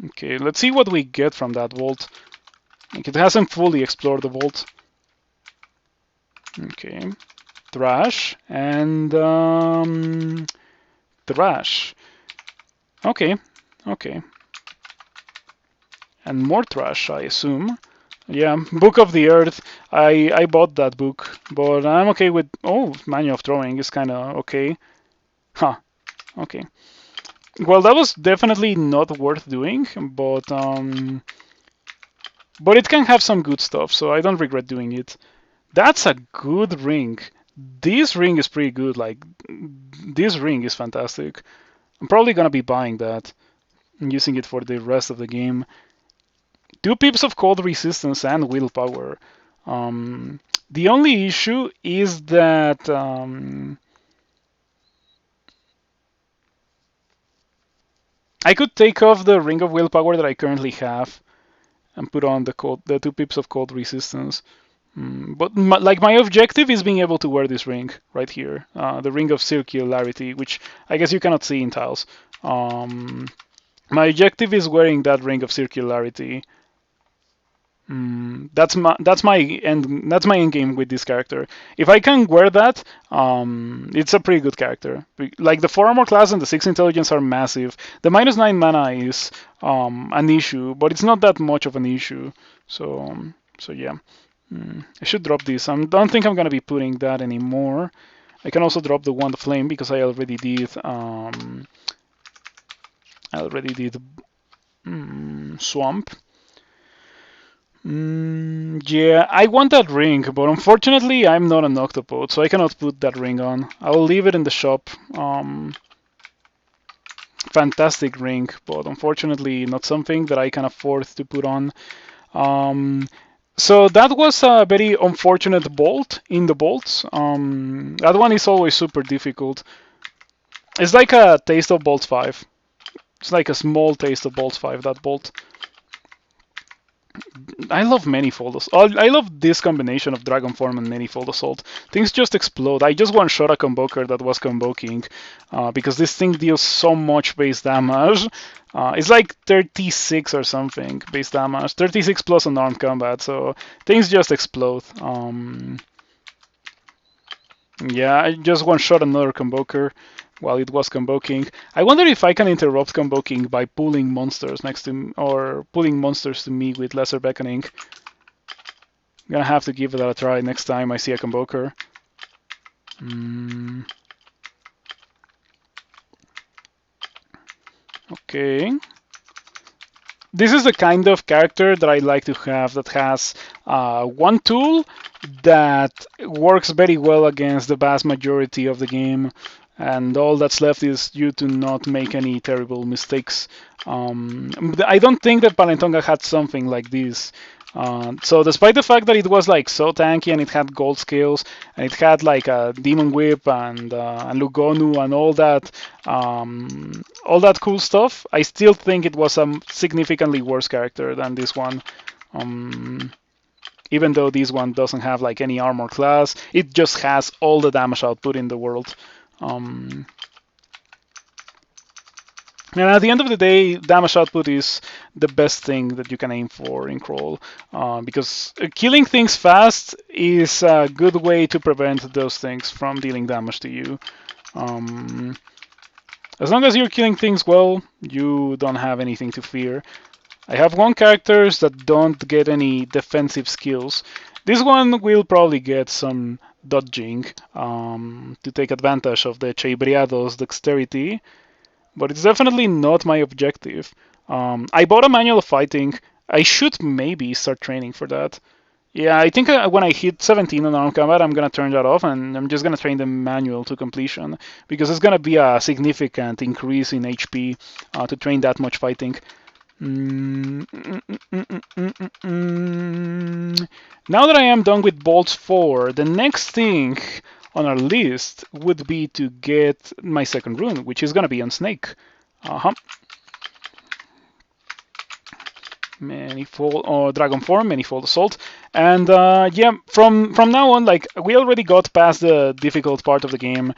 Okay, let's see what we get from that vault. Like, it hasn't fully explored the vault. Okay, trash and trash. Okay. Okay. And more trash, I assume. Yeah, Book of the Earth. I bought that book, but I'm okay with... Oh, Manual of Throwing is kind of okay. Huh. Okay. Well, that was definitely not worth doing, but it can have some good stuff, so I don't regret doing it. That's a good ring. This ring is pretty good. Like, this ring is fantastic. I'm probably gonna be buying that and using it for the rest of the game. 2 pips of cold resistance and willpower. The only issue is that I could take off the ring of willpower that I currently have and put on the 2 pips of cold resistance. But my objective is being able to wear this ring right here, the ring of circularity, which I guess you cannot see in tiles. My objective is wearing that ring of circularity. That's my end game with this character. If I can wear that, it's a pretty good character. Like the 4 armor class and the 6 intelligence are massive. The -9 mana is an issue, but it's not that much of an issue. So yeah. I should drop this. I don't think I'm gonna be putting that anymore. I can also drop the Wand of Flame because I already did. Swamp. Yeah, I want that ring, but unfortunately I'm not an octopod, so I cannot put that ring on. I'll leave it in the shop. Fantastic ring, but unfortunately not something that I can afford to put on. So that was a very unfortunate bolt in the bolts. That one is always super difficult. It's like a taste of Bolts 5. It's like a small taste of Bolts 5, that bolt. I love Manifold Assault. I love this combination of Dragon Form and Manifold Assault. Things just explode. I just one-shot a Convoker that was convoking because this thing deals so much base damage. It's like 36 or something base damage. 36 plus unarmed combat, so things just explode. Yeah, I just one-shot another Convoker while it was convoking. I wonder if I can interrupt convoking by pulling monsters next to me, or pulling monsters to me with lesser beckoning. I'm gonna have to give that a try next time I see a convoker. Okay. This is the kind of character that I like to have that has one tool that works very well against the vast majority of the game, and all that's left is you to not make any terrible mistakes. I don't think that Palentonga had something like this. So despite the fact that it was like so tanky and it had gold scales and it had like a Demon Whip and Lugonu and all that cool stuff, I still think it was a significantly worse character than this one. Even though this one doesn't have like any armor class, it just has all the damage output in the world. And at the end of the day, damage output is the best thing that you can aim for in Crawl, because killing things fast is a good way to prevent those things from dealing damage to you. As long as you're killing things well, you don't have anything to fear. I have one characters that don't get any defensive skills. This one will probably get some dodging to take advantage of the Chei dexterity, but it's definitely not my objective. I bought a manual of fighting. I should maybe start training for that. Yeah, I think when I hit 17 on armed combat, I'm gonna turn that off and I'm just gonna train the manual to completion because it's gonna be a significant increase in HP to train that much fighting. Now that I am done with Bolts 4, the next thing on our list would be to get my second rune, which is gonna be on Snake. Manifold or Dragon Form, Manifold Assault, and yeah, from now on, like we already got past the difficult part of the game,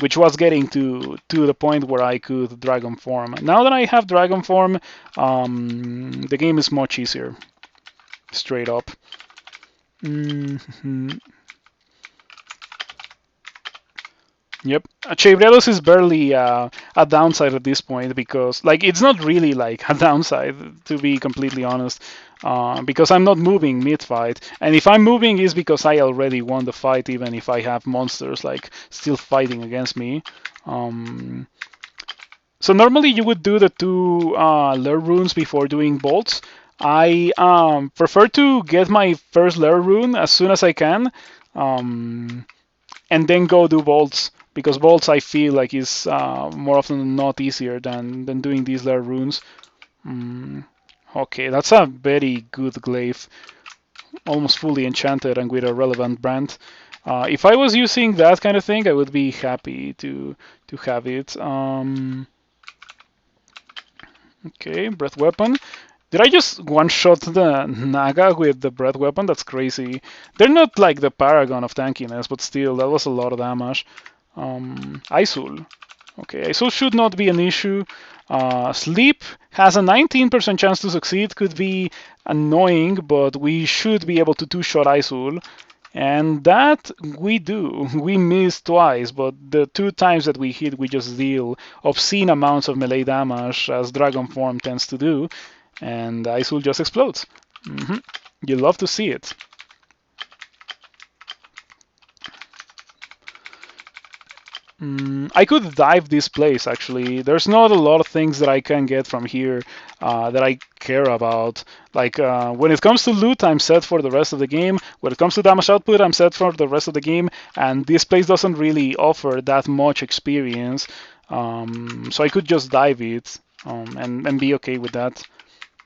which was getting to the point where I could Dragon Form. Now that I have Dragon Form, the game is much easier, straight up. Yep, Chei is barely a downside at this point because, like, it's not really like a downside to be completely honest, because I'm not moving mid-fight, and if I'm moving is because I already won the fight, even if I have monsters like still fighting against me. So normally you would do the 2 Lair runes before doing bolts. I prefer to get my first Lair rune as soon as I can, um, and then go do bolts, because bolts I feel like is more often than not easier than doing these Lair runes. Mm, okay, that's a very good glaive, almost fully enchanted and with a relevant brand. If I was using that kind of thing, I would be happy to have it. Okay, breath weapon. Did I just one-shot the Naga with the breath weapon? That's crazy. They're not like the paragon of tankiness, but still, that was a lot of damage. Isul. Okay, Isul should not be an issue. Sleep has a 19% chance to succeed. Could be annoying, but we should be able to two-shot Isul. And that we do. We missed twice, but the 2 times that we hit, we just deal obscene amounts of melee damage, as Dragon Form tends to do, and Isul just explodes. You love to see it. I could dive this place actually. There's not a lot of things that I can get from here that I care about. Like when it comes to loot, I'm set for the rest of the game. When it comes to damage output, I'm set for the rest of the game. And this place doesn't really offer that much experience, so I could just dive it and be okay with that.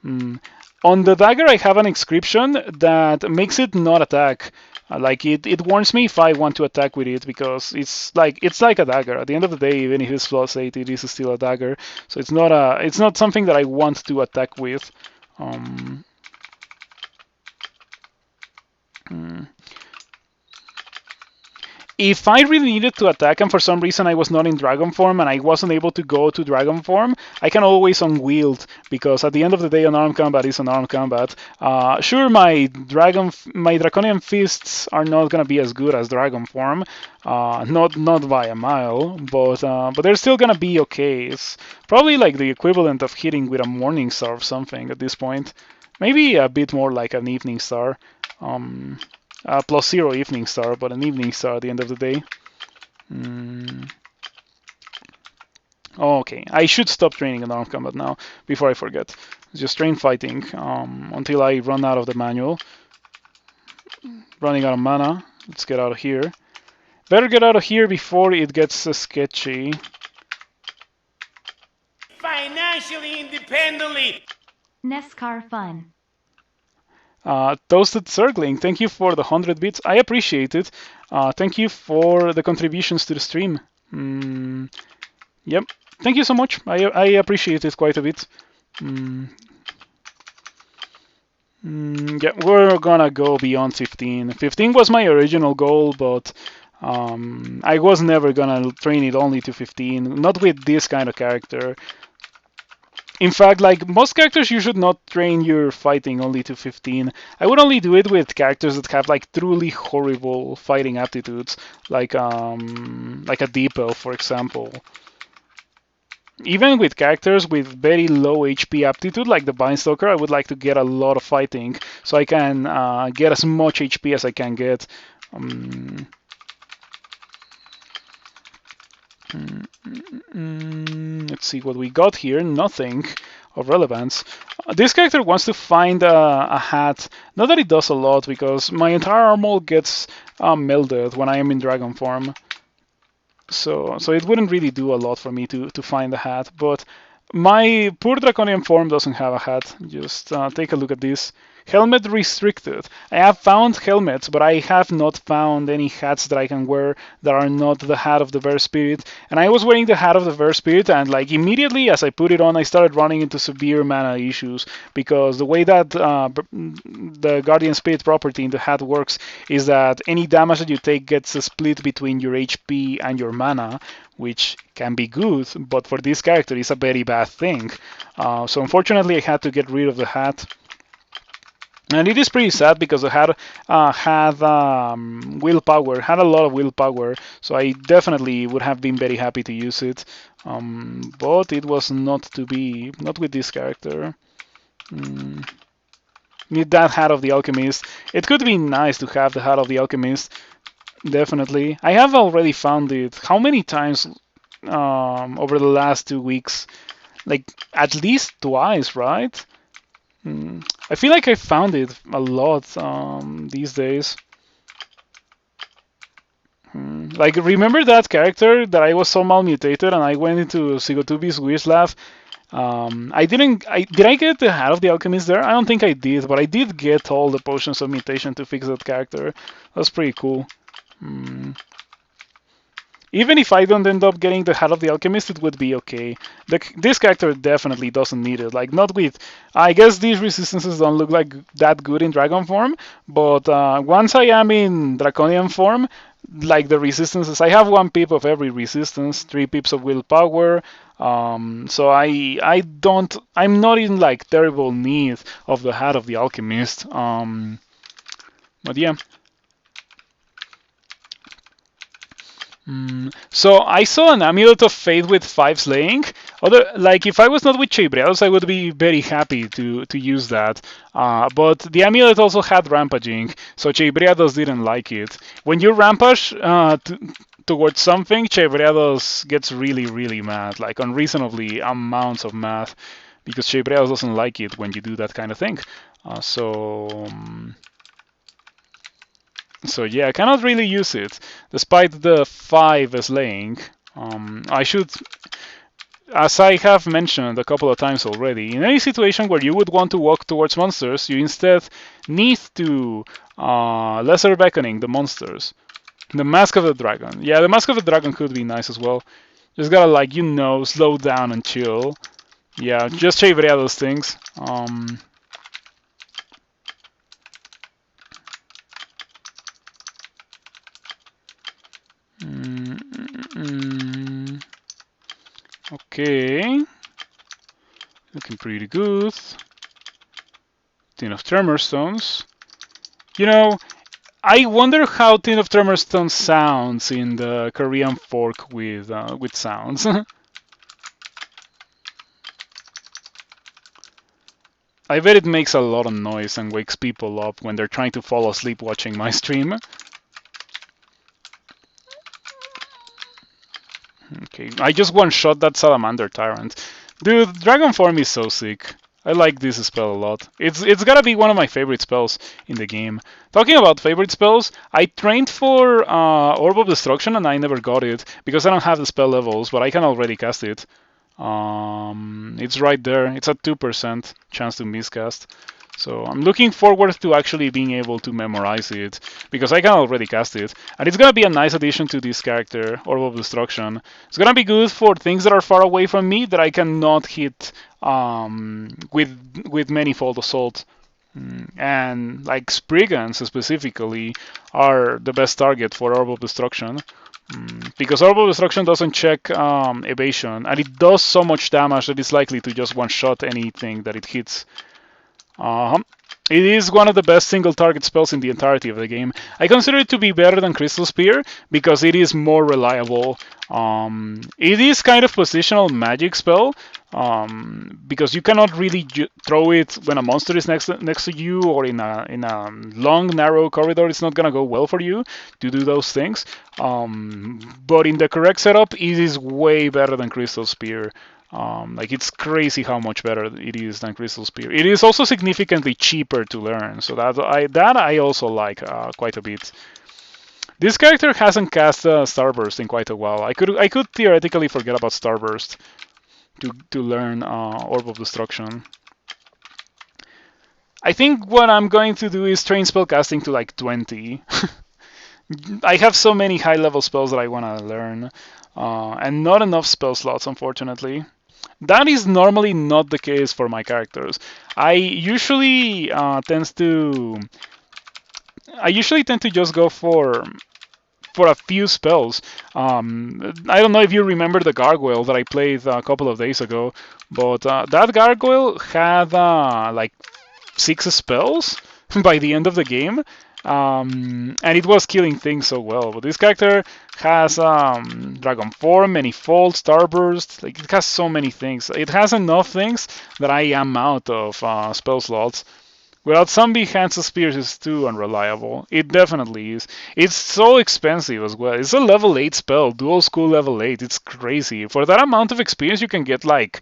On the dagger, I have an inscription that makes it not attack. Like it warns me if I want to attack with it, because it's like a dagger. At the end of the day, even if it's plus 8, it is still a dagger. So it's not something that I want to attack with. Um, hmm. If I really needed to attack and for some reason I was not in dragon form and I wasn't able to go to dragon form, I can always unwield, because at the end of the day, unarmed combat is unarmed combat. Sure, my draconian fists are not gonna be as good as dragon form, not by a mile, but they're still gonna be okay. It's probably like the equivalent of hitting with a morning star or something at this point. Maybe a bit more like an evening star. +0 evening star, but an evening star at the end of the day. Okay, I should stop training in armed combat now before I forget. Just train fighting until I run out of the manual. Running out of mana. Let's get out of here. Better get out of here before it gets sketchy. Financially independently. NASCAR fun. Toasted Circling, thank you for the 100 bits. I appreciate it. Thank you for the contributions to the stream. Yep, thank you so much. I appreciate it quite a bit. Yeah, we're gonna go beyond 15. 15 was my original goal, but I was never gonna train it only to 15. Not with this kind of character. In fact, like most characters, you should not train your fighting only to 15. I would only do it with characters that have like truly horrible fighting aptitudes, like a Deep Elf, for example. Even with characters with very low HP aptitude, like the Binestalker, I would like to get a lot of fighting so I can get as much HP as I can get. Let's see what we got here. Nothing of relevance. This character wants to find a hat. Not that it does a lot, because my entire armor gets melded when I am in dragon form. So it wouldn't really do a lot for me to find a hat. But my poor draconian form doesn't have a hat. Just take a look at this. Helmet restricted. I have found helmets, but I have not found any hats that I can wear that are not the hat of the Bear Spirit. And I was wearing the hat of the Bear Spirit, and like immediately as I put it on, I started running into severe mana issues, because the way that the Guardian Spirit property in the hat works is that any damage that you take gets split between your HP and your mana, which can be good, but for this character is a very bad thing. So unfortunately, I had to get rid of the hat. And it is pretty sad, because the hat had willpower, had a lot of willpower, so I definitely would have been very happy to use it. But it was not to be, not with this character. Need that hat of the Alchemist. It could be nice to have the hat of the Alchemist, definitely. I have already found it. How many times over the last 2 weeks? Like, at least twice, right? I feel like I found it a lot these days. Like, remember that character that I was so mal mutated and I went into Sigotubi's Wish Laugh? Did I get the Hat of the Alchemist there? I don't think I did, but I did get all the potions of mutation to fix that character. That's pretty cool. Even if I don't end up getting the Hat of the Alchemist, it would be okay. This character definitely doesn't need it. Like, not with... I guess these resistances don't look like that good in Dragon form, but once I am in Draconian form, like the resistances, I have 1 pip of every resistance, 3 pips of willpower, so I'm not in like terrible need of the Hat of the Alchemist. But yeah. So I saw an Amulet of Fate with 5 slaying. Like if I was not with Chei, I would be very happy to use that. But the Amulet also had Rampaging, so Chei didn't like it. When you rampage towards something, Chei gets really, really mad, like unreasonably amounts of mad, because Chei doesn't like it when you do that kind of thing. So yeah, I cannot really use it, despite the 5 slaying. I should, as I have mentioned a couple of times already, in any situation where you would want to walk towards monsters, you instead need to lesser beckoning the monsters. The Mask of the Dragon. Yeah, the Mask of the Dragon could be nice as well. Just gotta, like, slow down and chill. Yeah, just favor those things. Okay. Looking pretty good. Tin of Tremor Stones. I wonder how Tin of Tremor Stones sounds in the Korean fork with sounds. I bet it makes a lot of noise and wakes people up when they're trying to fall asleep watching my stream. Okay, I just one-shot that Salamander Tyrant. Dude, Dragon Form is so sick. I like this spell a lot. It's gotta be one of my favorite spells in the game. Talking about favorite spells, I trained for Orb of Destruction and I never got it because I don't have the spell levels, but I can already cast it. It's right there. It's a 2% chance to miscast. So I'm looking forward to actually being able to memorize it, because I can already cast it. And it's gonna be a nice addition to this character, Orb of Destruction. It's gonna be good for things that are far away from me that I cannot hit with Manifold Assault. And like Spriggans specifically are the best target for Orb of Destruction. Because Orb of Destruction doesn't check evasion, and it does so much damage that it's likely to just one-shot anything that it hits. It is one of the best single target spells in the entirety of the game. I consider it to be better than Crystal Spear because it is more reliable. It is kind of positional magic spell because you cannot really throw it when a monster is next to you or in a long narrow corridor. It's not gonna go well for you to do those things. But in the correct setup, it is way better than Crystal Spear. Like, it's crazy how much better it is than Crystal Spear. It is also significantly cheaper to learn, so that I also like quite a bit. This character hasn't cast Starburst in quite a while. I could theoretically forget about Starburst to learn Orb of Destruction. I think what I'm going to do is train spellcasting to like 20. I have so many high-level spells that I want to learn, and not enough spell slots, unfortunately. That is normally not the case for my characters. I usually tend to just go for a few spells. I don't know if you remember the Gargoyle that I played a couple of days ago, but that Gargoyle had like 6 spells by the end of the game. And it was killing things so well. But this character has Dragon Form, Manifold, Starburst. Like, it has so many things. It has enough things that I am out of spell slots. Without Zombie, Hands of Spears is too unreliable. It definitely is. It's so expensive as well. It's a level 8 spell, dual school level 8. It's crazy. For that amount of experience, you can get like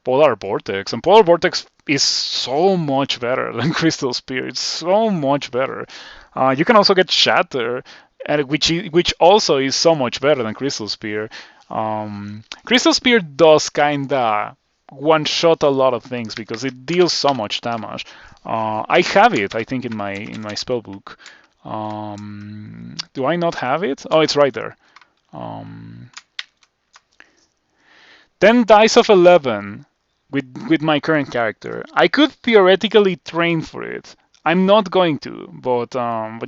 Polar Vortex, and Polar Vortex is so much better than Crystal Spear. It's so much better. You can also get Shatter, and which also is so much better than Crystal Spear. Crystal Spear does kinda one-shot a lot of things because it deals so much damage. I have it, I think, in my spell book. Do I not have it? Oh, it's right there. 10 dice of 11 with my current character. I could theoretically train for it. I'm not going to, but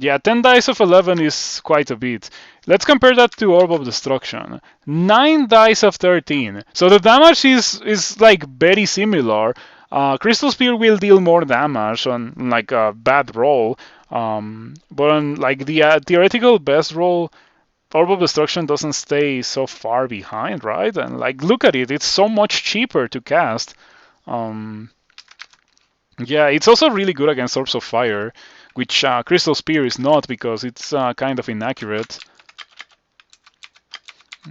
yeah, 10 dice of 11 is quite a bit. Let's compare that to Orb of Destruction. 9 dice of 13. So the damage is like very similar. Crystal Spear will deal more damage on like a bad roll, but on like the theoretical best roll, Orb of Destruction doesn't stay so far behind, right? And like, look at it, it's so much cheaper to cast. Yeah, it's also really good against Orbs of Fire, which Crystal Spear is not because it's kind of inaccurate.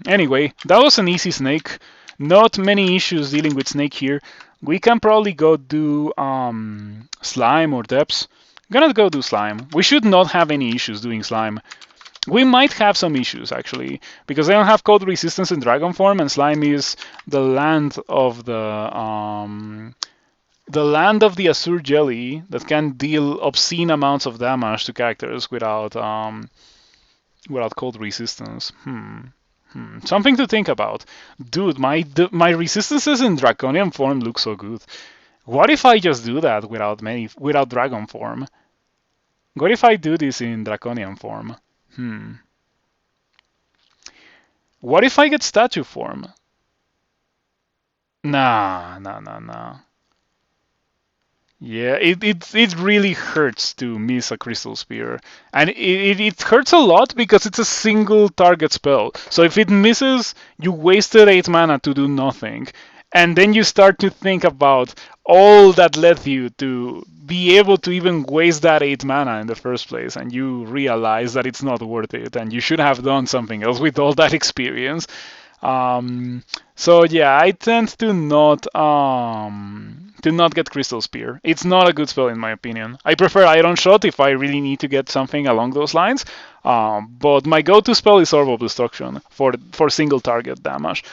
Anyway, that was an easy snake. Not many issues dealing with snake here. We can probably go do slime or depths. I'm gonna go do slime. We should not have any issues doing slime. We might have some issues actually, because I don't have cold resistance in dragon form, and slime is the land of the Azure Jelly that can deal obscene amounts of damage to characters without cold resistance. Something to think about. Dude, my resistances in Draconian form look so good. What if I just do that without dragon form? What if I do this in Draconian form? What if I get statue form? Nah. Yeah, it really hurts to miss a Crystal Spear. And it hurts a lot because it's a single target spell. So if it misses, you wasted 8 mana to do nothing. And then you start to think about all that led you to be able to even waste that 8 mana in the first place. And you realize that it's not worth it. And you should have done something else with all that experience. So yeah, I tend to not get Crystal Spear. It's not a good spell in my opinion. I prefer Iron Shot if I really need to get something along those lines. But my go-to spell is Orb of Destruction for single target damage.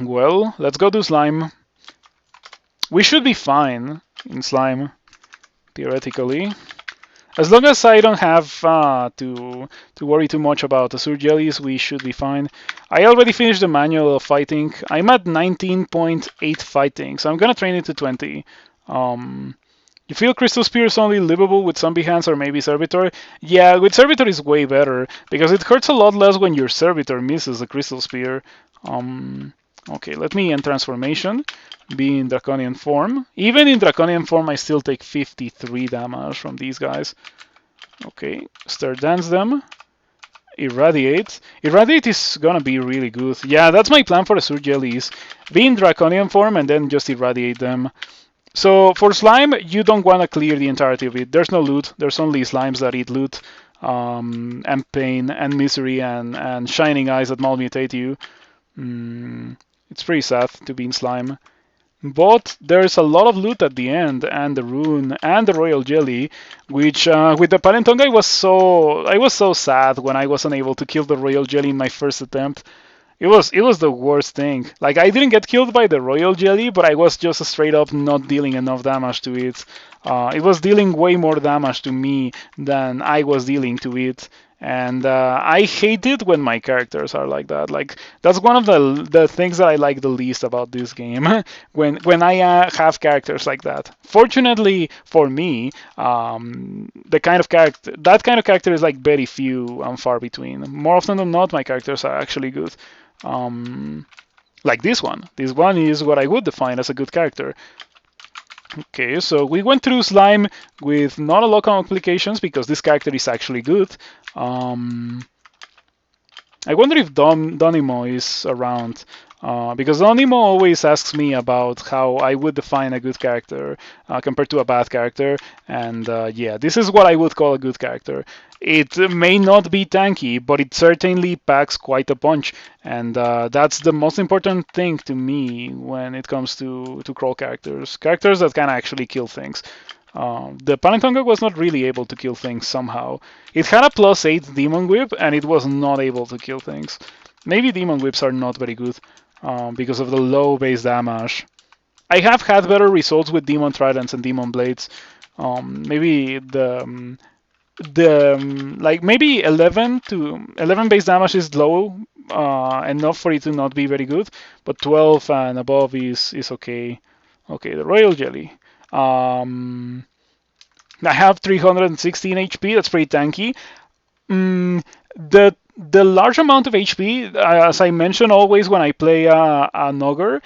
Well, let's go to slime. We should be fine in slime, theoretically. As long as I don't have to worry too much about Azure Jellies, we should be fine. I already finished the manual of fighting. I'm at 19.8 fighting, so I'm gonna train it to 20. You feel Crystal Spear is only livable with Zombie Hands or maybe Servitor? Yeah, with Servitor is way better, because it hurts a lot less when your Servitor misses the Crystal Spear. Okay, let me end Transformation. Be in Draconian form. Even in Draconian form, I still take 53 damage from these guys. Okay, Stir Dance them. Irradiate. Irradiate is gonna be really good. Yeah, that's my plan for Azure Jellies. Be in Draconian form and then just irradiate them. So for slime, you don't want to clear the entirety of it. There's no loot. There's only slimes that eat loot. And pain and misery and shining eyes that malmutate you. It's pretty sad to be in slime. But there's a lot of loot at the end, and the rune and the royal jelly, which with the Parentonga I was so sad when I wasn't able to kill the royal jelly in my first attempt. It was the worst thing. Like, I didn't get killed by the royal jelly, but I was just straight up not dealing enough damage to it. It was dealing way more damage to me than I was dealing to it. And I hate it when my characters are like that. Like, that's one of the things that I like the least about this game. when I have characters like that. Fortunately for me, that kind of character is like very few and far between. More often than not, my characters are actually good. Like this one. This one is what I would define as a good character. Okay, so we went through slime with not a lot of complications because this character is actually good. I wonder if Donimo is around. Because Onimo always asks me about how I would define a good character compared to a bad character, and yeah, this is what I would call a good character. It may not be tanky, but it certainly packs quite a punch, and that's the most important thing to me when it comes to crawl characters. Characters that can actually kill things. The Palintonga was not really able to kill things somehow. It had a +8 Demon Whip, and it was not able to kill things. Maybe Demon Whips are not very good because of the low base damage. I have had better results with Demon Tridents and Demon Blades. Maybe like maybe 11 base damage is low enough for it to not be very good, but 12 and above is okay. Okay, the Royal Jelly. I have 316 HP. That's pretty tanky. The large amount of HP, as I mention always when I play an ogre,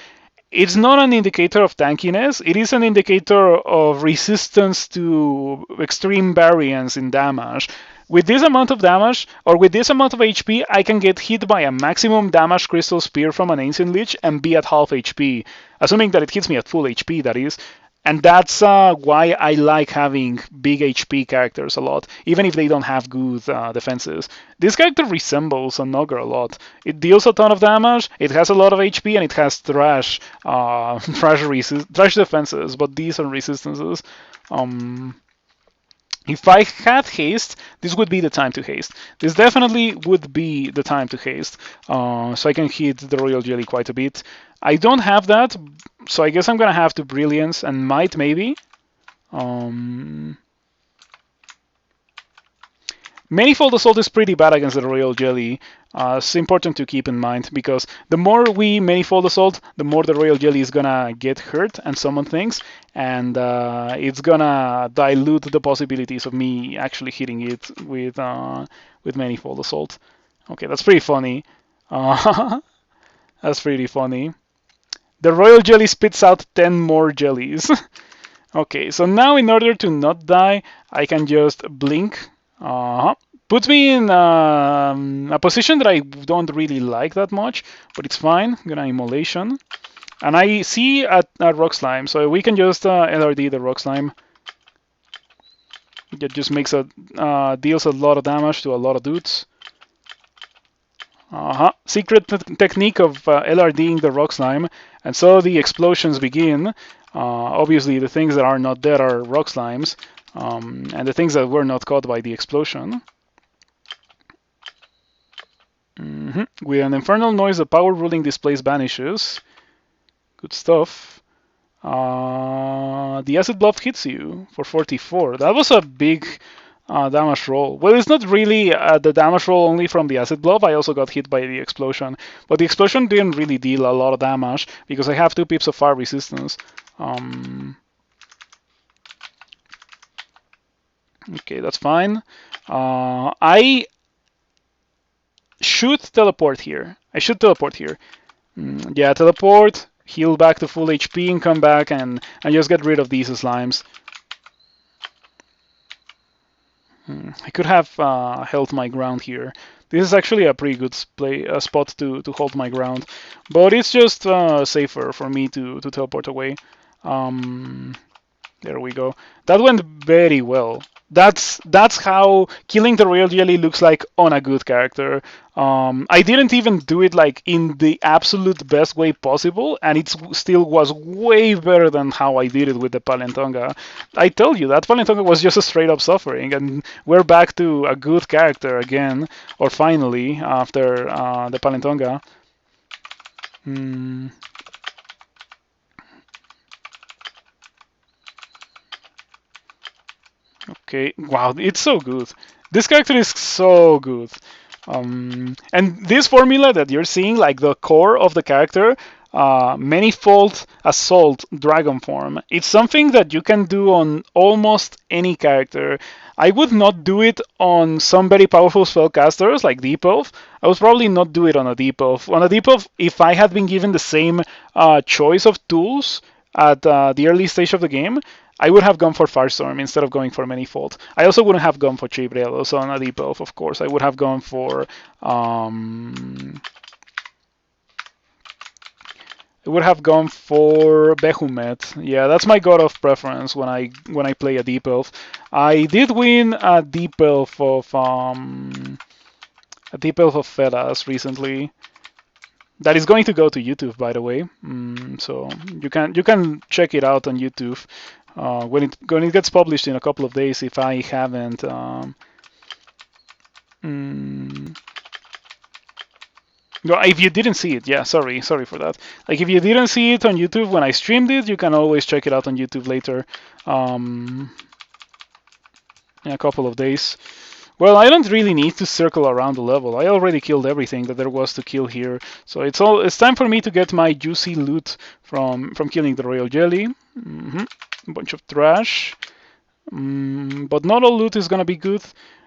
it's not an indicator of tankiness. It is an indicator of resistance to extreme variance in damage. With this amount of damage, or with this amount of HP, I can get hit by a maximum damage crystal spear from an Ancient Lich and be at half HP. Assuming that it hits me at full HP, that is. And that's why I like having big HP characters a lot, even if they don't have good defenses. This character resembles an ogre a lot. It deals a ton of damage, it has a lot of HP, and it has trash defenses, but decent resistances. If I had haste, this would be the time to haste. This definitely would be the time to haste, so I can hit the Royal Jelly quite a bit. I don't have that, so I guess I'm gonna have to Brilliance and Might maybe. Manifold Assault is pretty bad against the Royal Jelly. It's important to keep in mind because the more we Manifold Assault, the more the Royal Jelly is gonna get hurt and summon things, and it's gonna dilute the possibilities of me actually hitting it with Manifold Assault. Okay, that's pretty funny. That's pretty funny. The Royal Jelly spits out 10 more jellies. Okay, so now in order to not die, I can just blink. Puts me in a position that I don't really like that much, but it's fine. I'm gonna Immolation. And I see a Rock Slime, so we can just LRD the Rock Slime. It just makes deals a lot of damage to a lot of dudes. Secret technique of LRDing the Rock Slime, and so the explosions begin. Obviously, the things that are not dead are Rock Slimes, and the things that were not caught by the explosion. With an infernal noise, the power ruling displays vanishes. Good stuff. The acid bluff hits you for 44. That was a big damage roll. Well, it's not really the damage roll only from the acid bluff. I also got hit by the explosion, but the explosion didn't really deal a lot of damage because I have 2 pips of fire resistance. Okay, that's fine. I should teleport here. Yeah, teleport, heal back to full HP, and come back and just get rid of these slimes. I could have held my ground here. This is actually a pretty good spot to hold my ground, but it's just safer for me to teleport away. There we go. That went very well. That's how killing the Royal Jelly looks like on a good character. I didn't even do it like in the absolute best way possible, and it still was way better than how I did it with the Palintonga. I tell you, that Palintonga was just a straight up suffering, and we're back to a good character again, or finally, after the Palintonga. Okay, wow, it's so good. This character is so good. And this formula that you're seeing, like the core of the character, Manifold Assault Dragon Form, it's something that you can do on almost any character. I would not do it on some very powerful spellcasters like Deep Elf. I would probably not do it on a Deep Elf. On a Deep Elf, if I had been given the same choice of tools at the early stage of the game, I would have gone for Firestorm instead of going for Manifold. I also wouldn't have gone for Chei on a Deep Elf, of course. I would have gone for I would have gone for Behemoth. Yeah, that's my god of preference when I play a deep elf. I did win a deep elf of Fedas recently. That is going to go to YouTube, by the way. So you can check it out on YouTube when it gets published in a couple of days. If I haven't. No, if you didn't see it, yeah, sorry for that. Like if you didn't see it on YouTube when I streamed it, you can always check it out on YouTube later, in a couple of days. Well, I don't really need to circle around the level. I already killed everything that there was to kill here, so it's time for me to get my juicy loot from killing the royal jelly. A bunch of trash, but not all loot is gonna be good.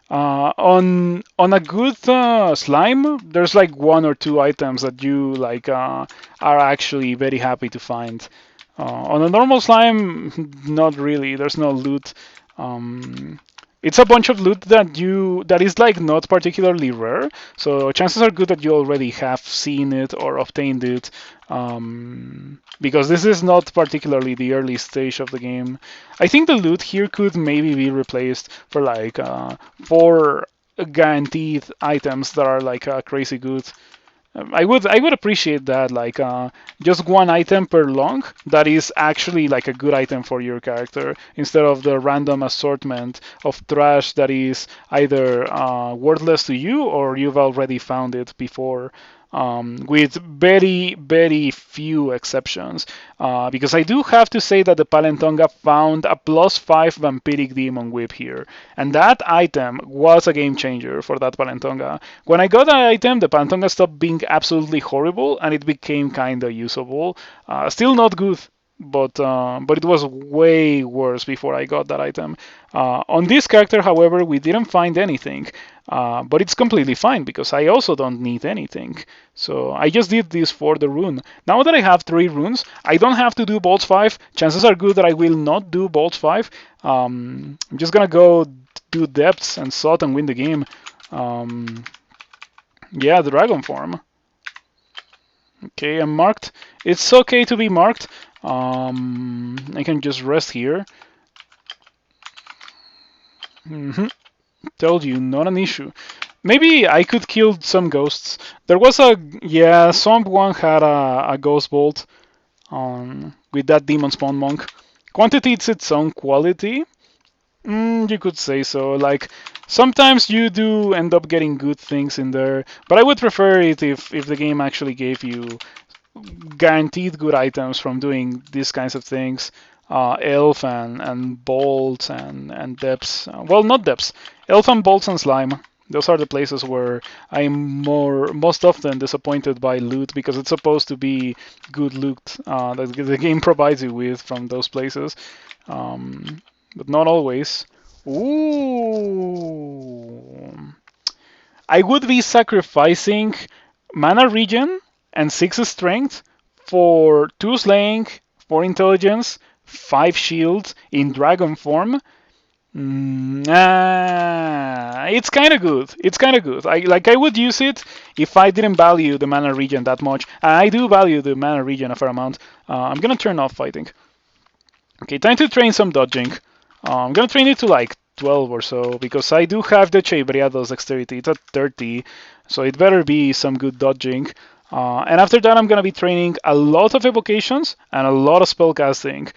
On a good slime, there's like one or two items that you like are actually very happy to find. On a normal slime, not really. There's no loot. It's a bunch of loot that is like not particularly rare, so chances are good that you already have seen it or obtained it, because this is not particularly the early stage of the game. I think the loot here could maybe be replaced for like 4 guaranteed items that are like crazy good. I would appreciate that, like just one item per long that is actually like a good item for your character, instead of the random assortment of trash that is either worthless to you or you've already found it before. With very few exceptions, because I do have to say that the Palentonga found a +5 vampiric demon whip here, and that item was a game changer for that Palentonga. When I got that item, the Palentonga stopped being absolutely horrible and it became kinda usable. Still not good, but it was way worse before I got that item. On this character, however, we didn't find anything, but it's completely fine because I also don't need anything. So I just did this for the rune. Now that I have 3 runes, I don't have to do Bolts 5. Chances are good that I will not do Bolts 5. I'm just gonna go do Depths and Sot and win the game. Yeah, the Dragon form. Okay, I'm marked. It's okay to be marked. I can just rest here. Told you, not an issue. Maybe I could kill some ghosts. There was Swamp 1 had a ghost bolt with that demon spawn monk. Quantity is its own quality. You could say so. Like, sometimes you do end up getting good things in there, but I would prefer it if the game actually gave you guaranteed good items from doing these kinds of things. Elf and bolts and depths. Well, not depths. Elf and bolts and slime. Those are the places where I'm most often disappointed by loot, because it's supposed to be good loot that the game provides you with from those places, but not always. Ooh. I would be sacrificing mana regen and 6 strength for 2 slaying, 4 intelligence, 5 shield in dragon form. It's kind of good. It's kind of good. I would use it if I didn't value the mana regen that much. I do value the mana regen a fair amount. I'm gonna turn off fighting. Okay, time to train some dodging. I'm gonna train it to like 12 or so, because I do have the Chei dexterity. It's at 30, so it better be some good dodging. And after that, I'm going to be training a lot of evocations and a lot of spellcasting,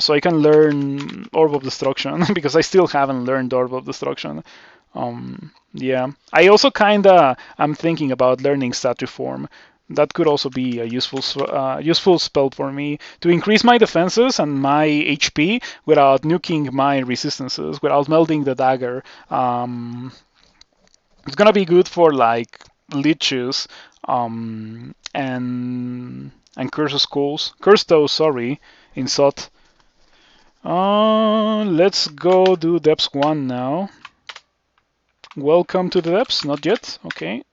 so I can learn Orb of Destruction, because I still haven't learned Orb of Destruction. Yeah, I also I'm thinking about learning Statue Form. That could also be a useful spell for me to increase my defenses and my HP without nuking my resistances, without melting the dagger. It's gonna be good for like leeches and curse toes, sorry, in Sot. Let's go do Depths 1 now. Welcome to the Depths, not yet, okay.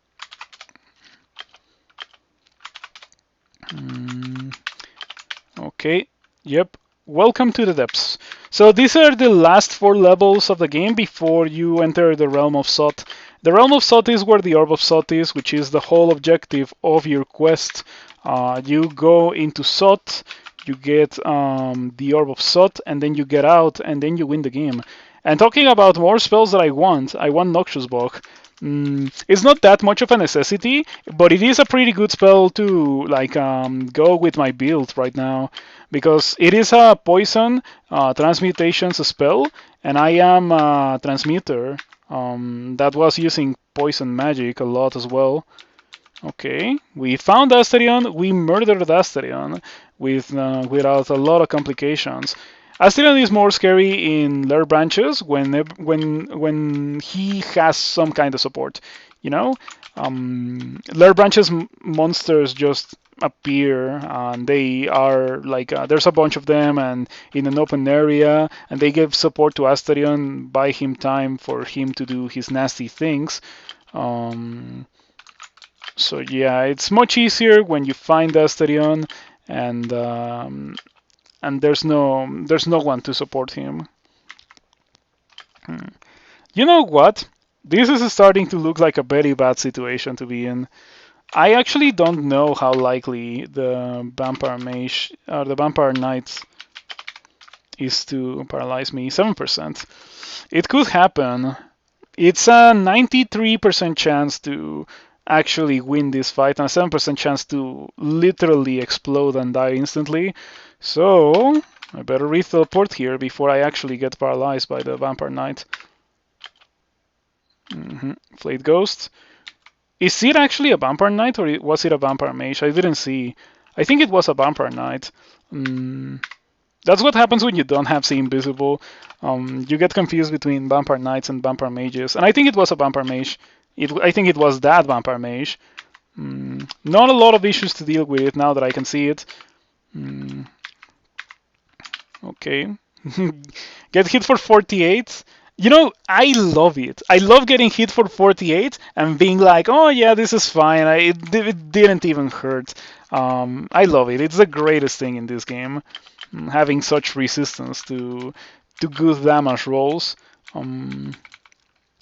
Okay, yep, welcome to the Depths. So these are the last 4 levels of the game before you enter the realm of Sot. The Realm of Sot is where the Orb of Sot is, which is the whole objective of your quest. You go into Sot, you get the Orb of Sot, and then you get out, and then you win the game. And talking about more spells that I want Noxious Bog. It's not that much of a necessity, but it is a pretty good spell to like go with my build right now, because it is a poison transmutations spell, and I am a transmuter that was using poison magic a lot as well. Okay, we found Asterion, we murdered Asterion without a lot of complications. Asterion is more scary in Lair branches when he has some kind of support, you know? Lair branches monsters just appear and they are like there's a bunch of them and in an open area, and they give support to Asterion, buy him time for him to do his nasty things. So yeah, it's much easier when you find Asterion and there's no one to support him. You know what? This is starting to look like a very bad situation to be in. I actually don't know how likely the Vampire Mage or the Vampire Knight is to paralyze me. 7%. It could happen. It's a 93% chance to actually win this fight and a 7% chance to literally explode and die instantly. So I better re-teleport here before I actually get paralyzed by the Vampire Knight. Flayed Ghost. Is it actually a Vampire Knight or was it a Vampire Mage? I didn't see. I think it was a Vampire Knight. That's what happens when you don't have See Invisible. You get confused between Vampire Knights and Vampire Mages. And I think it was a Vampire Mage. I think it was that Vampire Mage. Not a lot of issues to deal with now that I can see it. Okay. Get hit for 48. You know, I love it. I love getting hit for 48 and being like, oh yeah, this is fine. It didn't even hurt. I love it. It's the greatest thing in this game. Having such resistance to good damage rolls.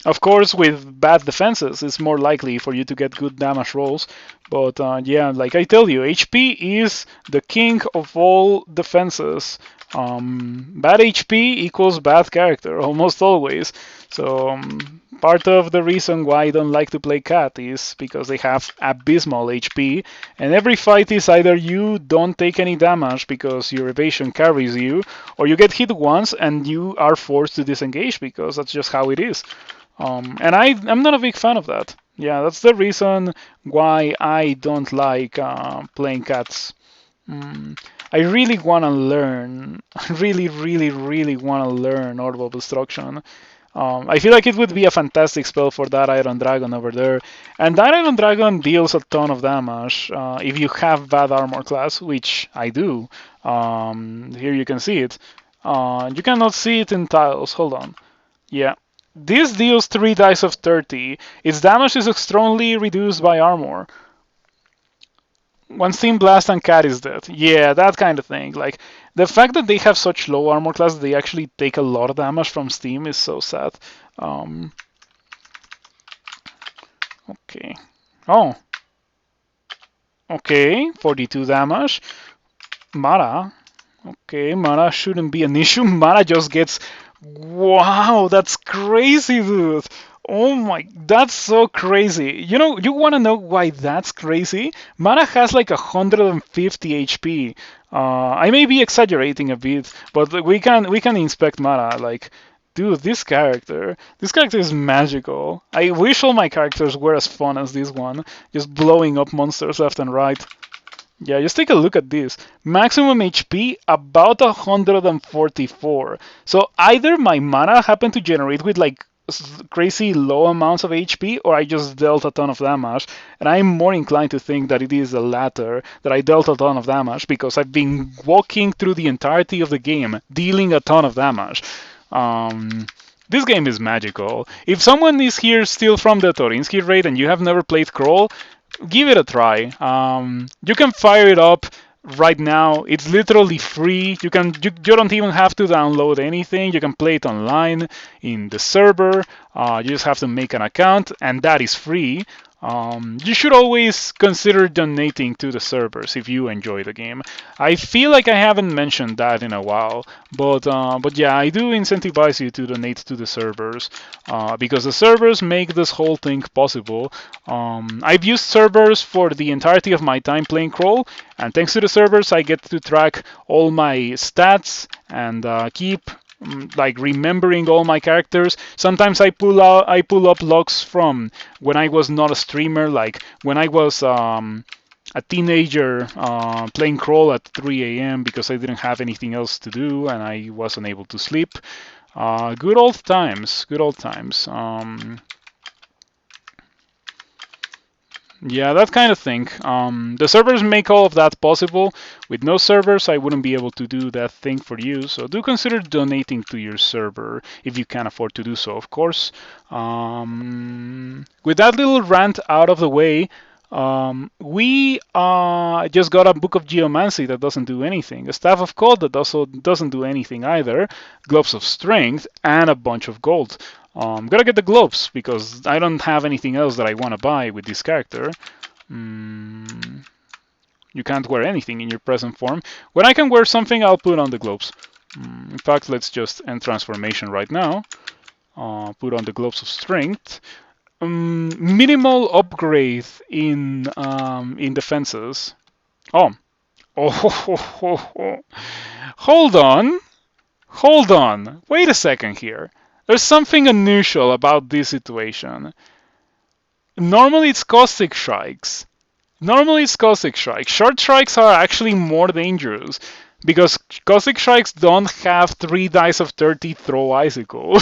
Of course, with bad defenses, it's more likely for you to get good damage rolls. But yeah, like I tell you, HP is the king of all defenses. Bad HP equals bad character, almost always. So part of the reason why I don't like to play Cat is because they have abysmal HP, and every fight is either you don't take any damage because your evasion carries you, or you get hit once and you are forced to disengage because that's just how it is. And I'm not a big fan of that. Yeah, that's the reason why I don't like playing Cats. I really want to learn, really want to learn Orb of Destruction. I feel like it would be a fantastic spell for that Iron Dragon over there. And that Iron Dragon deals a ton of damage if you have bad armor class, which I do. Here you can see it. You cannot see it in tiles. Hold on. Yeah. This deals 3 dice of 30. Its damage is strongly reduced by armor. One Steam Blast and Cat is dead. Yeah, that kind of thing. Like, the fact that they have such low armor class that they actually take a lot of damage from Steam is so sad. Okay. Oh. Okay, 42 damage. Mara. Okay, Mara shouldn't be an issue. Mara just gets... Wow, that's crazy, dude. Oh my, that's so crazy. You know, you want to know why that's crazy? Mana has like 150 HP. I may be exaggerating a bit, but we can inspect Mana. Like, dude, this character is magical. I wish all my characters were as fun as this one, just blowing up monsters left and right. Yeah, just take a look at this. Maximum HP, about 144. So either my mana happened to generate with like crazy low amounts of HP, or I just dealt a ton of damage. And I'm more inclined to think that it is the latter, that I dealt a ton of damage, because I've been walking through the entirety of the game, dealing a ton of damage. This game is magical. If someone is here still from the Torinsky raid and you have never played Crawl, give it a try. You can fire it up right now. It's literally free. You don't even have to download anything. You can play it online in the server. You just have to make an account, and that is free. You should always consider donating to the servers if you enjoy the game. I feel like I haven't mentioned that in a while, but yeah, I do incentivize you to donate to the servers because the servers make this whole thing possible. I've used servers for the entirety of my time playing Crawl, and thanks to the servers, I get to track all my stats and keep like remembering all my characters. Sometimes I pull up logs from when I was not a streamer, like when I was a teenager playing Crawl at 3 a.m. because I didn't have anything else to do and I wasn't able to sleep. Good old times, good old times. Yeah, that kind of thing. The servers make all of that possible. With no servers, I wouldn't be able to do that thing for you. So do consider donating to your server if you can afford to do so, of course. With that little rant out of the way, we just got a Book of Geomancy that doesn't do anything, a Staff of Cold that also doesn't do anything either, Gloves of Strength, and a bunch of gold. Gotta get the gloves because I don't have anything else that I want to buy with this character. You can't wear anything in your present form. When I can wear something, I'll put on the gloves. In fact, let's just end transformation right now. Put on the gloves of strength. Minimal upgrade in defenses. Oh. Oh. Hold on. Hold on. Wait a second here. There's something unusual about this situation. Normally it's caustic strikes. Short strikes are actually more dangerous because caustic strikes don't have 3 dice of 30 throw icicle.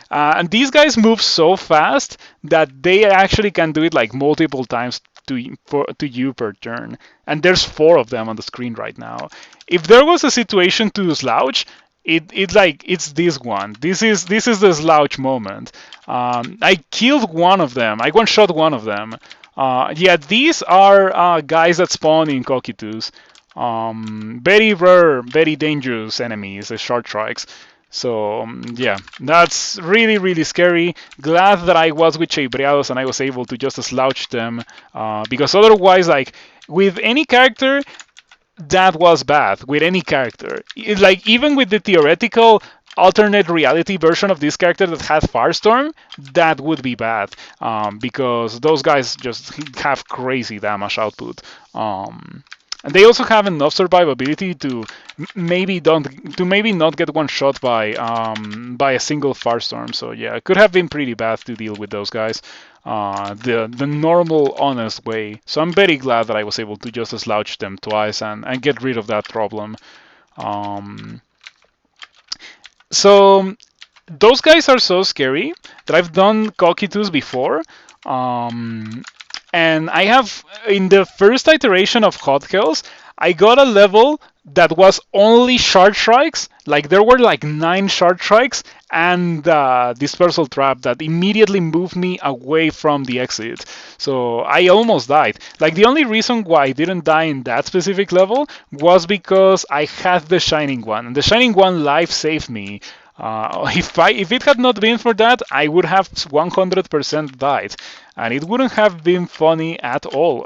And these guys move so fast that they actually can do it like multiple times to you per turn. And there's 4 of them on the screen right now. If there was a situation to slouch, it's this one. This is the slouch moment. I killed one of them. I one-shot one of them. Yeah, these are guys that spawn in Cocytus. Very rare, very dangerous enemies, the short strikes. So yeah, that's really, really scary. Glad that I was with Chei and I was able to just slouch them. Because otherwise, like, with any character, that was bad with any character. Like, even with the theoretical alternate reality version of this character that has Firestorm, that would be bad because those guys just have crazy damage output. And they also have enough survivability to maybe not get one shot by a single Firestorm. So yeah, it could have been pretty bad to deal with those guys. The normal, honest way. So I'm very glad that I was able to just slouch them twice and get rid of that problem. So those guys are so scary that I've done Cocytus before. And I have, in the first iteration of Hot Hells, I got a level that was only shard strikes. Like, there were like 9 shard strikes and dispersal trap that immediately moved me away from the exit. So I almost died. Like, the only reason why I didn't die in that specific level was because I had the Shining One. And the Shining One life saved me. If it had not been for that, I would have 100% died, and it wouldn't have been funny at all.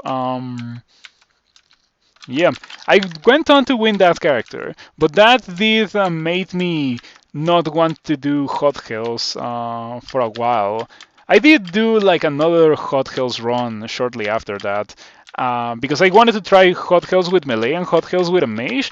Yeah, I went on to win that character, but that did made me not want to do Hot Hells for a while. I did do like another Hot Hells run shortly after that, because I wanted to try Hot Hells with melee and Hot Hells with a mage.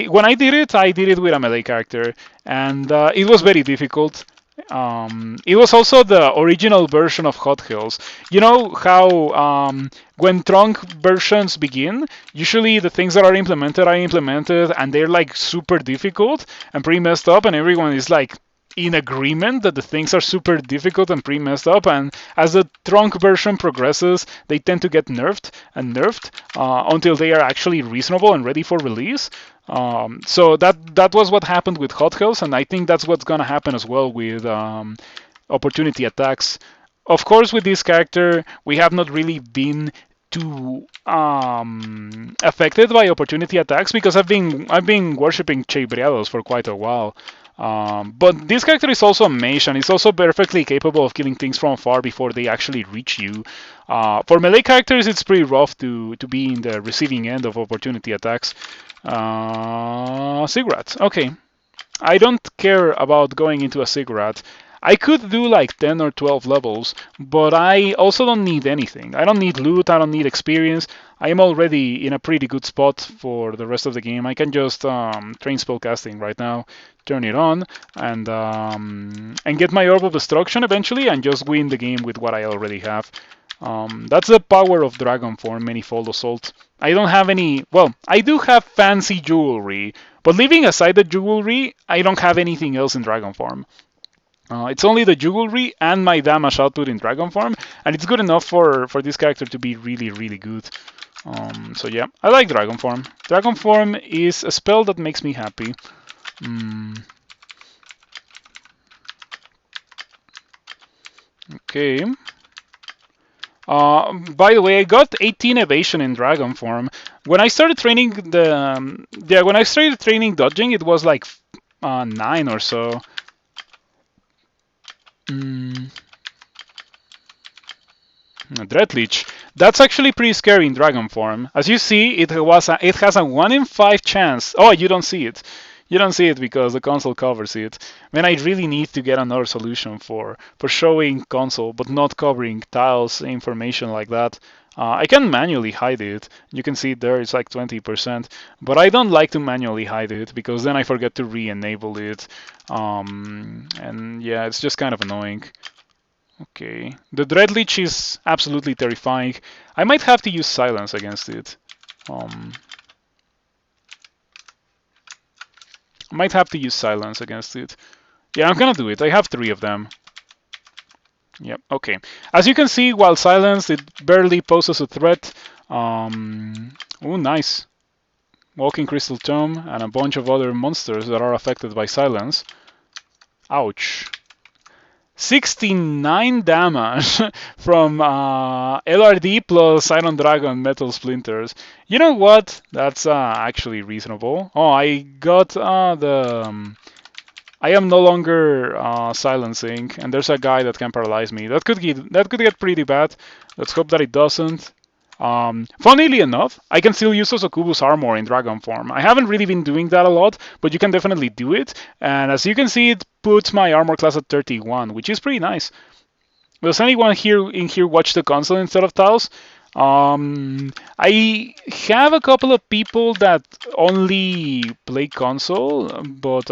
When I did it with a melee character, and it was very difficult. It was also the original version of Hot Hells. You know how when trunk versions begin, usually the things that are implemented, and they're like super difficult and pretty messed up, and everyone is like in agreement that the things are super difficult and pretty messed up, and as the trunk version progresses, they tend to get nerfed until they are actually reasonable and ready for release. So that was what happened with Hot Hells, and I think that's what's gonna happen as well with opportunity attacks. Of course, with this character, we have not really been too affected by opportunity attacks because I've been worshipping Chei for quite a while. But this character is also a mage and is also perfectly capable of killing things from afar before they actually reach you. For melee characters, it's pretty rough to be in the receiving end of opportunity attacks. Sigrat. Okay. I don't care about going into a Sigrat. I could do like 10 or 12 levels, but I also don't need anything. I don't need loot, I don't need experience. I am already in a pretty good spot for the rest of the game. I can just train spellcasting right now, turn it on, and get my Orb of Destruction eventually, and just win the game with what I already have. That's the power of Dragon Form, Manifold Assault. I don't have any... Well, I do have fancy jewelry, but leaving aside the jewelry, I don't have anything else in Dragon Form. It's only the jewelry and my damage output in Dragon Form, and it's good enough for this character to be really, really good. So yeah, I like Dragon Form. Dragon Form is a spell that makes me happy. Okay. By the way, I got 18 evasion in Dragon Form. When I started training when I started training dodging, it was like 9 or so. Dreadlich. That's actually pretty scary in Dragon Form. As you see, it has a 1 in 5 chance. Oh, you don't see it. You don't see it because the console covers it. Man, I really need to get another solution for showing console but not covering tiles information like that. I can manually hide it. You can see it there, it's like 20%. But I don't like to manually hide it because then I forget to re-enable it. And yeah, it's just kind of annoying. Okay, the Dreadlich is absolutely terrifying. I might have to use silence against it. Might have to use silence against it. Yeah, I'm gonna do it. I have 3 of them. Yep, okay. As you can see, while silenced, it barely poses a threat. Oh, nice. Walking Crystal Tome and a bunch of other monsters that are affected by silence. Ouch. 69 damage from LRD plus Iron Dragon Metal Splinters. You know what? That's actually reasonable. Oh, I got I am no longer silencing, and there's a guy that can paralyze me. That could get pretty bad. Let's hope that it doesn't. Funnily enough, I can still use Osokubu's armor in Dragon Form. I haven't really been doing that a lot, but you can definitely do it. And as you can see, it puts my armor class at 31, which is pretty nice. Does anyone here watch the console instead of tiles? I have a couple of people that only play console, but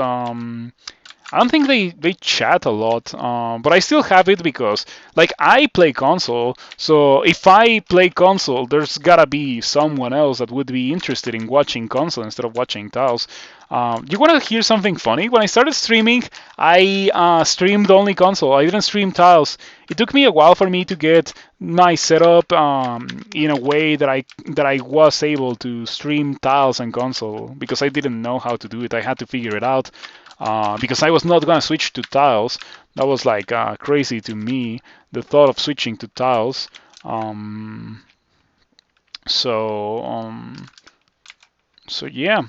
I don't think they chat a lot, but I still have it because, like, I play console, so if I play console, there's gotta be someone else that would be interested in watching console instead of watching tiles. You wanna hear something funny? When I started streaming, I streamed only console. I didn't stream tiles. It took me a while for me to get my setup in a way that I was able to stream tiles and console because I didn't know how to do it. I had to figure it out. Because I was not gonna switch to tiles. That was like crazy to me, the thought of switching to tiles. So yeah.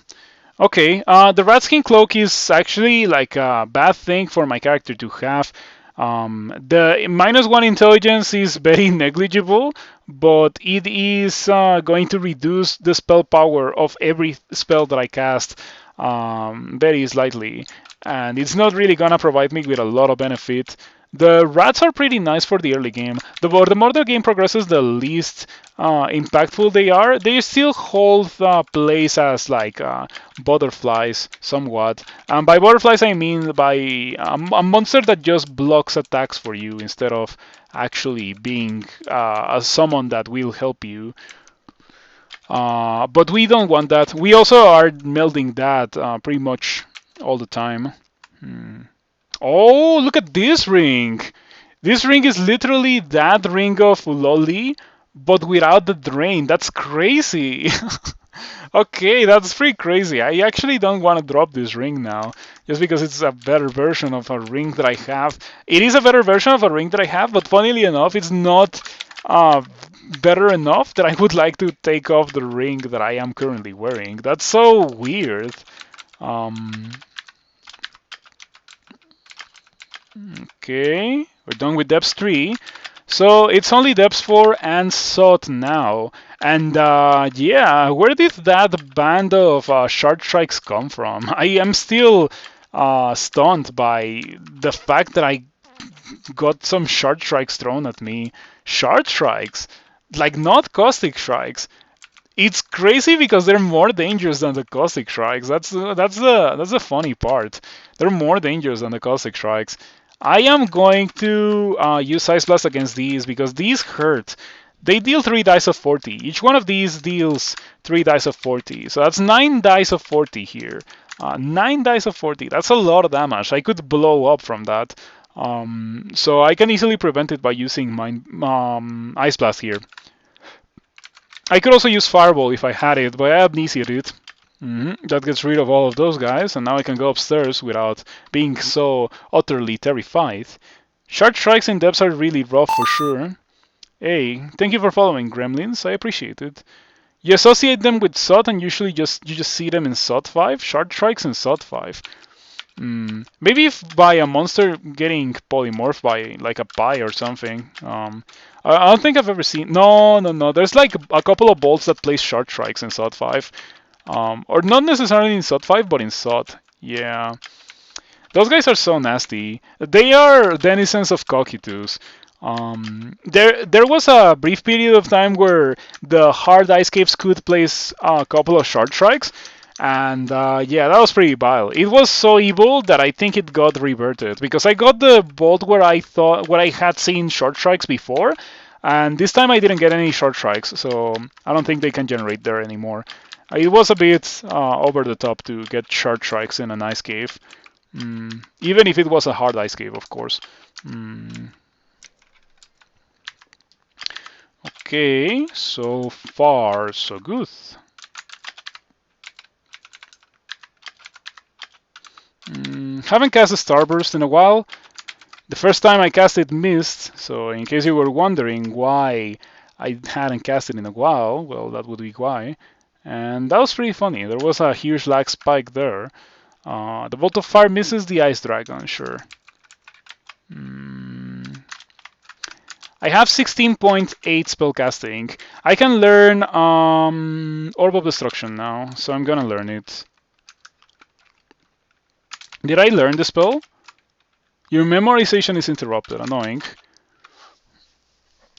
Okay, the Ratskin Cloak is actually like a bad thing for my character to have. The -1 intelligence is very negligible, but it is going to reduce the spell power of every spell that I cast very slightly, and it's not really gonna provide me with a lot of benefit. The rats are pretty nice for the early game. The more the game progresses, the least impactful they are. They still hold place as like butterflies somewhat. And by butterflies, I mean by a monster that just blocks attacks for you instead of actually being a summon that will help you. But we don't want that. We also are melding that pretty much all the time. Oh, look at this ring! This ring is literally that ring of Loli, but without the drain. That's crazy! Okay, that's pretty crazy. I actually don't want to drop this ring now, just because it's a better version of a ring that I have. It is a better version of a ring that I have, but funnily enough, it's not better enough that I would like to take off the ring that I am currently wearing. That's so weird. Okay, we're done with depths 3. So it's only depths 4 and SOT now. And yeah, where did that band of shard strikes come from? I am still stunned by the fact that I got some shard strikes thrown at me. Shard strikes? Like not caustic strikes. It's crazy because they're more dangerous than the caustic strikes. That's the funny part. They're more dangerous than the caustic strikes. I am going to use Ice Blast against these because these hurt. They deal 3 dice of 40. Each one of these deals 3 dice of 40. So that's 9 dice of 40 here. 9 dice of 40. That's a lot of damage. I could blow up from that. So I can easily prevent it by using my Ice Blast here. I could also use Fireball if I had it, but I amnesia'd it. That gets rid of all of those guys, and now I can go upstairs without being so utterly terrified. Shard strikes in depths are really rough for sure. Hey, thank you for following, Gremlins. I appreciate it. You associate them with SOT, and usually you just see them in SOT 5. Shard strikes in SOT 5. Maybe if by a monster getting polymorphed by like a pie or something. I don't think I've ever seen. No. There's like a couple of bolts that place shard strikes in SOT 5. Or not necessarily in SOT 5, but in SOT. Yeah. Those guys are so nasty. They are denizens of Cocytus. There was a brief period of time where the hard ice caves could place a couple of shard strikes, and yeah, that was pretty vile. It was so evil that I think it got reverted because I got the bolt where I had seen short strikes before, and this time I didn't get any short strikes, so I don't think they can generate there anymore. It was a bit over the top to get short strikes in an ice cave, even if it was a hard ice cave, of course. Okay, so far so good. Haven't cast a Starburst in a while. The first time I cast it missed, so in case you were wondering why I hadn't cast it in a while, well, that would be why. And that was pretty funny. There was a huge lag spike there. The Bolt of Fire misses the Ice Dragon, sure. I have 16.8 spellcasting. I can learn Orb of Destruction now, so I'm gonna learn it. Did I learn the spell? Your memorization is interrupted. Annoying.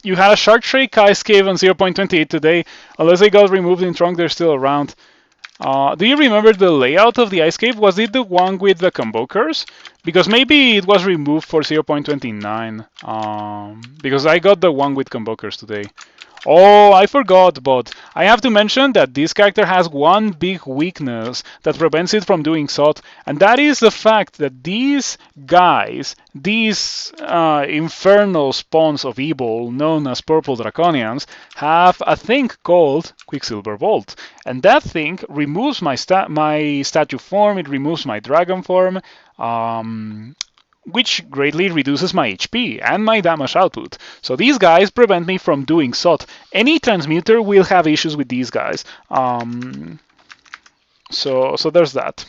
You had a Shard Shake Ice Cave on 0.28 today. Unless they got removed in Trunk, they're still around. Do you remember the layout of the Ice Cave? Was it the one with the combo curse? Because maybe it was removed for 0.29. Because I got the one with combo curse today. Oh, I forgot, but I have to mention that this character has one big weakness that prevents it from doing SOT, and that is the fact that these guys, these infernal spawns of evil known as Purple Draconians, have a thing called Quicksilver Bolt, and that thing removes my statue form, it removes my dragon form, which greatly reduces my HP and my damage output. So these guys prevent me from doing SOT. Any transmuter will have issues with these guys. So there's that.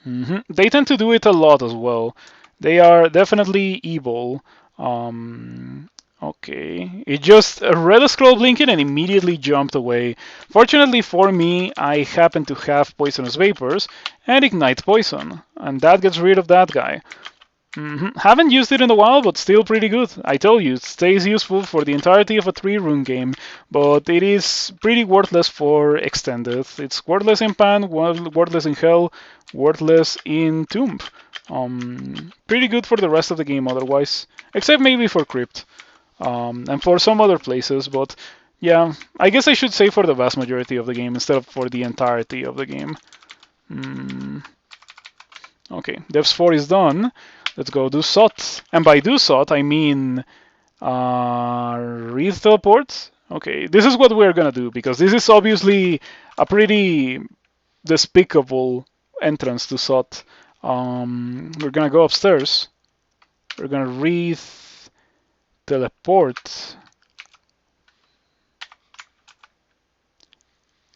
They tend to do it a lot as well. They are definitely evil. Okay, it just read a scroll blinking and immediately jumped away. Fortunately for me, I happen to have Poisonous Vapors and Ignite Poison, and that gets rid of that guy. Haven't used it in a while, but still pretty good. I tell you, it stays useful for the entirety of a 3-rune game, but it is pretty worthless for Extended. It's worthless in Pan, worthless in Hell, worthless in Tomb. Pretty good for the rest of the game otherwise, except maybe for Crypt. And for some other places, but yeah, I guess I should say for the vast majority of the game instead of for the entirety of the game. Okay, Devs 4 is done. Let's go do SOT. And by do SOT, I mean read teleport. Okay, this is what we're gonna do, because this is obviously a pretty despicable entrance to SOT. We're gonna go upstairs. We're gonna read teleport.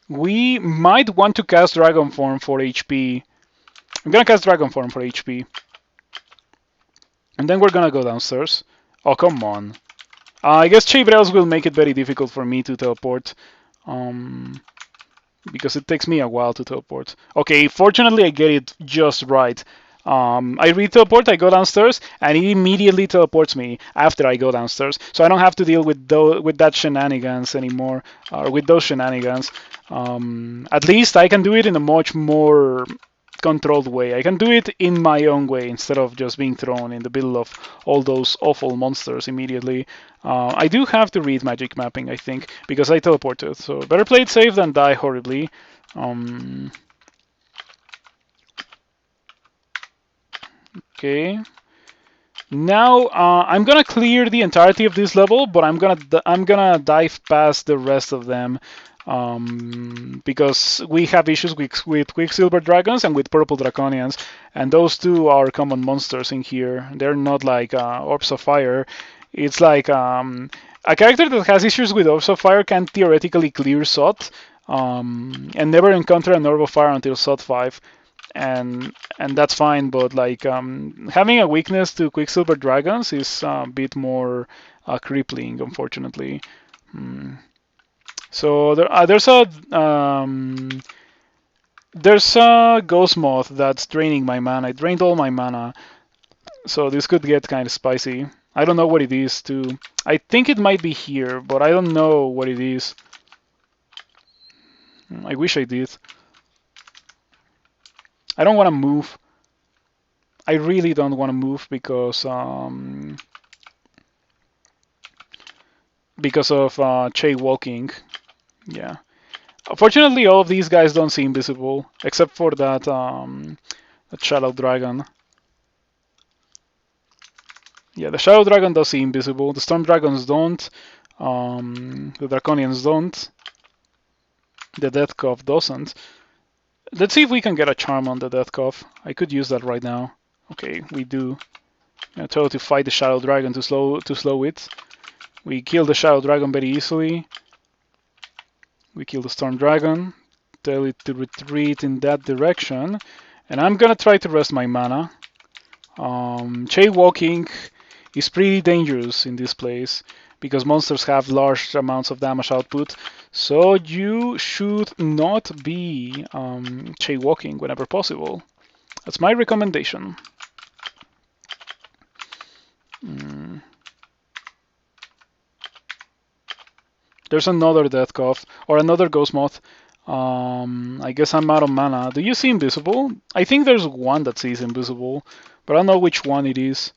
We might want to cast Dragon Form for HP. I'm gonna cast Dragon Form for HP. And then we're gonna go downstairs. Oh, come on. I guess Chei will make it very difficult for me to teleport. Because it takes me a while to teleport. Okay, fortunately I get it just right. I re-teleport, I go downstairs, and it immediately teleports me after I go downstairs. So I don't have to deal with that shenanigans anymore, or with those shenanigans. At least I can do it in a much more controlled way. I can do it in my own way instead of just being thrown in the middle of all those awful monsters immediately. I do have to read magic mapping, I think, because I teleported. So better play it safe than die horribly. Okay. Now I'm gonna clear the entirety of this level, but I'm gonna dive past the rest of them. Because we have issues with Quicksilver Dragons and with Purple Draconians, and those two are common monsters in here. They're not like Orbs of Fire. It's like a character that has issues with Orbs of Fire can theoretically clear SOT, and never encounter an Orb of Fire until SOT 5. And that's fine, but like having a weakness to Quicksilver Dragons is a bit more crippling, unfortunately. So there's a Ghost Moth that's draining my mana. It drained all my mana, so this could get kind of spicy. I don't know what it is too. I think it might be here, but I don't know what it is. I wish I did. I don't want to move. I really don't want to move because of Chei walking. Yeah. Fortunately, all of these guys don't see invisible, except for that Shadow Dragon. Yeah, the Shadow Dragon does see invisible. The Storm Dragons don't. The Draconians don't. The Death Cough doesn't. Let's see if we can get a charm on the Death Cough. I could use that right now. Okay, we do. I tell to fight the Shadow Dragon to slow it. We kill the Shadow Dragon very easily. We kill the Storm Dragon. Tell it to retreat in that direction. And I'm gonna try to rest my mana. Chei walking is pretty dangerous in this place because monsters have large amounts of damage output. So you should not be Chei walking whenever possible. That's my recommendation. There's another Death Cough or another Ghost Moth. I guess I'm out of mana. Do you see invisible? I think there's one that sees invisible, but I don't know which one it is.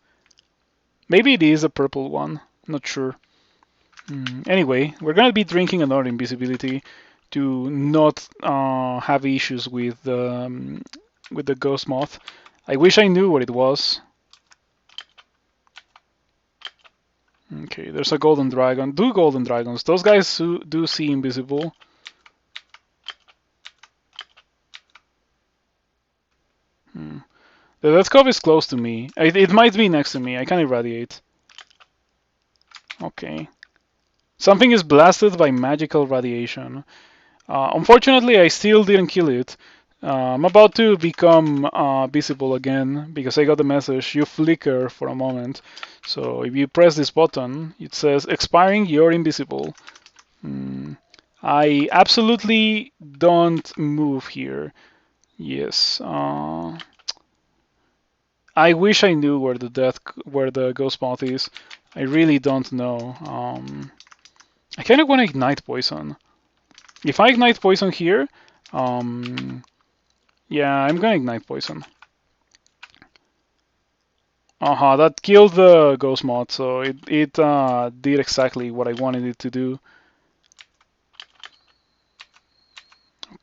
Maybe it is a purple one. I'm not sure. Anyway, we're gonna be drinking another invisibility to not have issues with the Ghost Moth. I wish I knew what it was. Okay, there's a Golden Dragon. Two Golden Dragons. Those guys do see invisible. The Death Cove is close to me. It might be next to me. I can irradiate. Okay. Something is blasted by magical radiation. Unfortunately, I still didn't kill it. I'm about to become visible again because I got the message, you flicker for a moment. So if you press this button, it says, expiring, you're invisible. I absolutely don't move here. Yes. I wish I knew where the Ghost Moth is. I really don't know. I kind of want to ignite poison. If I ignite poison here, yeah, I'm gonna ignite poison. That killed the Ghost Moth, so it did exactly what I wanted it to do.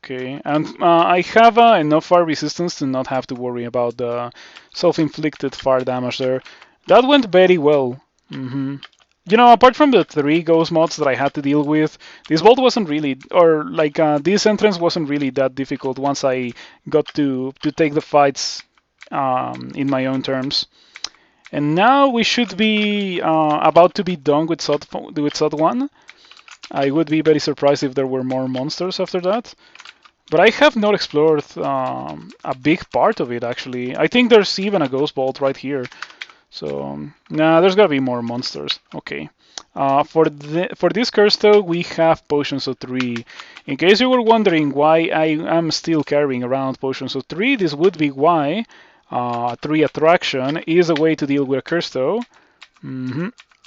Okay, and I have enough fire resistance to not have to worry about the self-inflicted fire damage there. That went very well. You know, apart from the 3 Ghost Moths that I had to deal with, this vault wasn't really, or like this entrance wasn't really that difficult once I got to take the fights in my own terms. And now we should be about to be done with SOT 1. I would be very surprised if there were more monsters after that. But I have not explored a big part of it, actually. I think there's even a ghost vault right here. So, nah, there's gotta be more monsters. Okay. For this curse, though, we have Potions of 3. In case you were wondering why I am still carrying around Potions of 3, this would be why 3 Attraction is a way to deal with a curse, though.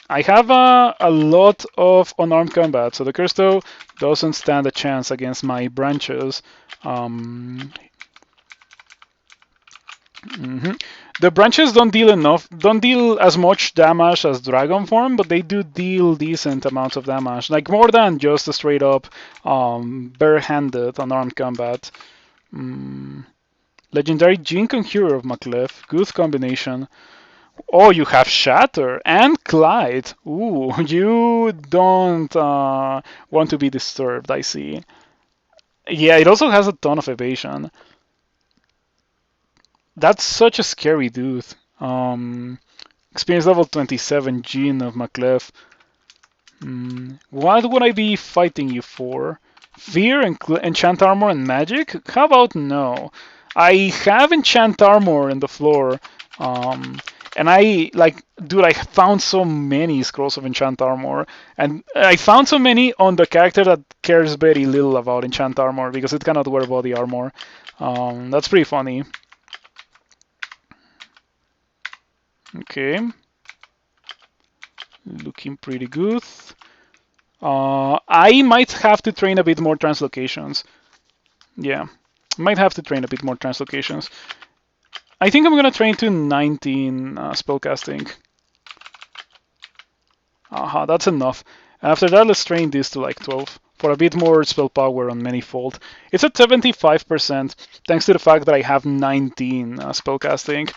I have a lot of unarmed combat, so the curse, though, doesn't stand a chance against my branches. The branches don't deal as much damage as Dragon Form, but they do deal decent amounts of damage, like more than just a straight up bare-handed unarmed combat. Legendary Gene Conjurer of Maclef, good combination. Oh, you have Shatter and Clyde. Ooh, you don't want to be disturbed, I see. Yeah, it also has a ton of evasion. That's such a scary dude. Experience level 27, Gene of Maclef. What would I be fighting you for? Fear, enchant armor, and magic? How about no? I have enchant armor in the floor. And dude, I found so many scrolls of enchant armor. And I found so many on the character that cares very little about enchant armor because it cannot wear body armor. That's pretty funny. Okay. Looking pretty good. I might have to train a bit more translocations. Yeah, might have to train a bit more translocations. I think I'm gonna train to 19 spellcasting. Aha, that's enough. After that, let's train this to like 12 for a bit more spell power on Manifold. It's at 75% thanks to the fact that I have 19 spellcasting,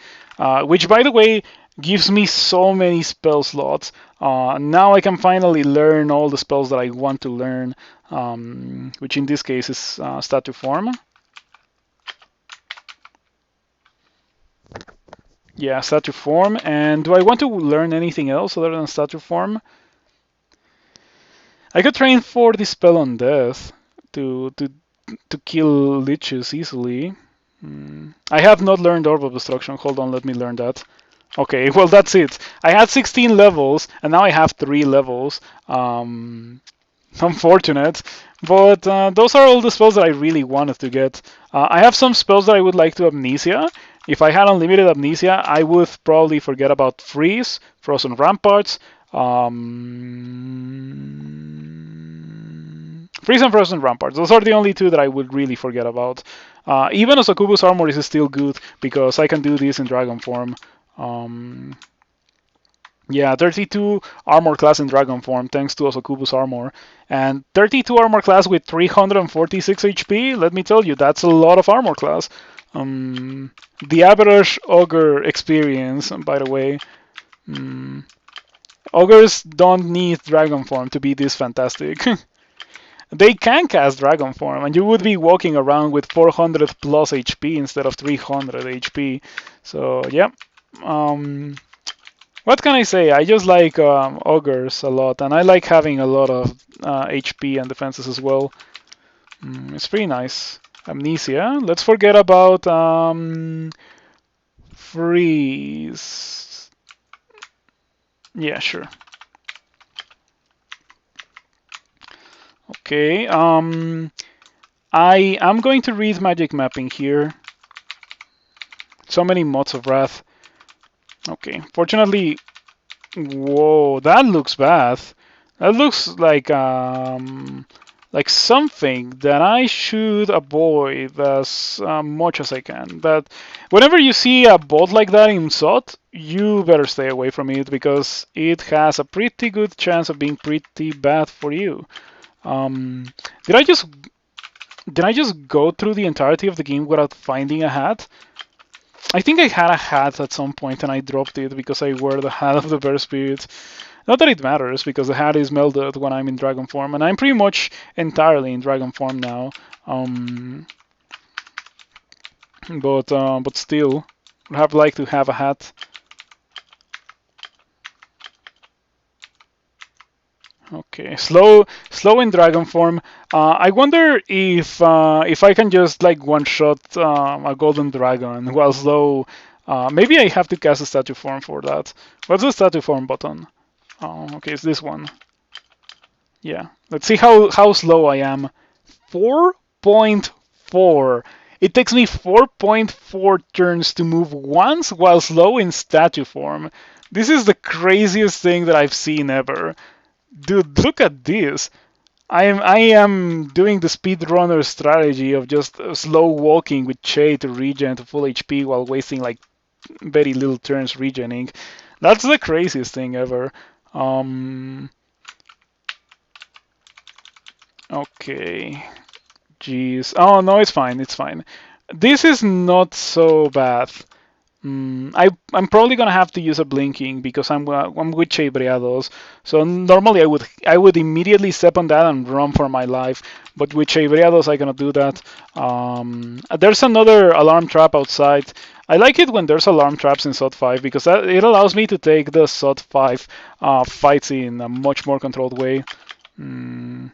which, by the way, gives me so many spell slots. Now I can finally learn all the spells that I want to learn, which in this case is Statue Form. Yeah, Statue Form. And do I want to learn anything else other than Statue Form? I could train for the spell on death to kill liches easily. I have not learned Orb of Destruction. Hold on, let me learn that. Okay, well that's it. I had 16 levels, and now I have 3 levels. Unfortunate, but those are all the spells that I really wanted to get. I have some spells that I would like to Amnesia. If I had unlimited Amnesia, I would probably forget about Freeze, Frozen Ramparts, Freeze and Frozen Ramparts. Those are the only two that I would really forget about. Even Osokubu's Armor is still good because I can do this in Dragon Form. Yeah, 32 armor class in Dragon Form thanks to Osokubu's armor. And 32 armor class with 346 HP, let me tell you, that's a lot of armor class. The average Ogre experience, by the way. Ogres don't need Dragon Form to be this fantastic. They can cast Dragon Form, and you would be walking around with 400 plus HP instead of 300 HP. So, yeah. What can I say? I just like ogres a lot, and I like having a lot of HP and defenses as well. It's pretty nice. Amnesia. Let's forget about freeze. Yeah, sure. Okay. I am going to read magic mapping here. So many mods of wrath. Okay, fortunately, whoa, that looks bad. That looks like something that I should avoid as much as I can. But whenever you see a bot like that in SOT, you better stay away from it because it has a pretty good chance of being pretty bad for you. Did I just go through the entirety of the game without finding a hat? I think I had a hat at some point and I dropped it because I wore the hat of the Bear Spirit. Not that it matters because the hat is melded when I'm in Dragon Form, and I'm pretty much entirely in Dragon Form now. But still, would have liked to have a hat. Okay, slow in dragon form. I wonder if I can just like one shot a golden dragon while slow. Maybe I have to cast a statue form for that. What's the statue form button? Oh, okay, it's this one. Yeah, let's see how slow I am. 4.4. It takes me 4.4 turns to move once while slow in statue form. This is the craziest thing that I've seen ever. Dude, look at this. I am doing the speedrunner strategy of just slow walking with Chei to regen to full HP while wasting like very little turns regening. That's the craziest thing ever. Um, okay. Jeez. Oh no, it's fine. It's fine. This is not so bad. I'm probably gonna have to use a blinking because I'm with Chebreados. So normally I would immediately step on that and run for my life. But with Chebreados I cannot do that. There's another alarm trap outside. I like it when there's alarm traps in SOT 5 because it allows me to take the SOT 5 fights in a much more controlled way. Mm.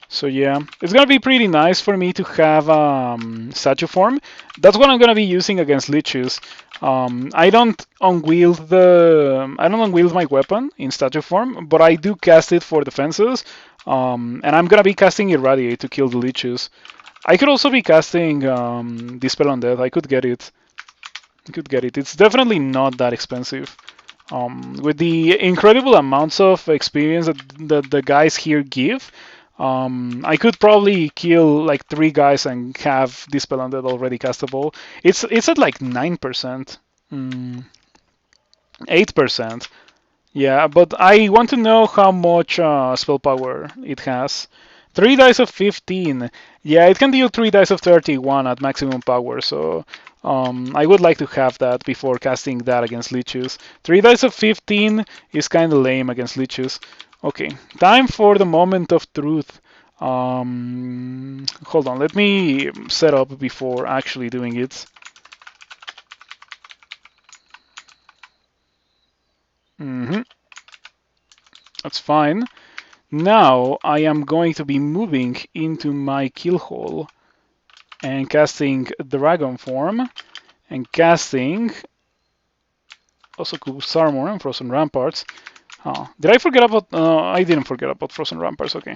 So yeah, it's gonna be pretty nice for me to have statue form. That's what I'm gonna be using against lichus. I don't unwield my weapon in statue form, but I do cast it for defenses. And I'm gonna be casting irradiate to kill the lichus. I could also be casting dispel on death. I could get it. I could get it. It's definitely not that expensive. With the incredible amounts of experience that the guys here give, I could probably kill like 3 guys and have Dispel Undead already castable. It's at like 9%, 8%. Yeah, but I want to know how much spell power it has. 3 dice of 15. Yeah, it can deal 3 dice of 31 at maximum power, so I would like to have that before casting that against Lichus. 3 dice of 15 is kind of lame against Lichus. Okay, time for the moment of truth. Hold on, let me set up before actually doing it. That's fine. Now I am going to be moving into my kill hole and casting Dragon Form and casting also Kub's Armor and Frozen Ramparts. Oh, did I forget about? I didn't forget about Frozen Ramparts. Okay.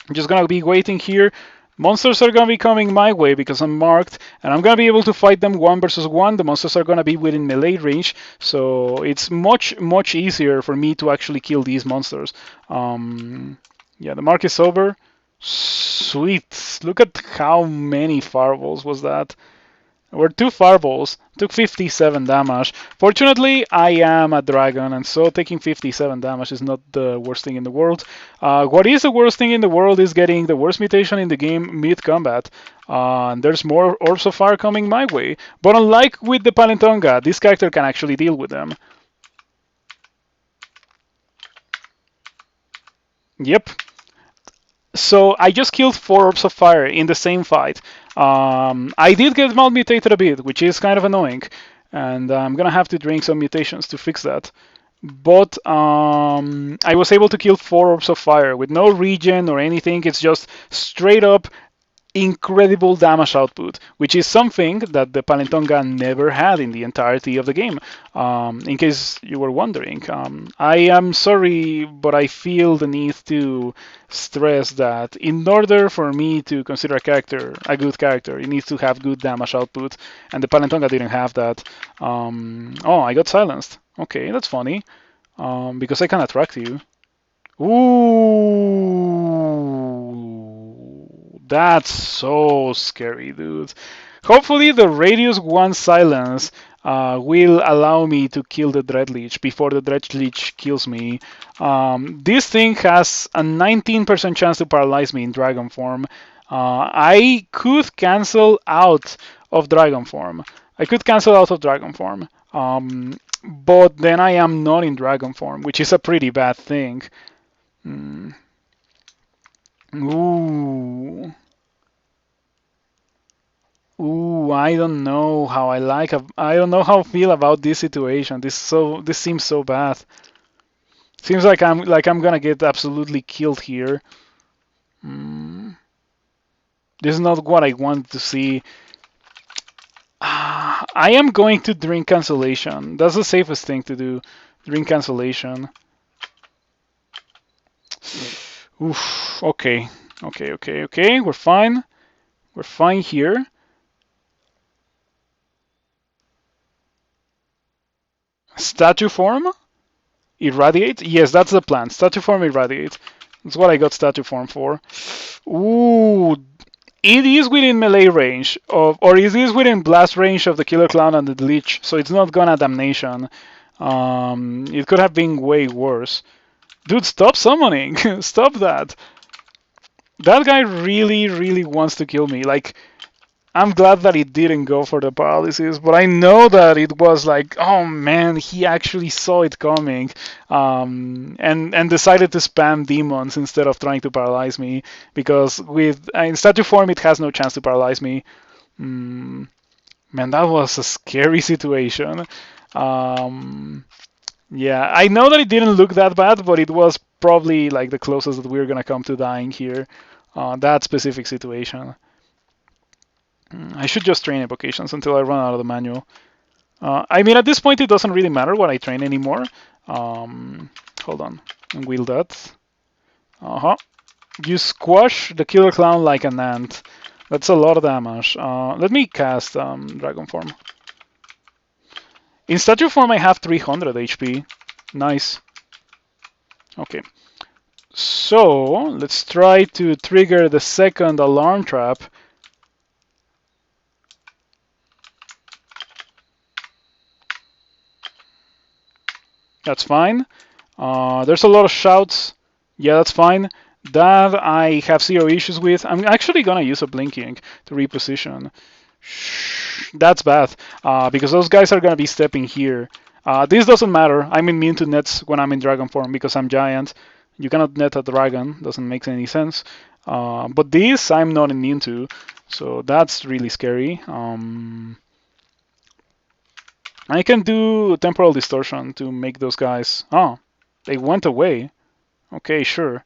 I'm just gonna be waiting here. Monsters are gonna be coming my way because I'm marked, and I'm gonna be able to fight them 1 versus 1. The monsters are gonna be within melee range, so it's much easier for me to actually kill these monsters. Yeah, the mark is over. Sweet. Look at how many fireballs was that. There were 2 fireballs, took 57 damage. Fortunately, I am a dragon, and so taking 57 damage is not the worst thing in the world. What is the worst thing in the world is getting the worst mutation in the game mid-combat. And there's more Orbs of Fire coming my way. But unlike with the Palentonga, this character can actually deal with them. Yep. So I just killed 4 Orbs of Fire in the same fight. I did get malmutated a bit, which is kind of annoying, and I'm gonna have to drink some mutations to fix that. But I was able to kill 4 Orbs of Fire with no regen or anything. It's just straight up incredible damage output, which is something that the Palentonga never had in the entirety of the game. In case you were wondering, I am sorry, but I feel the need to stress that in order for me to consider a character a good character, it needs to have good damage output, and the Palentonga didn't have that. Oh, I got silenced. Okay, that's funny, because I can attract you. Ooh, that's so scary, dude. Hopefully the Radius 1 silence will allow me to kill the Dreadlich before the Dreadlich kills me. This thing has a 19% chance to paralyze me in Dragon form. I could cancel out of Dragon form. But then I am not in Dragon form, which is a pretty bad thing. Ooh. Ooh, I don't know how I don't know how I feel about this situation. This seems so bad. Seems like I'm gonna get absolutely killed here. Mm, this is not what I want to see. I am going to drink cancellation. That's the safest thing to do. Drink cancellation. Oof. Okay. Okay. We're fine. We're fine here. Statue form? Irradiate? Yes, that's the plan. Statue form irradiate. That's what I got statue form for. Ooh, it is within melee range of, or it is within blast range of the Killer Clown and the Lich, so it's not gonna damnation. It could have been way worse. Dude, stop summoning! Stop that! That guy really wants to kill me. Like, I'm glad that he didn't go for the paralysis, but I know that it was like, oh man, he actually saw it coming, and decided to spam demons instead of trying to paralyze me, because with in statue form it has no chance to paralyze me. Man, that was a scary situation. Um, yeah, I know that it didn't look that bad, but it was probably like the closest that we are gonna come to dying here. That specific situation. I should just train evocations until I run out of the manual. I mean, at this point, it doesn't really matter what I train anymore. Hold on. Wheel that. Uh-huh. You squash the Killer Clown like an ant. That's a lot of damage. Let me cast Dragon Form. In Statue Form, I have 300 HP. Nice. Okay. So, let's try to trigger the second alarm trap. That's fine. There's a lot of shouts. Yeah, that's fine. That I have zero issues with. I'm actually gonna use a blinking to reposition. That's bad, because those guys are gonna be stepping here. This doesn't matter. I'm immune to nets when I'm in dragon form because I'm giant. You cannot net a dragon. Doesn't make any sense. But this I'm not immune to, so that's really scary. I can do temporal distortion to make those guys. Oh, they went away. Okay, sure.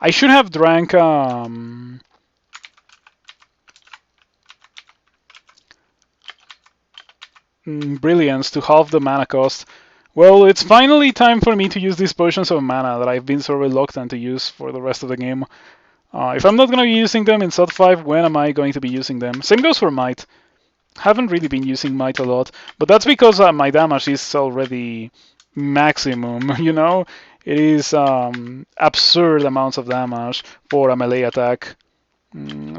I should have drank Brilliance to halve the mana cost. Well, it's finally time for me to use these potions of mana that I've been so reluctant to use for the rest of the game. If I'm not going to be using them in SOT 5, when am I going to be using them? Same goes for Might. Haven't really been using Might a lot, but that's because my damage is already maximum, you know? It is absurd amounts of damage for a melee attack,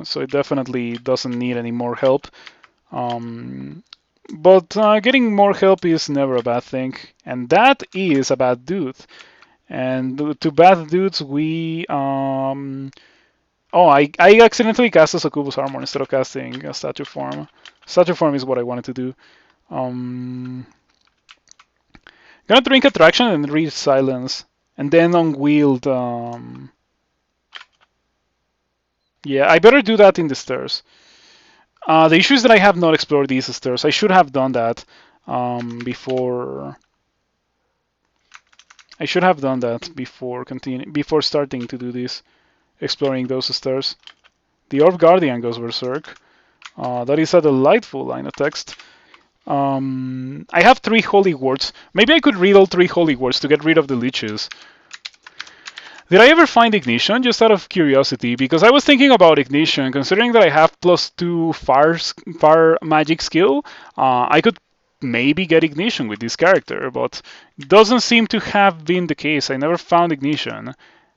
so it definitely doesn't need any more help. But getting more help is never a bad thing, and that is a bad dude. And to bad dudes, we oh, I accidentally cast a Succubus Armor instead of casting a Statue Form. Statue Form is what I wanted to do. Gonna drink Attraction and read Silence. And then on Wield, yeah, I better do that in the stairs. The issue is that I have not explored these stairs. I should have done that before. I should have done that before starting to do this, exploring those stairs. The Orb Guardian goes berserk. That is a delightful line of text. I have 3 holy words. Maybe I could read all 3 holy words to get rid of the leeches. Did I ever find Ignition? Just out of curiosity, because I was thinking about Ignition, considering that I have +2 fire magic skill, I could maybe get Ignition with this character, but it doesn't seem to have been the case. I never found Ignition.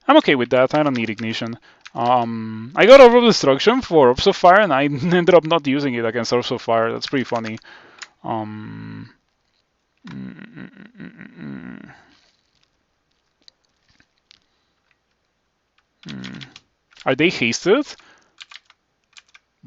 I'm okay with that. I don't need Ignition. I got Orb of Destruction for Orbs of Fire, and I ended up not using it against Orbs of Fire. That's pretty funny. Are they hasted?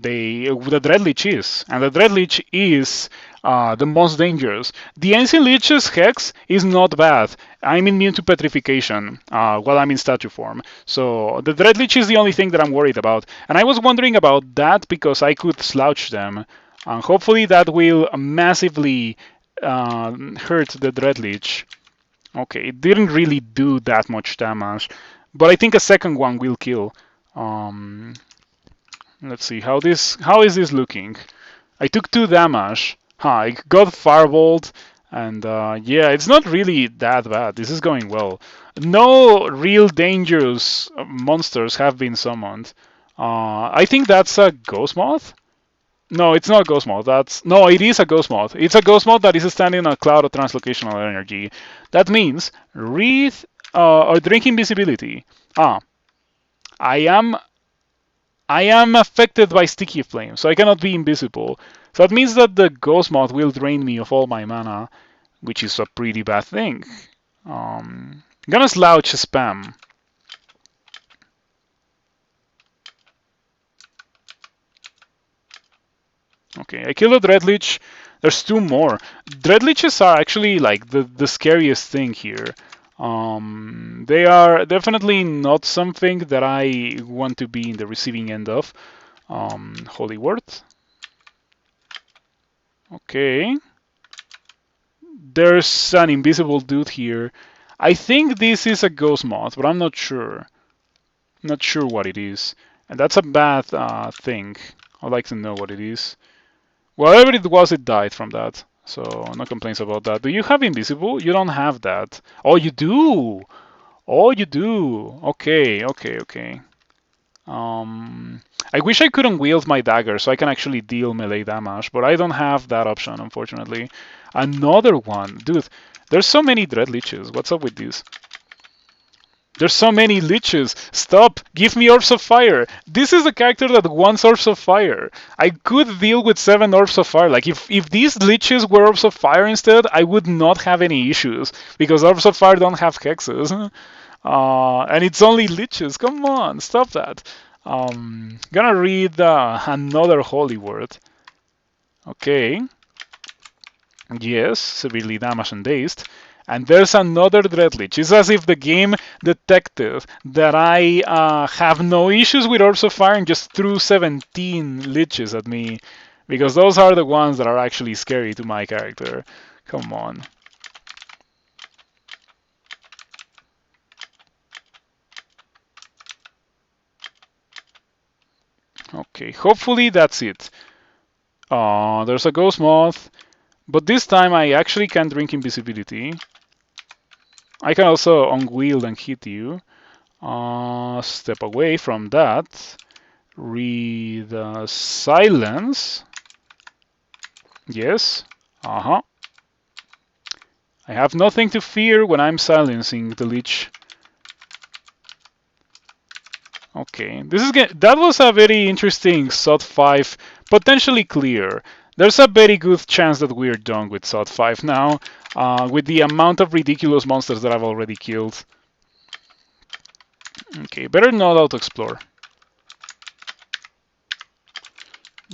the Dreadlich is, and the Dreadlich is the most dangerous. The Ancient Lich's Hex is not bad. I'm immune to petrification while I'm in statue form. So the Dreadlich is the only thing that I'm worried about. And I was wondering about that because I could slouch them. And hopefully that will massively hurt the Dreadlich. Okay, it didn't really do that much damage. But I think a second one will kill. Let's see how is this looking. I took 2 damage. I got firebolt, and yeah, it's not really that bad. This is going well. No real dangerous monsters have been summoned. I think that's a ghost moth. No, it's not a ghost moth. No, it is a ghost moth. It's a ghost moth that is standing in a cloud of translocational energy. That means read or drink invisibility. I am affected by sticky flame, so I cannot be invisible. So that means that the ghost moth will drain me of all my mana, which is a pretty bad thing. I'm gonna slouch spam. Okay, I kill a Dreadlich. There's 2 more. Dreadliches are actually like the scariest thing here. They are definitely not something that I want to be in the receiving end of. Holy Word. Okay. There's an invisible dude here. I think this is a ghost moth, but I'm not sure. Not sure what it is. And that's a bad thing. I'd like to know what it is. Whatever it was, it died from that. So no complaints about that. Do you have invisible? You don't have that. Oh, you do. Oh, you do. Okay, okay, okay. I wish I couldn't wield my dagger so I can actually deal melee damage, but I don't have that option, unfortunately. Another one. Dude, there's so many dread leeches. What's up with this? There's so many leeches. Stop! Give me orbs of fire. This is a character that wants orbs of fire. I could deal with 7 orbs of fire. Like if these leeches were orbs of fire instead, I would not have any issues because orbs of fire don't have hexes. And it's only leeches. Come on, stop that. Gonna read another holy word. Okay. Yes, severely damaged and dazed. And there's another Dreadlich. It's as if the game detected that I have no issues with Orbs of Fire and just threw 17 Liches at me. Because those are the ones that are actually scary to my character. Come on. Okay, hopefully that's it. There's a Ghost Moth. But this time I actually can drink invisibility. I can also unwield and hit you. Step away from that. Read silence. Yes. I have nothing to fear when I'm silencing the Lich. Okay, that was a very interesting SOT 5, potentially clear. There's a very good chance that we're done with SOT 5 now, with the amount of ridiculous monsters that I've already killed. Okay, better not auto-explore.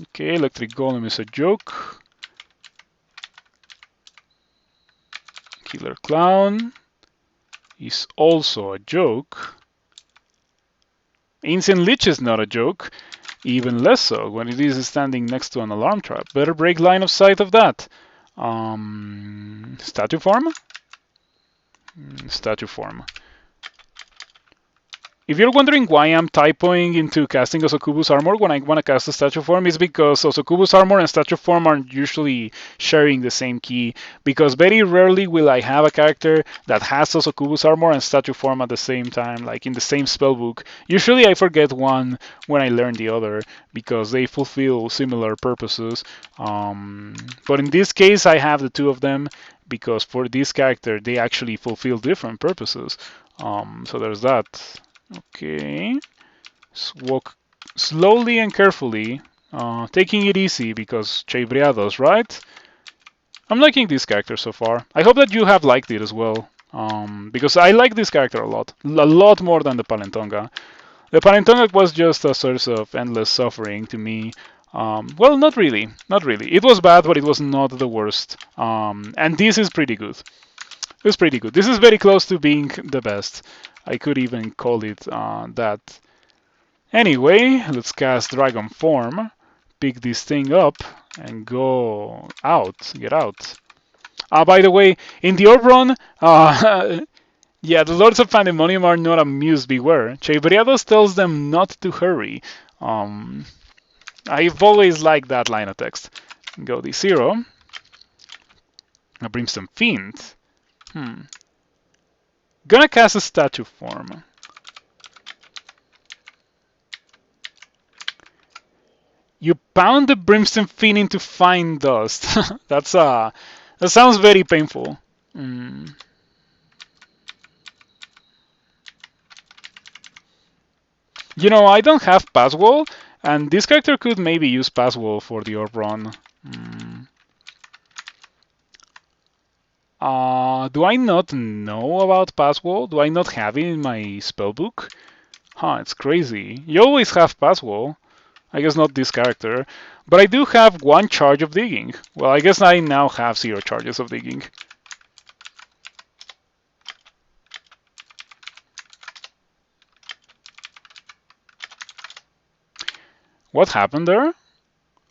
Okay, Electric Golem is a joke. Killer Clown is also a joke. Ancient Lich is not a joke. Even less so when it is standing next to an alarm trap. Better break line of sight of that. Statue form? Statue form. If you're wondering why I'm typoing into casting Osokubu's Armor when I want to cast a Statue Form, it's because Osokubu's Armor and Statue Form are usually sharing the same key, because very rarely will I have a character that has Osokubu's Armor and Statue Form at the same time, like in the same spellbook. Usually I forget one when I learn the other, because they fulfill similar purposes. But in this case I have the 2 of them, because for this character they actually fulfill different purposes. So there's that. Okay, walk slowly and carefully, taking it easy because Chei, right? I'm liking this character so far. I hope that you have liked it as well, because I like this character a lot more than the Palentonga. The Panentonic was just a source of endless suffering to me. Well, not really, not really. It was bad, but it was not the worst. And this is pretty good. It's pretty good. This is very close to being the best. I could even call it that. Anyway, let's cast Dragon Form, pick this thing up, and go out. Get out. By the way, in the Orb Run, yeah, the Lords of Pandemonium are not amused, beware. Chei tells them not to hurry. I've always liked that line of text. Go D0. A Brimstone Fiend. Gonna cast a Statue Form. You pound the Brimstone Fiend into fine dust. That sounds very painful. You know, I don't have Passwall, and this character could maybe use Passwall for the Orb Run. Do I not know about Passwall? Do I not have it in my spellbook? Huh, it's crazy. You always have Passwall. I guess not this character. But I do have 1 charge of digging. Well, I guess I now have 0 charges of digging. What happened there?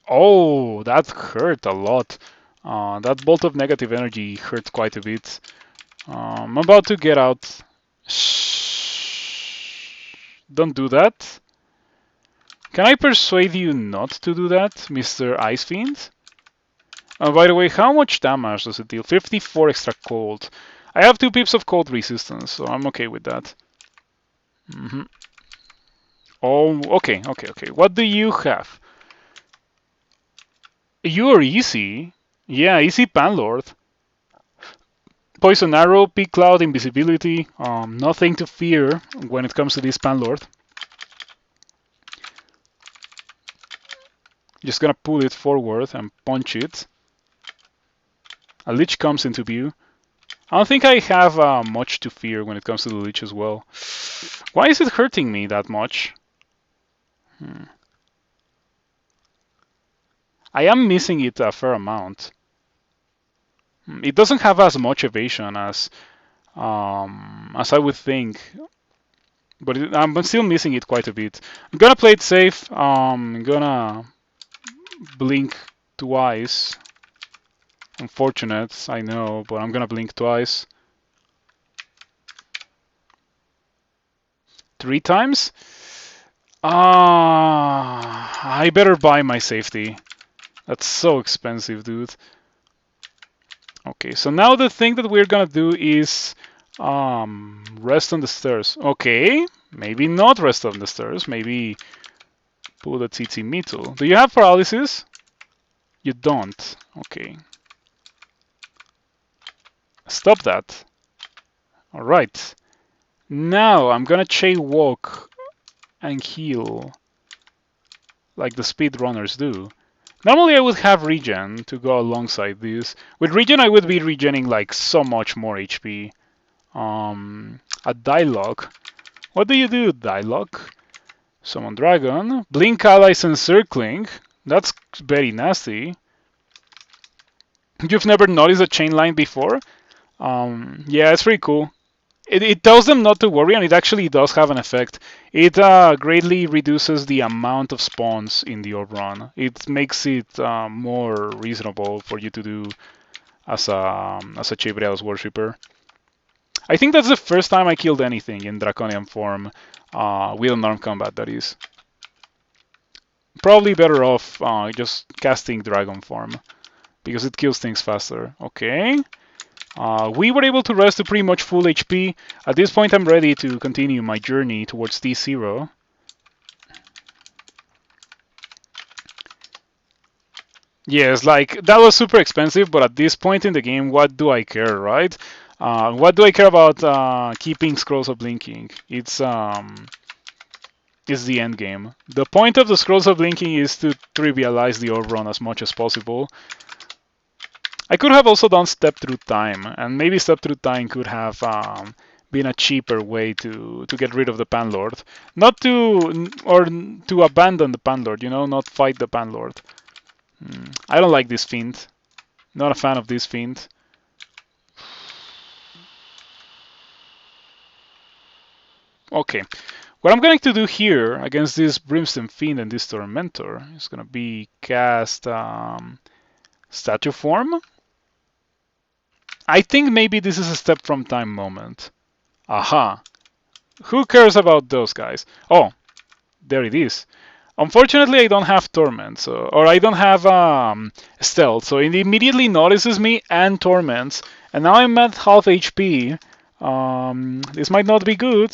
Oh, that hurt a lot. That bolt of negative energy hurt quite a bit. I'm about to get out. Shh. Don't do that. Can I persuade you not to do that, Mr. Ice Fiend? By the way, how much damage does it deal? 54 extra cold. I have 2 pips of cold resistance, so I'm okay with that. Oh, okay. What do you have? You're easy. Yeah, easy Panlord. Poison Arrow, Peak Cloud, Invisibility. Nothing to fear when it comes to this Panlord. Just gonna pull it forward and punch it. A Lich comes into view. I don't think I have much to fear when it comes to the Lich as well. Why is it hurting me that much? I am missing it a fair amount. It doesn't have as much evasion as I would think, but I'm still missing it quite a bit. I'm gonna play it safe. I'm gonna blink twice. Unfortunate, I know, but I'm gonna blink twice. 3 times? I better buy my safety. That's so expensive, dude. Okay, so now the thing that we're gonna do is rest on the stairs. Okay, maybe not rest on the stairs. Maybe pull the TT Metal. Do you have paralysis? You don't. Okay. Stop that. Alright. Now I'm gonna Chei walk and heal like the speedrunners do. Normally I would have regen to go alongside this. With regen I would be regening like so much more HP. A Dialogue. What do you do, Dialogue? Summon Dragon. Blink Allies Encircling. That's very nasty. You've never noticed a chain line before? Yeah, it's pretty cool. It tells them not to worry, and it actually does have an effect. It greatly reduces the amount of spawns in the Orb Run. It makes it more reasonable for you to do as a Chei worshipper. I think that's the first time I killed anything in Draconian form with unarmed combat, that is. Probably better off just casting Dragon form, because it kills things faster. Okay. We were able to rest to pretty much full HP. At this point, I'm ready to continue my journey towards D0. Yes, like, that was super expensive, but at this point in the game, what do I care, right? What do I care about keeping Scrolls of Blinking? It's the end game. The point of the Scrolls of Blinking is to trivialize the Orb Run as much as possible. I could have also done Step Through Time, and maybe Step Through Time could have been a cheaper way to get rid of the Panlord. Not to, or to abandon the Panlord, you know, not fight the Panlord. I don't like this Fiend. Not a fan of this Fiend. Okay, what I'm going to do here against this Brimstone Fiend and this Tormentor is going to be cast Statue Form. I think maybe this is a step from time moment. Aha. Who cares about those guys? Oh, there it is. Unfortunately, I don't have Torment, so, or I don't have Stealth, so it immediately notices me and torments. And now I'm at half HP. This might not be good.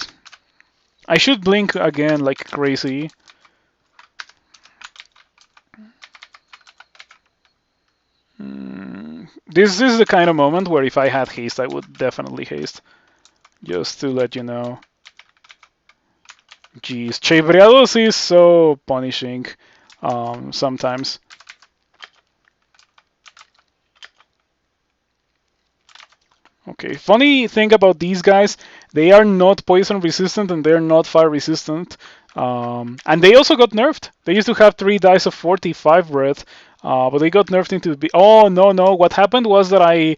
I should blink again like crazy. This is the kind of moment where if I had haste, I would definitely haste. Just to let you know. Jeez, Chei is so punishing sometimes. Okay, funny thing about these guys, they are not poison resistant and they're not fire resistant. And they also got nerfed. They used to have 3 dice of 45 breath, but they got nerfed into... Oh, no. What happened was that I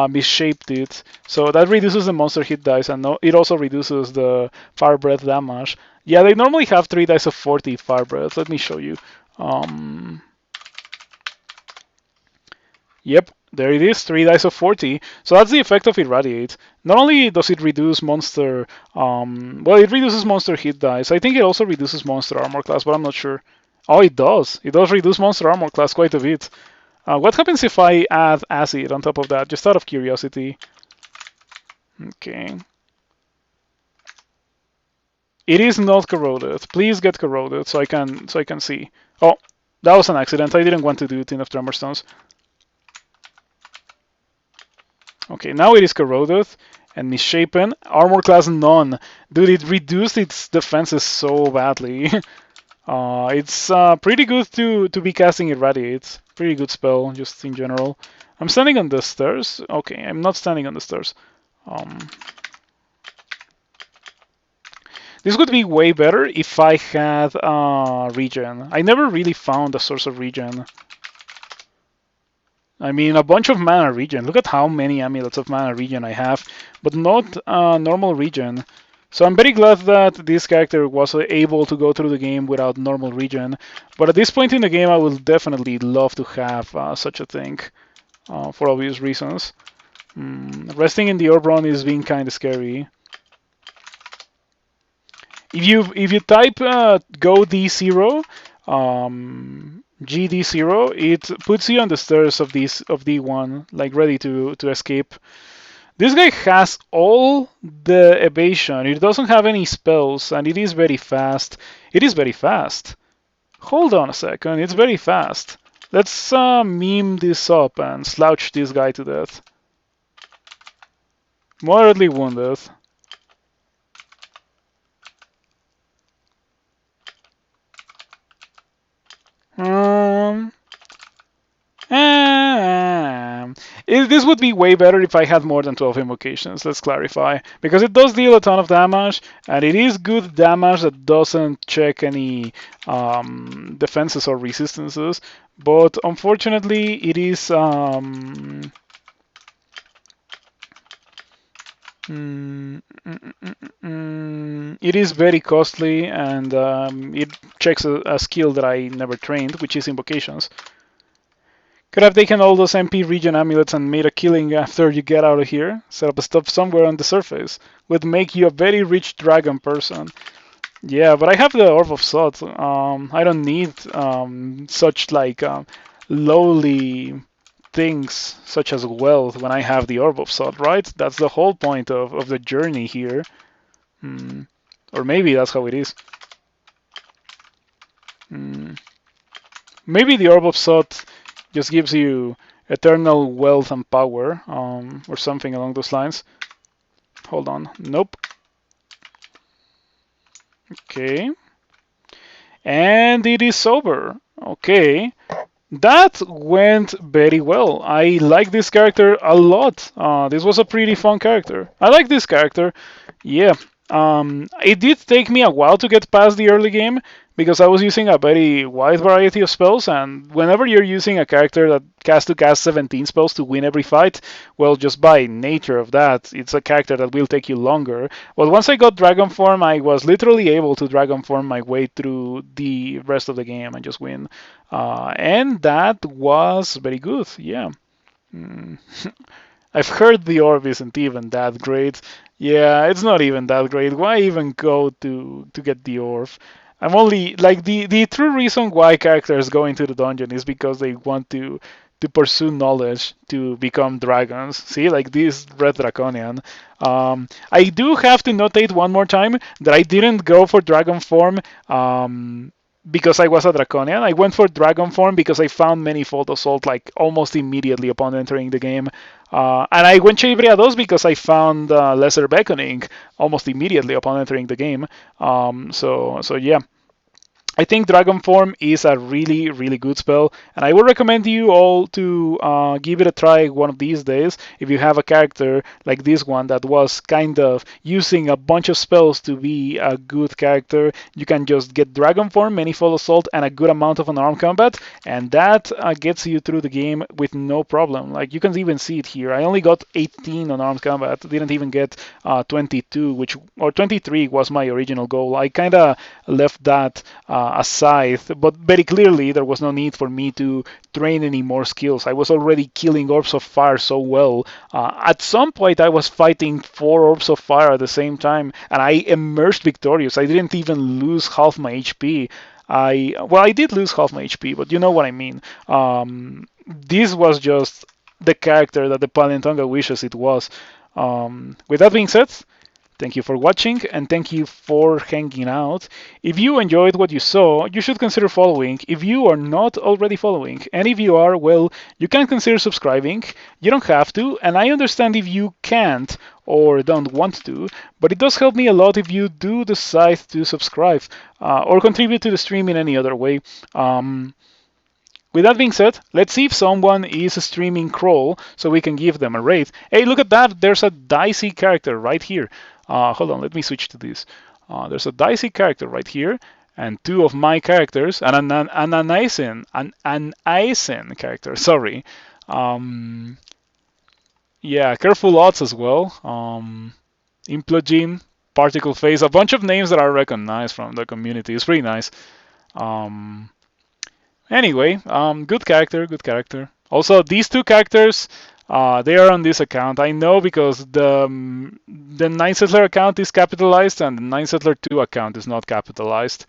misshaped it. So that reduces the monster hit dice, and it also reduces the fire breath damage. Yeah, they normally have 3 dice of 40 fire breath. Let me show you. Yep, there it is, 3 dice of 40. So that's the effect of Irradiate. Not only does it reduce monster... well, it reduces monster hit dice. I think it also reduces monster armor class, but I'm not sure. Oh, it does. It does reduce monster armor class quite a bit. What happens if I add acid on top of that? Just out of curiosity. Okay. It is not corroded. Please get corroded so I can see. Oh, that was an accident. I didn't want to do Tin of Tremor Stones. Okay, now it is corroded and misshapen. Armor class none. Dude, it reduced its defenses so badly. It's pretty good to be casting Irradiate. Pretty good spell, just in general. I'm standing on the stairs. Okay, I'm not standing on the stairs. This would be way better if I had regen. I never really found a source of regen. I mean, a bunch of mana regen. Look at how many amulets of mana regen I have, but not normal regen. So I'm very glad that this character was able to go through the game without normal regen. But at this point in the game, I will definitely love to have such a thing, for obvious reasons. Resting in the Orb Run is being kind of scary. If you type go D0, GD0, it puts you on the stairs of D1, like ready to escape. This guy has all the evasion. It doesn't have any spells, and it is very fast. It is very fast. Hold on a second, it's very fast. Let's meme this up and slouch this guy to death. Moderately wounded. This would be way better if I had more than 12 invocations, let's clarify. Because it does deal a ton of damage, and it is good damage that doesn't check any defenses or resistances. But unfortunately, it is... it is very costly, and it checks a skill that I never trained, which is invocations. Could have taken all those MP regen amulets and made a killing after you get out of here. Set up a stuff somewhere on the surface. Would make you a very rich dragon person. Yeah, but I have the Orb of Sot. I don't need such like lowly things such as wealth when I have the Orb of Sot, right? That's the whole point of the journey here. Or maybe that's how it is. Maybe the Orb of Sot just gives you eternal wealth and power, or something along those lines. Hold on. Nope. Okay. And it is sober. Okay. That went very well. I like this character a lot. This was a pretty fun character. I like this character. Yeah. It did take me a while to get past the early game because I was using a very wide variety of spells, and whenever you're using a character that has to cast 17 spells to win every fight, well, just by nature of that, it's a character that will take you longer. But once I got Dragon Form, I was literally able to Dragon Form my way through the rest of the game and just win. And that was very good, yeah. Mm. I've heard the orb isn't even that great. Yeah, it's not even that great. Why even go to get the orb? I'm only like the true reason why characters go into the dungeon is because they want to pursue knowledge to become dragons. See, like this red draconian. I do have to notate one more time that I didn't go for dragon form because I was a draconian. I went for dragon form because I found manifold assault like almost immediately upon entering the game. And I went Chei because I found lesser beckoning almost immediately upon entering the game. So yeah. I think Dragon Form is a really, really good spell, and I would recommend you all to give it a try one of these days. If you have a character like this one that was kind of using a bunch of spells to be a good character, you can just get Dragon Form, Manifold Assault, and a good amount of unarmed combat, and that gets you through the game with no problem. Like you can even see it here. I only got 18 unarmed combat, didn't even get 22, or 23 was my original goal. I kind of left that aside, but very clearly there was no need for me to train any more skills. I was already killing orbs of fire so well. At some point, I was fighting 4 orbs of fire at the same time, and I emerged victorious. I didn't even lose half my HP. I did lose half my HP, but you know what I mean. This was just the character that the Paleontonga wishes it was. With that being said, thank you for watching and thank you for hanging out. If you enjoyed what you saw, you should consider following if you are not already following. And if you are, well, you can consider subscribing. You don't have to, and I understand if you can't or don't want to, but it does help me a lot if you do decide to subscribe or contribute to the stream in any other way. With that being said, let's see if someone is streaming Crawl so we can give them a raid. Hey, look at that. There's a dicey character right here. Hold on, let me switch to this. There's a dicey character right here, and 2 of my characters, and an Eisen character, sorry. Yeah, careful odds as well. Implogene, Particle Phase, a bunch of names that are recognized from the community. It's pretty nice. Anyway, good character, good character. Also, these 2 characters, they are on this account. I know because the 9 Settler account is capitalized and the 9 Settler 2 account is not capitalized.